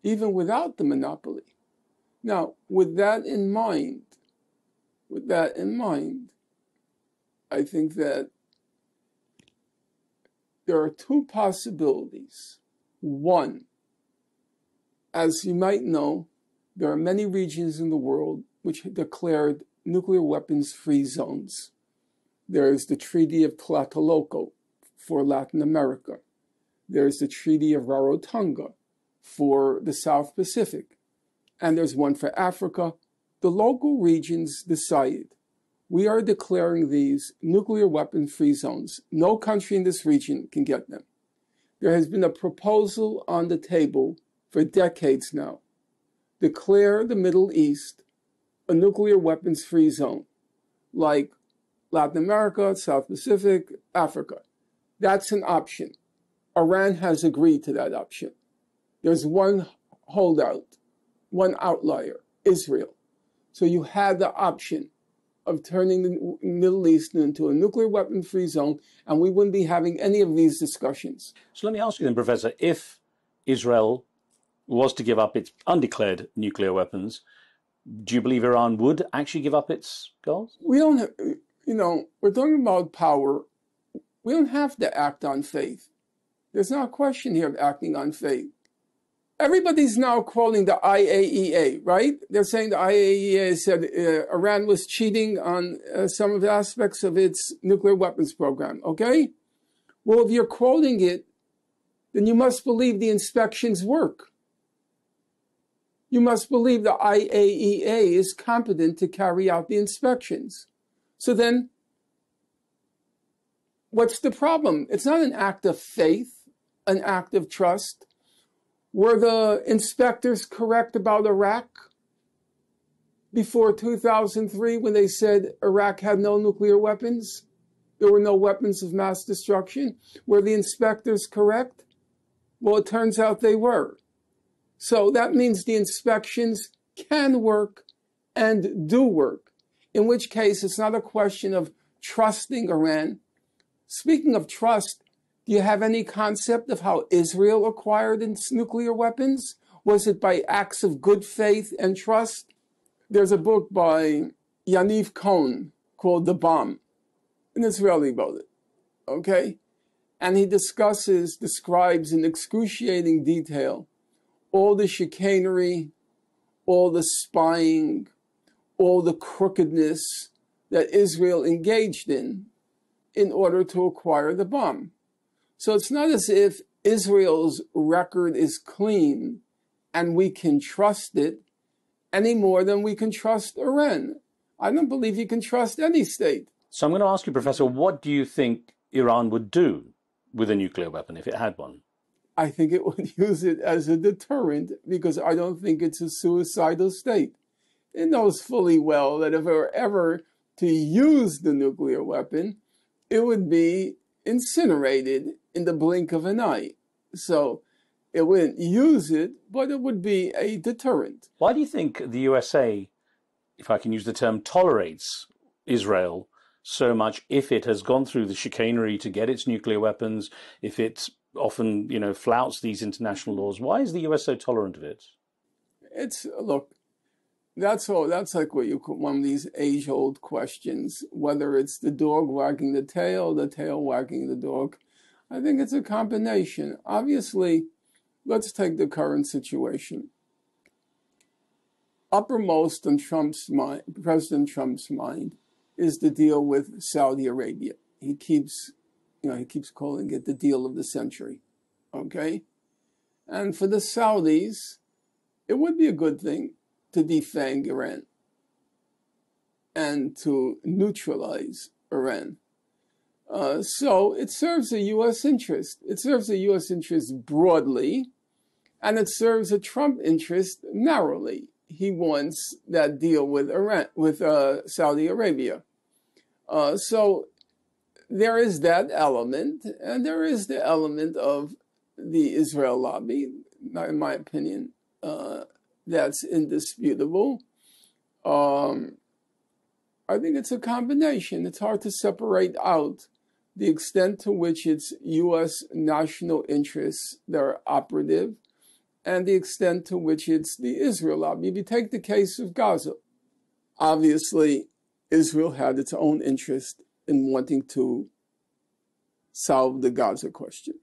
even without the monopoly. Now, with that in mind, I think that there are two possibilities. One, as you might know, there are many regions in the world which declared nuclear weapons-free zones. There is the Treaty of Tlatelolco for Latin America. There is the Treaty of Rarotonga for the South Pacific. And there's one for Africa. The local regions decided, we are declaring these nuclear weapon-free zones. No country in this region can get them. There has been a proposal on the table for decades now. Declare the Middle East a nuclear weapons-free zone, like Latin America, South Pacific, Africa. That's an option. Iran has agreed to that option. There's one holdout, one outlier, Israel. So you had the option of turning the Middle East into a nuclear weapon-free zone, and we wouldn't be having any of these discussions. So let me ask you then, Professor, if Israel was to give up its undeclared nuclear weapons, do you believe Iran would actually give up its goals? We don't, we're talking about power. We don't have to act on faith. There's not a question here of acting on faith. Everybody's now calling the IAEA, right? They're saying the IAEA said Iran was cheating on some of the aspects of its nuclear weapons program, okay? Well, if you're quoting it, then you must believe the inspections work. You must believe the IAEA is competent to carry out the inspections. So then, what's the problem? It's not an act of faith, an act of trust. Were the inspectors correct about Iraq before 2003 when they said Iraq had no nuclear weapons? There were no weapons of mass destruction? Were the inspectors correct? Well, it turns out they were. So that means the inspections can work and do work, in which case it's not a question of trusting Iran. Speaking of trust, do you have any concept of how Israel acquired its nuclear weapons? Was it by acts of good faith and trust? There's a book by Yaniv Cohen called The Bomb. An Israeli wrote it, okay? And he describes in excruciating detail all the chicanery, all the spying, all the crookedness that Israel engaged in order to acquire the bomb. So it's not as if Israel's record is clean and we can trust it any more than we can trust Iran. I don't believe you can trust any state. So I'm going to ask you, Professor, what do you think Iran would do with a nuclear weapon if it had one? I think it would use it as a deterrent because I don't think it's a suicidal state. It knows fully well that if it were ever to use the nuclear weapon, it would be incinerated in the blink of an eye. So it wouldn't use it, but it would be a deterrent. Why do you think the USA, if I can use the term, tolerates Israel so much if it has gone through the chicanery to get its nuclear weapons, if it's often, flouts these international laws? Why is the US so tolerant of it? Look, that's all. That's like what you call one of these age-old questions, whether it's the dog wagging the tail wagging the dog. I think it's a combination. Obviously, let's take the current situation. Uppermost in Trump's mind, President Trump's mind, is the deal with Saudi Arabia. He keeps calling it the deal of the century, okay? And for the Saudis, it would be a good thing to defang Iran and to neutralize Iran. So it serves a U.S. interest. It serves a U.S. interest broadly, and it serves a Trump interest narrowly. He wants that deal with Iran, with Saudi Arabia. So there is that element, and there is the element of the Israel lobby, in my opinion, that's indisputable. I think it's a combination. It's hard to separate out the extent to which it's U.S. national interests that are operative and the extent to which it's the Israel lobby. If you take the case of Gaza, obviously Israel had its own interest in wanting to solve the Gaza question.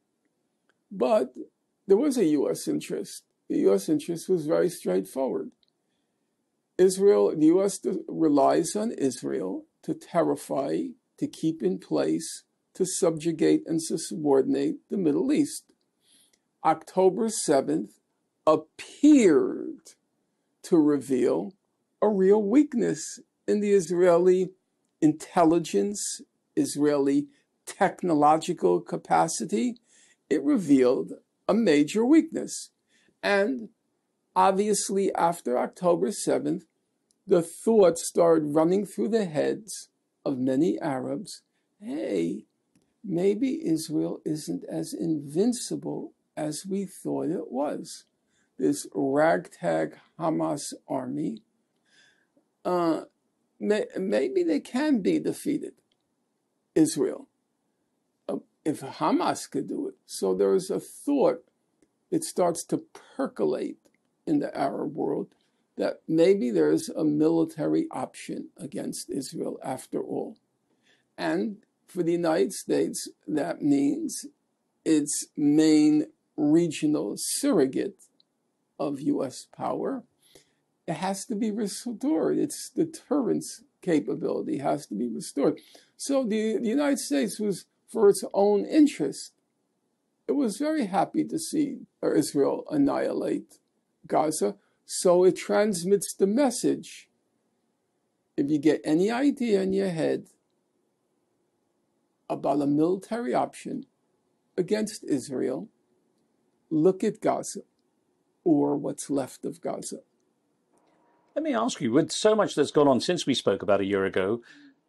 But there was a U.S. interest. The U.S. interest was very straightforward. The U.S. relies on Israel to terrify, to keep in place, to subjugate and to subordinate the Middle East. October 7th appeared to reveal a real weakness in the Israeli intelligence, Israeli technological capacity. It revealed a major weakness. And obviously, after October 7th, the thought started running through the heads of many Arabs, hey, maybe Israel isn't as invincible as we thought it was. This ragtag Hamas army, maybe they can be defeated, Israel, if Hamas could do it. So there is a thought, it starts to percolate in the Arab world, that maybe there's a military option against Israel after all. And for the United States, that means its main regional surrogate of U.S. power, it has to be restored. Its deterrence capability has to be restored. So the United States was, for its own interest, it was very happy to see Israel annihilate Gaza. So it transmits the message. If you get any idea in your head about a military option against Israel, look at Gaza, or what's left of Gaza. Let me ask you, with so much that's gone on since we spoke about a year ago,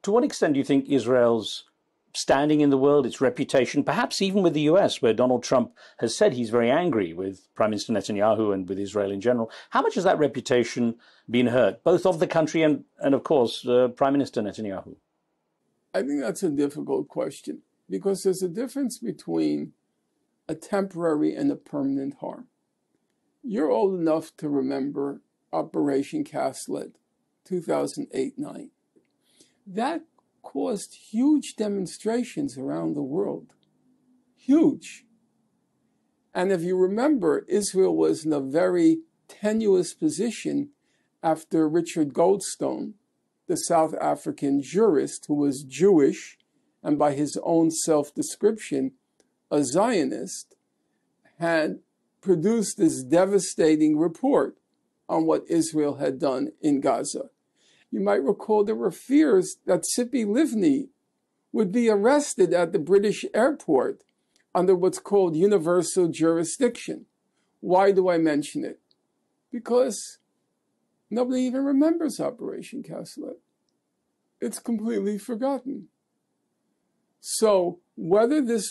to what extent do you think Israel's standing in the world, its reputation, perhaps even with the US, where Donald Trump has said he's very angry with Prime Minister Netanyahu and with Israel in general, how much has that reputation been hurt, both of the country and of course, Prime Minister Netanyahu? I think that's a difficult question, because there's a difference between a temporary and a permanent harm. You're old enough to remember Operation Castlet, 2008-9. That caused huge demonstrations around the world. Huge. And if you remember, Israel was in a very tenuous position after Richard Goldstone, the South African jurist who was Jewish and by his own self-description a Zionist, had produced this devastating report on what Israel had done in Gaza. You might recall there were fears that Tzipi Livni would be arrested at the British airport under what's called universal jurisdiction. Why do I mention it? Because nobody even remembers Operation Castlet. It's completely forgotten. So whether this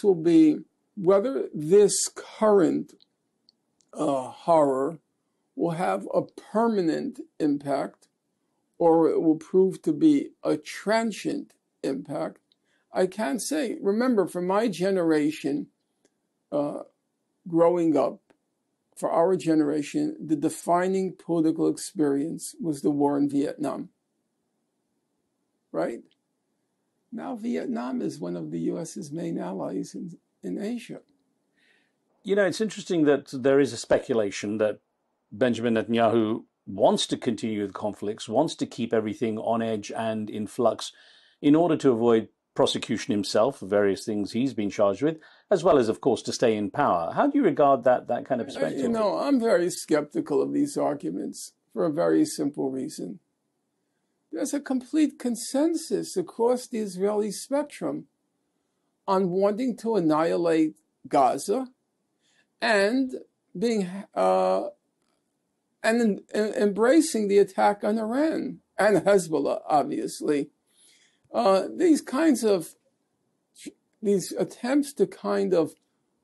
current horror will have a permanent impact, or it will prove to be a transient impact, I can't say. Remember, for my generation, growing up, for our generation, the defining political experience was the war in Vietnam. Right? Now Vietnam is one of the U.S.'s main allies in Asia. You know, it's interesting that there is a speculation that Benjamin Netanyahu wants to continue the conflicts, wants to keep everything on edge and in flux in order to avoid prosecution himself for various things he's been charged with, as well as, of course, to stay in power. How do you regard that kind of perspective? You know, I'm very skeptical of these arguments for a very simple reason. There's a complete consensus across the Israeli spectrum on wanting to annihilate Gaza and being embracing the attack on Iran and Hezbollah, obviously. These attempts to kind of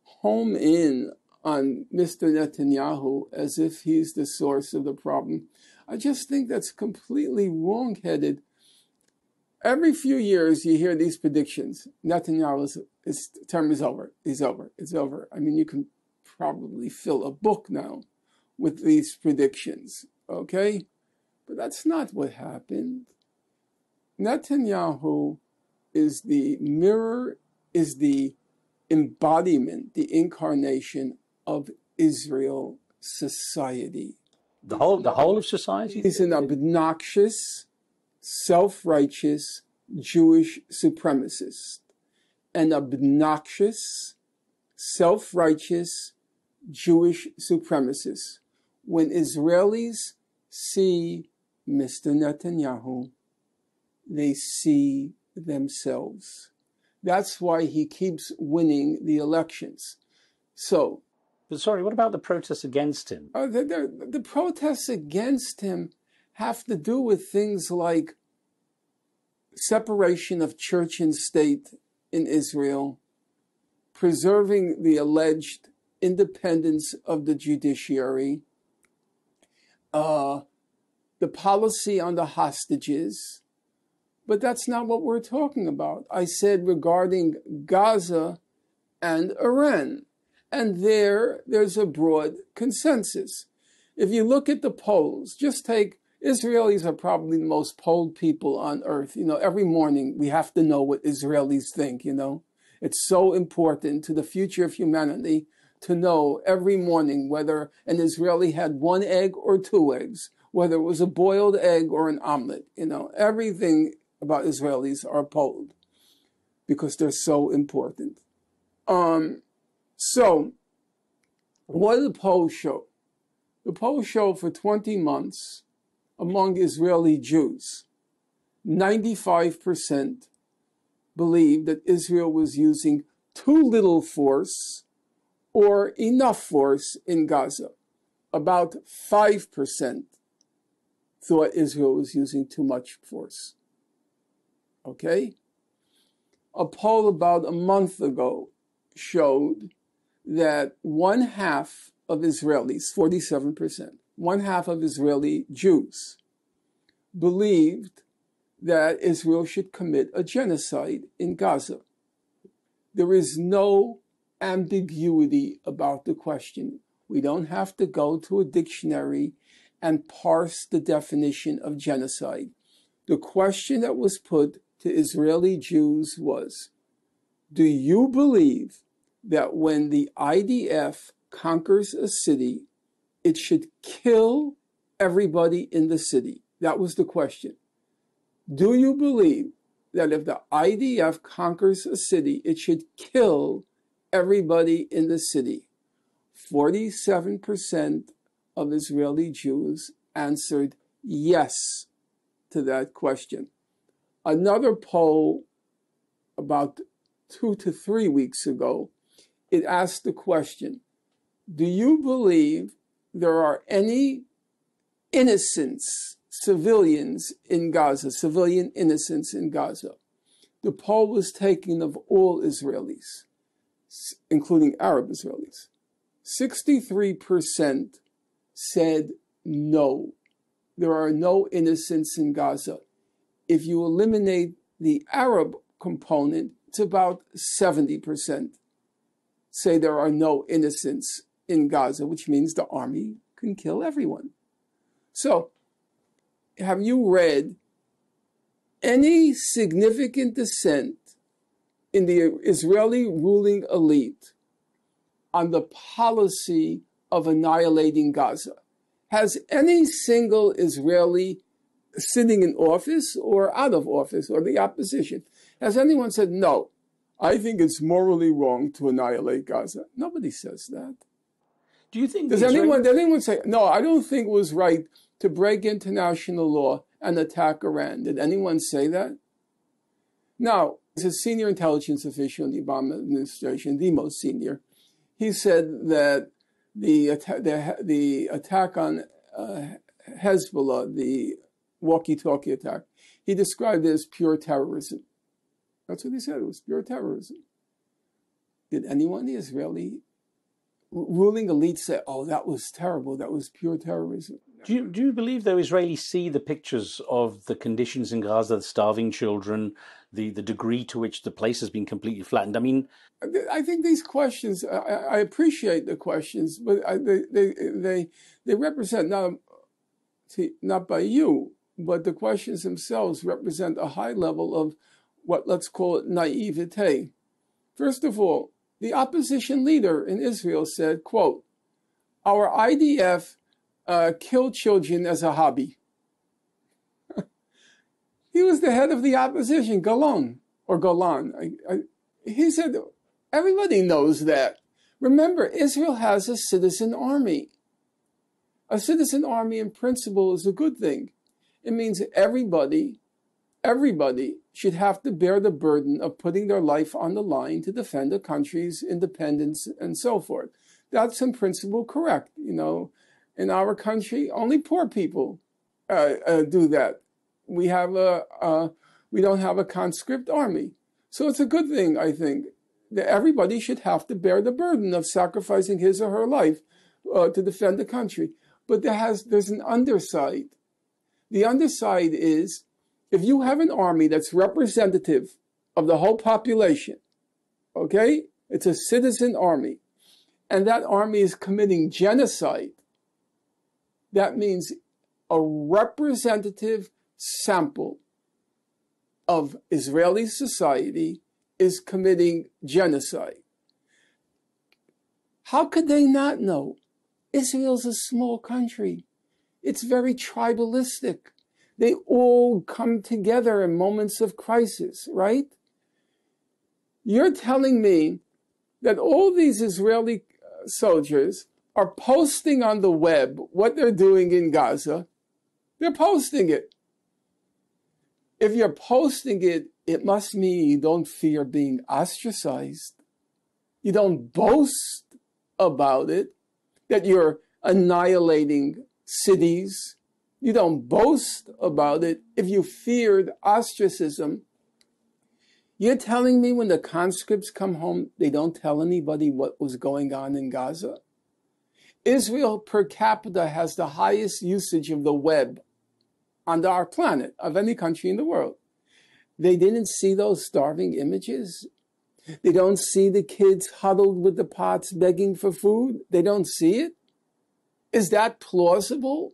home in on Mr. Netanyahu as if he's the source of the problem, I just think that's completely wrong-headed. Every few years you hear these predictions. Netanyahu's term is over. He's over. It's over. I mean, you can probably fill a book now with these predictions, okay? But that's not what happened. Netanyahu is the mirror, is the embodiment, the incarnation of Israel society. The whole of society? He's an obnoxious, self-righteous Jewish supremacist. An obnoxious, self-righteous Jewish supremacist. When Israelis see Mr. Netanyahu, they see themselves. That's why he keeps winning the elections. So, but sorry, what about the protests against him? The protests against him have to do with things like separation of church and state in Israel, preserving the alleged independence of the judiciary, the policy on the hostages. But that's not what we're talking about. I said regarding Gaza and Iran. And there's a broad consensus. If you look at the polls, just take, Israelis are probably the most polled people on earth. You know, every morning we have to know what Israelis think, you know. It's so important to the future of humanity to know every morning whether an Israeli had 1 egg or 2 eggs, whether it was a boiled egg or an omelet. You know, everything about Israelis are polled because they're so important. So, what did the polls show? The polls show for 20 months among Israeli Jews, 95% believed that Israel was using too little force or enough force in Gaza. About 5% thought Israel was using too much force. Okay? A poll about a month ago showed that 1/2 of Israelis, 47%, 1/2 of Israeli Jews believed that Israel should commit a genocide in Gaza. There is no ambiguity about the question. We don't have to go to a dictionary and parse the definition of genocide. The question that was put to Israeli Jews was, do you believe that when the IDF conquers a city, it should kill everybody in the city? That was the question. Do you believe that if the IDF conquers a city, it should kill everybody in the city? 47% of Israeli Jews answered yes to that question. Another poll about 2 to 3 weeks ago, it asked the question, do you believe there are any innocents, civilians in Gaza, civilian innocents in Gaza? The poll was taken of all Israelis, including Arab Israelis. 63% said no, there are no innocents in Gaza. If you eliminate the Arab component, it's about 70% say there are no innocents in Gaza, which means the army can kill everyone. So, have you read any significant dissent in the Israeli ruling elite on the policy of annihilating Gaza? Has any single Israeli sitting in office or out of office or the opposition, has anyone said, no, I think it's morally wrong to annihilate Gaza? Nobody says that. Do you think... Does anyone say, no, I don't think it was right to break international law and attack Iran? Did anyone say that? Now, as a senior intelligence official in the Obama administration, the most senior, he said that the attack on Hezbollah, the walkie-talkie attack, he described it as pure terrorism. That's what he said, it was pure terrorism. Did anyone in the Israeli ruling elite say, oh, that was terrible, that was pure terrorism? Do you believe, though, Israelis see the pictures of the conditions in Gaza, the starving children, the degree to which the place has been completely flattened? I mean... I think these questions, I appreciate the questions, but they represent, not by you, but the questions themselves represent a high level of what, let's call it, naivete. First of all, The opposition leader in Israel said, quote, "Our IDF killed children as a hobby." He was the head of the opposition, Golan. He said, everybody knows that. Remember, Israel has a citizen army. A citizen army in principle is a good thing. It means everybody should have to bear the burden of putting their life on the line to defend the country's independence and so forth. That's in principle correct. You know, in our country, only poor people do that. We don't have a conscript army. So it's a good thing, I think, that everybody should have to bear the burden of sacrificing his or her life to defend the country. But there's an underside. The underside is, if you have an army that's representative of the whole population, okay? It's a citizen army, and that army is committing genocide. That means a representative sample of Israeli society is committing genocide. How could they not know? Israel's a small country. It's very tribalistic. They all come together in moments of crisis, right? You're telling me that all these Israeli soldiers are posting on the web what they're doing in Gaza. They're posting it. If you're posting it, it must mean you don't fear being ostracized. You don't boast about it, that you're annihilating cities. You don't boast about it if you feared ostracism. You're telling me when the conscripts come home, they don't tell anybody what was going on in Gaza? Israel per capita has the highest usage of the web on our planet, of any country in the world. They didn't see those starving images. They don't see the kids huddled with the pots begging for food. They don't see it. Is that plausible?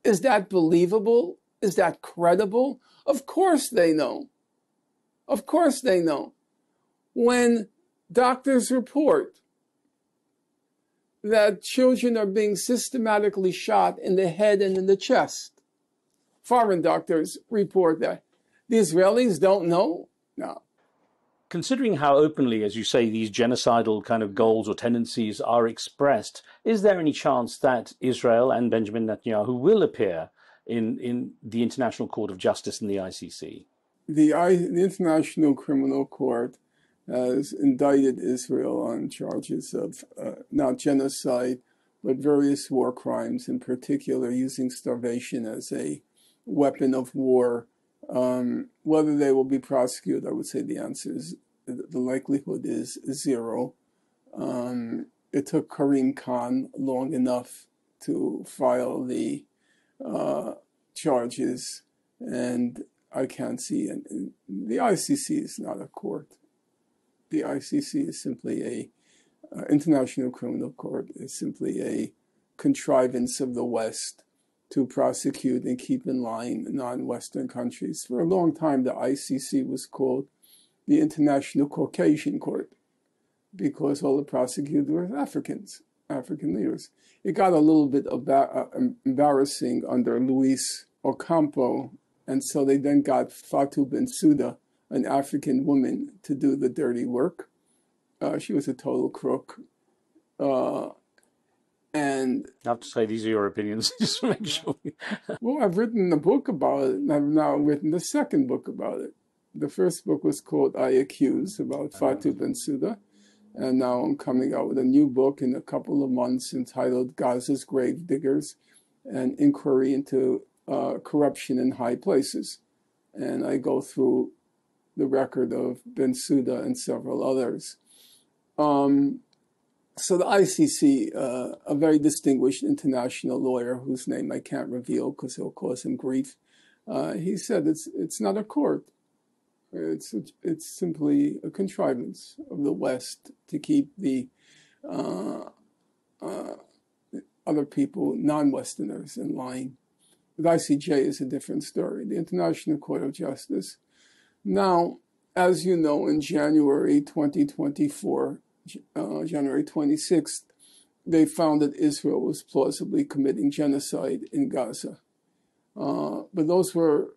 Is that believable? Is that credible? Of course they know. Of course they know. When doctors report that children are being systematically shot in the head and in the chest, foreign doctors report that. The Israelis don't know? No. Considering how openly, as you say, these genocidal kind of goals or tendencies are expressed, is there any chance that Israel and Benjamin Netanyahu will appear in the International Court of Justice in the ICC? The International Criminal Court has indicted Israel on charges of not genocide, but various war crimes, in particular using starvation as a weapon of war. Whether they will be prosecuted, I would say the answer is, the likelihood is zero. It took Karim Khan long enough to file the charges, and I can't see it. The ICC is not a court. The ICC is simply International Criminal Court is simply a contrivance of the West to prosecute and keep in line non-Western countries. For a long time, the ICC was called the International Caucasian Court because all the prosecutors were Africans, African leaders. It got a little bit embarrassing under Luis Ocampo, and so they then got Fatou Bensouda, an African woman, to do the dirty work. She was a total crook. And I have to say, these are your opinions, just to make sure. Well, I've written a book about it, and I've now written the second book about it. The first book was called I Accuse, about Fatou Bensouda. And now I'm coming out with a new book in a couple of months entitled Gaza's Grave Diggers, an inquiry into corruption in high places. And I go through the record of Bensouda and several others. So the ICC, a very distinguished international lawyer whose name I can't reveal because it'll cause him grief, he said it's not a court. It's simply a contrivance of the West to keep the other people, non-Westerners, in line. The ICJ is a different story, the International Court of Justice. Now, as you know, in January 2024, January 26th, they found that Israel was plausibly committing genocide in Gaza. But those were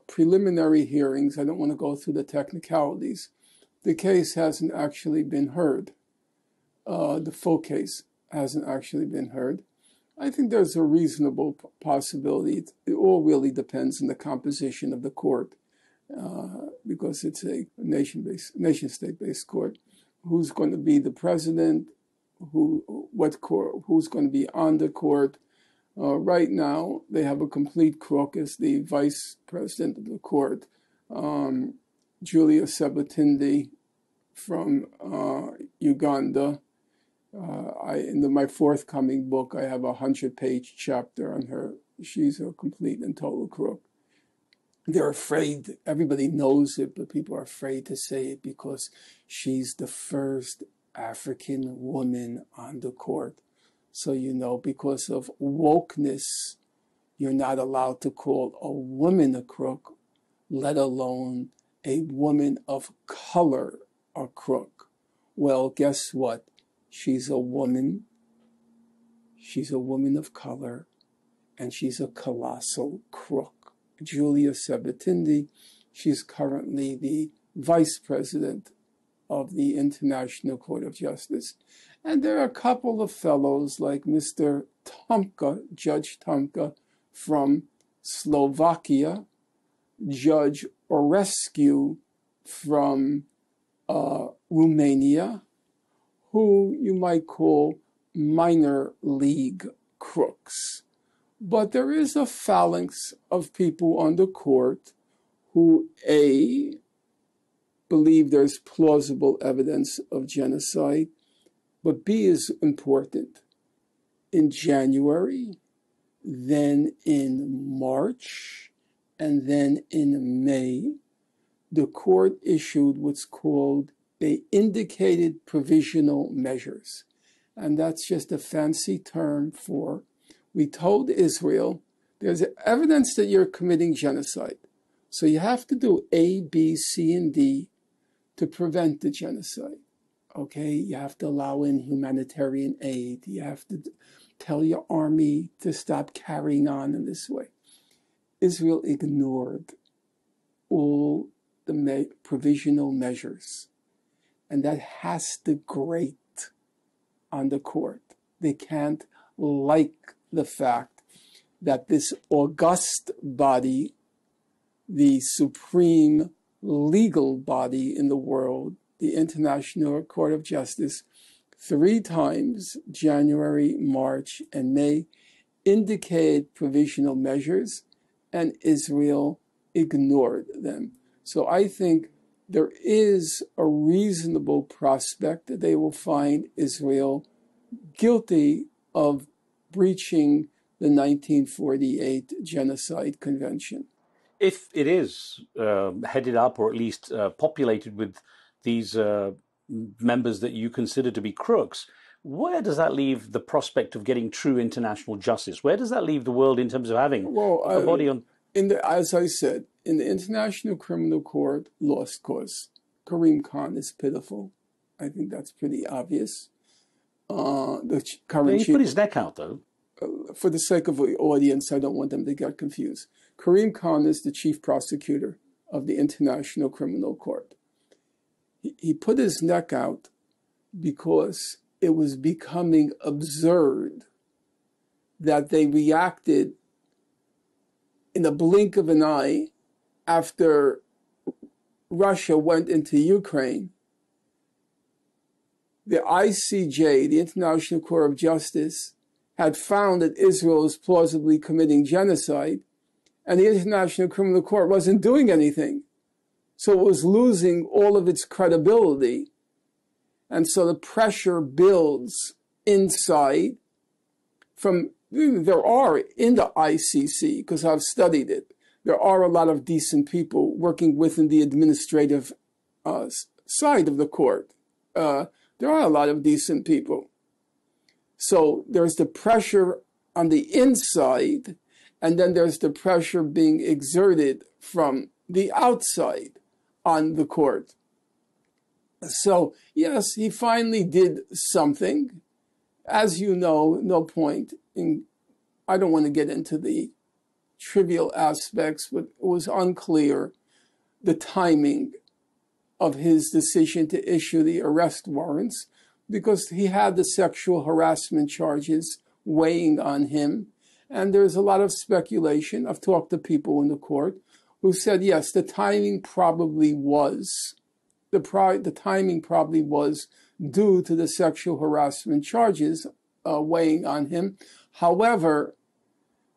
preliminary hearings. I don't want to go through the technicalities. The case hasn't actually been heard. The full case hasn't actually been heard. I think there's a reasonable possibility. It all really depends on the composition of the court, because it's a nation-state-based court. Who's going to be the president? Who's going to be on the court? Right now, they have a complete crook as the vice president of the court, Julia Sebutindi from Uganda. In my forthcoming book, I have a 100-page chapter on her. She's a complete and total crook. They're afraid, everybody knows it, but people are afraid to say it because she's the first African woman on the court. So, you know, because of wokeness, you're not allowed to call a woman a crook, let alone a woman of color a crook. Well, guess what? She's a woman. She's a woman of color, and she's a colossal crook. Julia Sebutindi, she's currently the vice president of the International Court of Justice. And there are a couple of fellows like Mr. Tomka, Judge Tomka from Slovakia, Judge Orescu from Romania, who you might call minor league crooks. But there is a phalanx of people on the court who, A, believe there's plausible evidence of genocide, but B is important. In January, then in March, and then in May, the court issued what's called the indicated provisional measures. And that's just a fancy term for, we told Israel, there's evidence that you're committing genocide. So you have to do A, B, C, and D to prevent the genocide. Okay, you have to allow in humanitarian aid. You have to tell your army to stop carrying on in this way. Israel ignored all the provisional measures. And that has to grate on the court. They can't like the fact that this august body, the supreme legal body in the world, the International Court of Justice, 3 times, January, March, and May, indicated provisional measures, and Israel ignored them. So I think there is a reasonable prospect that they will find Israel guilty of breaching the 1948 Genocide Convention. If it is headed up or at least populated with these members that you consider to be crooks, where does that leave the prospect of getting true international justice? Where does that leave the world in terms of having a body on... As I said, in the International Criminal Court, lost cause. Karim Khan is pitiful. I think that's pretty obvious. The current he put his neck out, though. For the sake of the audience, I don't want them to get confused. Karim Khan is the chief prosecutor of the International Criminal Court. He put his neck out because it was becoming absurd that they reacted in a blink of an eye after Russia went into Ukraine. The ICJ, the International Court of Justice, had found that Israel was plausibly committing genocide, and the International Criminal Court wasn't doing anything. So it was losing all of its credibility. And so the pressure builds inside from, there are in the ICC, because I've studied it, there are a lot of decent people working within the administrative side of the court. There are a lot of decent people. So there's the pressure on the inside, and then there's the pressure being exerted from the outside on the court. So, yes, he finally did something. As you know, no point in, I don't want to get into the trivial aspects, but it was unclear the timing of his decision to issue the arrest warrants because he had the sexual harassment charges weighing on him. And there's a lot of speculation. I've talked to people in the court who said, yes, the timing probably was, the timing probably was due to the sexual harassment charges weighing on him. However,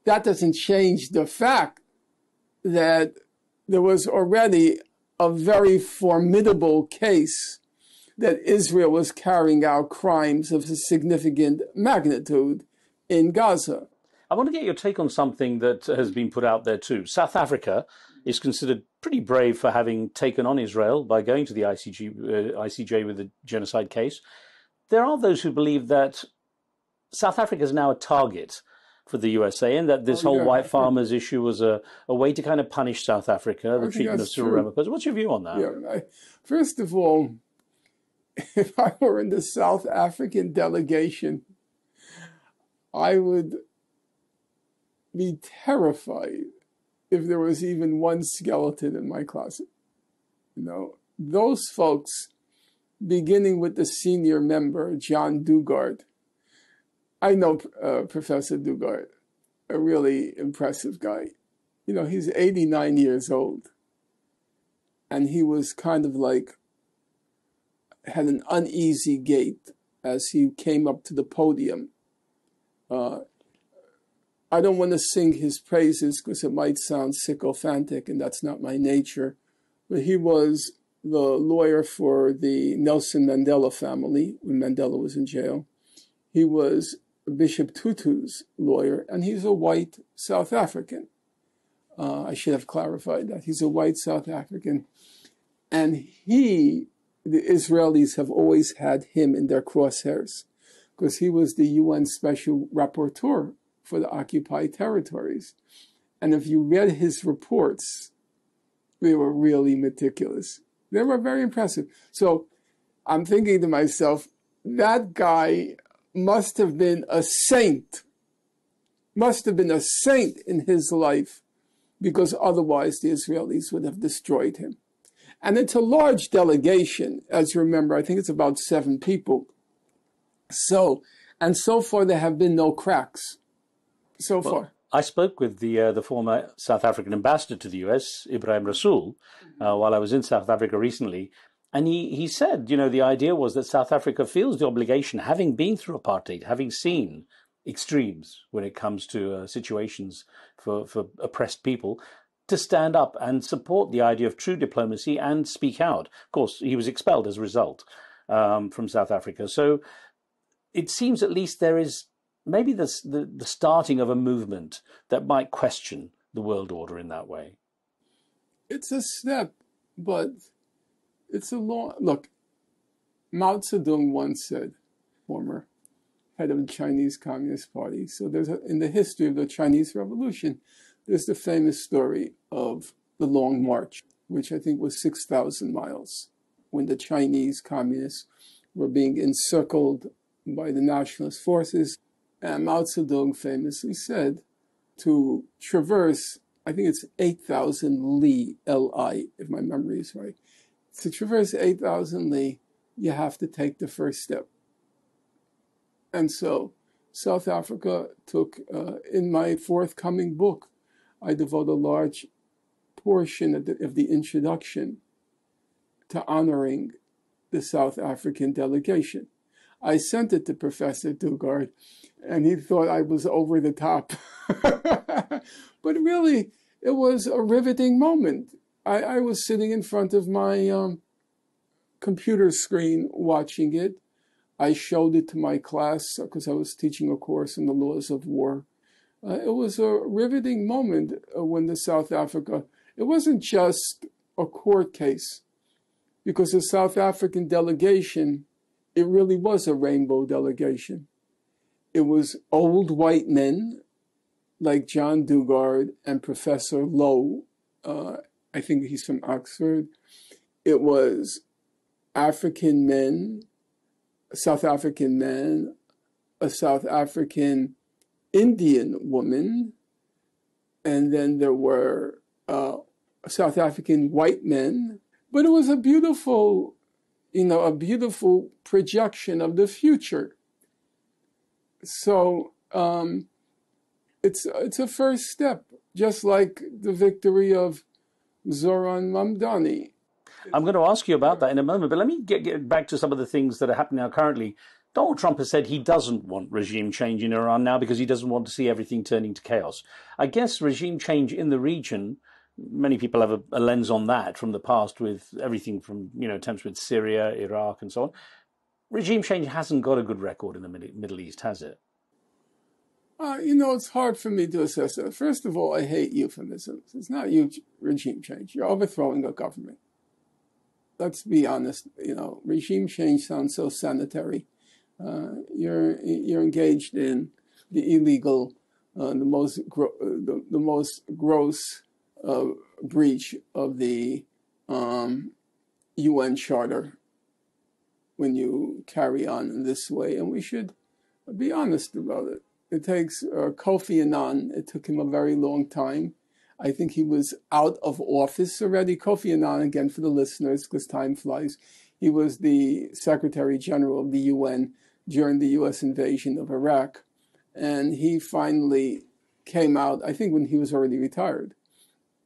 that doesn't change the fact that there was already a very formidable case that Israel was carrying out crimes of a significant magnitude in Gaza. I want to get your take on something that has been put out there too. South Africa is considered pretty brave for having taken on Israel by going to the ICJ with the genocide case. There are those who believe that South Africa is now a target for the USA and that this whole white farmers issue was a way to kind of punish South Africa, the treatment of Cyril Ramaphosa. What's your view on that? Yeah, first of all, if I were in the South African delegation, I would be terrified if there was even one skeleton in my closet. You know, those folks, beginning with the senior member, John Dugard. I know Professor Dugard, a really impressive guy. You know, he's 89 years old. And he was kind of like, had an uneasy gait as he came up to the podium. I don't want to sing his praises because it might sound sycophantic, and that's not my nature. But he was the lawyer for the Nelson Mandela family when Mandela was in jail. He was Bishop Tutu's lawyer, and he's a white South African. I should have clarified that. He's a white South African. And the Israelis have always had him in their crosshairs because he was the UN Special Rapporteur for the occupied territories. And if you read his reports, they were really meticulous. They were very impressive. So I'm thinking to myself, that guy must have been a saint, in his life, because otherwise the Israelis would have destroyed him. And it's a large delegation, as you remember, I think it's about 7 people. So far there have been no cracks. So far. I spoke with the former South African ambassador to the US, Ibrahim Rasool, while I was in South Africa recently. And he said, you know, the idea was that South Africa feels the obligation, having been through apartheid, having seen extremes when it comes to situations for oppressed people, to stand up and support the idea of true diplomacy and speak out. Of course, he was expelled as a result from South Africa. So it seems at least there is maybe the starting of a movement that might question the world order in that way. It's a step, but it's a long... Look, Mao Zedong once said, former head of the Chinese Communist Party, so in the history of the Chinese Revolution, there's the famous story of the Long March, which I think was 6,000 miles, when the Chinese communists were being encircled by the nationalist forces. And Mao Zedong famously said to traverse, I think it's 8,000 li, L-I, if my memory is right. To traverse 8,000 li, you have to take the first step. And so South Africa took, in my forthcoming book, I devote a large portion of the introduction to honoring the South African delegation. I sent it to Professor Dugard, and he thought I was over the top. But really, it was a riveting moment. I was sitting in front of my computer screen watching it. I showed it to my class because I was teaching a course in the laws of war. It was a riveting moment when the South Africa, it wasn't just a court case, because the South African delegation, it really was a rainbow delegation. It was old white men like John Dugard and Professor Lowe. I think he's from Oxford. It was African men, a South African man, a South African Indian woman, and then there were South African white men. But it was a beautiful, a beautiful projection of the future. So it's a first step, just like the victory of Zoran Mamdani. I'm going to ask you about that in a moment, but let me get back to some of the things that are happening now currently. Donald Trump has said he doesn't want regime change in Iran now because he doesn't want to see everything turning to chaos. I guess regime change in the region, many people have a lens on that from the past with everything from, attempts with Syria, Iraq and so on. Regime change hasn't got a good record in the Middle East, has it? It's hard for me to assess that. First of all, I hate euphemisms. It's not regime change. You're overthrowing a government. Let's be honest. Regime change sounds so sanitary. You're engaged in the illegal, the most gross breach of the UN Charter when you carry on in this way, and we should be honest about it. It takes Kofi Annan. It took him a very long time. I think he was out of office already. Kofi Annan, again, for the listeners, because time flies, he was the Secretary General of the UN during the U.S. invasion of Iraq. And he finally came out, I think when he was already retired,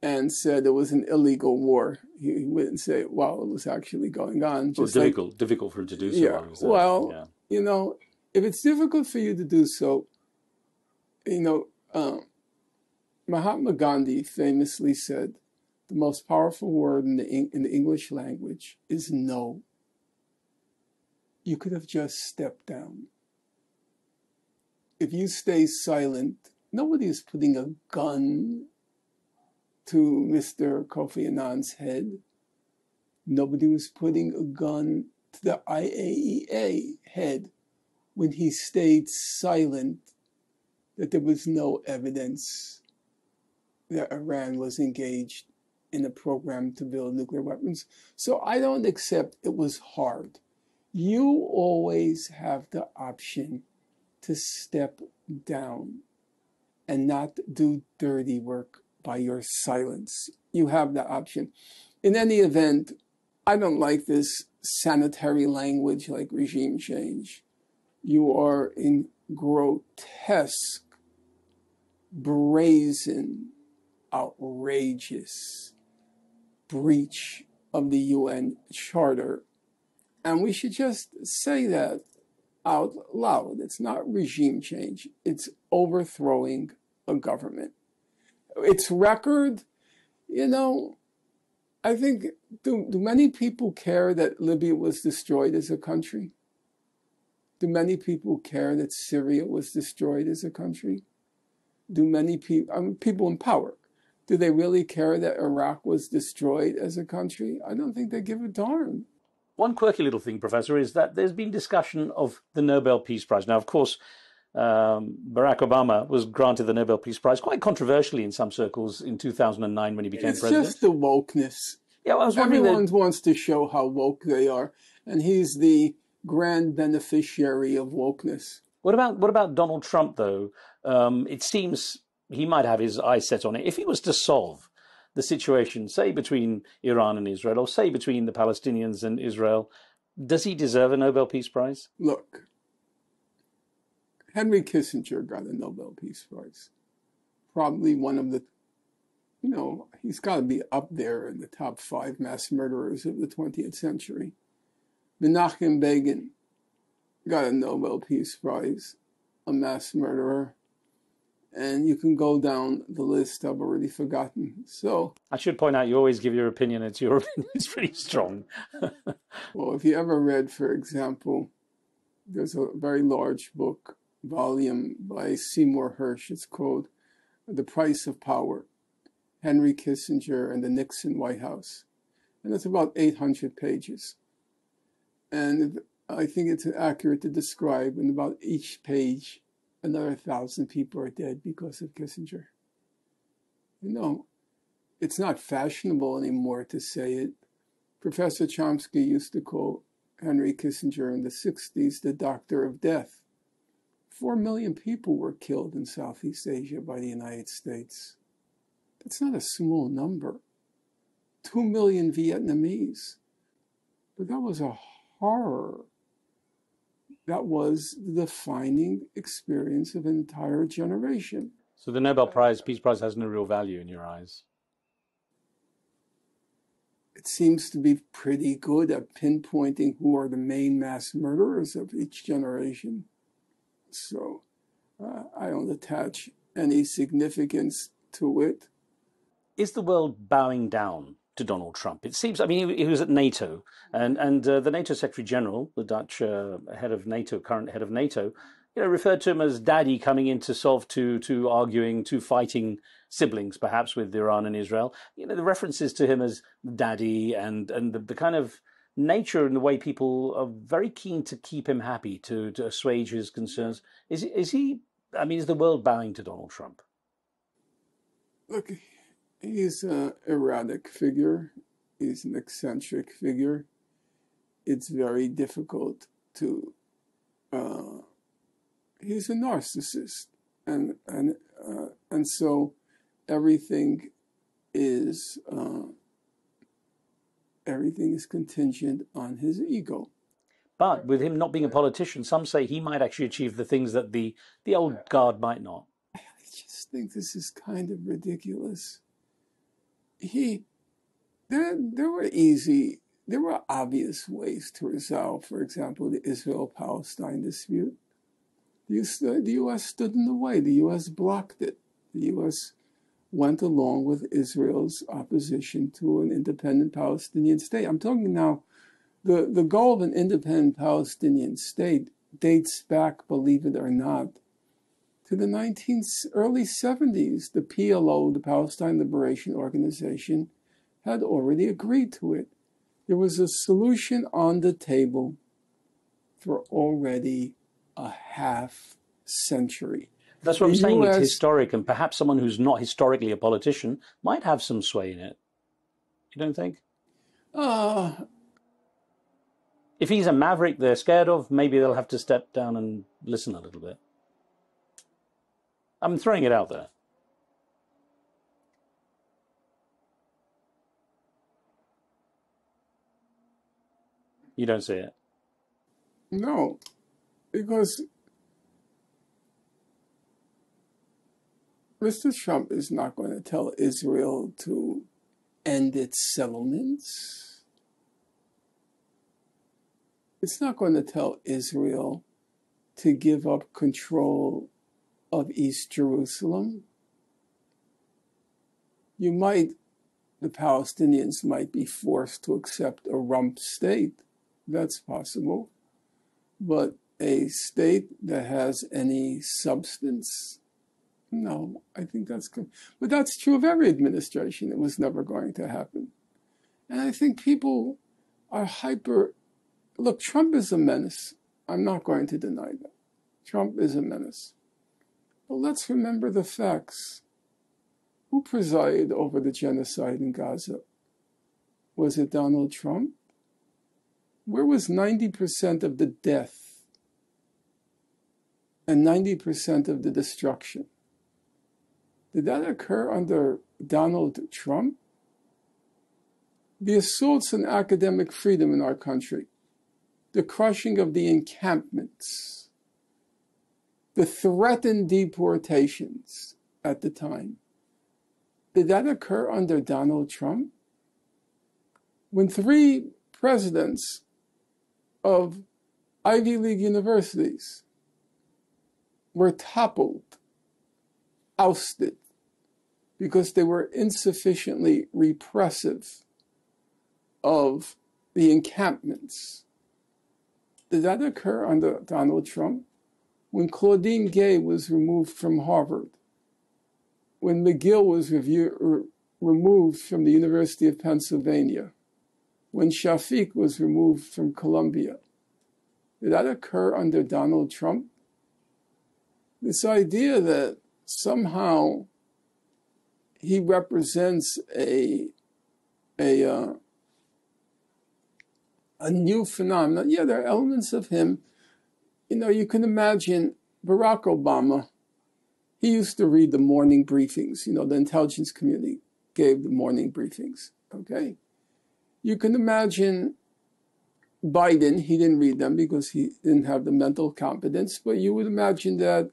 and said it was an illegal war. He wouldn't say while it was actually going on. Just difficult for him to do so. Yeah. Well, if it's difficult for you to do so, Mahatma Gandhi famously said, the most powerful word in the English language is no. You could have just stepped down. If you stay silent, nobody is putting a gun to Mr. Kofi Annan's head. Nobody was putting a gun to the IAEA head when he stayed silent that there was no evidence that Iran was engaged in a program to build nuclear weapons. So I don't accept it was hard. You always have the option to step down and not do dirty work by your silence. You have the option. In any event, I don't like this sanitary language like regime change. You are in grotesque, brazen, outrageous breach of the UN Charter. And we should just say that out loud. It's not regime change. It's overthrowing a government. Its record, I think, do many people care that Libya was destroyed as a country? Do many people care that Syria was destroyed as a country? Do many people, people in power, do they really care that Iraq was destroyed as a country? I don't think they give a darn. One quirky little thing, Professor, is that there's been discussion of the Nobel Peace Prize. Now, of course, Barack Obama was granted the Nobel Peace Prize quite controversially in some circles in 2009 when he became president. It's just the wokeness. Yeah, I was wondering everyone wants to show how woke they are, and he's the grand beneficiary of wokeness. What about Donald Trump, though? It seems he might have his eyes set on it. If he was to solve the situation, say, between Iran and Israel, or say, between the Palestinians and Israel, does he deserve a Nobel Peace Prize? Look, Henry Kissinger got a Nobel Peace Prize. Probably one of the, he's got to be up there in the top 5 mass murderers of the 20th century. Menachem Begin got a Nobel Peace Prize, a mass murderer. And you can go down the list. I've already forgotten. So I should point out, you always give your opinion. Your opinion is pretty strong. Well, if you ever read, for example, there's a very large volume by Seymour Hersh. It's called The Price of Power, Henry Kissinger and the Nixon White House. And it's about 800 pages. And I think it's accurate to describe in about each page, another 1,000 people are dead because of Kissinger. It's not fashionable anymore to say it, Professor Chomsky used to call Henry Kissinger in the 60s the doctor of death. 4 million people were killed in Southeast Asia by the United States. That's not a small number. 2 million Vietnamese. But that was a horror. That was the defining experience of an entire generation. So the Nobel Prize, Peace Prize, has no real value in your eyes? It seems to be pretty good at pinpointing who are the main mass murderers of each generation. So I don't attach any significance to it. Is the world bowing down to Donald Trump? It seems, I mean, he was at NATO, and the NATO Secretary General, the Dutch head of NATO, current head of NATO, referred to him as daddy, coming in to solve two arguing, two fighting siblings, perhaps, with Iran and Israel. The references to him as daddy and the kind of nature and the way people are very keen to keep him happy, to assuage his concerns. Is he, I mean, is the world bowing to Donald Trump? Look, he's an erratic figure. He's an eccentric figure. It's very difficult to... he's a narcissist. And so everything is contingent on his ego. But with him not being a politician, some say he might actually achieve the things that the old guard might not. I just think this is kind of ridiculous. There were obvious ways to resolve, for example, the Israel-Palestine dispute. The U.S. stood in the way. The U.S. blocked it. The U.S. went along with Israel's opposition to an independent Palestinian state. I'm talking now, the goal of an independent Palestinian state dates back, believe it or not, to the early 70s. The PLO, the Palestine Liberation Organization, had already agreed to it. There was a solution on the table for already a half century. That's what I'm saying. It's historic, and perhaps someone who's not historically a politician might have some sway in it. You don't think? If he's a maverick they're scared of, maybe they'll have to step down and listen a little bit. I'm throwing it out there. You don't see it? No, because Mr. Trump is not going to tell Israel to end its settlements. It's not going to tell Israel to give up control of East Jerusalem. The Palestinians might be forced to accept a rump state. That's possible. But a state that has any substance, no, I think that's good. But that's true of every administration. It was never going to happen. And I think people are Look, Trump is a menace. I'm not going to deny that. Trump is a menace. But let's remember the facts. Who presided over the genocide in Gaza? Was it Donald Trump? Where was 90% of the death and 90% of the destruction? Did that occur under Donald Trump? The assaults on academic freedom in our country, the crushing of the encampments, the threatened deportations at the time, did that occur under Donald Trump? When 3 presidents of Ivy League universities were toppled, ousted, because they were insufficiently repressive of the encampments, did that occur under Donald Trump? When Claudine Gay was removed from Harvard, when McGill was removed from the University of Pennsylvania, when Shafiq was removed from Columbia, did that occur under Donald Trump? This idea that somehow he represents a a new phenomenon. Yeah, there are elements of him. You know, you can imagine Barack Obama. He used to read the morning briefings. You know, the intelligence community gave the morning briefings, okay? You can imagine Biden. He didn't read them because he didn't have the mental competence, but you would imagine that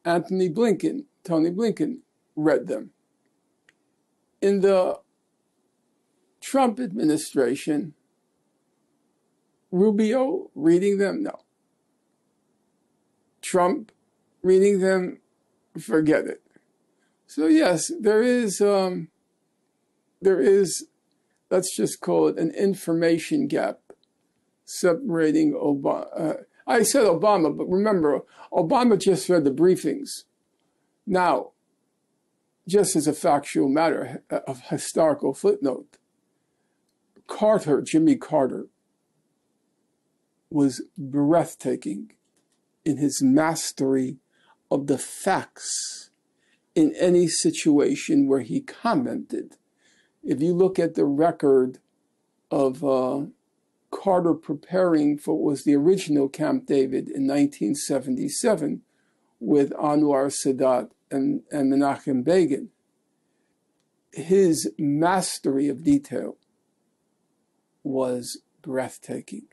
Tony Blinken, read them. In the Trump administration, Rubio reading them? No. Trump reading them? Forget it. So yes, there is, let's just call it an information gap separating Obama. I said Obama, but remember, Obama just read the briefings. Now, just as a factual matter, a historical footnote, Jimmy Carter, was breathtaking in his mastery of the facts in any situation where he commented. If you look at the record of Carter preparing for what was the original Camp David in 1977 with Anwar Sadat and Menachem Begin, his mastery of detail was breathtaking.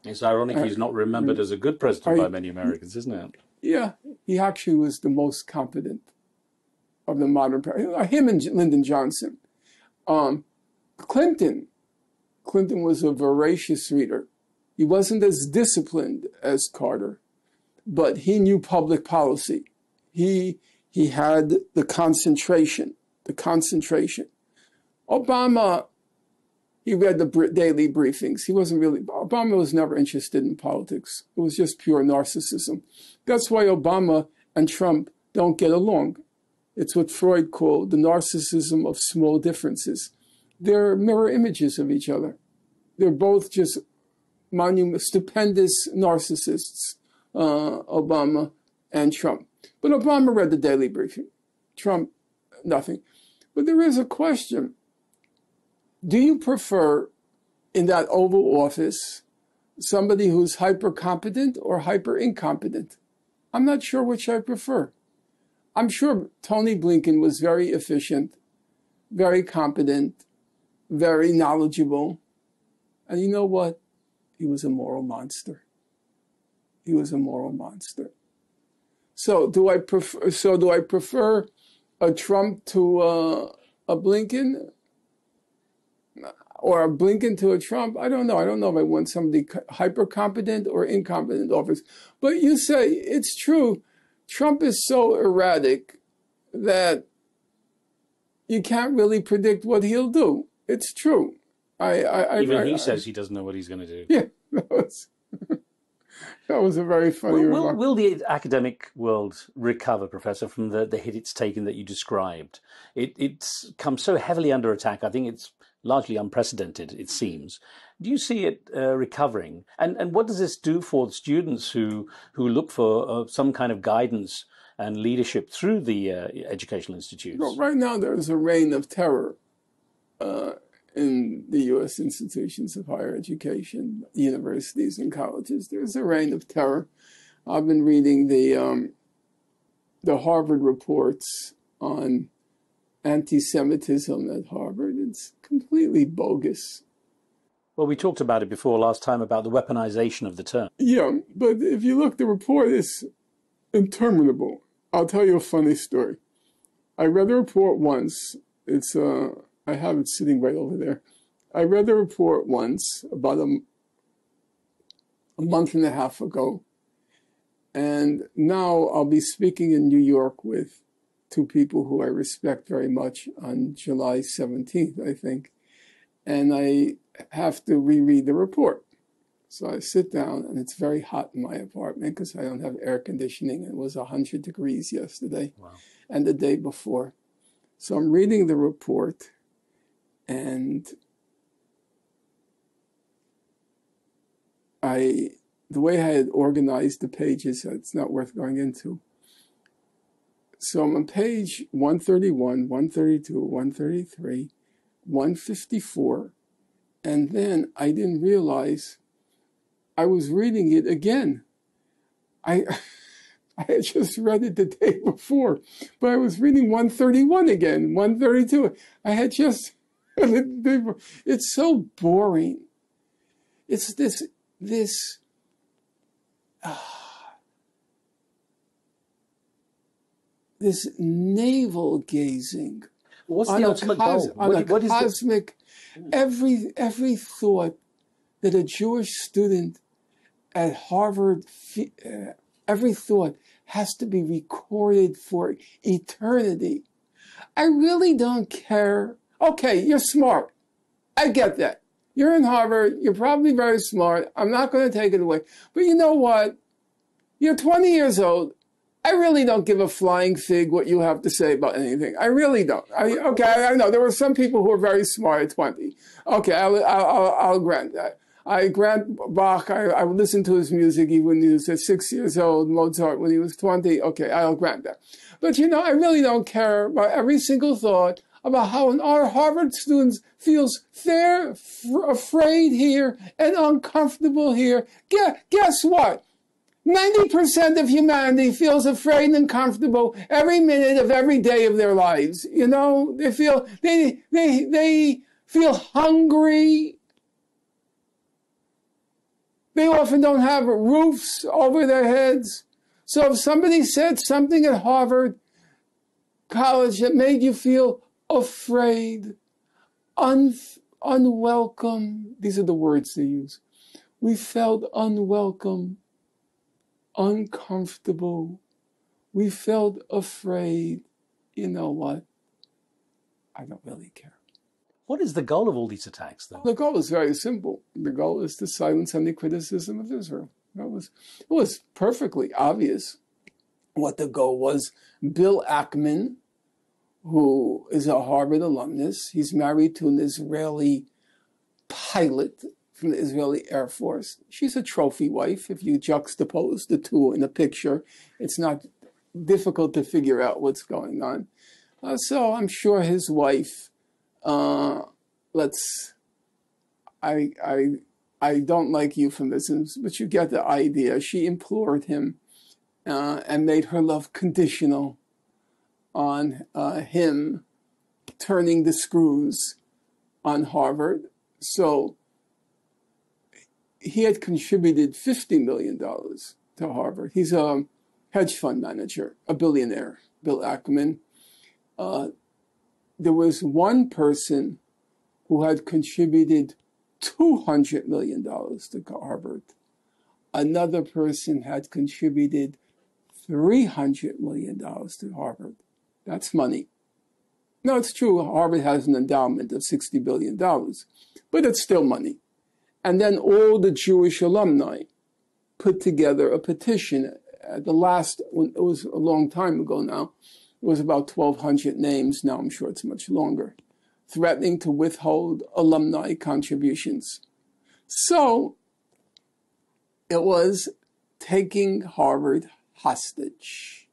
It's ironic he's not remembered as a good president by many Americans, isn't it? Yeah, he actually was the most competent of the modern presidents. Him and Lyndon Johnson. Clinton was a voracious reader. He wasn't as disciplined as Carter, but he knew public policy. He had the concentration. Obama, he read the daily briefings. Obama was never interested in politics. It was just pure narcissism. That's why Obama and Trump don't get along. It's what Freud called the narcissism of small differences. They're mirror images of each other. They're both just stupendous narcissists, Obama and Trump. But Obama read the daily briefing. Trump, nothing. But there is a question. Do you prefer, in that Oval Office, somebody who's hyper-competent or hyper-incompetent? I'm not sure which I prefer. I'm sure Tony Blinken was very efficient, very competent, very knowledgeable. And you know what? He was a moral monster. He was a moral monster. So do I prefer a Trump to a Blinken? Or a Blinken to a Trump? I don't know. I don't know if I want somebody hyper-competent or incompetent office. But you say, it's true, Trump is so erratic that you can't really predict what he'll do. It's true. Even he says he doesn't know what he's going to do. Yeah, that was a very funny remark. Will the academic world recover, Professor, from the hit it's taken that you described? It's come so heavily under attack. I think it's largely unprecedented, it seems. Do you see it recovering? And what does this do for students who look for some kind of guidance and leadership through the educational institutes? Well, right now there's a reign of terror in the U.S. institutions of higher education, universities and colleges. There's a reign of terror. I've been reading the Harvard reports on anti-Semitism at Harvard. It's completely bogus. Well, we talked about it before last time about the weaponization of the term. Yeah, but if you look, the report is interminable. I'll tell you a funny story. I read the report once. It's I have it sitting right over there. I read the report once about a month and a half ago. And now I'll be speaking in New York with two people who I respect very much on July 17th, I think. And I have to reread the report. So I sit down, and it's very hot in my apartment because I don't have air conditioning. It was 100 degrees yesterday and the day before. So I'm reading the report, and the way I had organized the pages, it's not worth going into. So I'm on page 131, 132, 133, 154, And then I didn't realize I was reading it again. I had just read it the day before, but I was reading 131 again, 132. I had just read it the day before. It's so boring. It's this navel gazing. What's the ultimate goal? On a cosmic, every thought that a Jewish student at Harvard, every thought has to be recorded for eternity. I really don't care. Okay, you're smart. I get that. You're in Harvard. You're probably very smart. I'm not going to take it away. But you know what? You're 20 years old. I really don't give a flying fig what you have to say about anything. I really don't. I know there were some people who were very smart at 20. Okay, I'll grant that. I grant Bach. I listened to his music even when he was 6 years old. Mozart when he was 20. Okay, I'll grant that. But you know, I really don't care about every single thought about how our Harvard students feels afraid here and uncomfortable here. Guess what? 90% of humanity feels afraid and uncomfortable every minute of every day of their lives. You know, they feel hungry. They often don't have roofs over their heads. So if somebody said something at Harvard College that made you feel afraid, unwelcome, these are the words they use. We felt unwelcome, uncomfortable. We felt afraid. You know what? I don't really care. What is the goal of all these attacks, though? The goal is very simple. The goal is to silence any criticism of Israel. It was perfectly obvious what the goal was. Bill Ackman, who is a Harvard alumnus, he's married to an Israeli pilot from the Israeli Air Force. She's a trophy wife. If you juxtapose the two in a picture, it's not difficult to figure out what's going on. So I'm sure his wife, I don't like euphemisms, but you get the idea. She implored him and made her love conditional on him turning the screws on Harvard. So he had contributed $50 million to Harvard. He's a hedge fund manager, a billionaire, Bill Ackman. There was one person who had contributed $200 million to Harvard. Another person had contributed $300 million to Harvard. That's money. No, it's true. Harvard has an endowment of $60 billion, but it's still money. And then all the Jewish alumni put together a petition. At the last, it was a long time ago now, it was about 1,200 names. Now I'm sure it's much longer, threatening to withhold alumni contributions. So it was taking Harvard hostage.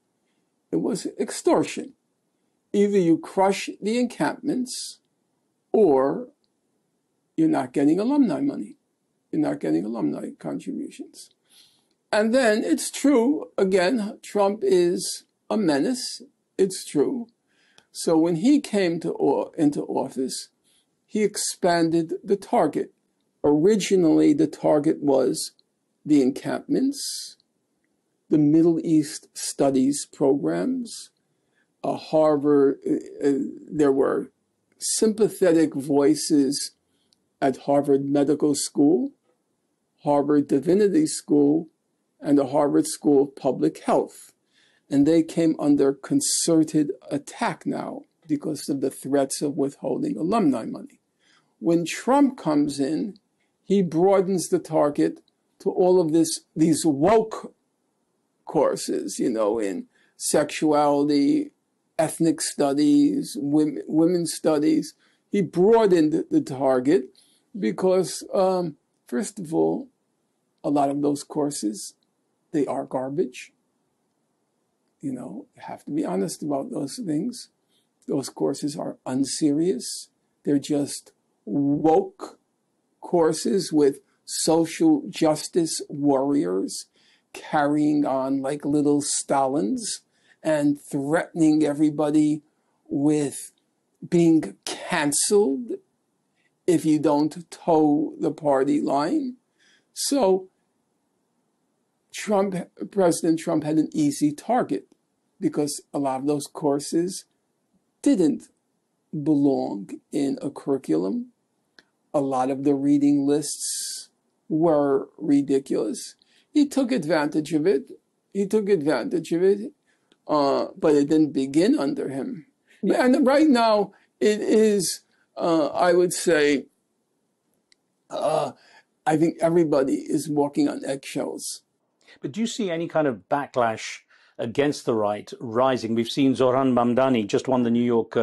It was extortion. Either you crush the encampments or you're not getting alumni money. You're not getting alumni contributions. And then it's true, again, Trump is a menace. It's true. So when he came into office, he expanded the target. Originally, the target was the encampments, the Middle East studies programs, Harvard. There were sympathetic voices at Harvard Medical School, Harvard Divinity School, and the Harvard School of Public Health. And they came under concerted attack now because of the threats of withholding alumni money. When Trump comes in, he broadens the target to all of these woke courses, you know, in sexuality, ethnic studies, women's studies. He broadened the target because, first of all, a lot of those courses, they are garbage. You know, you have to be honest about those things. Those courses are unserious. They're just woke courses with social justice warriors carrying on like little Stalins and threatening everybody with being canceled if you don't toe the party line. So President Trump had an easy target because a lot of those courses didn't belong in a curriculum. A lot of the reading lists were ridiculous. He took advantage of it. But it didn't begin under him. And right now, it is, I would say, I think everybody is walking on eggshells. But do you see any kind of backlash against the right rising? We've seen Zohran Mamdani just won the New York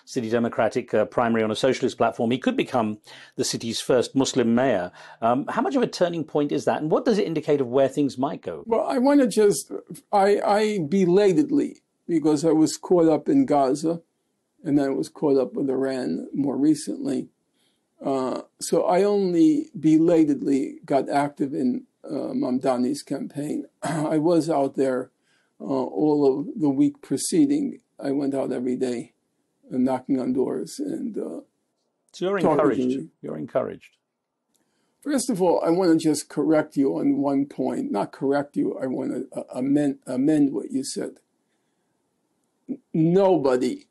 City Democratic primary on a socialist platform. He could become the city's first Muslim mayor. How much of a turning point is that? And what does it indicate of where things might go? Well, I want to just, I belatedly, because I was caught up in Gaza, and then I was caught up with Iran more recently. So I only belatedly got active in Mamdani's campaign. I was out there all of the week preceding. I went out every day knocking on doors and so you're encouraged. You're encouraged. First of all, I want to just correct you on one point. Not correct you, I want to amend what you said. Nobody,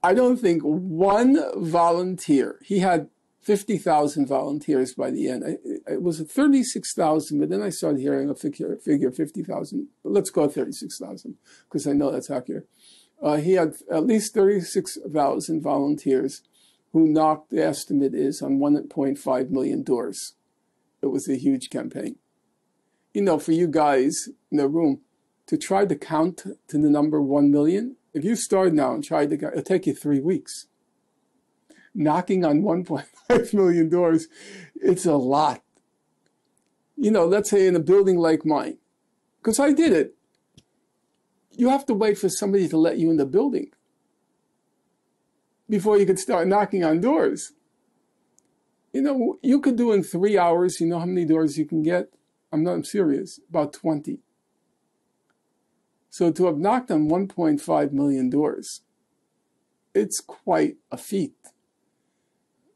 I don't think one volunteer, he had 50,000 volunteers by the end. It was 36,000, but then I started hearing a figure 50,000. But let's go 36,000 because I know that's accurate. He had at least 36,000 volunteers who knocked, the estimate is, on 1.5 million doors. It was a huge campaign. You know, for you guys in the room, to try to count to the number 1 million, if you start now and try to, it'll take you 3 weeks. Knocking on 1.5 million doors, it's a lot. You know, let's say in a building like mine, because I did it, you have to wait for somebody to let you in the building before you could start knocking on doors. You know, you could do in 3 hours, you know how many doors you can get? I'm serious, about 20. So to have knocked on 1.5 million doors, it's quite a feat.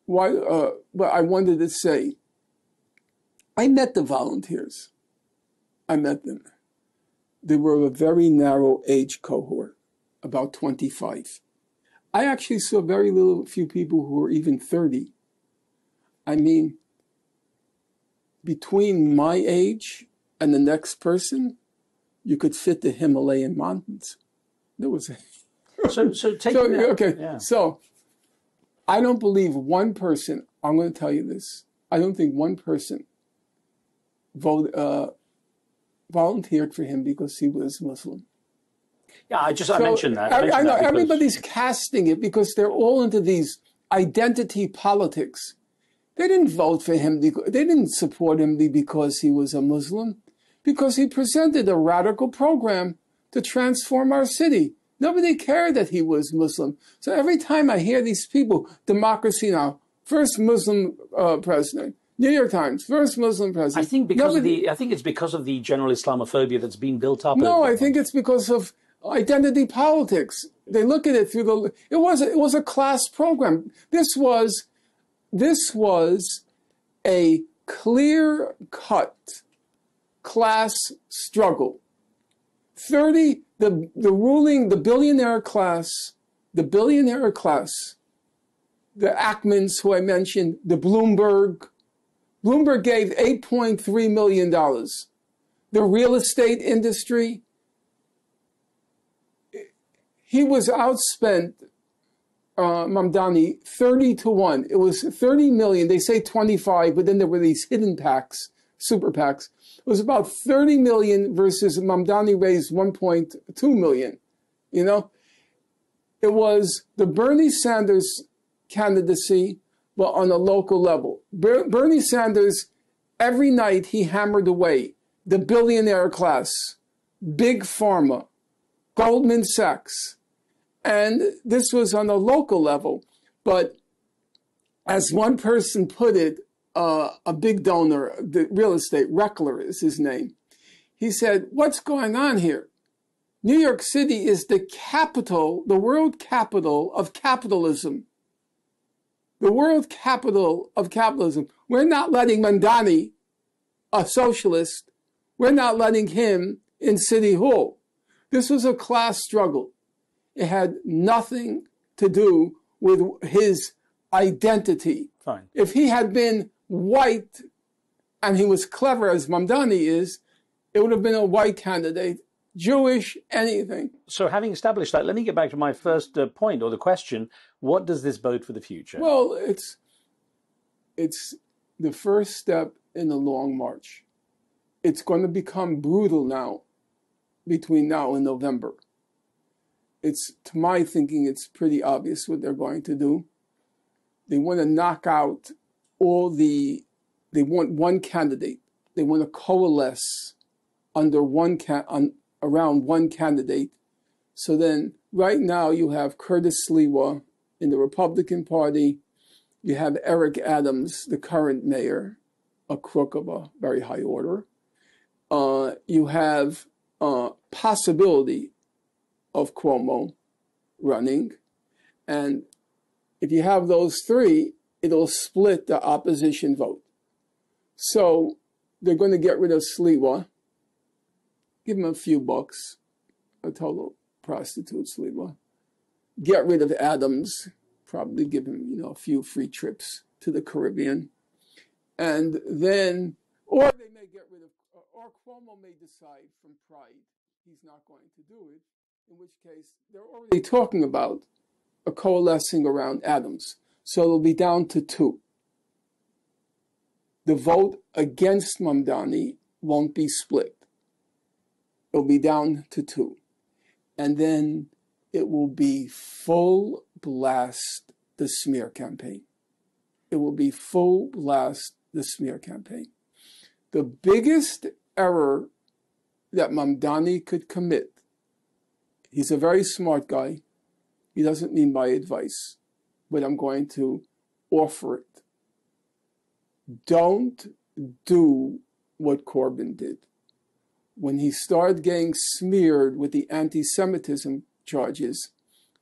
Why? But I wanted to say, I met the volunteers. I met them. They were a very narrow age cohort, about 25. I actually saw very few people who were even 30. I mean, between my age and the next person, you could fit the Himalayan mountains. There was a... So okay, yeah. So I don't believe one person, I'm going to tell you this, I don't think one person volunteered for him because he was Muslim. Yeah, I mentioned that. I know, everybody's casting it because they're all into these identity politics. They didn't vote for him, they didn't support him because he was a Muslim, because he presented a radical program to transform our city. Nobody cared that he was Muslim. So every time I hear these people, democracy now, first Muslim president, New York Times, first Muslim president. I think it's because of the general Islamophobia that's been built up. No, I think it's because of identity politics. They look at it through it was a class program. This was a clear-cut class struggle. The billionaire class, the Ackmans, who I mentioned, the Bloomberg gave $8.3 million. The real estate industry, he was outspent, Mamdani, 30-1. It was 30 million. They say 25, but then there were these hidden PACs, super PACs. It was about 30 million versus Mamdani raised 1.2 million. You know, it was the Bernie Sanders candidacy, but on a local level. Bernie Sanders, every night he hammered away the billionaire class, Big Pharma, Goldman Sachs. And this was on a local level. But as one person put it, a big donor, the real estate, Reckler is his name. He said, what's going on here? New York City is the capital, the world capital of capitalism. The world capital of capitalism. We're not letting Mamdani, a socialist, we're not letting him in City Hall. This was a class struggle. It had nothing to do with his identity. Fine. If he had been white and he was clever as Mamdani is, it would have been a white candidate, Jewish, anything. So having established that, let me get back to my first point or the question. What does this bode for the future? Well, it's the first step in a long march. It's going to become brutal now, between now and November. It's, to my thinking, it's pretty obvious what they're going to do. They want to knock out they want one candidate. They want to coalesce under around one candidate. So then, right now, you have Curtis Sliwa in the Republican Party. You have Eric Adams, the current mayor, a crook of a very high order. You have possibility of Cuomo running. And if you have those three, it'll split the opposition vote. So they're going to get rid of Sliwa, give him a few bucks, a total prostitute Sliwa. Get rid of Adams, probably give him, a few free trips to the Caribbean. And then, or they may get rid of, or Cuomo may decide from pride he's not going to do it, in which case they're already talking about a coalescing around Adams. So it'll be down to 2. The vote against Mamdani won't be split. It'll be down to 2. And then it will be full blast the smear campaign. It will be full blast the smear campaign. The biggest error that Mamdani could commit, he's a very smart guy. He doesn't need my advice, but I'm going to offer it. Don't do what Corbyn did. When he started getting smeared with the anti-Semitism charges,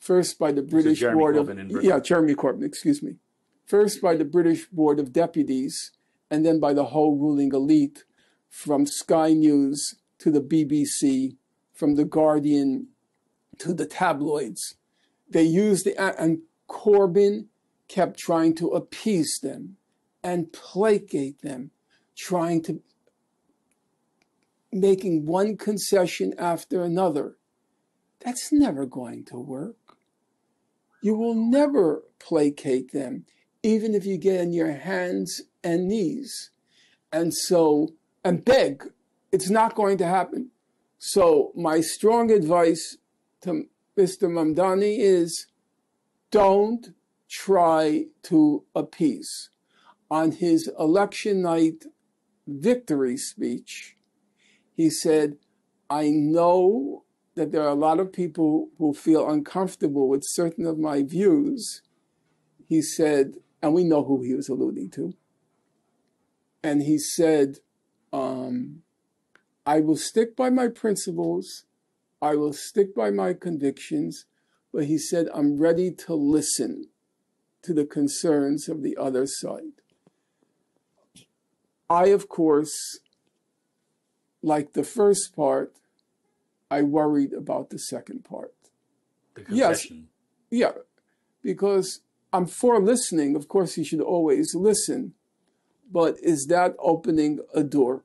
first by the British Board of... Jeremy Corbyn, excuse me. First by the British Board of Deputies, and then by the whole ruling elite, from Sky News to the BBC, from The Guardian to the tabloids. They used and Corbyn kept trying to appease them and placate them, making one concession after another. That's never going to work. You will never placate them, even if you get on your hands and knees. And beg. It's not going to happen. So my strong advice to Mr. Mamdani is don't try to appease. On his election night victory speech, he said, I know that there are a lot of people who feel uncomfortable with certain of my views. He said, and we know who he was alluding to. And he said, I will stick by my principles. I will stick by my convictions. But he said, I'm ready to listen to the concerns of the other side. I, of course, like the first part, I worried about the second part. The concession. Yes, yeah, because I'm for listening. Of course, you should always listen. But is that opening a door?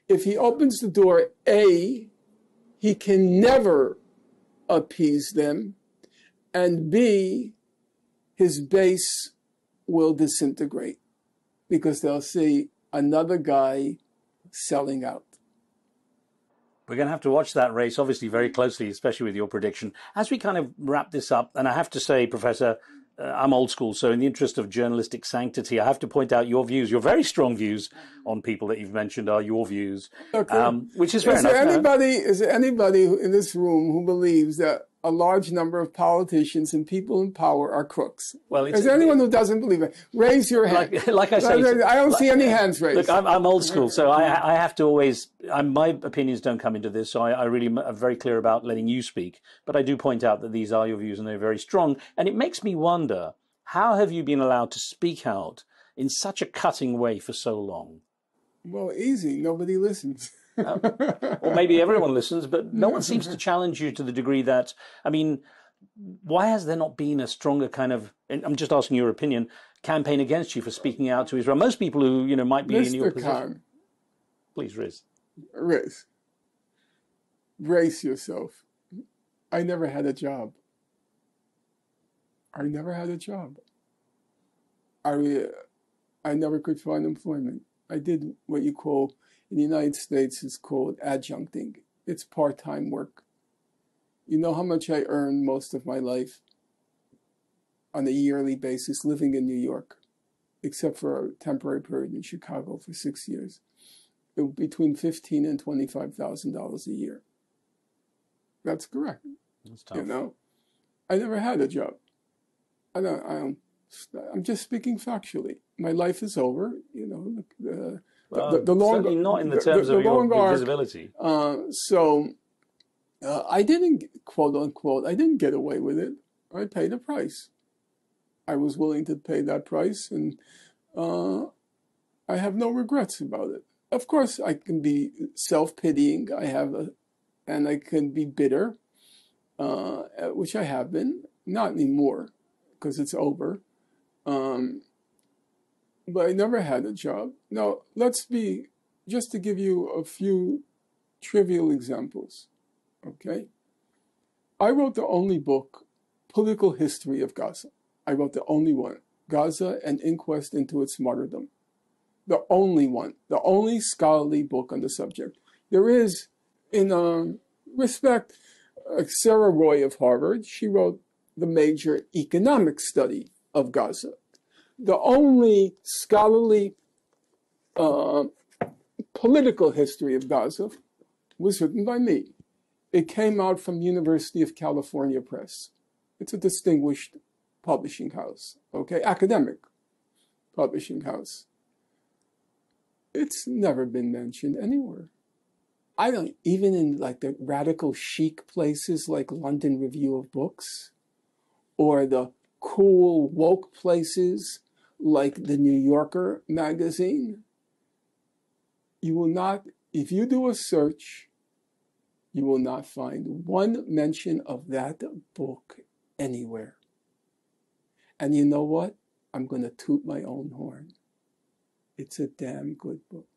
If he opens the door, A, he can never appease them, and B, his base will disintegrate because they'll see another guy selling out. We're going to have to watch that race, obviously, very closely, especially with your prediction. As we kind of wrap this up, and I have to say, Professor, I'm old school, so in the interest of journalistic sanctity, I have to point out your views, your very strong views on people that you've mentioned are your views, okay. Which is fair enough. Is there anybody in this room who believes that a large number of politicians and people in power are crooks. Well, is there anyone who doesn't believe it? Raise your hand. Like I say, I don't see any hands raised. Look, I'm old school, so I have to always. My opinions don't come into this, so I really am very clear about letting you speak. But I do point out that these are your views and they're very strong. And it makes me wonder, how have you been allowed to speak out in such a cutting way for so long? Well, easy. Nobody listens. Or maybe everyone listens, but no one seems to challenge you to the degree that, I mean, why has there not been a stronger kind of, and I'm just asking your opinion, campaign against you for speaking out to Israel? Most people who, might be in your position. Khan, please, Riz. Riz, brace yourself. I never had a job. I never had a job. I never could find employment. I did what you call, in the United States, is called adjuncting. It's part-time work. You know how much I earned most of my life on a yearly basis living in New York, except for a temporary period in Chicago for 6 years. It was between $15,000 and $25,000 a year. That's correct. That's tough. I never had a job. I'm just speaking factually. My life is over. The longer, certainly not in the terms of your visibility. I didn't, quote unquote, I didn't get away with it. I paid a price. I was willing to pay that price, and I have no regrets about it. Of course, I can be self-pitying. And I can be bitter, which I have been. Not anymore, because it's over. But I never had a job. Now, just to give you a few trivial examples, okay? I wrote the only book, Political History of Gaza. I wrote the only one, Gaza, An Inquest into Its Martyrdom. The only one, the only scholarly book on the subject. There is, in respect, Sarah Roy of Harvard, she wrote the major economic study of Gaza. The only scholarly political history of Gaza was written by me. It came out from University of California Press. It's a distinguished publishing house, okay, academic publishing house. It's never been mentioned anywhere. I don't, even in like the radical chic places like London Review of Books, or the cool woke places like the New Yorker magazine, you will not, if you do a search, you will not find one mention of that book anywhere. And you know what? I'm going to toot my own horn. It's a damn good book.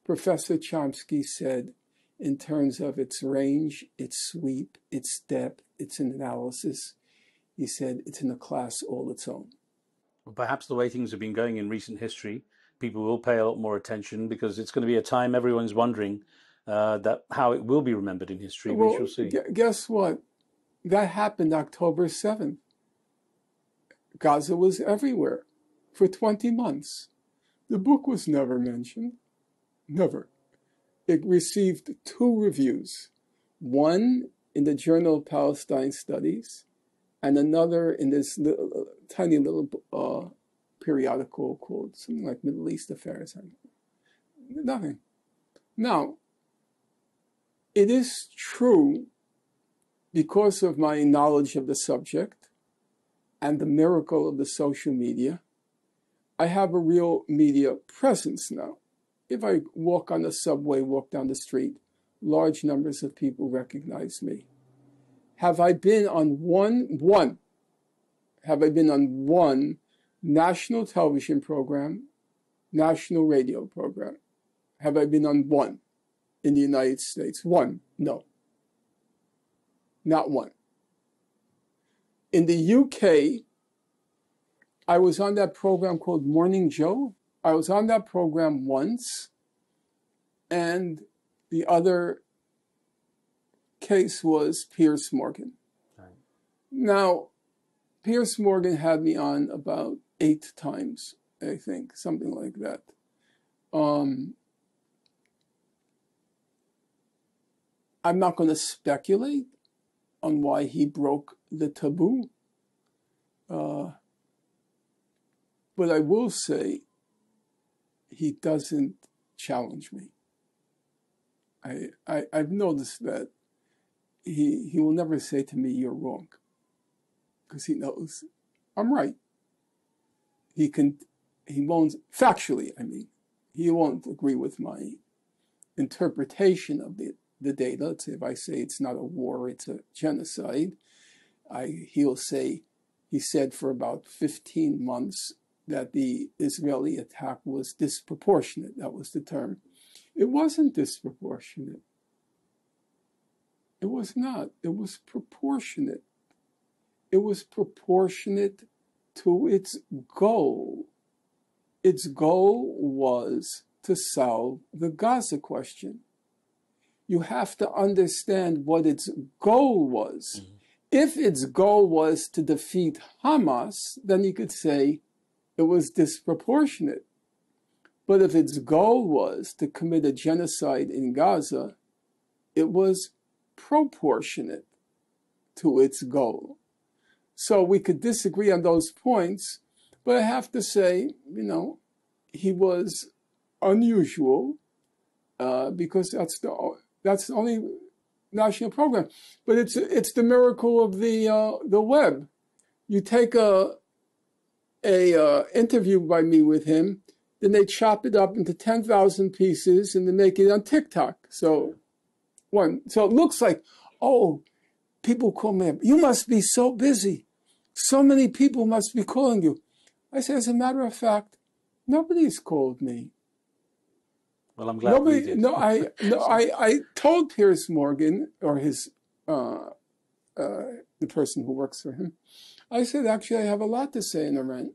Professor Chomsky said, in terms of its range, its sweep, its depth, its analysis, he said it's in a class all its own. Well, perhaps the way things have been going in recent history, people will pay a lot more attention, because it's going to be a time everyone's wondering that how it will be remembered in history. Well, we shall see. Guess what? That happened October 7th. Gaza was everywhere for 20 months. The book was never mentioned. Never. It received 2 reviews. One in the Journal of Palestine Studies, and another in this tiny little periodical called something like Middle East Affairs. Nothing. Now, it is true, because of my knowledge of the subject and the miracle of the social media, I have a real media presence now. If I walk on the subway, walk down the street, large numbers of people recognize me. Have I been on one national television program, national radio program? Have I been on one in the United States? One? No. Not one. In the UK, I was on that program called Morning Joe. I was on that program once, and the other case was Piers Morgan. Right. Now, Piers Morgan had me on about 8 times, I think, something like that. I'm not going to speculate on why he broke the taboo. But I will say he doesn't challenge me. I've noticed that he will never say to me, "You're wrong," because he knows I'm right. He won't, factually, I mean, he won't agree with my interpretation of the data. Let's say if I say it's not a war, it's a genocide, he'll say, he said for about 15 months that the Israeli attack was disproportionate. That was the term. It wasn't disproportionate. It was not. It was proportionate. It was proportionate to its goal. Its goal was to solve the Gaza question. You have to understand what its goal was. Mm-hmm. If its goal was to defeat Hamas, then you could say it was disproportionate. But if its goal was to commit a genocide in Gaza, it was proportionate to its goal. So we could disagree on those points, but I have to say, he was unusual because that's the only national program. But it's the miracle of the web. You take a interview by me with him, then they chop it up into 10,000 pieces and they make it on TikTok. So it looks like, oh, people call me up. You must be so busy. So many people must be calling you. I say, as a matter of fact, nobody's called me. Well, I'm glad we did. I told Piers Morgan, or his the person who works for him, I said, actually, I have a lot to say in Iran.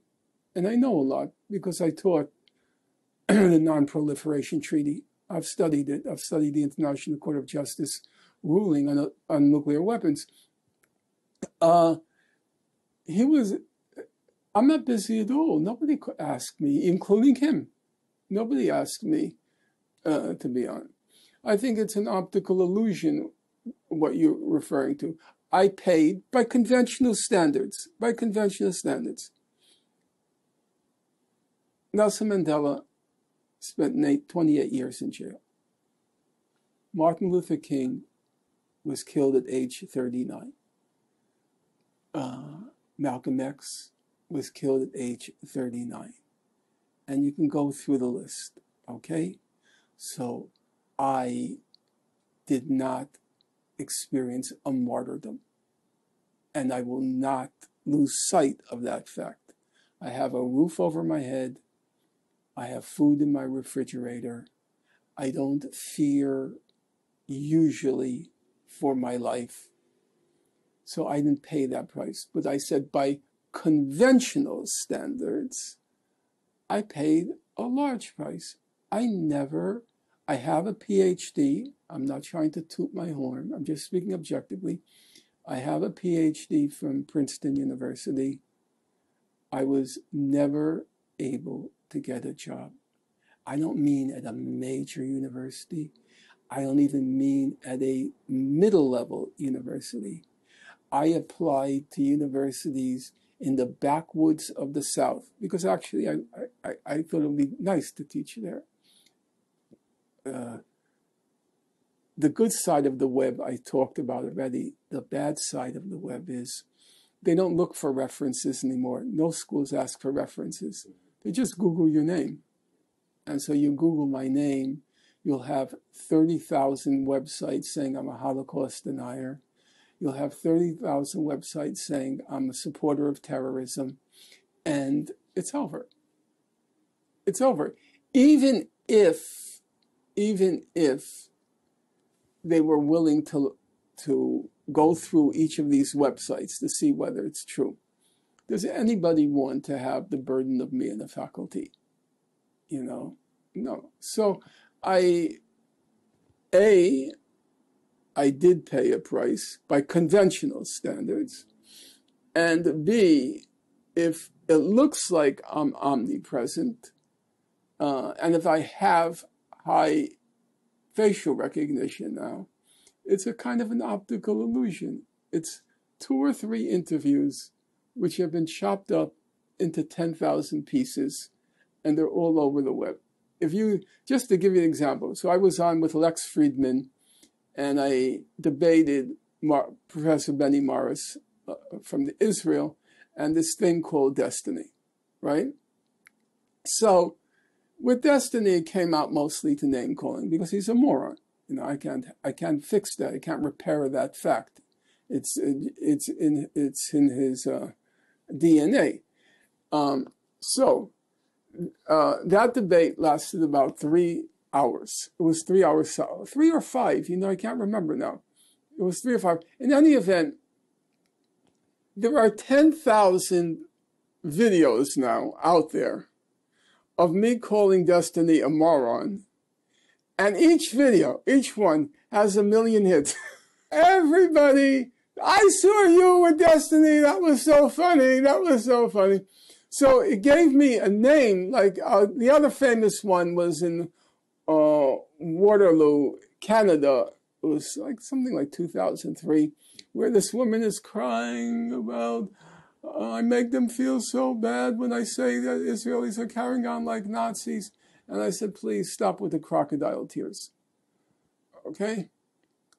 And I know a lot because I taught the Non-Proliferation Treaty. I've studied it. I've studied the International Court of Justice ruling on nuclear weapons. I'm not busy at all. Nobody asked me, including him. Nobody asked me to be on. I think it's an optical illusion, what you're referring to. I paid by conventional standards. Nelson Mandela spent 28 years in jail. Martin Luther King was killed at age 39. Malcolm X was killed at age 39. And you can go through the list, okay? So I did not experience a martyrdom. And I will not lose sight of that fact. I have a roof over my head. I have food in my refrigerator. I don't fear usually for my life. So I didn't pay that price. But I said by conventional standards, I paid a large price. I have a PhD. I'm not trying to toot my horn. I'm just speaking objectively. I have a PhD from Princeton University. I was never able to get a job. I don't mean at a major university. I don't even mean at a middle-level university. I applied to universities in the backwoods of the South because actually I thought it would be nice to teach there. The good side of the web I talked about already. The bad side of the web is they don't look for references anymore. No schools ask for references. They just Google your name. And so you Google my name, you'll have 30,000 websites saying I'm a Holocaust denier. You'll have 30,000 websites saying I'm a supporter of terrorism. And it's over. It's over. Even if they were willing to go through each of these websites to see whether it's true. Does anybody want to have the burden of me in the faculty? No. So I did pay a price by conventional standards. And B, if it looks like I'm omnipresent, and if I have high facial recognition now, it's a kind of an optical illusion. It's 2 or 3 interviews which have been chopped up into 10,000 pieces, and they're all over the web. Just to give you an example, so I was on with Lex Friedman, and I debated Professor Benny Morris from Israel and this thing called destiny, right? So with destiny, it came out mostly to name calling because he's a moron. You know, I can't fix that. I can't repair that fact. It's in his DNA. That debate lasted about 3 hours. It was 3 hours, 3 or 5. You know, I can't remember now. It was 3 or 5. In any event, there are 10,000 videos now out there of me calling Destiny a moron. And each video, each one, has 1 million hits. Everybody, I saw you with Destiny. That was so funny. That was so funny. So it gave me a name. Like the other famous one was in Waterloo, Canada. It was like something like 2003, where this woman is crying about, I make them feel so bad when I say that Israelis are carrying on like Nazis. And I said, please stop with the crocodile tears. Okay?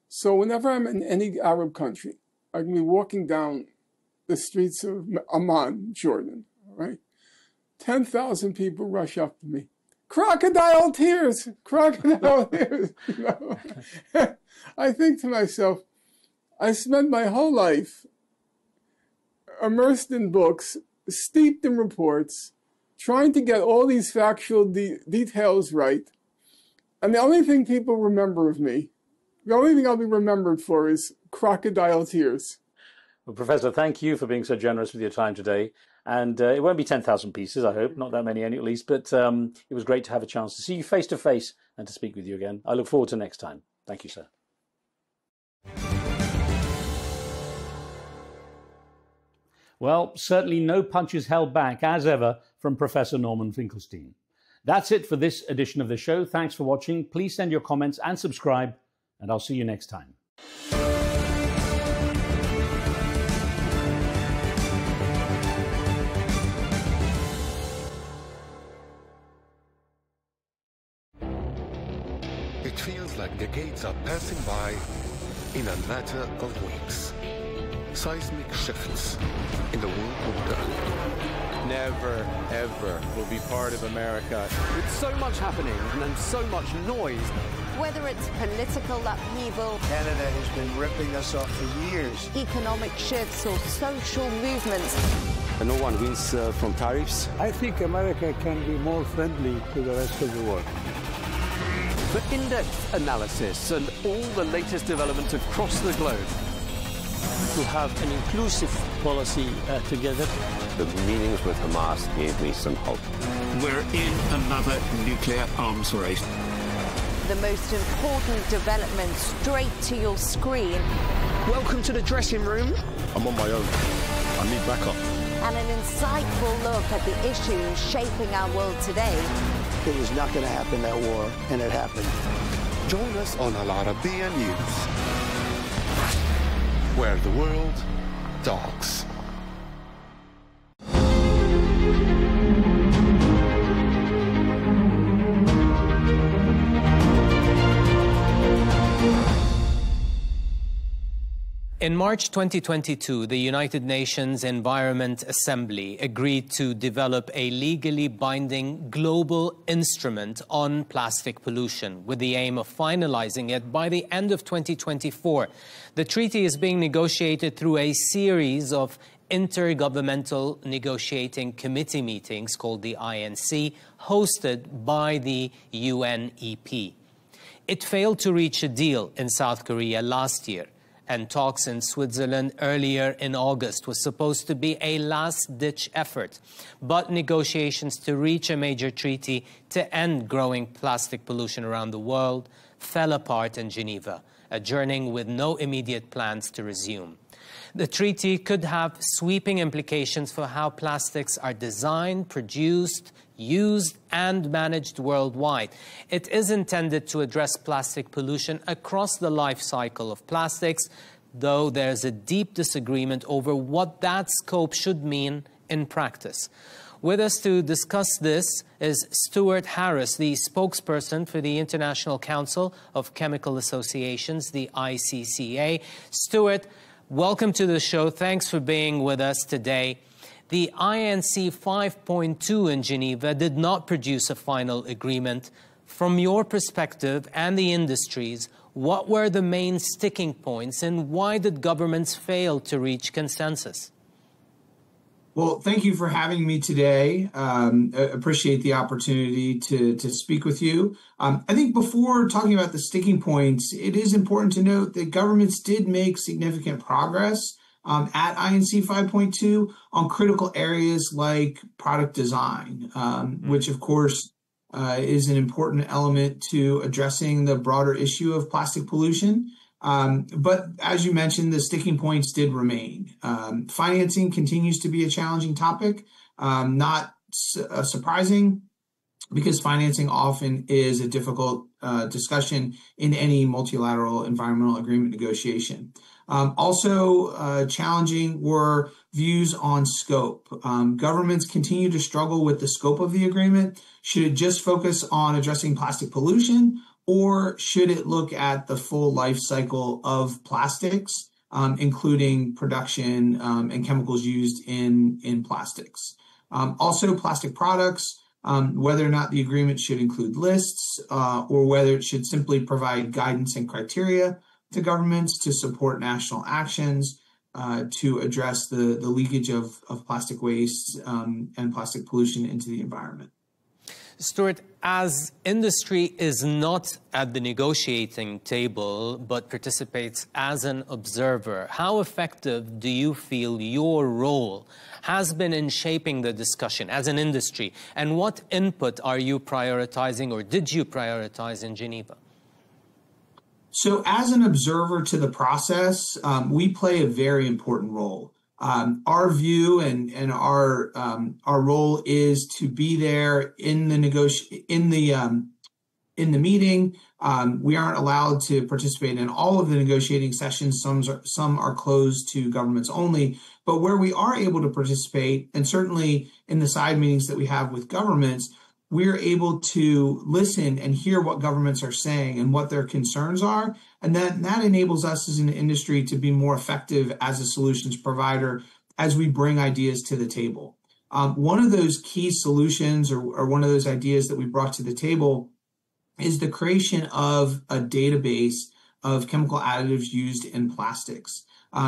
So whenever I'm in any Arab country, I can be walking down the streets of Amman, Jordan, all right? 10,000 people rush up to me. Crocodile tears! Crocodile tears! You know? I think to myself, I spent my whole life immersed in books, steeped in reports, trying to get all these factual details right. And the only thing people remember of me, the only thing I'll be remembered for is crocodile tears. Well, Professor, thank you for being so generous with your time today. And it won't be 10,000 pieces, I hope, not that many at least, but it was great to have a chance to see you face to face and to speak with you again. I look forward to next time. Thank you, sir. Well, certainly no punches held back, as ever, from Professor Norman Finkelstein. That's it for this edition of the show. Thanks for watching. Please send your comments and subscribe, and I'll see you next time. It feels like decades are passing by in a matter of weeks. Seismic shifts in the world order. Never, ever will be part of America. With so much happening and so much noise. Whether it's political upheaval, Canada has been ripping us off for years. economic shifts, or social movements, And no one wins from tariffs. I think America can be more friendly to the rest of the world. For in-depth analysis and all the latest developments across the globe. To have an inclusive policy together. The meetings with Hamas gave me some hope. We're in another nuclear arms race. the most important development straight to your screen. Welcome to the dressing room. I'm on my own. I need backup. And an insightful look at the issues shaping our world today. It was not going to happen, that war, and it happened. Join us on Arabiya News, where the world talks. In March 2022, the United Nations Environment Assembly agreed to develop a legally binding global instrument on plastic pollution with the aim of finalizing it by the end of 2024. The treaty is being negotiated through a series of intergovernmental negotiating committee meetings called the INC, hosted by the UNEP. It failed to reach a deal in South Korea last year, and talks in Switzerland earlier in August was supposed to be a last-ditch effort. But negotiations to reach a major treaty to end growing plastic pollution around the world fell apart in Geneva, adjourning with no immediate plans to resume. The treaty could have sweeping implications for how plastics are designed, produced, used and managed worldwide. It is intended to address plastic pollution across the life cycle of plastics, though there's a deep disagreement over what that scope should mean in practice. With us to discuss this is Stuart Harris, the spokesperson for the International Council of Chemical Associations, the ICCA. Stuart, welcome to the show. Thanks for being with us today. The INC 5.2 in Geneva did not produce a final agreement. From your perspective and the industries, what were the main sticking points and why did governments fail to reach consensus? Well, thank you for having me today. Appreciate the opportunity to speak with you. I think before talking about the sticking points, it is important to note that governments did make significant progress at INC 5.2 on critical areas like product design, which of course is an important element to addressing the broader issue of plastic pollution. But as you mentioned, the sticking points did remain. Financing continues to be a challenging topic, not surprising, because financing often is a difficult discussion in any multilateral environmental agreement negotiation. Also challenging were views on scope. Governments continue to struggle with the scope of the agreement. Should it just focus on addressing plastic pollution, or should it look at the full life cycle of plastics, including production and chemicals used in plastics? Also, plastic products, whether or not the agreement should include lists or whether it should simply provide guidance and criteria to governments to support national actions to address the leakage of plastic waste and plastic pollution into the environment. Stuart, as industry is not at the negotiating table but participates as an observer, how effective do you feel your role has been in shaping the discussion as an industry? And what input are you prioritizing, or did you prioritize in Geneva? So as an observer to the process, we play a very important role. Our view and our role is to be there in the meeting. We aren't allowed to participate in all of the negotiating sessions. Some are closed to governments only. But where we are able to participate, and certainly in the side meetings that we have with governments, we're able to listen and hear what governments are saying and what their concerns are. And that enables us as an industry to be more effective as a solutions provider as we bring ideas to the table. One of those key solutions or one of those ideas that we brought to the table is the creation of a database of chemical additives used in plastics.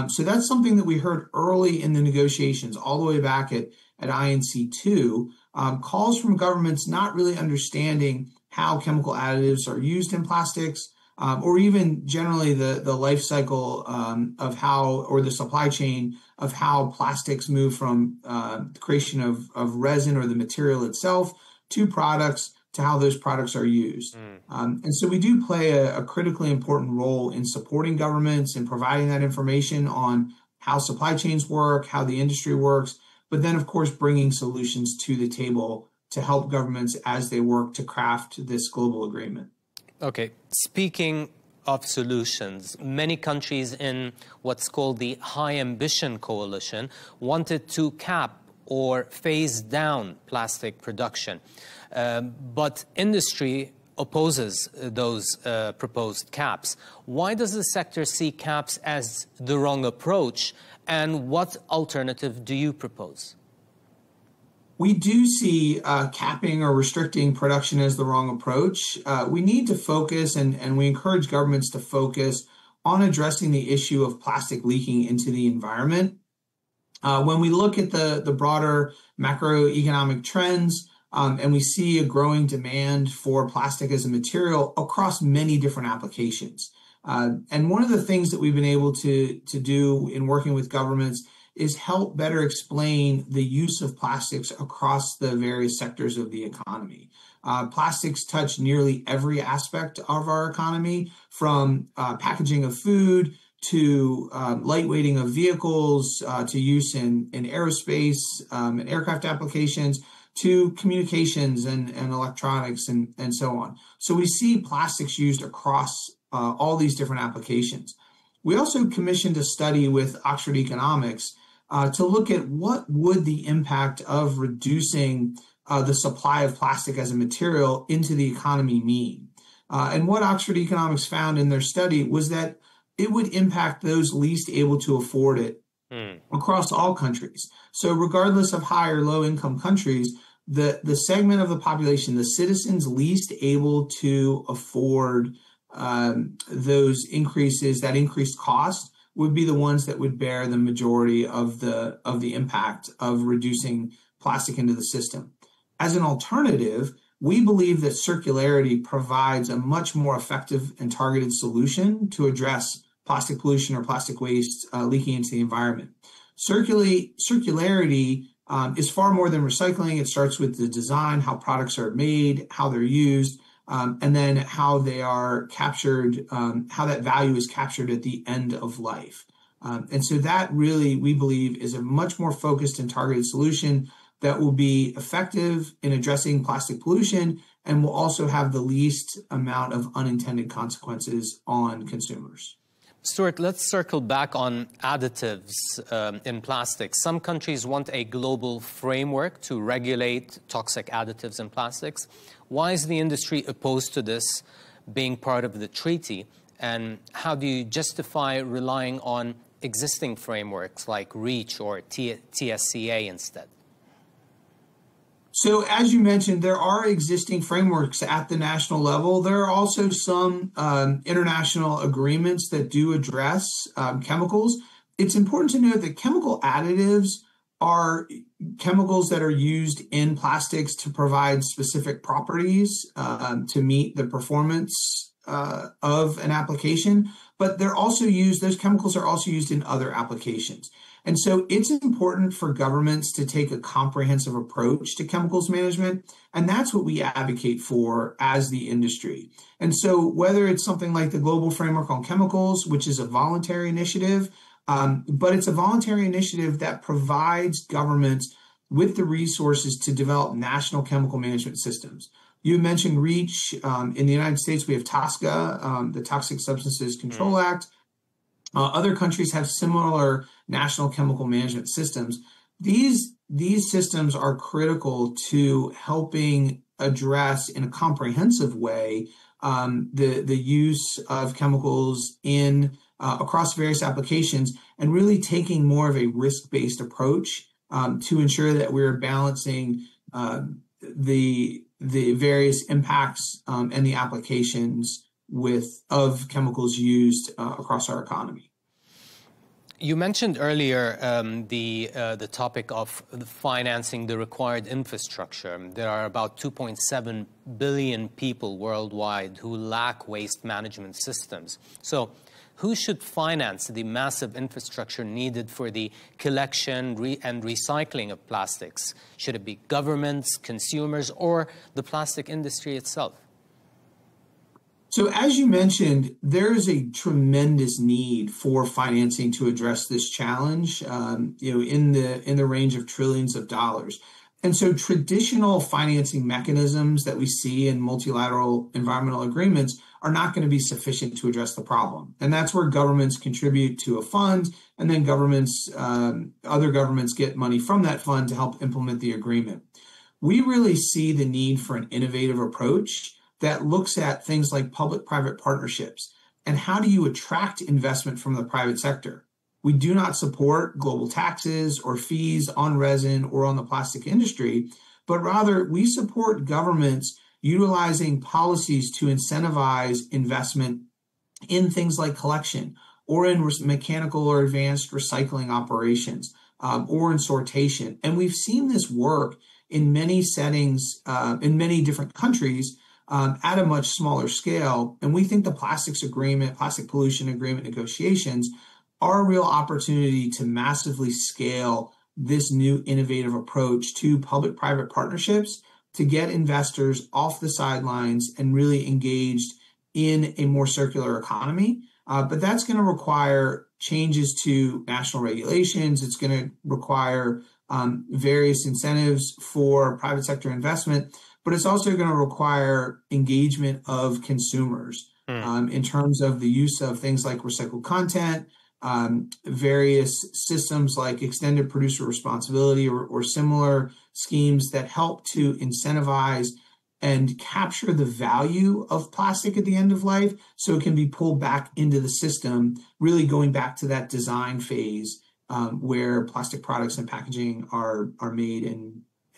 So that's something that we heard early in the negotiations, all the way back at INC 2, calls from governments not really understanding how chemical additives are used in plastics, or even generally the life cycle of how, or the supply chain of how plastics move from the creation of resin or the material itself to products, to how those products are used. And so we do play a critically important role in supporting governments and providing that information on how supply chains work, how the industry works, but then, of course, bringing solutions to the table to help governments as they work to craft this global agreement. Okay, speaking of solutions, many countries in what's called the High Ambition Coalition wanted to cap or phase down plastic production. But industry opposes those proposed caps. Why does the sector see caps as the wrong approach, and what alternative do you propose? We do see capping or restricting production as the wrong approach. We need to focus, and we encourage governments to focus on addressing the issue of plastic leaking into the environment. When we look at the broader macroeconomic trends, and we see a growing demand for plastic as a material across many different applications. And one of the things that we've been able to do in working with governments is help better explain the use of plastics across the various sectors of the economy. Plastics touch nearly every aspect of our economy, from packaging of food to lightweighting of vehicles, to use in aerospace and aircraft applications, to communications and electronics and so on. So we see plastics used across all these different applications. we also commissioned a study with Oxford Economics to look at what would the impact of reducing the supply of plastic as a material into the economy mean. And what Oxford Economics found in their study was that it would impact those least able to afford it across all countries. So regardless of high or low income countries, the segment of the population, the citizens least able to afford those increases, that increased cost, would be the ones that would bear the majority of the impact of reducing plastic into the system. As an alternative, we believe that circularity provides a much more effective and targeted solution to address plastic pollution or plastic waste leaking into the environment. Circularity is far more than recycling. It starts with the design, how products are made, how they're used, and then how they are captured, how that value is captured at the end of life. And so that really, we believe, is a much more focused and targeted solution that will be effective in addressing plastic pollution and will also have the least amount of unintended consequences on consumers. Stuart, let's circle back on additives in plastics. Some countries want a global framework to regulate toxic additives in plastics. Why is the industry opposed to this being part of the treaty? And how do you justify relying on existing frameworks like REACH or TSCA instead? So as you mentioned, there are existing frameworks at the national level. There are also some international agreements that do address chemicals. It's important to note that chemical additives are chemicals that are used in plastics to provide specific properties to meet the performance of an application, but they're also used, those chemicals are also used in other applications. And so it's important for governments to take a comprehensive approach to chemicals management, and that's what we advocate for as the industry. And so whether it's something like the Global Framework on Chemicals, which is a voluntary initiative, but it's a voluntary initiative that provides governments with the resources to develop national chemical management systems. You mentioned REACH. In the United States, we have TSCA, the Toxic Substances Control Act. Other countries have similar national chemical management systems. These systems are critical to helping address in a comprehensive way the use of chemicals in across various applications, and really taking more of a risk-based approach to ensure that we're balancing the various impacts and the applications of chemicals used across our economy. You mentioned earlier the topic of financing the required infrastructure. There are about 2.7 billion people worldwide who lack waste management systems. So who should finance the massive infrastructure needed for the collection and recycling of plastics? Should it be governments, consumers, or the plastic industry itself? So as you mentioned, there is a tremendous need for financing to address this challenge, in the range of trillions of dollars. And so traditional financing mechanisms that we see in multilateral environmental agreements are not going to be sufficient to address the problem. And that's where governments contribute to a fund, and then other governments get money from that fund to help implement the agreement. We really see the need for an innovative approach that looks at things like public-private partnerships and how do you attract investment from the private sector. We do not support global taxes or fees on resin or on the plastic industry, but rather we support governments utilizing policies to incentivize investment in things like collection or in mechanical or advanced recycling operations or in sortation. And we've seen this work in many settings, in many different countries, at a much smaller scale. And we think the plastic pollution agreement negotiations are a real opportunity to massively scale this new innovative approach to public-private partnerships to get investors off the sidelines and really engaged in a more circular economy. But that's going to require changes to national regulations. It's going to require various incentives for private sector investment, but it's also going to require engagement of consumers in terms of the use of things like recycled content, various systems like extended producer responsibility or similar schemes that help to incentivize and capture the value of plastic at the end of life so it can be pulled back into the system, really going back to that design phase where plastic products and packaging are made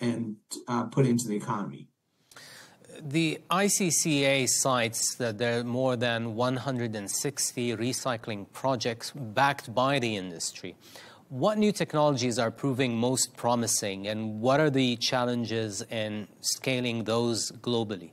and put into the economy. The ICCA cites that there are more than 160 recycling projects backed by the industry. What new technologies are proving most promising, and what are the challenges in scaling those globally?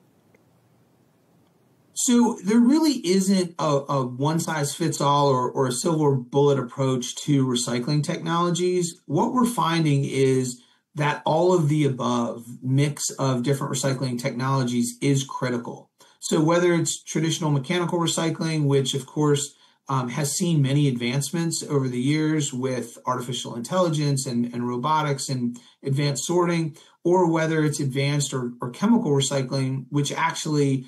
So there really isn't a one-size-fits-all or a silver bullet approach to recycling technologies. What we're finding is that all of the above mix of different recycling technologies is critical. So whether it's traditional mechanical recycling, which of course has seen many advancements over the years with artificial intelligence and robotics and advanced sorting, or whether it's advanced or chemical recycling, which actually,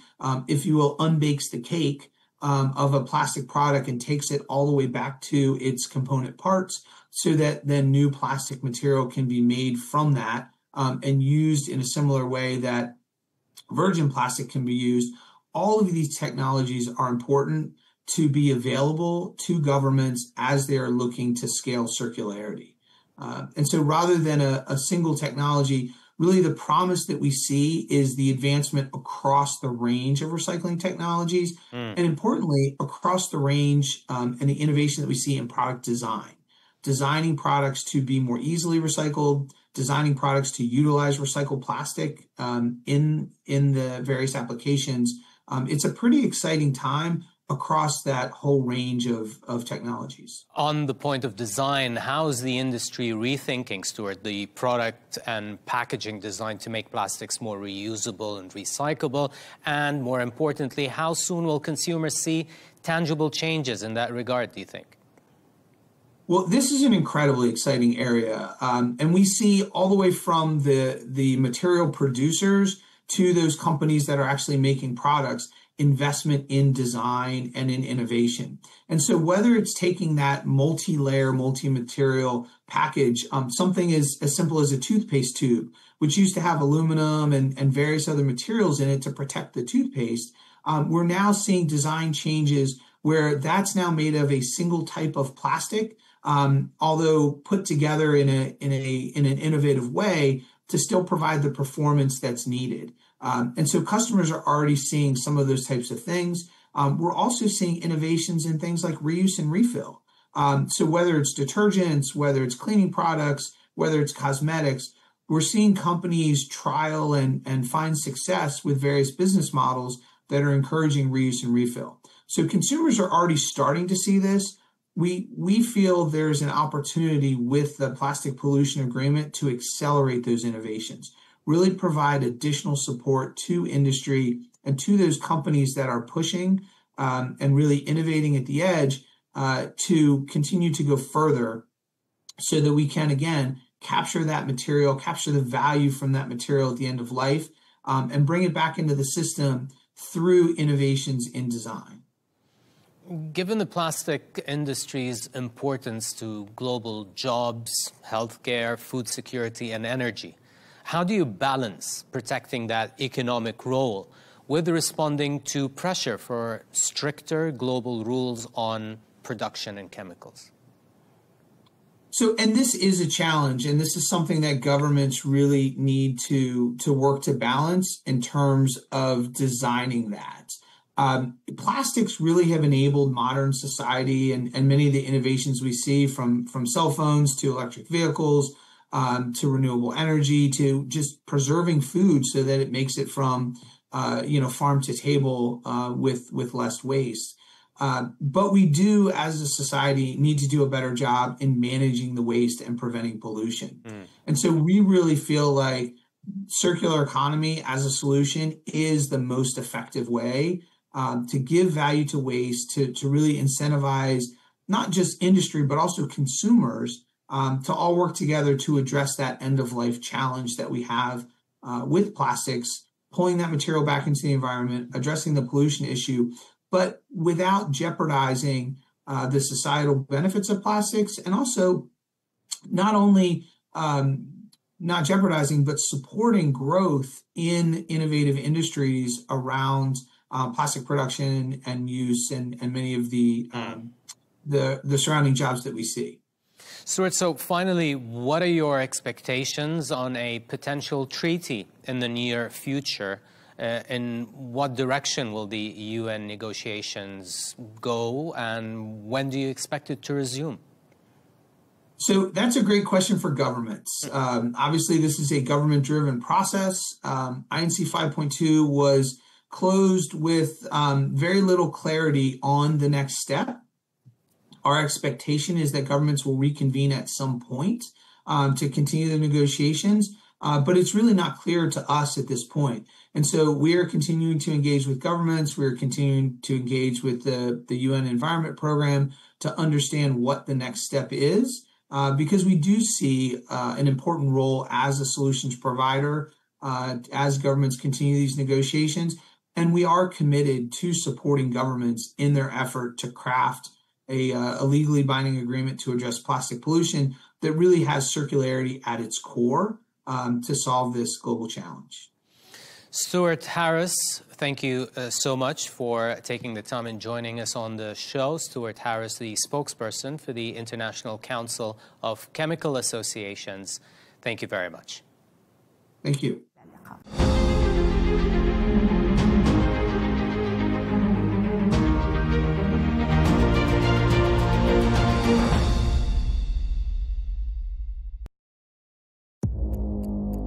if you will, unbakes the cake of a plastic product and takes it all the way back to its component parts so that then new plastic material can be made from that and used in a similar way that virgin plastic can be used. All of these technologies are important to be available to governments as they are looking to scale circularity. And so rather than a single technology, really the promise that we see is the advancement across the range of recycling technologies, and importantly, across the range and the innovation that we see in product design. Designing products to be more easily recycled, designing products to utilize recycled plastic in the various applications. It's a pretty exciting time across that whole range of technologies. On the point of design, how is the industry rethinking, Stuart, the product and packaging design to make plastics more reusable and recyclable? And more importantly, how soon will consumers see tangible changes in that regard, do you think? Well, this is an incredibly exciting area. And we see all the way from the material producers to those companies that are actually making products, investment in design and in innovation. And so whether it's taking that multi-layer, multi-material package, something as simple as a toothpaste tube, which used to have aluminum and various other materials in it to protect the toothpaste, we're now seeing design changes where that's now made of a single type of plastic, although put together in an innovative way to still provide the performance that's needed. And so customers are already seeing some of those types of things. We're also seeing innovations in things like reuse and refill. So whether it's detergents, whether it's cleaning products, whether it's cosmetics, we're seeing companies trial and find success with various business models that are encouraging reuse and refill. So consumers are already starting to see this. We feel there's an opportunity with the plastic pollution agreement to accelerate those innovations, really provide additional support to industry and to those companies that are pushing and really innovating at the edge to continue to go further so that we can, again, capture that material, capture the value from that material at the end of life, and bring it back into the system through innovations in design. Given the plastic industry's importance to global jobs, healthcare, food security, and energy, how do you balance protecting that economic role with responding to pressure for stricter global rules on production and chemicals? So, and this is a challenge, and this is something that governments really need to work to balance in terms of designing that. Plastics really have enabled modern society and many of the innovations we see from cell phones to electric vehicles, to renewable energy, to just preserving food so that it makes it from, farm to table with less waste. But we do, as a society, need to do a better job in managing the waste and preventing pollution. And so we really feel like circular economy as a solution is the most effective way to give value to waste, to really incentivize not just industry, but also consumers to all work together to address that end-of-life challenge that we have with plastics, pulling that material back into the environment, addressing the pollution issue, but without jeopardizing the societal benefits of plastics, and also not only not jeopardizing, but supporting growth in innovative industries around plastic production and use, and many of the surrounding jobs that we see. Stuart, so finally, what are your expectations on a potential treaty in the near future? In what direction will the UN negotiations go, and when do you expect it to resume? So that's a great question for governments. Obviously, this is a government-driven process. INC 5.2 was closed with very little clarity on the next step. Our expectation is that governments will reconvene at some point to continue the negotiations, but it's really not clear to us at this point. And so we are continuing to engage with governments. We're continuing to engage with the UN Environment Program to understand what the next step is, because we do see an important role as a solutions provider as governments continue these negotiations. And we are committed to supporting governments in their effort to craft a legally binding agreement to address plastic pollution that really has circularity at its core to solve this global challenge. Stuart Harris, thank you so much for taking the time and joining us on the show. Stuart Harris, the spokesperson for the International Council of Chemical Associations. Thank you very much. Thank you.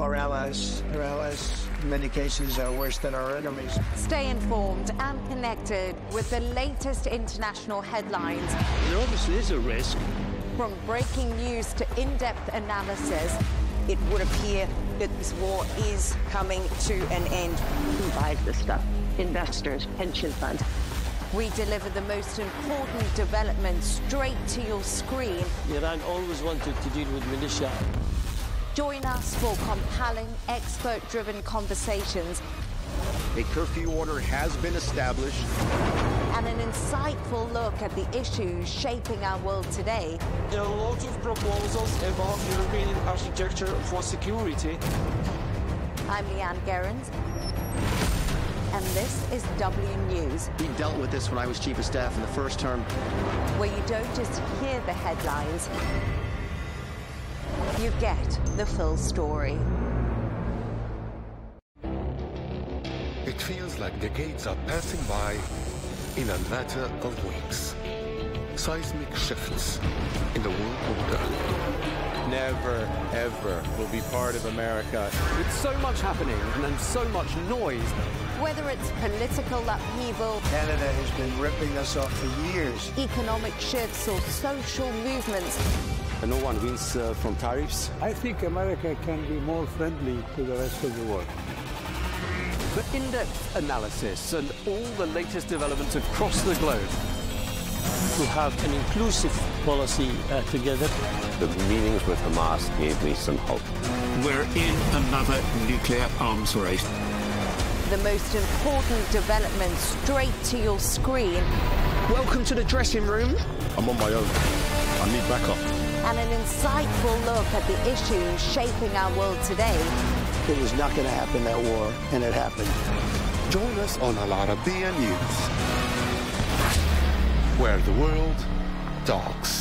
Our allies, in many cases, are worse than our enemies. Stay informed and connected with the latest international headlines. There obviously is a risk. From breaking news to in-depth analysis, it would appear that this war is coming to an end. Who buys this stuff? Investors, pension funds. We deliver the most important developments straight to your screen. Iran always wanted to deal with militia. Join us for compelling, expert-driven conversations. A curfew order has been established. And an insightful look at the issues shaping our world today. There are a lot of proposals about European architecture for security. I'm Leigh Ann Gerrans, and this is W News. We dealt with this when I was Chief of Staff in the first term. Where you don't just hear the headlines, you get the full story. It feels like decades are passing by in a matter of weeks. Seismic shifts in the world order. Never, ever will be part of America. With so much happening and so much noise. Whether it's political upheaval, Canada has been ripping us off for years. Economic shifts or social movements. And no one wins from tariffs. I think America can be more friendly to the rest of the world. The in-depth analysis and all the latest developments across the globe. To have an inclusive policy together. The meetings with Hamas gave me some hope. We're in another nuclear arms race. The most important developments straight to your screen. Welcome to the dressing room. I'm on my own. I need backup. And an insightful look at the issues shaping our world today. It was not going to happen, that war, and it happened. Join us on Arabiya News, where the world talks.